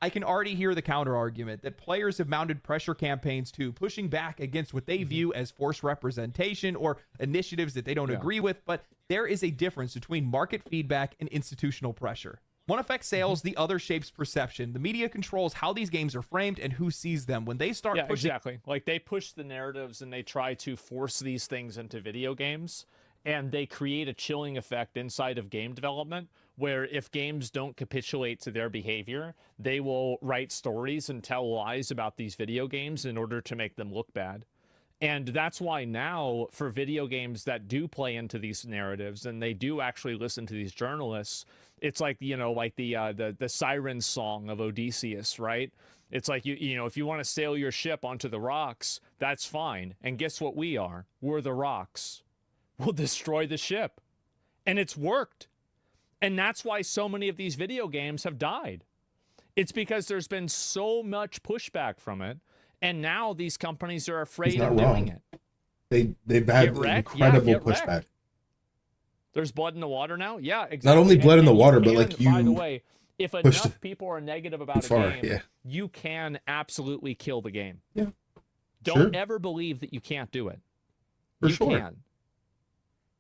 I can already hear the counter-argument that players have mounted pressure campaigns to pushing back against what they view as forced representation or initiatives that they don't agree with, but there is a difference between market feedback and institutional pressure. One affects sales, the other shapes perception. The media controls how these games are framed and who sees them. When they start pushing... exactly. Like, they push the narratives and they try to force these things into video games, and they create a chilling effect inside of game development where if games don't capitulate to their behavior, they will write stories and tell lies about these video games in order to make them look bad. And that's why now, for video games that do play into these narratives and they do actually listen to these journalists, it's like, like the siren song of Odysseus, right? It's like, if you want to sail your ship onto the rocks, that's fine. And guess what we are? We're the rocks. We'll destroy the ship. And it's worked. And that's why so many of these video games have died. It's because there's been so much pushback from it. And now these companies are afraid of doing it. They've had incredible pushback. Wrecked. There's blood in the water now? Yeah, exactly. Not only blood in the water, but like by the way, if enough people are negative about a game, you can absolutely kill the game. Yeah. Don't ever believe that you can't do it. For you sure. can.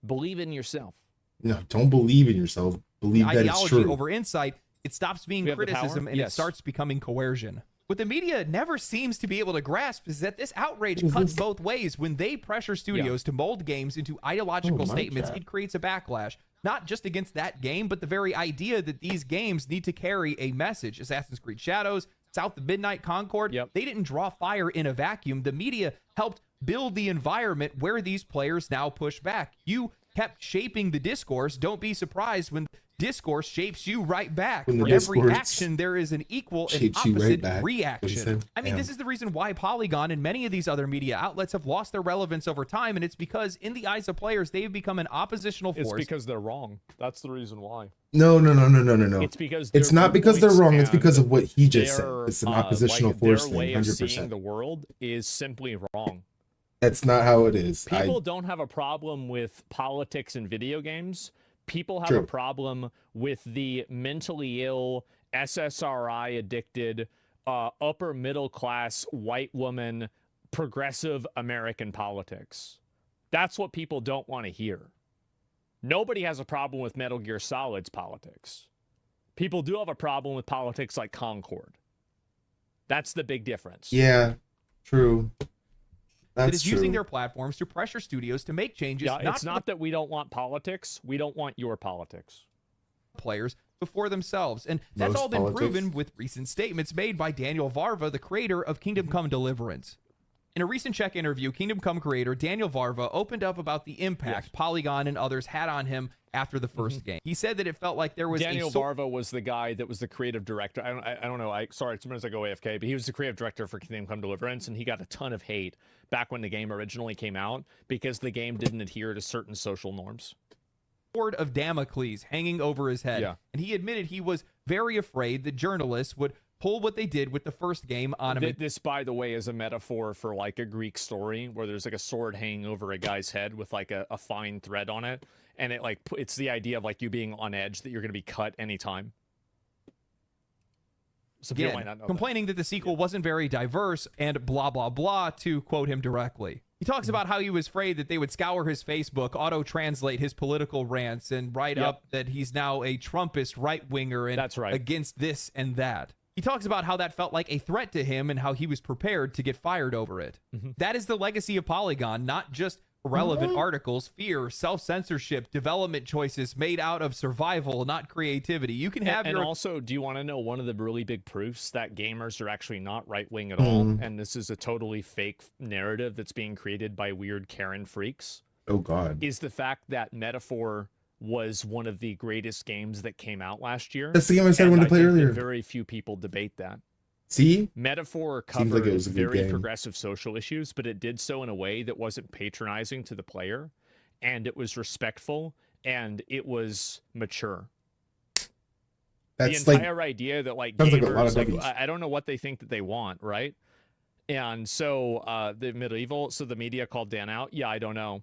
Believe in yourself. No, don't believe in yourself. Believe that it's ideology true. over insight, it stops being criticism and it starts becoming coercion. What the media never seems to be able to grasp is that this outrage cuts both ways. When they pressure studios to mold games into ideological statements, it creates a backlash, not just against that game, but the very idea that these games need to carry a message. Assassin's Creed Shadows, South of Midnight, Concord, they didn't draw fire in a vacuum. The media helped build the environment where these players now push back. You kept shaping the discourse. Don't be surprised when discourse shapes you right back. For every action, there is an equal and opposite reaction. I mean, this is the reason why Polygon and many of these other media outlets have lost their relevance over time, and it's because in the eyes of players, they've become an oppositional force. It's because they're wrong. That's the reason why. No. It's because it's not because they're wrong. It's because of what he just said. It's an oppositional force their thing. way of 100%. seeing the world is simply wrong. That's not how it is. People don't have a problem with politics in video games. People have a problem with the mentally ill, SSRI addicted, upper middle class white woman, progressive American politics. That's what people don't want to hear. Nobody has a problem with Metal Gear Solid's politics. People do have a problem with politics like Concord. That's the big difference. Yeah, true. That is using their platforms to pressure studios to make changes. Yeah, it's not that we don't want politics. We don't want your politics. Players before themselves. And that's all been proven with recent statements made by Daniel Varva, the creator of Kingdom Come Deliverance. In a recent Czech interview, Kingdom Come creator Daniel Varva opened up about the impact Polygon and others had on him after the first game. He said that it felt like there was Daniel Varva was the guy that was the creative director. I don't know. Sorry, sometimes I go AFK, but he was the creative director for Kingdom Come Deliverance, and he got a ton of hate back when the game originally came out because the game didn't adhere to certain social norms. Sword of Damocles hanging over his head. And he admitted he was very afraid that journalists would pull what they did with the first game on him. This, by the way, is a metaphor for like a Greek story where there's like a sword hanging over a guy's head with like a fine thread on it. And it's the idea of like you being on edge, that you're going to be cut anytime. Some people Again, might not know complaining that the sequel wasn't very diverse and blah, blah, blah, to quote him directly. He talks about how he was afraid that they would scour his Facebook, auto-translate his political rants, and write up that he's now a Trumpist right-winger and That's right. against this and that. He talks about how that felt like a threat to him and how he was prepared to get fired over it. That is the legacy of Polygon, not just irrelevant articles, fear, self-censorship, development choices made out of survival, not creativity. You can have and your... also, do you want to know one of the really big proofs that gamers are actually not right-wing at all, and this is a totally fake narrative that's being created by weird Karen freaks? Oh, God. Is the fact that Metaphor was one of the greatest games that came out last year. That's the game I said I wanted to play earlier. Very few people debate that. See? Metaphor Seems covered like it was a good very game. progressive social issues, but it did so in a way that wasn't patronizing to the player, and it was respectful, and it was mature. That's the entire idea that sounds like a lot of gamers, W's. I don't know what they think that they want, right? And so the media called Dan out. Yeah, I don't know.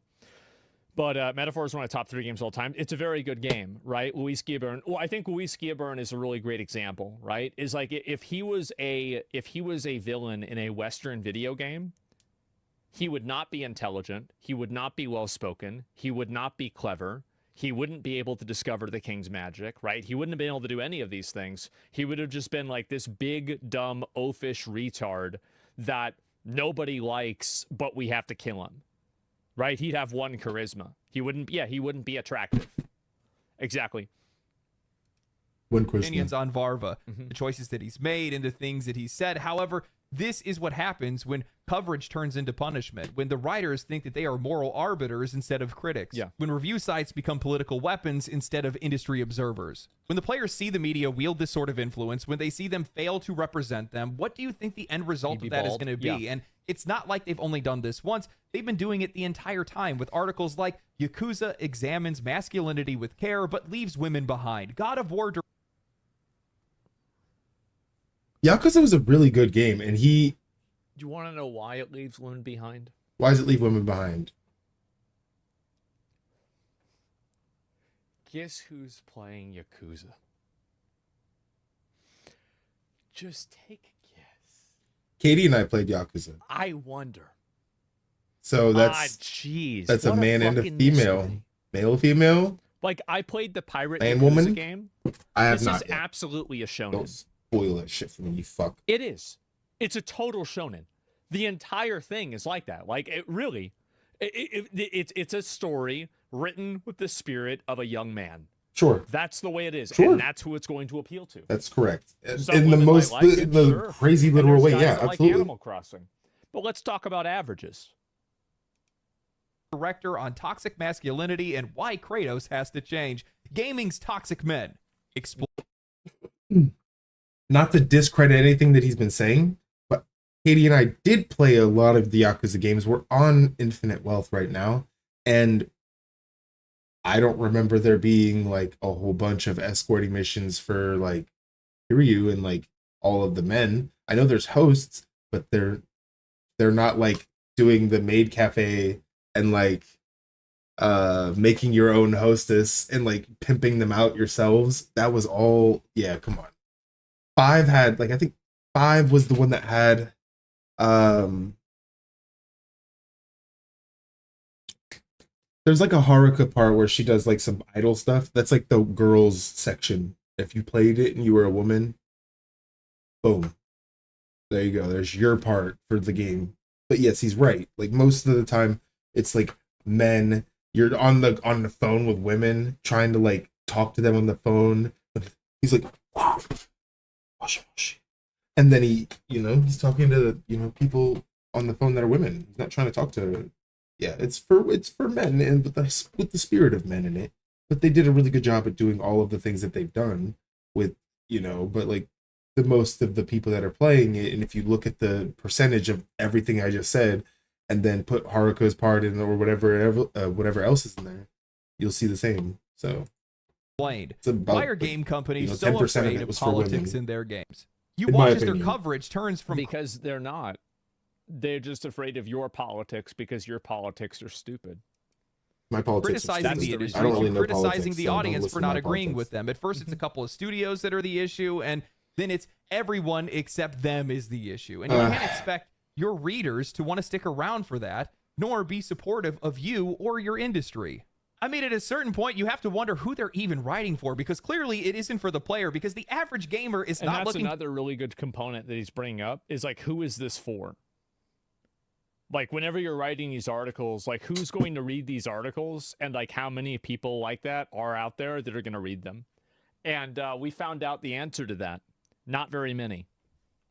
But Metaphor is one of the top 3 games of all time. It's a very good game, right? Luis Guillabern. Well, I think Luis Guillabern is a really great example, right? Is like if he was a villain in a Western video game, he would not be intelligent. He would not be well spoken. He would not be clever. He wouldn't be able to discover the king's magic, right? He wouldn't have been able to do any of these things. He would have just been like this big, dumb, oafish retard that nobody likes, but we have to kill him. Right? He'd have 1 charisma. He wouldn't be attractive. Exactly. Opinions on Varva, the choices that he's made and the things that he said. However, this is what happens when coverage turns into punishment, when the writers think that they are moral arbiters instead of critics, when review sites become political weapons instead of industry observers. When the players see the media wield this sort of influence, when they see them fail to represent them, what do you think the end result of that is going to be? Yeah. And it's not like they've only done this once. They've been doing it the entire time with articles like Yakuza examines masculinity with care but leaves women behind. God of War... Yakuza was a really good game, and Do you want to know why it leaves women behind? Why does it leave women behind? Guess who's playing Yakuza? Just take a guess. Katie and I played Yakuza. I wonder. So that's jeez. that's a What man and a fucking female. mystery. Male, female? Like, I played the Pirate Man, Yakuza woman? game. I have this not is yet. absolutely a shonen. Don't spoil that shit for me, you fuck. It is. It's a total shonen. The entire thing is like that. Like, it really, it's a story written with the spirit of a young man. Sure. That's the way it is. Sure. And that's who it's going to appeal to. That's correct. Some In the women might most, like it, the sure. crazy And literal there's way, guys yeah, that like absolutely. Animal Crossing. But let's talk about averages. Director on toxic masculinity and why Kratos has to change. Gaming's toxic men. Not to discredit anything that he's been saying, but Katie and I did play a lot of the Yakuza games. We're on Infinite Wealth right now, and I don't remember there being like a whole bunch of escorting missions for like Kiryu and like all of the men. I know there's hosts, but they're not like doing the maid cafe and like making your own hostess and like pimping them out yourselves. That was all, yeah, come on. 5 had like, I think 5 was the one that had there's like a Haruka part where she does like some idol stuff. That's like the girls section. If you played it and you were a woman, boom. There you go. There's your part for the game. But yes, he's right. Like most of the time it's like men, you're on the phone with women trying to like talk to them on the phone. He's like, and then he, he's talking to, people on the phone that are women. He's not trying to talk to, yeah, it's for men and with the spirit of men in it. But they did a really good job at doing all of the things that they've done with, but like the most of the people that are playing it. And if you look at the percentage of everything I just said, and then put Haruka's part in or whatever else is in there, you'll see the same. So explained. It's about, why are game companies so 10% afraid of it of was for politics women. in their games? You In my watch as their opinion. coverage turns from Because they're not. They're just afraid of your politics because your politics are stupid. My politics are criticizing stupid. the industry, I don't really know criticizing politics, the so don't audience listen for to not my agreeing politics. with them. At first, it's a couple of studios that are the issue, and then it's everyone except them is the issue. And you can't expect your readers to want to stick around for that, nor be supportive of you or your industry. I mean, at a certain point, you have to wonder who they're even writing for, because clearly it isn't for the player, because the average gamer is and not that's looking... another really good component that he's bringing up, is like, who is this for? Like, whenever you're writing these articles, like, who's going to read these articles, and like how many people like that are out there that are going to read them? And we found out the answer to that. Not very many.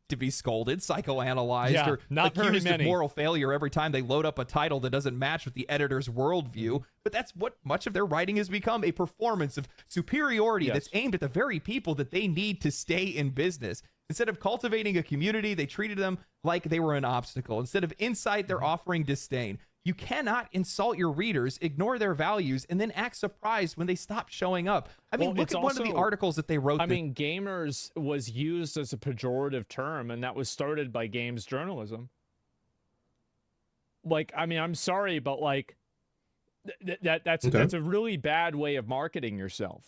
To be scolded, psychoanalyzed, or not very accused of many. moral failure every time they load up a title that doesn't match with the editor's worldview. But that's what much of their writing has become, a performance of superiority that's aimed at the very people that they need to stay in business. Instead of cultivating a community, they treated them like they were an obstacle. Instead of insight, they're offering disdain. You cannot insult your readers, ignore their values, and then act surprised when they stop showing up. I mean, look at one of the articles that they wrote. I mean, gamers was used as a pejorative term, and that was started by games journalism. Like, I mean, I'm sorry, but like, that's a really bad way of marketing yourself.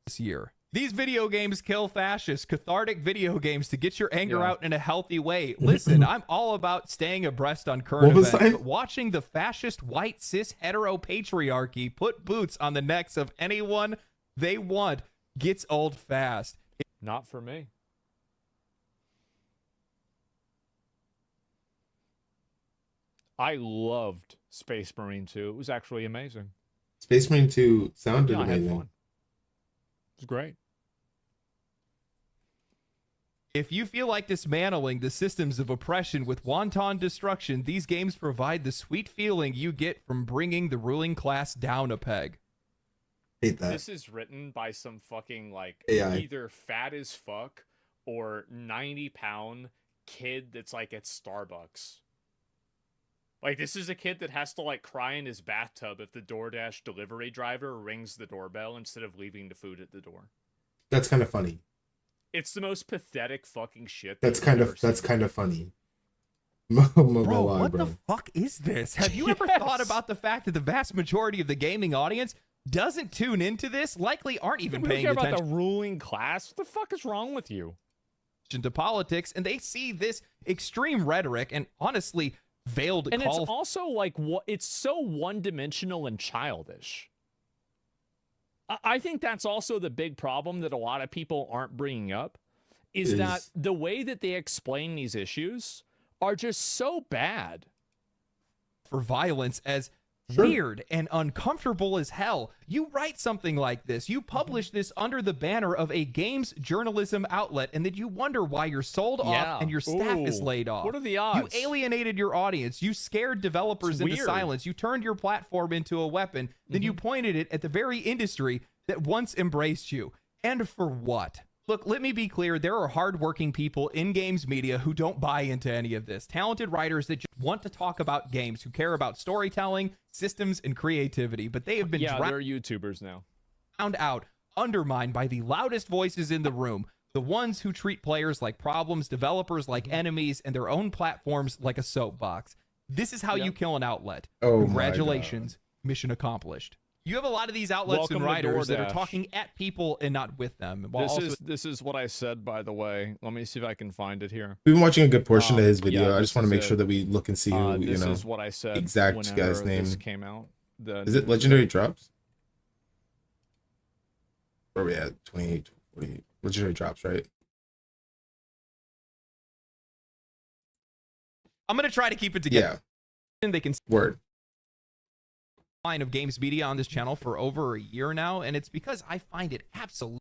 This year. These video games kill fascists, cathartic video games to get your anger out in a healthy way. Listen, I'm all about staying abreast on current events, but watching the fascist white cis hetero patriarchy put boots on the necks of anyone they want gets old fast. Not for me. I loved Space Marine 2. It was actually amazing. Space Marine 2 sounded I had amazing. fun. It's great. If you feel like dismantling the systems of oppression with wanton destruction, these games provide the sweet feeling you get from bringing the ruling class down a peg. Hate that. This is written by some fucking, like, AI. either fat as fuck or 90-pound kid that's, like, at Starbucks. Like, this is a kid that has to, like, cry in his bathtub if the DoorDash delivery driver rings the doorbell instead of leaving the food at the door. That's kind of funny. It's the most pathetic fucking shit. That's kind of funny. Bro, what the fuck is this? Have you ever thought about the fact that the vast majority of the gaming audience doesn't tune into this, likely aren't even paying attention attention about the ruling class? What the fuck is wrong with you? To politics, and they see this extreme rhetoric and honestly veiled and it's also like, what, it's so one-dimensional and childish. I think that's also the big problem that a lot of people aren't bringing up, is that the way that they explain these issues are just so bad. For violence as weird and uncomfortable as hell. You write something like this, you publish this under the banner of a games journalism outlet, and then you wonder why you're sold off and your staff is laid off. What are the odds? You alienated your audience. You scared developers into silence. You turned your platform into a weapon. Then you pointed it at the very industry that once embraced you. And for what? Look, let me be clear. There are hardworking people in games media who don't buy into any of this. Talented writers that just want to talk about games, who care about storytelling, systems, and creativity. But they have been they're YouTubers now. Found out, undermined by the loudest voices in the room. The ones who treat players like problems, developers like enemies, and their own platforms like a soapbox. This is how you kill an outlet. Oh, congratulations. Mission accomplished. You have a lot of these outlets and writers that are talking at people and not with them. This is what I said, by the way. Let me see if I can find it here. We've been watching a good portion of his video. I just want to make sure that we look and see who, this is what I said exact guy's name. This came out. Is it Legendary Drops? Where are we at? 28, 40. Legendary Drops, right? I'm going to try to keep it together. Yeah. They can word. Line of games media on this channel for over a year now, and it's because I find it absolutely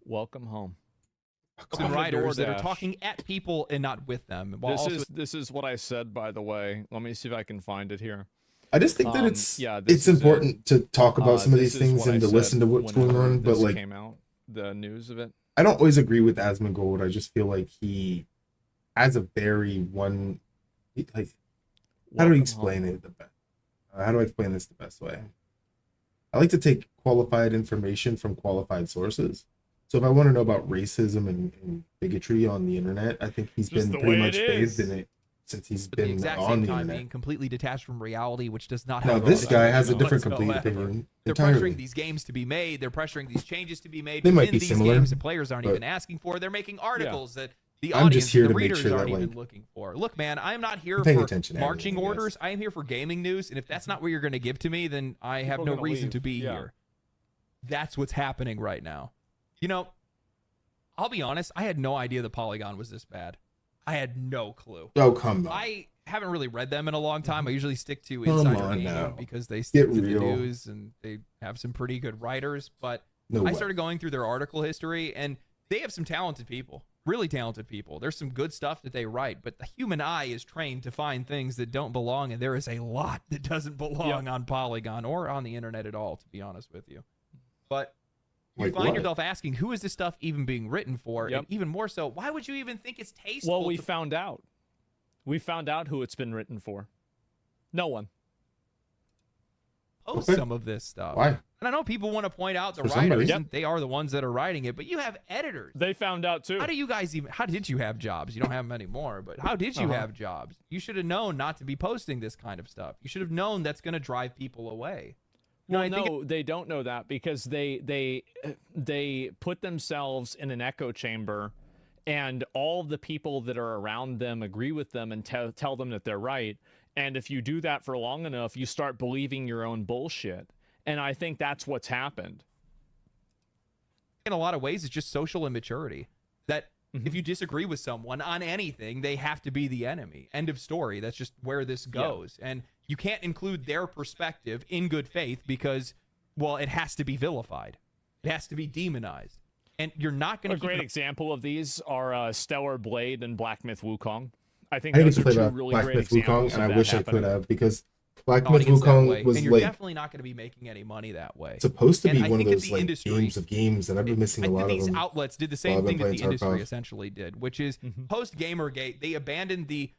welcome home. Writers that are talking at people and not with them. This is what I said, by the way. Let me see if I can find it here. I just think that it's important to talk about some of these things and to listen to what's going on, but like came out, the news of it. I don't always agree with Asmongold. I just feel like he has a very how do we explain it the best? How do I explain this the best way? I like to take qualified information from qualified sources. So if I want to know about racism and bigotry on the internet, I think he's been pretty much bathed in it since he's But at the been exact on same the time internet. being completely detached from reality, which does not No, have this guy has a different whatsoever. complete opinion. They're entirely. pressuring these games to be made. They're pressuring these changes to be made They might within be these similar, games that players aren't but- even asking for. They're making articles that the I'm audience just here and the to make readers sure aren't that, even like, looking for. Look, man, I am not here I'm paying for attention to marching everything, I orders. I am here for gaming news, and if that's not what you're going to give to me, then I have People no are gonna reason leave. to be Yeah. here. That's what's happening right now. You know, I'll be honest, I had no idea the Polygon was this bad. I had no clue. Oh, come on. I haven't really read them in a long time. I usually stick to Come Insider on Gaming now. because they stick Get to the real. news and they have some pretty good writers. But No I way. started going through their article history, and they have some talented people, really talented people. There's some good stuff that they write, but the human eye is trained to find things that don't belong, and there is a lot that doesn't belong on Polygon or on the internet at all, to be honest with you. But you Like find what? yourself asking, who is this stuff even being written for? Yep. And even more so, why would you even think it's tasteful? Well, we to found out. We found out who it's been written for. No one. post Okay. some of this stuff? Why? And I know people want to point out the For somebody. writers, Yep. and they are the ones that are writing it, but you have editors. They found out too. How do you guys even? How did you have jobs? You don't have them anymore, but how did you Uh-huh. have jobs? You should have known not to be posting this kind of stuff. You should have known that's going to drive people away. You know, Well, I think no, they don't know that because they put themselves in an echo chamber, and all the people that are around them agree with them and tell them that they're right. And if you do that for long enough, you start believing your own bullshit. And I think that's what's happened. in a lot of ways, it's just social immaturity. That if you disagree with someone on anything, they have to be the enemy. End of story. That's just where this goes. And you can't include their perspective in good faith because, well, it has to be vilified. It has to be demonized. And you're not going A to great example of these are Stellar Blade and Black Myth Wukong. I think I didn't those get are to play two really Black great Myth examples Wukong, and of I that wish I happening. could have, because Black Myth audience that Wukong way, was and you're like definitely not going to be making any money that way. supposed to And be I one of think that those the like industry- games of games, and I've been missing I a think lot of these them. outlets did the while same I've been thing that playing the industry Tarkov. essentially did, which is post Gamergate, they abandoned the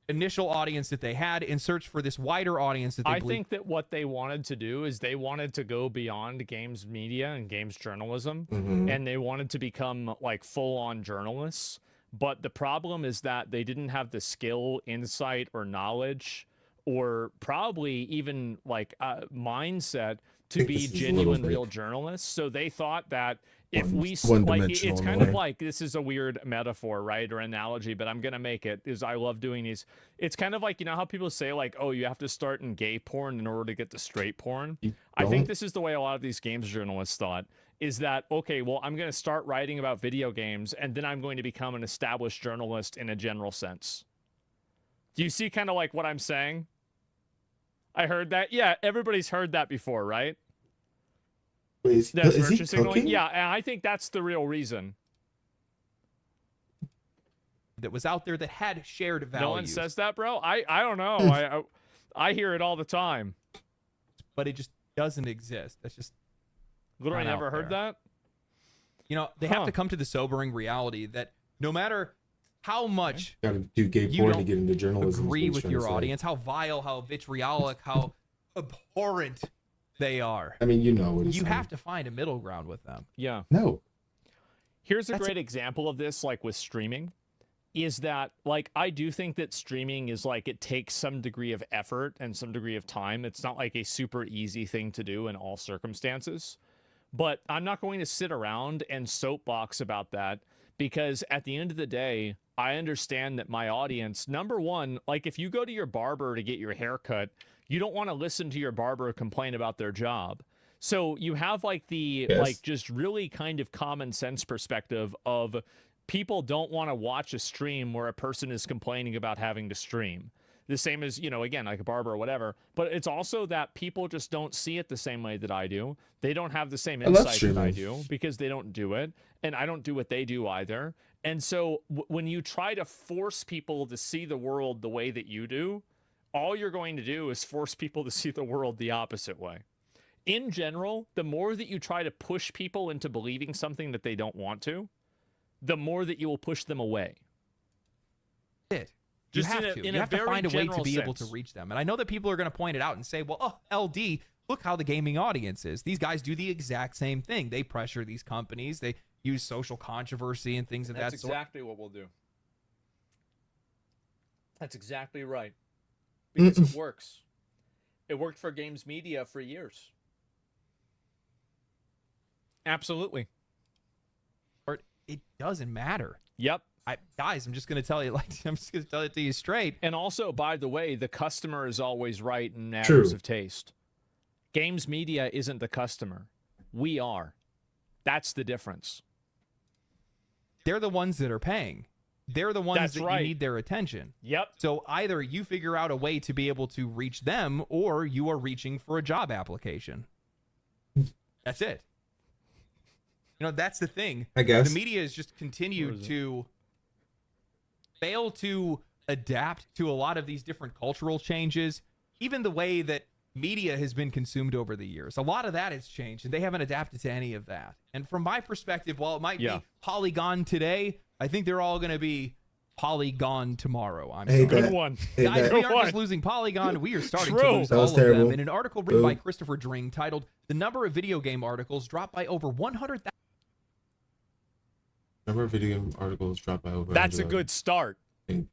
initial audience that they had in search for this wider audience that they I believe. think that what they wanted to do is they wanted to go beyond games media and games journalism, and they wanted to become like full-on journalists. But the problem is that they didn't have the skill, insight, or knowledge, or probably even like mindset to think be this is a genuine, little bit real journalists. So they thought that if we like, one-dimensional it's in a kind of way. like, this is a weird metaphor, right, or analogy, but I'm gonna make it, is I love doing these. It's kind of like, you know how people say like, oh, you have to start in gay porn in order to get to straight porn. I think don't? this is the way a lot of these games journalists thought, is that, okay, well, I'm gonna start writing about video games, and then I'm going to become an established journalist in a general sense. Do you see kind of like what I'm saying? I heard that. Yeah, everybody's heard that before, right? Wait, is That's he virtue signaling. cooking? Yeah, and I think that's the real reason. that was out there that had shared values. No one says that, bro. I don't know. I hear it all the time. but it just doesn't exist. That's just Literally not never out heard there. that. You know, they have to come to the sobering reality that no matter how much Gotta do gay you porn to don't get into journalism. is agree what he's with trying your to say. audience, how vile, how vitriolic, how abhorrent they are, I mean, you know what he's you saying. have to find a middle ground with them. Yeah. No. Here's a great example of this, like with streaming, is that like I do think that streaming is like it takes some degree of effort and some degree of time. It's not like a super easy thing to do in all circumstances. But I'm not going to sit around and soapbox about that, because at the end of the day, I understand that my audience, number one, like if you go to your barber to get your hair cut, you don't want to listen to your barber complain about their job. So you have like the like just really kind of common sense perspective of people don't want to watch a stream where a person is complaining about having to stream. The same as, you know, again, like a barber or whatever. But it's also that people just don't see it the same way that I do. They don't have the same I love insight that I streaming. do because they don't do it. And I don't do what they do either. And so when you try to force people to see the world the way that you do, all you're going to do is force people to see the world the opposite way. In general, the more that you try to push people into believing something that they don't want to, the more that you will push them away. You Just have in a- to. in You a have to very find a way to general be able to sense. reach them. And I know that people are going to point it out and say, well, oh, LD, look how the gaming audience is. These guys do the exact same thing. They pressure these companies. They use social controversy and things of That's that sort. exactly what we'll do. That's exactly right. Because it works. It worked for games media for years. Absolutely. Or it doesn't matter. Yep. Guys, I'm just going to tell you, I'm just going to tell it to you straight. And also, by the way, the customer is always right in matters of taste. Games media isn't the customer. We are. That's the difference. They're the ones that are paying. They're the ones that you need their attention. Yep. So either you figure out a way to be able to reach them, or you are reaching for a job application. That's it. You know, that's the thing. I guess. The media has just continued to fail to adapt to a lot of these different cultural changes. Even the way that media has been consumed over the years. A lot of that has changed, and they haven't adapted to any of that. And from my perspective, while it might be Polygon today, I think they're all going to be Polygon tomorrow. I'm sorry. Good one. Guys, we aren't just losing Polygon, we are starting to lose That all was of them. terrible. In an article written by Christopher Dring titled, "The Number of Video Game Articles Dropped by Over 100,000." Number of video game articles dropped by over. That's a good start. In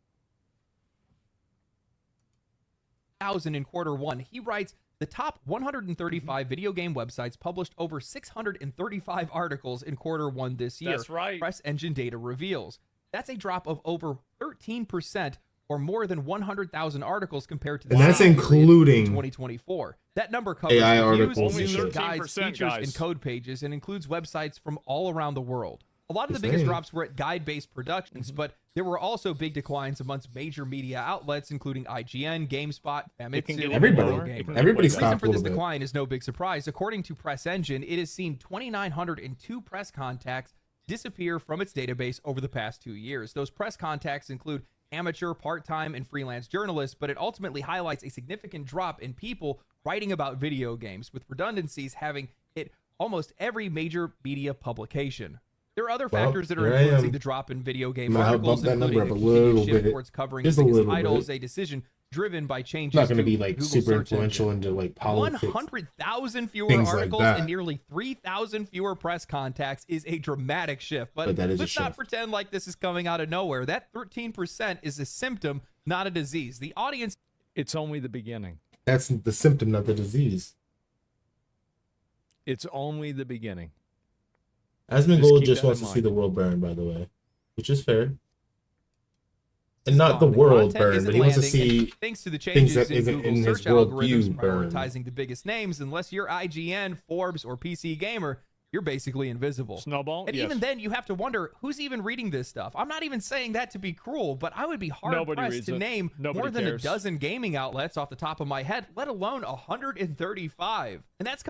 quarter one, he writes, the top 135 video game websites published over 635 articles in quarter one this year. That's right. Press Engine data reveals. That's a drop of over 13%, or more than 100,000 articles compared to the And that's same period including in 2024. That number covers AI reviews, articles and news, shit. guides, 13%, features, guys. and code pages, and includes websites from all around the world. A lot of the Just biggest saying. drops were at guide-based productions, but there were also big declines amongst major media outlets, including IGN, GameSpot, Famitsu, and Everybody. Eurogamer. Everybody The reason stopped for a this little bit. decline is no big surprise. According to Press Engine, it has seen 2,902 press contacts disappear from its database over the past 2 years. Those press contacts include amateur, part-time, and freelance journalists, but it ultimately highlights a significant drop in people writing about video games, with redundancies having hit almost every major media publication. There are other factors that are here I influencing am. the drop in video game I'm gonna articles, bump that including number up a a little continued shift bit. towards covering Just the a biggest little titles, bit. a decision driven by changes It's not going to to be like Google super search influential engine. into like politics. 100,000 fewer things like articles that. and nearly 3,000 fewer press contacts is a dramatic shift. But that is a let's not shift. pretend like this is coming out of nowhere. That 13% is a symptom, not a disease. The audience... It's only the beginning. That's the symptom, not the disease. It's only the beginning. Asmongold keep just that wants in to see mind. the world burn, by the way, which is fair. And not the gone. world Content burn, isn't but he wants to landing, and see thanks to the things changes that in isn't Google in his search algorithms worldview burn. prioritizing the biggest names, unless you're IGN, Forbes, or PC Gamer, you're basically invisible. Snowball? And Yes. even then, you have to wonder who's even reading this stuff. I'm not even saying that to be cruel, but I would be hard Nobody pressed reads to it. name Nobody more than cares. a dozen gaming outlets off the top of my head, let alone 135. And that's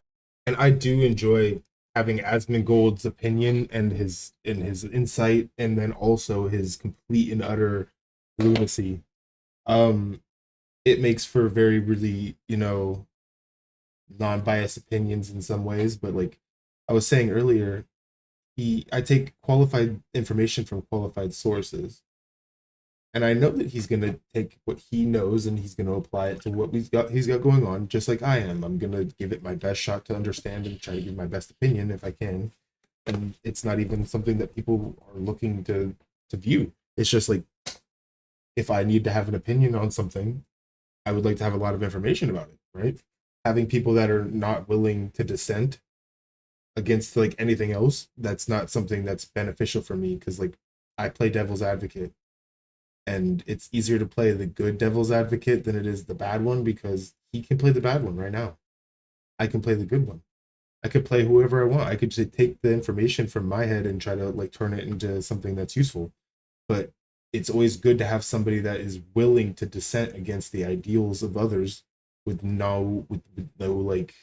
And I do enjoy having Asmongold's opinion and his insight, and then also his complete and utter lunacy. It makes for very really, non-biased opinions in some ways, but like I was saying earlier, I take qualified information from qualified sources. And I know that he's gonna take what he knows and he's gonna apply it to what he's got going on, just like I am. I'm gonna give it my best shot to understand and try to give my best opinion if I can. And it's not even something that people are looking to view. It's just like, if I need to have an opinion on something, I would like to have a lot of information about it, right? Having people that are not willing to dissent against like anything else, that's not something that's beneficial for me, because like I play devil's advocate. And it's easier to play the good devil's advocate than it is the bad one, because he can play the bad one right now. I can play the good one. I could play whoever I want. I could just take the information from my head and try to like turn it into something that's useful. But it's always good to have somebody that is willing to dissent against the ideals of others with no like,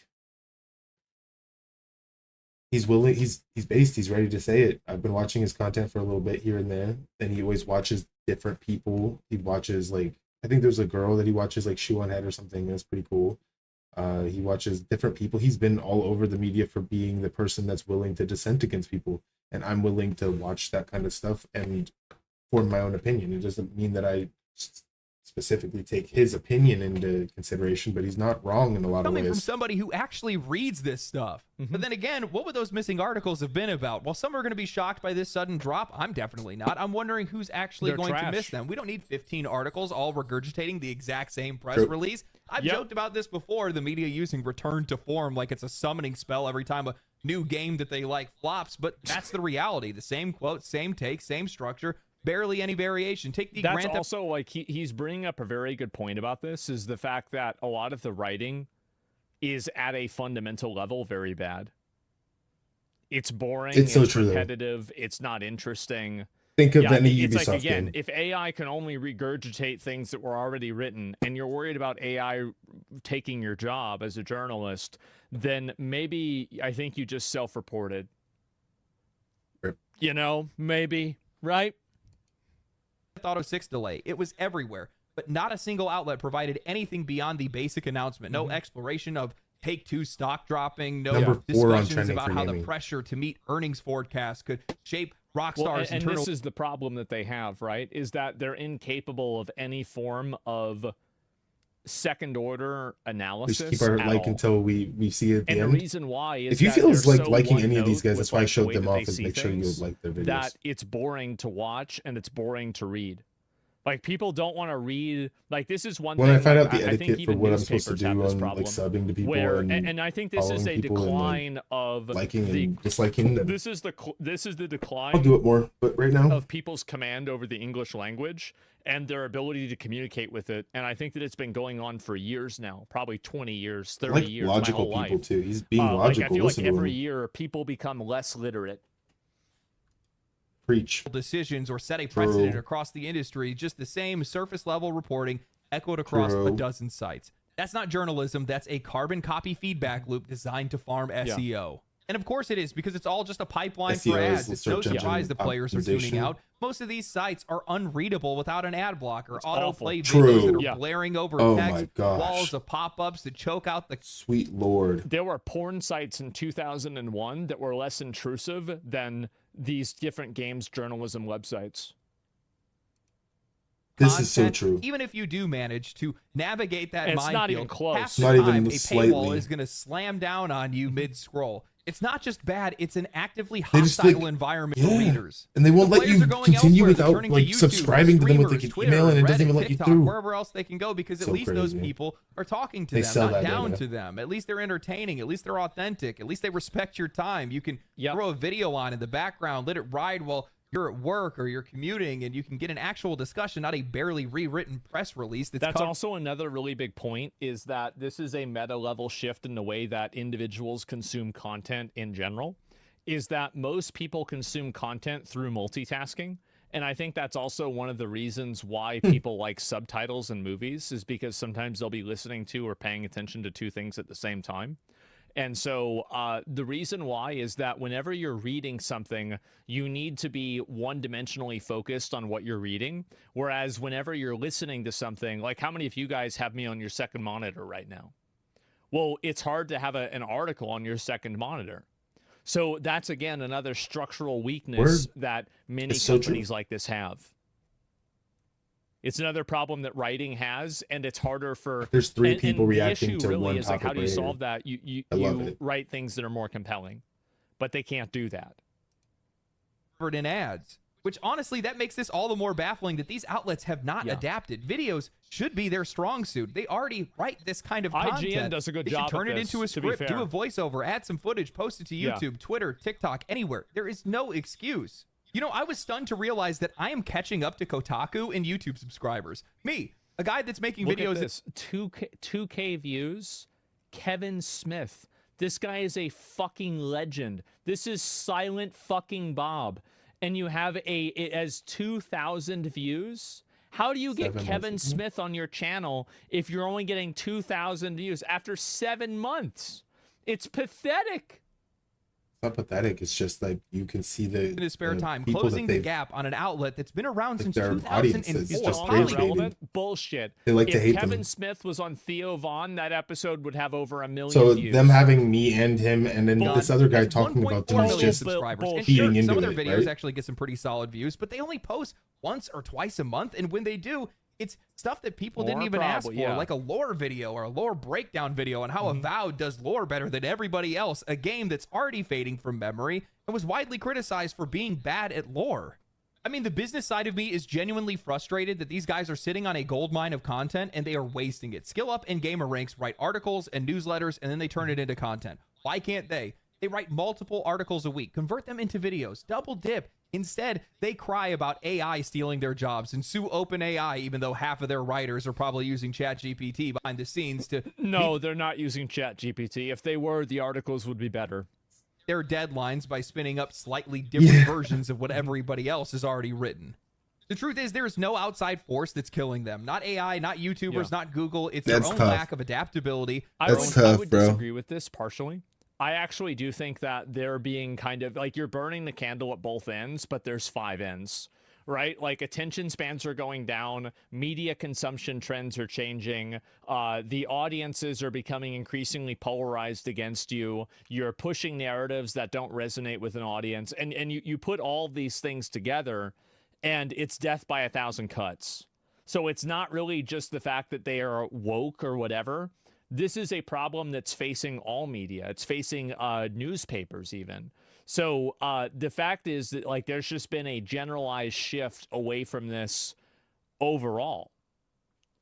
he's willing, he's based, he's ready to say it. I've been watching his content for a little bit here and there, and he always watches different people. He watches like, I think there's a girl that he watches like Shoe on Head or something. That's pretty cool. He watches different people. He's been all over the media for being the person that's willing to dissent against people, and I'm willing to watch that kind of stuff and form my own opinion. It doesn't mean that I specifically take his opinion into consideration, but he's not wrong in a lot of Coming from ways. somebody who actually reads this stuff. But then again, what would those missing articles have been about? Well, some are going to be shocked by this sudden drop. I'm definitely not. I'm wondering who's actually They're going to trash. miss them. We don't need 15 articles all regurgitating the exact same press release. I've joked about this before, the media using return to form like it's a summoning spell every time a new game that they like flops, but that's the reality. The same quote, same take, same structure, barely any variation. Take the That's also like he's bringing up a very good point about this, is the fact that a lot of the writing is at a fundamental level very bad. It's boring, It's so true, though. repetitive, it's not interesting. Think of any it's Ubisoft like, again, game. if AI can only regurgitate things that were already written and you're worried about AI taking your job as a journalist, then maybe I think you just self-reported. You know, maybe, right? Auto 6 delay. It was everywhere, but not a single outlet provided anything beyond the basic announcement. No exploration of Take-Two stock dropping, no Number 4 on discussions trending about for how the gaming. pressure to meet earnings forecasts could shape Well, Rockstar's and internal... this is the problem that they have, right? Is that they're incapable of any form of second-order analysis. Just keep our at like all. until we see it at the And end. the reason why is if you that feel as they're like so liking one any of these note guys, with, that's why I like, the showed way them that they off, is see make sure you things, like their videos. that it's boring to watch and it's boring to read. Like, people don't want to read. Like, this is one When thing. I find like, out the I think etiquette for even what I'm supposed to newspapers have do this on like problem, subbing to people where, and I think this is following a people and, like, decline of liking the and disliking them. This is the decline. I'll do it more, but right now of people's command over the English language and their ability to communicate with it. And I think that it's been going on for years now, probably 20 years, 30 like years, logical my whole people life. too. He's being Like, logical. I feel like Listen to every him. year people become less literate. Preach. decisions or set a True. precedent across the industry. Just the same surface level reporting echoed across True. a dozen sites. That's not journalism. That's a carbon copy feedback loop designed to farm SEO. And of course it is, because it's all just a pipeline SEO for is ads. the It's no search engine surprise the players are tuning optimization. out. Most of these sites are unreadable without an ad blocker. awful. Autoplay True. videos that are Yeah. blaring over Oh text, my gosh. walls of pop-ups that choke out the... Sweet Lord. There were porn sites in 2001 that were less intrusive than these different games journalism websites. This is so content. true. Even if you do manage to navigate that It's minefield, not even close. half the Not even time, a paywall slightly. is going to slam down on you mid-scroll. It's not just bad; it's an actively They just, hostile like, environment yeah. for readers. And they won't The let players you are going continue elsewhere. They're without, turning to like, YouTube, subscribing to them with, like, streamers, an email, and it doesn't Twitter, even let you TikTok, through. wherever else they can go, because at So least those crazy. people are talking to They them, sell not that down data. to them. At least they're entertaining. At least they're authentic. At least they respect your time. You can throw a video on in the background, let it ride while you're at work or you're commuting, and you can get an actual discussion, not a barely rewritten press release. That's also another really big point, is that this is a meta level shift in the way that individuals consume content in general, is that most people consume content through multitasking. And I think that's also one of the reasons why people like subtitles in movies, is because sometimes they'll be listening to or paying attention to two things at the same time. And so the reason why is that whenever you're reading something, you need to be one-dimensionally focused on what you're reading. Whereas whenever you're listening to something, like how many of you guys have me on your second monitor right now? Well, it's hard to have an article on your second monitor. So that's, again, another structural weakness that many It's so true. companies like this have. It's another problem that writing has, and it's harder for... There's three and people the reacting issue to really one is, like, how do you topic right solve that? You I love it. write things that are more compelling, but they can't do that. covered in ads. Which, honestly, that makes this all the more baffling that these outlets have not adapted. Videos should be their strong suit. They already write this kind of content. IGN does a good They job should turn at it this, into a to be script, do fair. a voiceover, add some footage, post it to Yeah. YouTube, Twitter, TikTok, anywhere. There is no excuse. You know, I was stunned to realize that I am catching up to Kotaku and YouTube subscribers. Me, a guy that's making Look videos at this. 2K views. Kevin Smith. This guy is a fucking legend. This is Silent fucking Bob. And you have it has 2,000 views. How do you get 7 Kevin months. Smith on your channel if you're only getting 2,000 views after 7 months? It's pathetic. It's not pathetic. It's just like you can see the in his spare the time, people closing that the they've- gap on an outlet that's been around like since their 2004. audience is just rage baiting. Relevant? Bullshit. They like to if hate Kevin them. Smith was on Theo Vaughn, that episode would have over 1 million So views. them having me and him, and then this other guy That's talking about 1.4 them is million just subscribers. And feeding sure, into some of their it, videos right? actually get some pretty solid views, but they only post once or twice a month, and when they do, It's stuff that people More didn't even ask probably, for, yeah. like a lore video or a lore breakdown video on how Avowed does lore better than everybody else, a game that's already fading from memory and was widely criticized for being bad at lore. I mean, the business side of me is genuinely frustrated that these guys are sitting on a gold mine of content and they are wasting it. Skill Up and Gamer Ranks write articles and newsletters and then they turn it into content. Why can't they? They write multiple articles a week, convert them into videos, double dip. Instead, they cry about AI stealing their jobs and sue OpenAI, even though half of their writers are probably using ChatGPT behind the scenes to No, they're not using ChatGPT. If they were, the articles would be better. their deadlines by spinning up slightly different versions of what everybody else has already written. The truth is, there is no outside force that's killing them. Not AI, not YouTubers, not Google. It's their own lack of adaptability. I would disagree with this partially. I actually do think that they're being kind of like you're burning the candle at both ends, but there's 5 ends, right? Like attention spans are going down, media consumption trends are changing, the audiences are becoming increasingly polarized against you. You're pushing narratives that don't resonate with an audience, and you put all these things together, and it's death by 1,000 cuts. So it's not really just the fact that they are woke or whatever. This is a problem that's facing all media. It's facing newspapers even. So the fact is that like there's just been a generalized shift away from this overall.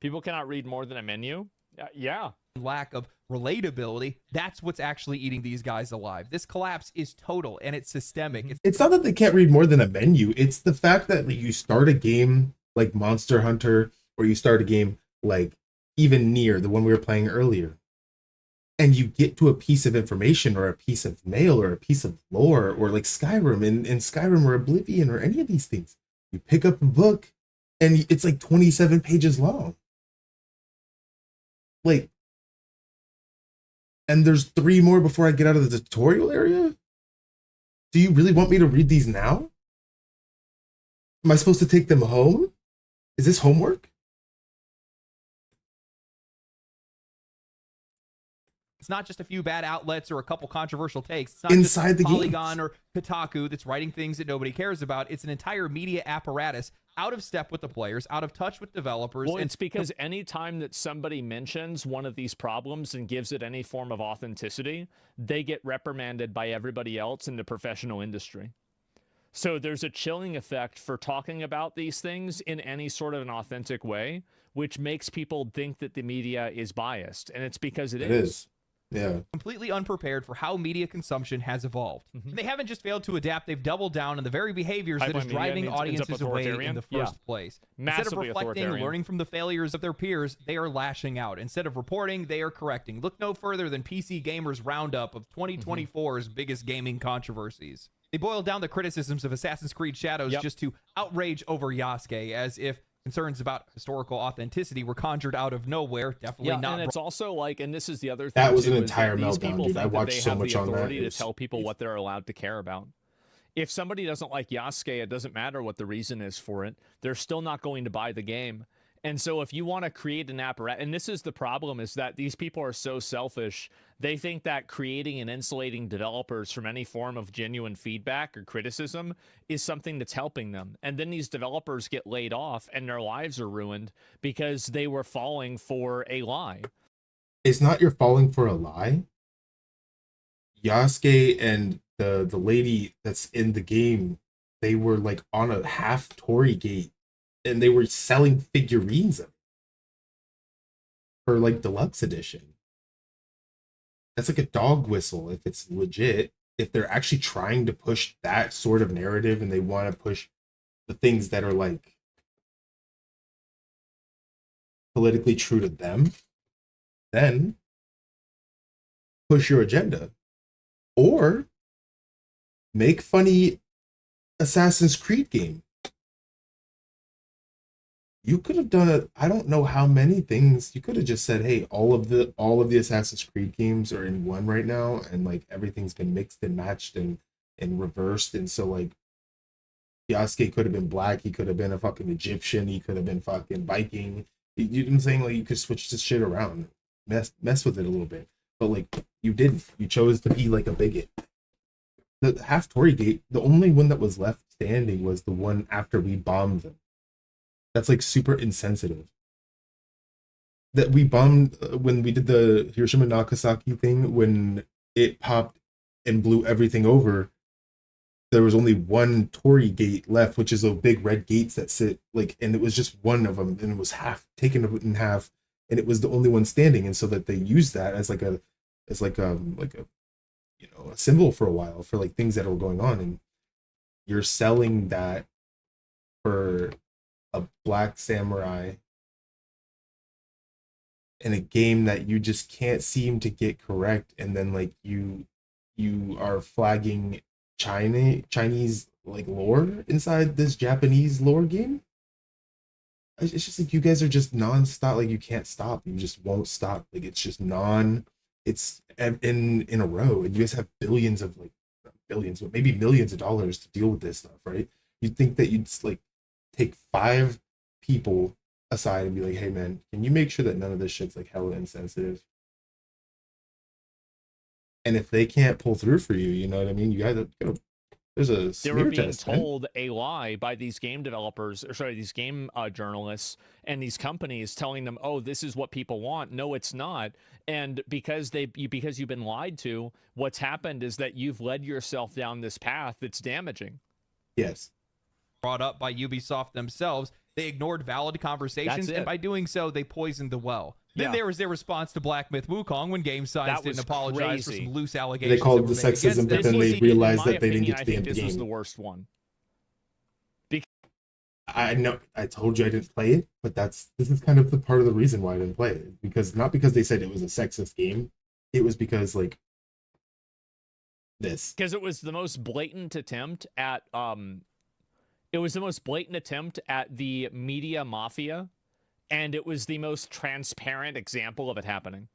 People cannot read more than a menu. Yeah. Lack of relatability, that's what's actually eating these guys alive. This collapse is total and it's systemic. It's not that they can't read more than a menu. It's the fact that like, you start a game like Monster Hunter or you start a game like even near the one we were playing earlier, and you get to a piece of information or a piece of mail or a piece of lore or like Skyrim and Skyrim or Oblivion or any of these things. You pick up a book and it's like 27 pages long. Like, and there's 3 more before I get out of the tutorial area? Do you really want me to read these now? Am I supposed to take them home? Is this homework? It's not just a few bad outlets or a couple controversial takes. It's not Inside just the Polygon or Kotaku that's writing things that nobody cares about. It's an entire media apparatus out of step with the players, out of touch with developers. Well, it's because any time that somebody mentions one of these problems and gives it any form of authenticity, they get reprimanded by everybody else in the professional industry. So there's a chilling effect for talking about these things in any sort of an authentic way, which makes people think that the media is biased. And it's because it is. Yeah. Completely unprepared for how media consumption has evolved. And they haven't just failed to adapt, they've doubled down on the very behaviors that is driving audiences away in the first place. Instead of reflecting, learning from the failures of their peers, they are lashing out. Instead of reporting, they are correcting. Look no further than PC Gamer's roundup of 2024's biggest gaming controversies. They boiled down the criticisms of Assassin's Creed Shadows just to outrage over Yasuke, as if concerns about historical authenticity were conjured out of nowhere. Definitely not. And it's also like, and this is the other thing. That was too, an is entire these meltdown, people dude. think I that watched they so have much the on that. authority It to was- tell people what they're allowed to care about. If somebody doesn't like Yasuke, it doesn't matter what the reason is for it. They're still not going to buy the game. And so if you want to create an apparatus, and this is the problem, is that these people are so selfish. They think that creating and insulating developers from any form of genuine feedback or criticism is something that's helping them. And then these developers get laid off and their lives are ruined because they were falling for a lie. It's not you're falling for a lie. Yasuke and the lady that's in the game, they were like on a half Tory gate and they were selling figurines of it for like deluxe edition. That's like a dog whistle if it's legit. If they're actually trying to push that sort of narrative and they want to push the things that are like politically true to them, then push your agenda. Or make funny Assassin's Creed game. You could have done it. I don't know how many things. You could have just said, hey, all of the Assassin's Creed games are in one right now, and like everything's been mixed and matched and reversed. And so like Yasuke could have been black, he could have been a fucking Egyptian, he could have been fucking Viking. You know what I'm saying? Like you could switch this shit around, mess with it a little bit. But like you didn't. You chose to be like a bigot. The half Tory gate, the only one that was left standing was the one after we bombed them. That's like super insensitive. That we bombed when we did the Hiroshima Nagasaki thing, when it popped and blew everything over. There was only one Torii gate left, which is those big red gates that sit like, and it was just one of them, and it was half taken in half, and it was the only one standing, and so that they used that as like a you know, a symbol for a while for like things that were going on, and you're selling that for a black samurai in a game that you just can't seem to get correct, and then like you are flagging Chinese like lore inside this Japanese lore game. It's just like you guys are just non-stop, like you can't stop, you just won't stop, like it's just it's in a row, and you guys have billions of like not billions but maybe millions of dollars to deal with this stuff, right? You'd think that you'd like take 5 people aside and be like, hey man, can you make sure that none of this shit's like hella insensitive? And if they can't pull through for you, you know what I mean, you gotta there's a They were smear being test, man. told a lie by these game developers, or sorry, these game journalists and these companies telling them, "Oh, this is what people want." No, it's not. And because you've been lied to, what's happened is that you've led yourself down this path that's damaging. Yes. Brought up by Ubisoft themselves, they ignored valid conversations, and by doing so, they poisoned the well. Then there was their response to Black Myth Wukong when Game Science didn't apologize for some loose allegations. They called the sexism, but then they realized that they didn't get to the end of the game. This was the worst one. I know I told you I didn't play it, but this is kind of the part of the reason why I didn't play it. Because not because they said it was a sexist game, it was because like this. Because it was the most blatant attempt at the media mafia, and it was the most transparent example of it happening.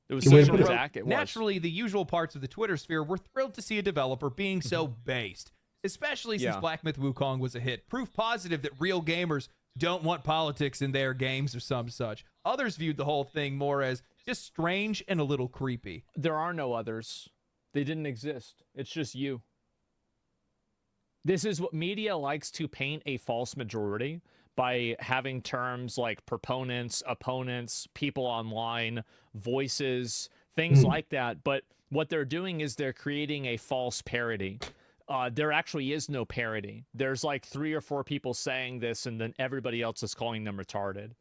It was such an attack. It was. Naturally, the usual parts of the Twitter sphere were thrilled to see a developer being so based, especially since Black Myth Wukong was a hit. Proof positive that real gamers don't want politics in their games or some such. Others viewed the whole thing more as just strange and a little creepy. There are no others. They didn't exist. It's just you. This is what media likes to paint a false majority by having terms like proponents, opponents, people online, voices, things like that. But what they're doing is they're creating a false parody. There actually is no parody. There's like 3 or 4 people saying this, and then everybody else is calling them retarded.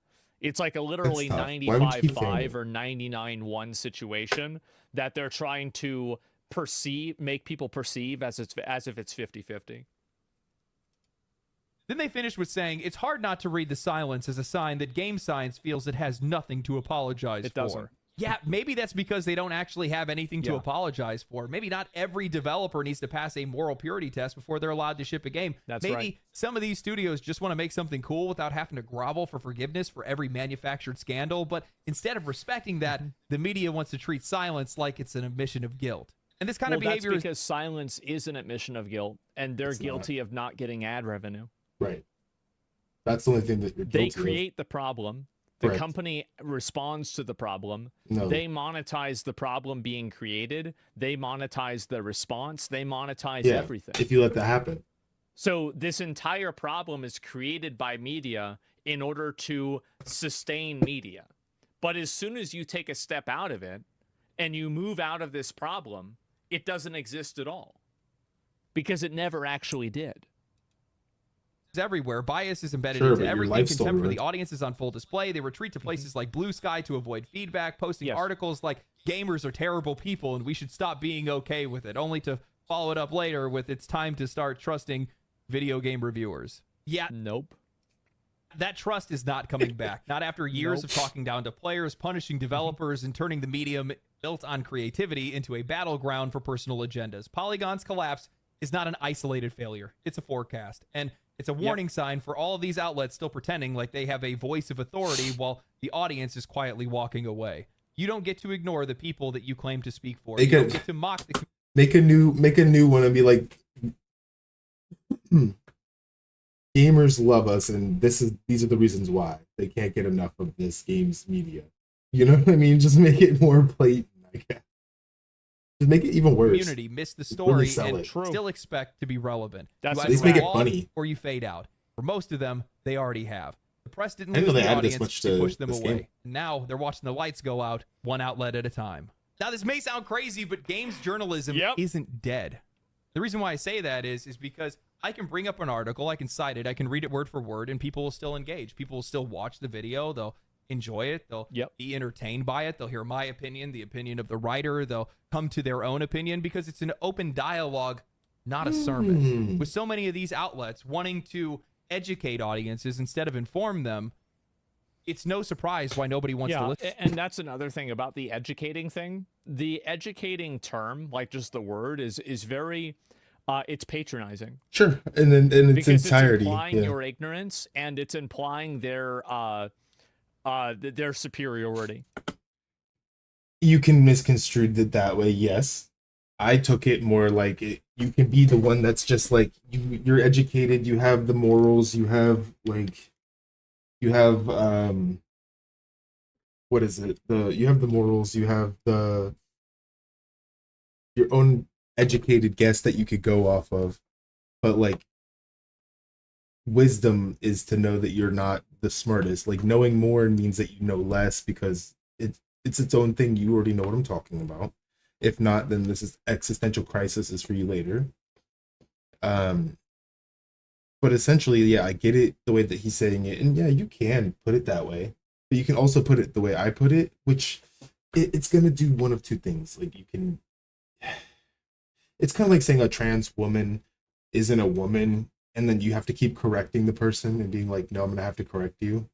It's like a literally 95-5 or 99-1 situation that they're trying to make people perceive as if it's 50-50. Then they finished with saying, it's hard not to read the silence as a sign that Game Science feels it has nothing to apologize for. It doesn't. Yeah, maybe that's because they don't actually have anything to apologize for. Maybe not every developer needs to pass a moral purity test before they're allowed to ship a game. Maybe some of these studios just want to make something cool without having to grovel for forgiveness for every manufactured scandal. But instead of respecting that, the media wants to treat silence like it's an admission of guilt. And this kind of behavior that's because silence is an admission of guilt, and they're guilty of not getting ad revenue. Right. That's the only thing that you're guilty They create the problem. The company responds to the problem. No. They monetize the problem being created. They monetize the response. They monetize everything. If you let that happen. So this entire problem is created by media in order to sustain media. But as soon as you take a step out of it and you move out of this problem, it doesn't exist at all. Because it never actually did. Everywhere. Bias is embedded into everything. Contempt for the audience is on full display. They retreat to places like Blue Sky to avoid feedback, posting articles like gamers are terrible people and we should stop being okay with it, only to follow it up later with it's time to start trusting video game reviewers. Yeah. Nope. That trust is not coming back. Not after years of talking down to players, punishing developers, and turning the medium built on creativity into a battleground for personal agendas. Polygon's collapse is not an isolated failure. It's a forecast. And it's a warning sign for all of these outlets still pretending like they have a voice of authority while the audience is quietly walking away. You don't get to ignore the people that you claim to speak for. You don't get to mock the make a new one and be like, gamers love us, and these are the reasons why they can't get enough of this game's media. You know what I mean? Just make it more blatant, I guess. Just make it even worse. Community miss the story really and still expect to be relevant. At least make it funny. Or you fade out. For most of them, they already have. The press didn't I didn't lose know they the added this audience, much it to pushed them this away. game. Now they're watching the lights go out, one outlet at a time. Now this may sound crazy, but games journalism isn't dead. The reason why I say that is because I can bring up an article, I can cite it, I can read it word for word, and people will still engage. People will still watch the video, they'll enjoy it, they'll be entertained by it, they'll hear my opinion, the opinion of the writer, they'll come to their own opinion because it's an open dialogue, not a sermon. With so many of these outlets wanting to educate audiences instead of inform them, it's no surprise why nobody wants to listen. And that's another thing about the educating thing. The educating term, like just the word, is very, it's patronizing. Sure, and then in its Because entirety, it's implying your ignorance, and it's implying their superiority. You can misconstrue it that way, yes. I took it more like you can be the one that's just like you're educated, you have the morals, you have what is it? You have the morals, you have your own educated guess that you could go off of. But like wisdom is to know that you're not the smartest. Like knowing more means that you know less because it's its own thing. You already know what I'm talking about. If not, then this is existential crisis is for you later. But essentially, yeah, I get it the way that he's saying it, and yeah, you can put it that way, but you can also put it the way I put it, which it's gonna do one of two things. Like you can, it's kind of like saying a trans woman isn't a woman, and then you have to keep correcting the person and being like, no, I'm gonna have to correct you,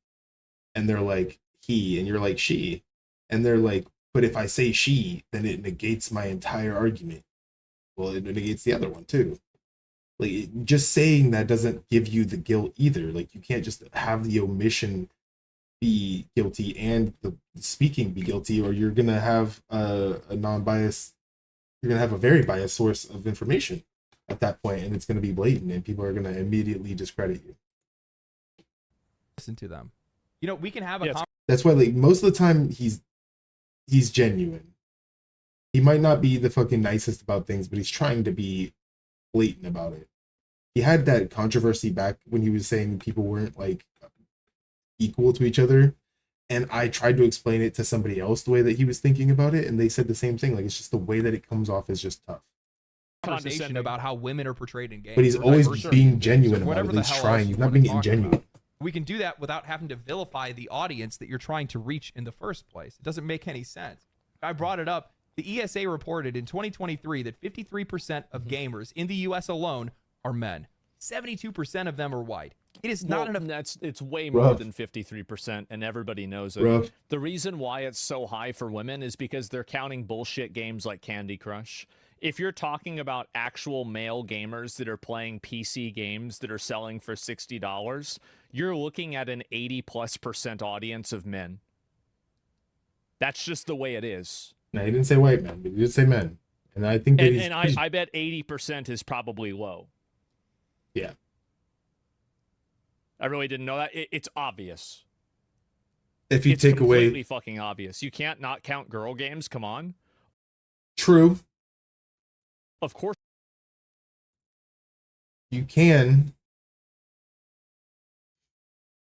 and they're like he, and you're like she, and they're like, but if I say she, then it negates my entire argument. Well, it negates the other one too. Like just saying that doesn't give you the guilt either. Like you can't just have the omission be guilty and the speaking be guilty, or you're gonna have a non-biased, you're gonna have a very biased source of information at that point, and it's gonna be blatant, and people are gonna immediately discredit you. Listen to them. You know, we can have a That's why, like, most of the time he's genuine. He might not be the fucking nicest about things, but he's trying to be blatant about it. He had that controversy back when he was saying people weren't like equal to each other, and I tried to explain it to somebody else the way that he was thinking about it, and they said the same thing. Like it's just the way that it comes off is just tough. Conversation about how women are portrayed in games. But he's always being genuine about it. He's trying. He's not being ingenuine. We can do that without having to vilify the audience that you're trying to reach in the first place. It doesn't make any sense. I brought it up. The ESA reported in 2023 that 53% of gamers in the US alone are men. 72% of them are white. It is not enough. It's way more than 53%, and everybody knows it. Rough. The reason why it's so high for women is because they're counting bullshit games like Candy Crush. If you're talking about actual male gamers that are playing PC games that are selling for $60, you're looking at an 80+% audience of men. That's just the way it is. No, he didn't say white men, but he did say men. And I think that and I bet 80% is probably low. Yeah. I really didn't know that. It's obvious. If you take away, it's completely fucking obvious. You can't not count girl games. Come on. True. Of course. You can.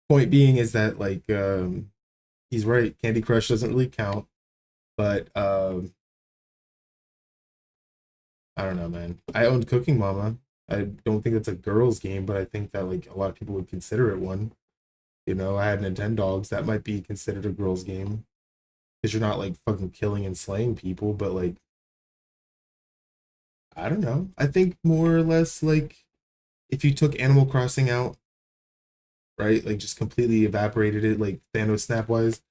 Point being is that like he's right. Candy Crush doesn't really count, but I don't know, man. I owned Cooking Mama. I don't think it's a girls' game, but I think that like a lot of people would consider it one. You know, I had Nintendogs. That might be considered a girls' game because you're not like fucking killing and slaying people, but like I don't know. I think more or less like if you took Animal Crossing out, right, like just completely evaporated it, like Thanos snap-wise,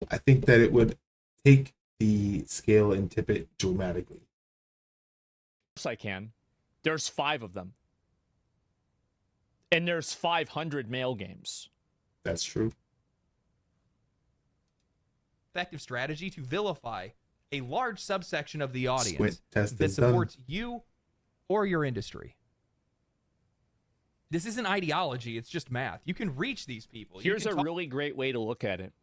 I think that it would take the scale and tip it dramatically. Of course I can. There's 5 of them. And there's 500 male games. That's true. Effective strategy to vilify a large subsection of the audience Squint test that is done. supports you or your industry. This isn't ideology, it's just math. You can reach these people. Here's a really great way to look at it.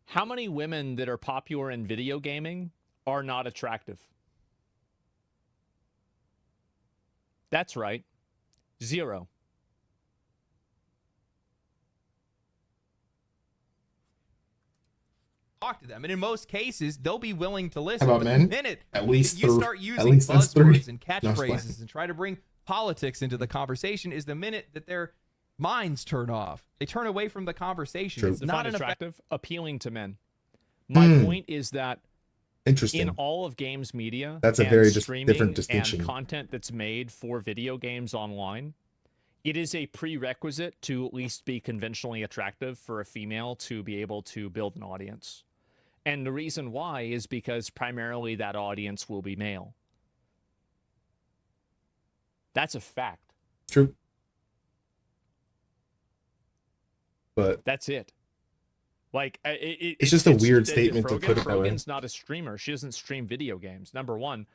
How many women that are popular in video gaming are not attractive? That's right. 0. talk to them. And in most cases, they'll be willing to listen. How about but men? the minute At least you three. start At using least that's three. buzzwords and No, I'm playing. catchphrases and try to bring politics into the conversation is the minute that their minds turn off. They turn away from the conversation. True. It's not an attractive, appealing to men. My point is that interesting. in all of games media, That's a and very streaming different distinction. and content that's made for video games online, it is a prerequisite to at least be conventionally attractive for a female to be able to build an audience. And the reason why is because primarily that audience will be male. That's a fact. True. But that's it. Like it's just a weird statement to put it that way. Rogan's not a streamer. She doesn't stream video games. Number one,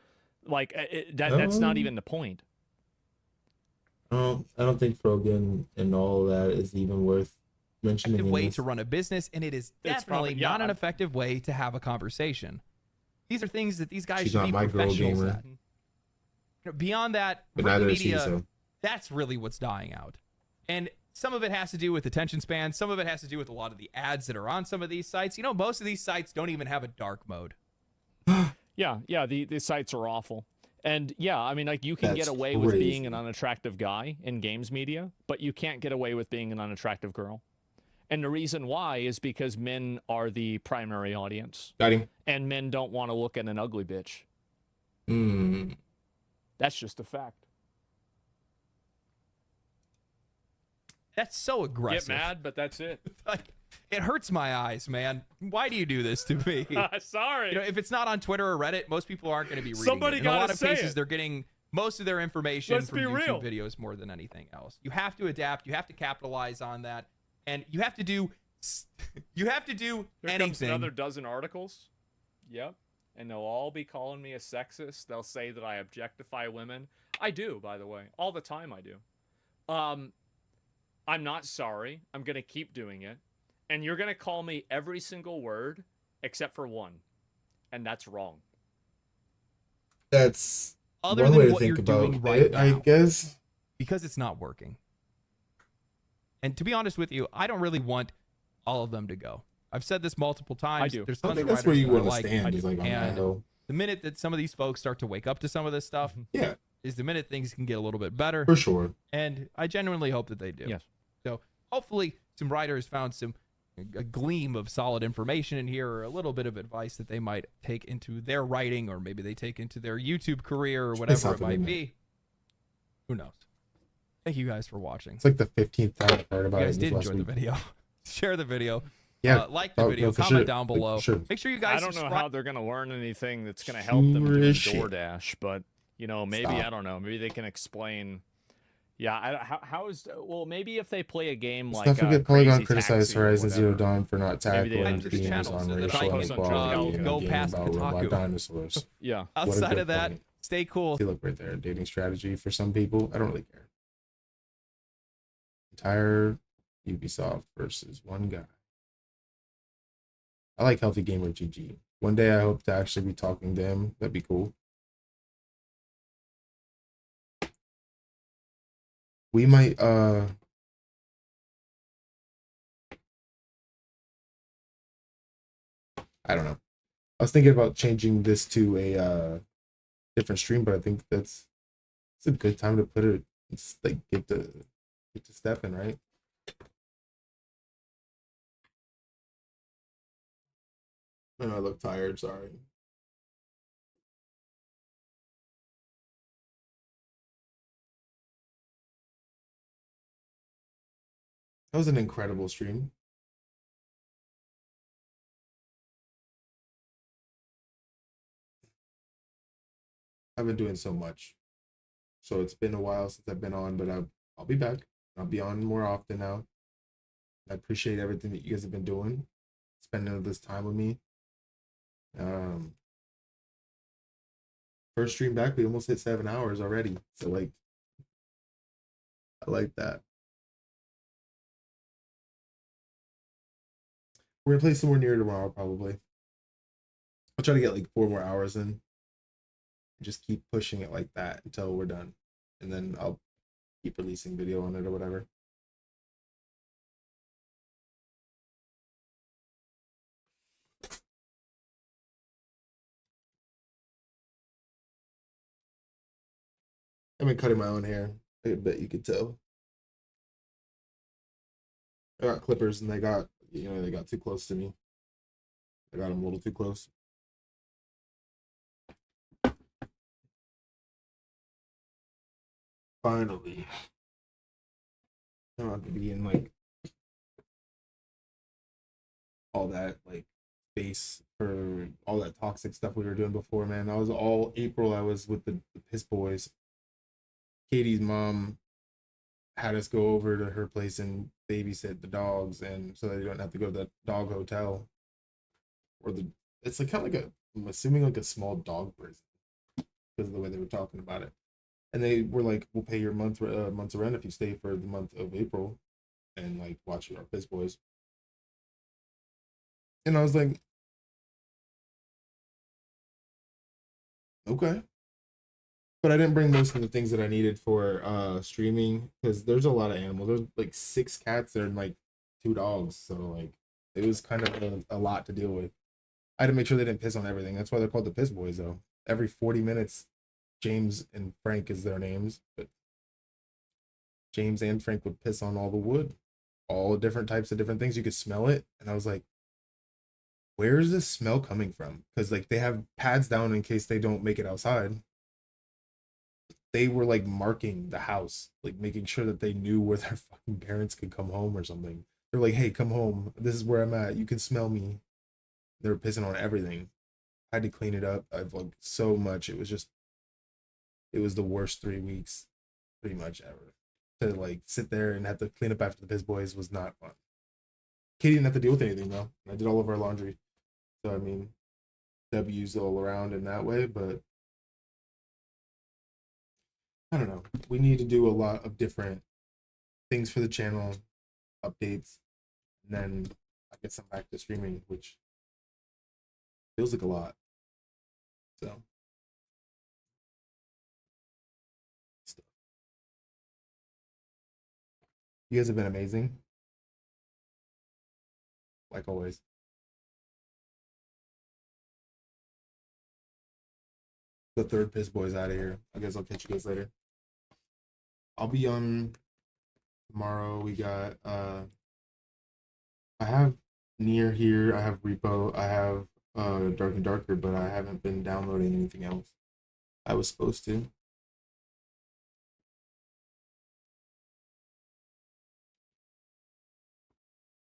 like that's not even the point. I don't think Frogan and all that is even worth mentioning. Effective way to run a business, and it is definitely not an effective way to have a conversation. These are things that these guys should be professionals at. You know, beyond that, But written neither is he, media, so. that's really what's dying out. And some of it has to do with attention span. Some of it has to do with a lot of the ads that are on some of these sites. You know, most of these sites don't even have a dark mode. Yeah, the sites are awful. And yeah, I mean, like you can get away with being an unattractive guy in games media, but you can't get away with being an unattractive girl. And the reason why is because men are the primary audience. Got him. And men don't want to look at an ugly bitch. That's just a fact. That's so aggressive. Get mad, but that's it. Like, it hurts my eyes, man. Why do you do this to me? Sorry. You know, if it's not on Twitter or Reddit, most people aren't going to be reading Somebody it. In a gotta lot of say cases, it. they're getting most of their information Let's from be real. YouTube videos more than anything else. You have to adapt. You have to capitalize on that, and you have to do. You have to do Here anything. comes another dozen articles. Yep. And they'll all be calling me a sexist. They'll say that I objectify women. I do, by the way. All the time I do. I'm not sorry. I'm going to keep doing it. And you're going to call me every single word except for one. And that's wrong. That's Other one than way to what think you're about doing right it, I now. guess. Because it's not working. And to be honest with you, I don't really want all of them to go. I've said this multiple times. I do. There's I tons think of that's where writers you that I want to like. stand. Is like on And Mando. the minute that some of these folks start to wake up to some of this stuff, Yeah, is the minute things can get a little bit better. for sure. And I genuinely hope that they do. Yes. So hopefully some writers found a gleam of solid information in here, or a little bit of advice that they might take into their writing, or maybe they take into their YouTube career, or whatever it something might in be. Who knows? Thank you guys for watching. It's like the 15th time I've heard about You it. guys this did last enjoy the week. video. Share the video. Yeah. Like the Oh, video. no, for Comment sure. down Like, below. for sure. Make sure you guys I don't know subscribe. how they're going to learn anything that's going to help them doing Shit. DoorDash, but, you know, maybe, Stop. I don't know, maybe they can explain. Yeah, how is, well, maybe if they play a game Let's like not forget Polygon Crazy criticized Taxi or Horizon Zero whatever. Dawn for not Maybe they tackling have themes channels on that racial they post on inequality Twitter. in Go a game past about robot Kotaku. dinosaurs. Yeah. What a Outside good of that, point. stay cool. See, look right there. Dating strategy for some people. I don't really care. Entire Ubisoft versus one guy. I like Healthy Gamer GG. One day I hope to actually be talking to him. That'd be cool. We might I don't know. I was thinking about changing this to a different stream, but I think it's a good time to put it. It's like get to stepping, right? I know I look tired. Sorry. That was an incredible stream. I've been doing so much. So it's been a while since I've been on, but I'll be back. I'll be on more often now. I appreciate everything that you guys have been doing, spending this time with me. First stream back, we almost hit 7 hours already. So like, I like that. We're gonna play somewhere near tomorrow, probably. I'll try to get like 4 more hours in. Just keep pushing it like that until we're done. And then I'll keep releasing video on it or whatever. I've been cutting my own hair. I bet you could tell. I got clippers and they got too close to me. I got them a little too close. Finally. I don't have to be in like all that like space for all that toxic stuff we were doing before, man. I was all April, I was with the Piss Boys. Katie's mom had us go over to her place and babysit the dogs, and so they don't have to go to the dog hotel or the. It's like kind of like I'm assuming like a small dog prison because of the way they were talking about it. And they were like, "We'll pay your month's rent if you stay for the month of April, and like watch our Piss Boys." And I was like, "Okay," but I didn't bring most of the things that I needed for streaming because there's a lot of animals. There's like 6 cats and like 2 dogs, so like it was kind of a lot to deal with. I had to make sure they didn't piss on everything. That's why they're called the Piss Boys, though. Every 40 minutes, James and Frank is their names, but James and Frank would piss on all the wood, all different types of different things. You could smell it, and I was like, "Where is this smell coming from?" Because like they have pads down in case they don't make it outside. They were like marking the house, like making sure that they knew where their fucking parents could come home or something. They're like, "Hey, come home. This is where I'm at. You can smell me." They were pissing on everything. I had to clean it up. I've like so much. It was the worst 3 weeks, pretty much ever. To like sit there and have to clean up after the Piss Boys was not fun. Katie didn't have to deal with anything though. I did all of our laundry. So I mean, W's all around in that way, but I don't know. We need to do a lot of different things for the channel, updates, and then I guess I'm back to streaming, which feels like a lot. So you guys have been amazing. Like always. The third Piss Boy's out of here. I guess I'll catch you guys later. I'll be on tomorrow. We got I have Near here, I have Repo, I have Dark and Darker, but I haven't been downloading anything else. I was supposed to.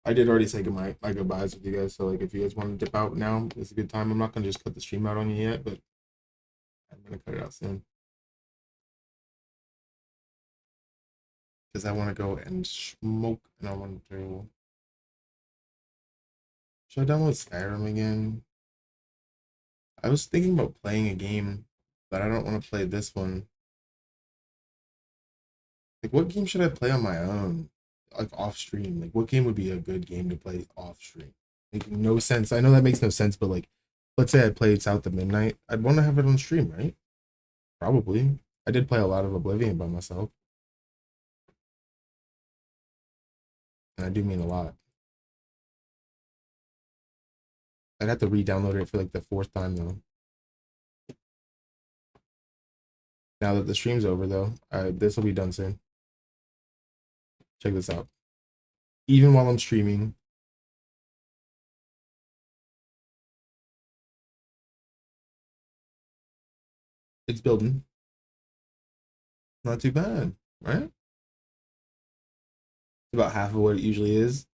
I did already say my goodbyes with you guys, so like if you guys want to dip out now, it's a good time. I'm not gonna just cut the stream out on you yet, but I'm gonna cut it out soon. Because I want to go and smoke, and I want to. Should I download Skyrim again? I was thinking about playing a game, but I don't want to play this one. Like, what game should I play on my own? Like, off stream? Like, what game would be a good game to play off stream? Making no sense. I know that makes no sense, but like, let's say I played South of Midnight. I'd want to have it on stream, right? Probably. I did play a lot of Oblivion by myself. And I do mean a lot. I'd have to re-download it for like the 4th time though. Now that the stream's over though, this will be done soon. Check this out. Even while I'm streaming, it's building. Not too bad, right? It's about half of what it usually is.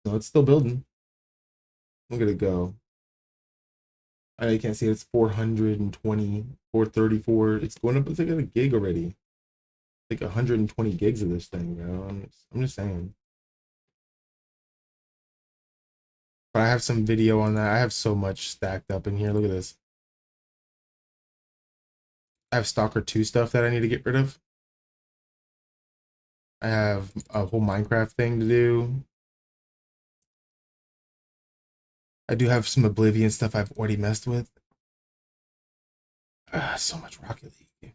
No, it's still building. Look at it go. I know you can't see it. It's 420, 434. It's going up. It's like a gig already. Like 120 gigs of this thing, bro. I'm just saying. But I have some video on that. I have so much stacked up in here. Look at this. I have Stalker 2 stuff that I need to get rid of. I have a whole Minecraft thing to do. I do have some Oblivion stuff I've already messed with. So much Rocket League.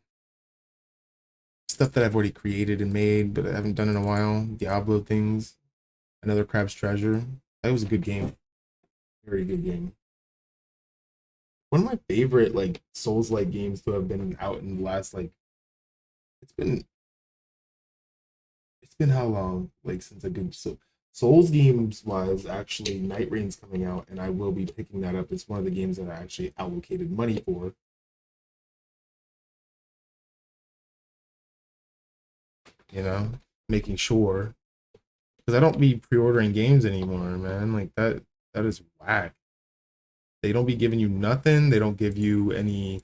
Stuff that I've already created and made, but I haven't done in a while. Diablo things. Another Crab's Treasure. That was a good game. Very good game. One of my favorite like Souls-like games to have been out in the last like it's been it's been how long? Like since a good Souls games wise, actually Night Rain's coming out and I will be picking that up. It's one of the games that I actually allocated money for. You know, making sure because I don't be pre-ordering games anymore, man. Like that is whack. They don't be giving you nothing. They don't give you any.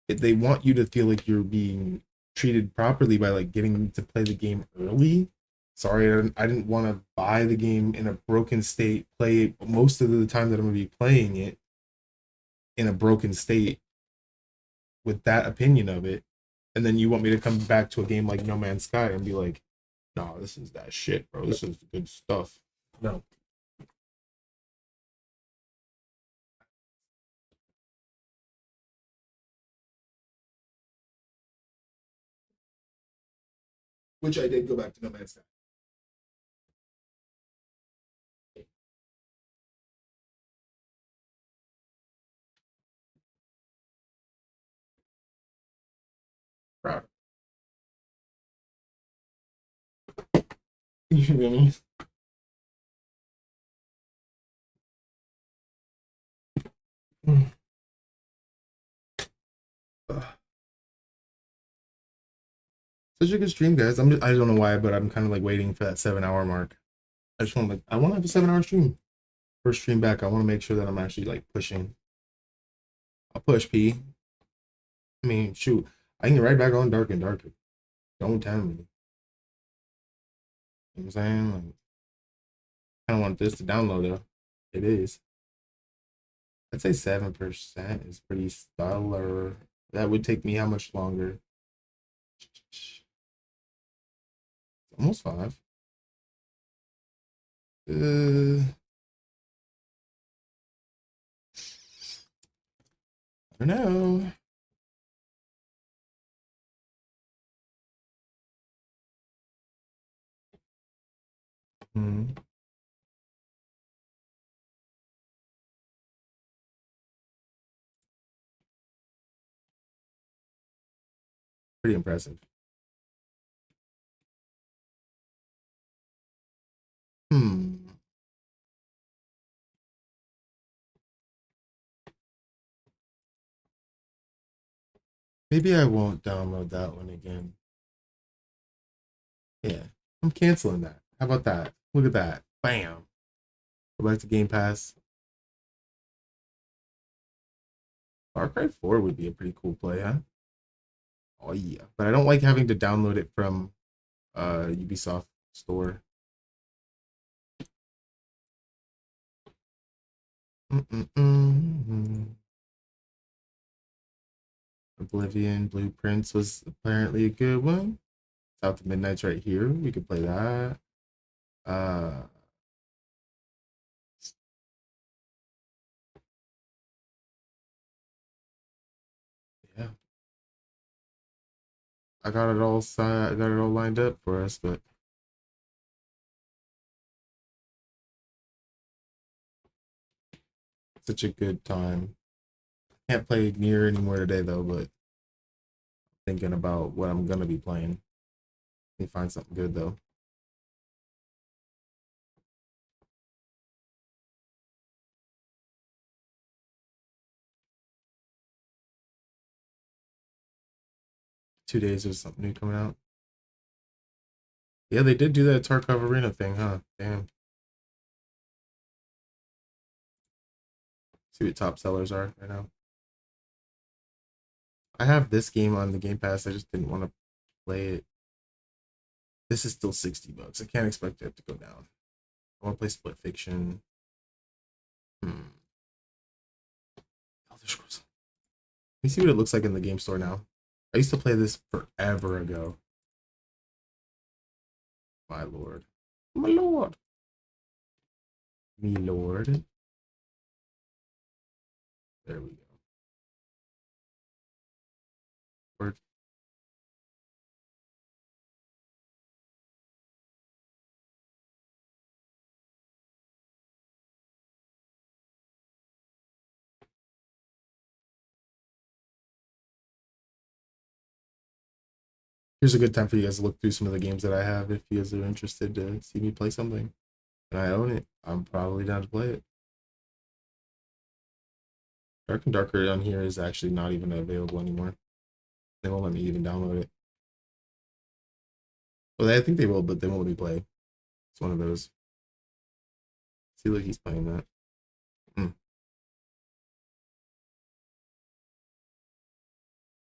They want you to feel like you're being treated properly by like getting to play the game early. Sorry, I didn't want to buy the game in a broken state. Play it most of the time that I'm gonna be playing it in a broken state with that opinion of it, and then you want me to come back to a game like No Man's Sky and be like, "No, this is that shit, bro. This is the good stuff." No. Which I did go back to No Man's Sky. Proud. You feel me? Such a good stream, guys. I don't know why, but I'm kind of like waiting for that 7 hour mark. I just want I want to have a 7 hour stream. First stream back, I want to make sure that I'm actually like pushing. I'll push P. I mean, shoot, I can get right back on Dark and Darker. Don't tell me. You know what I'm saying? Like, I don't want this to download though. It is. I'd say 7% is pretty stellar. That would take me how much longer? Almost 5. I don't know. Hmm. Pretty impressive. Hmm. Maybe I won't download that one again. Yeah, I'm canceling that. How about that? Look at that. Bam. Go back to Game Pass. Far Cry 4 would be a pretty cool play, huh? Oh yeah. But I don't like having to download it from Ubisoft store. Oblivion Blueprints was apparently a good one. South of Midnight's right here. We could play that. Yeah. I got it all lined up for us, but such a good time. Can't play Nier anymore today though, but thinking about what I'm gonna be playing. Let me find something good though. Two days there's something new coming out. Yeah, they did do that Tarkov Arena thing, huh? Damn. See what top sellers are right now. I have this game on the Game Pass. I just didn't want to play it. This is still $60. I can't expect it to go down. I want to play Split Fiction. Elder Scrolls. Let me see what it looks like in the game store now. I used to play this forever ago. My lord. My lord. Me lord. There we go. Word. Here's a good time for you guys to look through some of the games that I have if you guys are interested to see me play something. And I own it. I'm probably down to play it. Dark and Darker on here is actually not even available anymore. They won't let me even download it. Well, I think they will, but they won't let me play. It's one of those. See, look, he's playing that.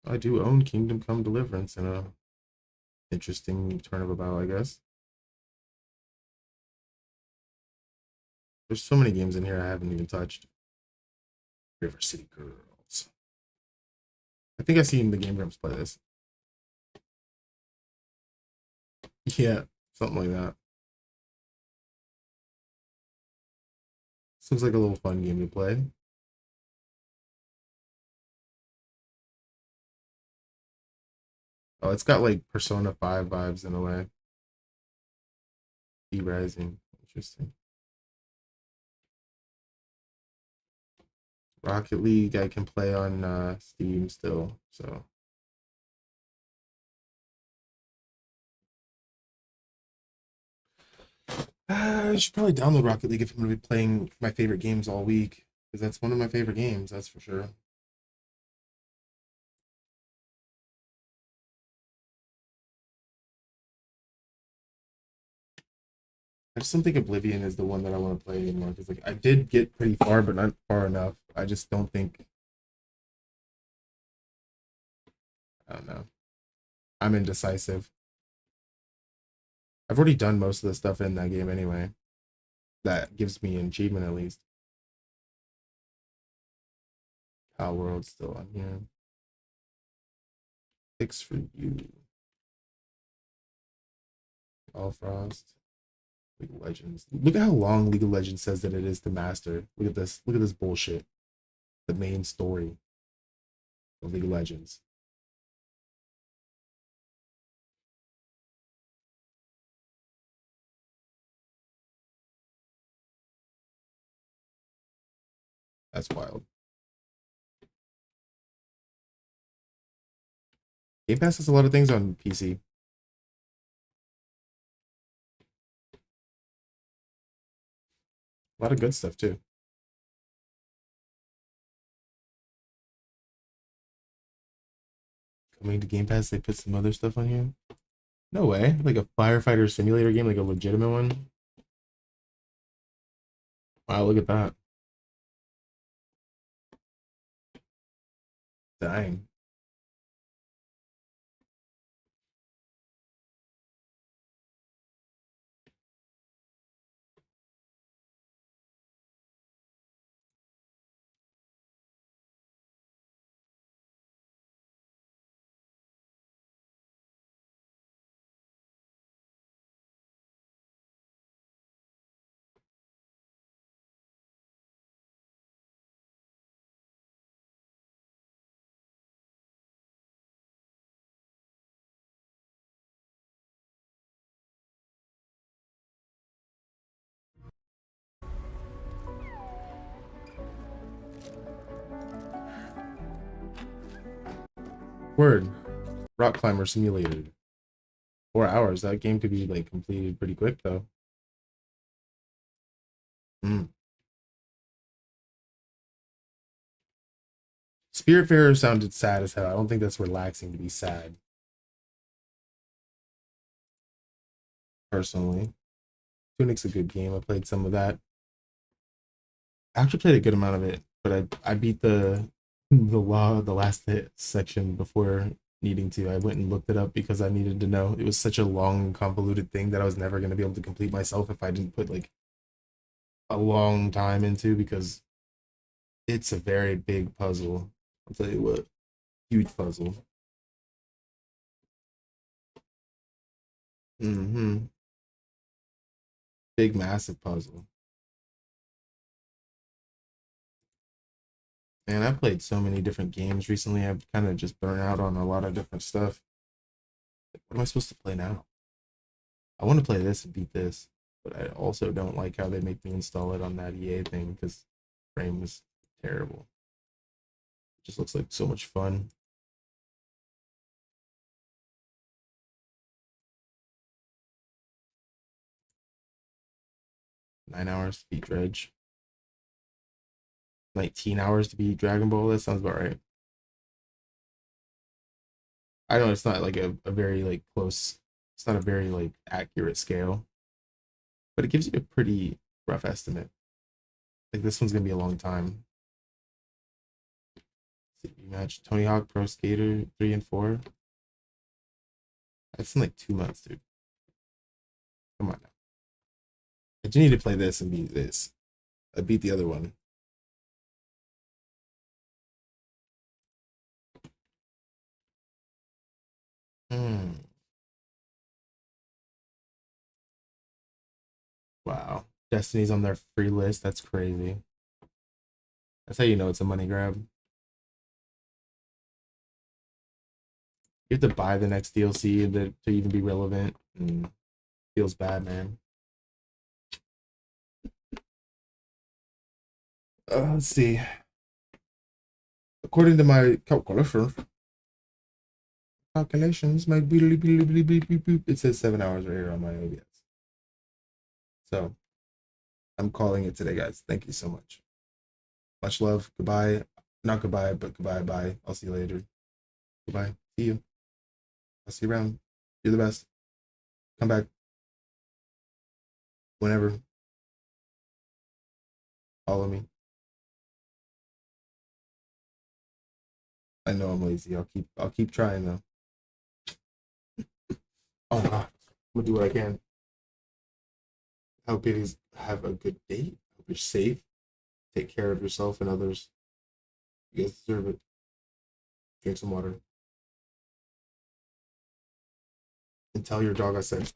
I do own Kingdom Come Deliverance in a interesting turn of about, I guess. There's so many games in here I haven't even touched. River City Girls. I think I've seen the Game Grumps play this. Yeah, something like that. Seems like a little fun game to play. Oh, it's got like Persona 5 vibes in a way. E-Rising. Interesting. Rocket League I can play on Steam still, so. I should probably download Rocket League if I'm going to be playing my favorite games all week, because that's one of my favorite games, that's for sure. I just don't think Oblivion is the one that I want to play anymore, because like I did get pretty far, but not far enough. I just don't think. I don't know. I'm indecisive. I've already done most of the stuff in that game anyway. That gives me an achievement at least. Power World's still on here. Fix for you. All Frost. League of Legends. Look at how long League of Legends says that it is to master. Look at this. Look at this bullshit. The main story of League of Legends. That's wild. Game Pass has a lot of things on PC. A lot of good stuff too. Coming to Game Pass, they put some other stuff on here. No way. Like a firefighter simulator game, like a legitimate one. Wow, look at that. Dang. Word. Rock Climber Simulator. 4 hours. That game could be like completed pretty quick though. Spiritfarer sounded sad as hell. I don't think that's relaxing to be sad. Personally. Tunic's a good game. I played some of that. I actually played a good amount of it, but I beat the last hit section before needing to. I went and looked it up because I needed to know. It was such a long, convoluted thing that I was never going to be able to complete myself if I didn't put like a long time into, because it's a very big puzzle. I'll tell you what, huge puzzle. Big, massive puzzle. Man, I played so many different games recently. I've kind of just burnt out on a lot of different stuff. What am I supposed to play now? I want to play this and beat this, but I also don't like how they make me install it on that EA thing because frame is terrible. It just looks like so much fun. 9 hours to beat Dredge. 19 hours to beat Dragon Ball. That sounds about right. I know it's not like a very like close, it's not a very like accurate scale, but it gives you a pretty rough estimate. Like this one's gonna be a long time. Match Tony Hawk Pro Skater 3 and 4. That's in like 2 months, dude. Come on now. I do need to play this and beat this. I beat the other one. Wow. Destiny's on their free list. That's crazy. That's how you know it's a money grab. You have to buy the next DLC to even be relevant. Feels bad, man. Let's see. According to my calculations, my it says 7 hours right here on my OBS. So I'm calling it today, guys. Thank you so much. Much love. Goodbye. Not goodbye, but goodbye. Bye. I'll see you later. Goodbye. See you. I'll see you around. You're the best. Come back. Whenever. Follow me. I know I'm lazy. I'll keep trying though. Oh god. I'm gonna do what I can. I hope you have a good day. Hope you're safe. Take care of yourself and others. You guys deserve it. Drink some water. And tell your dog I said.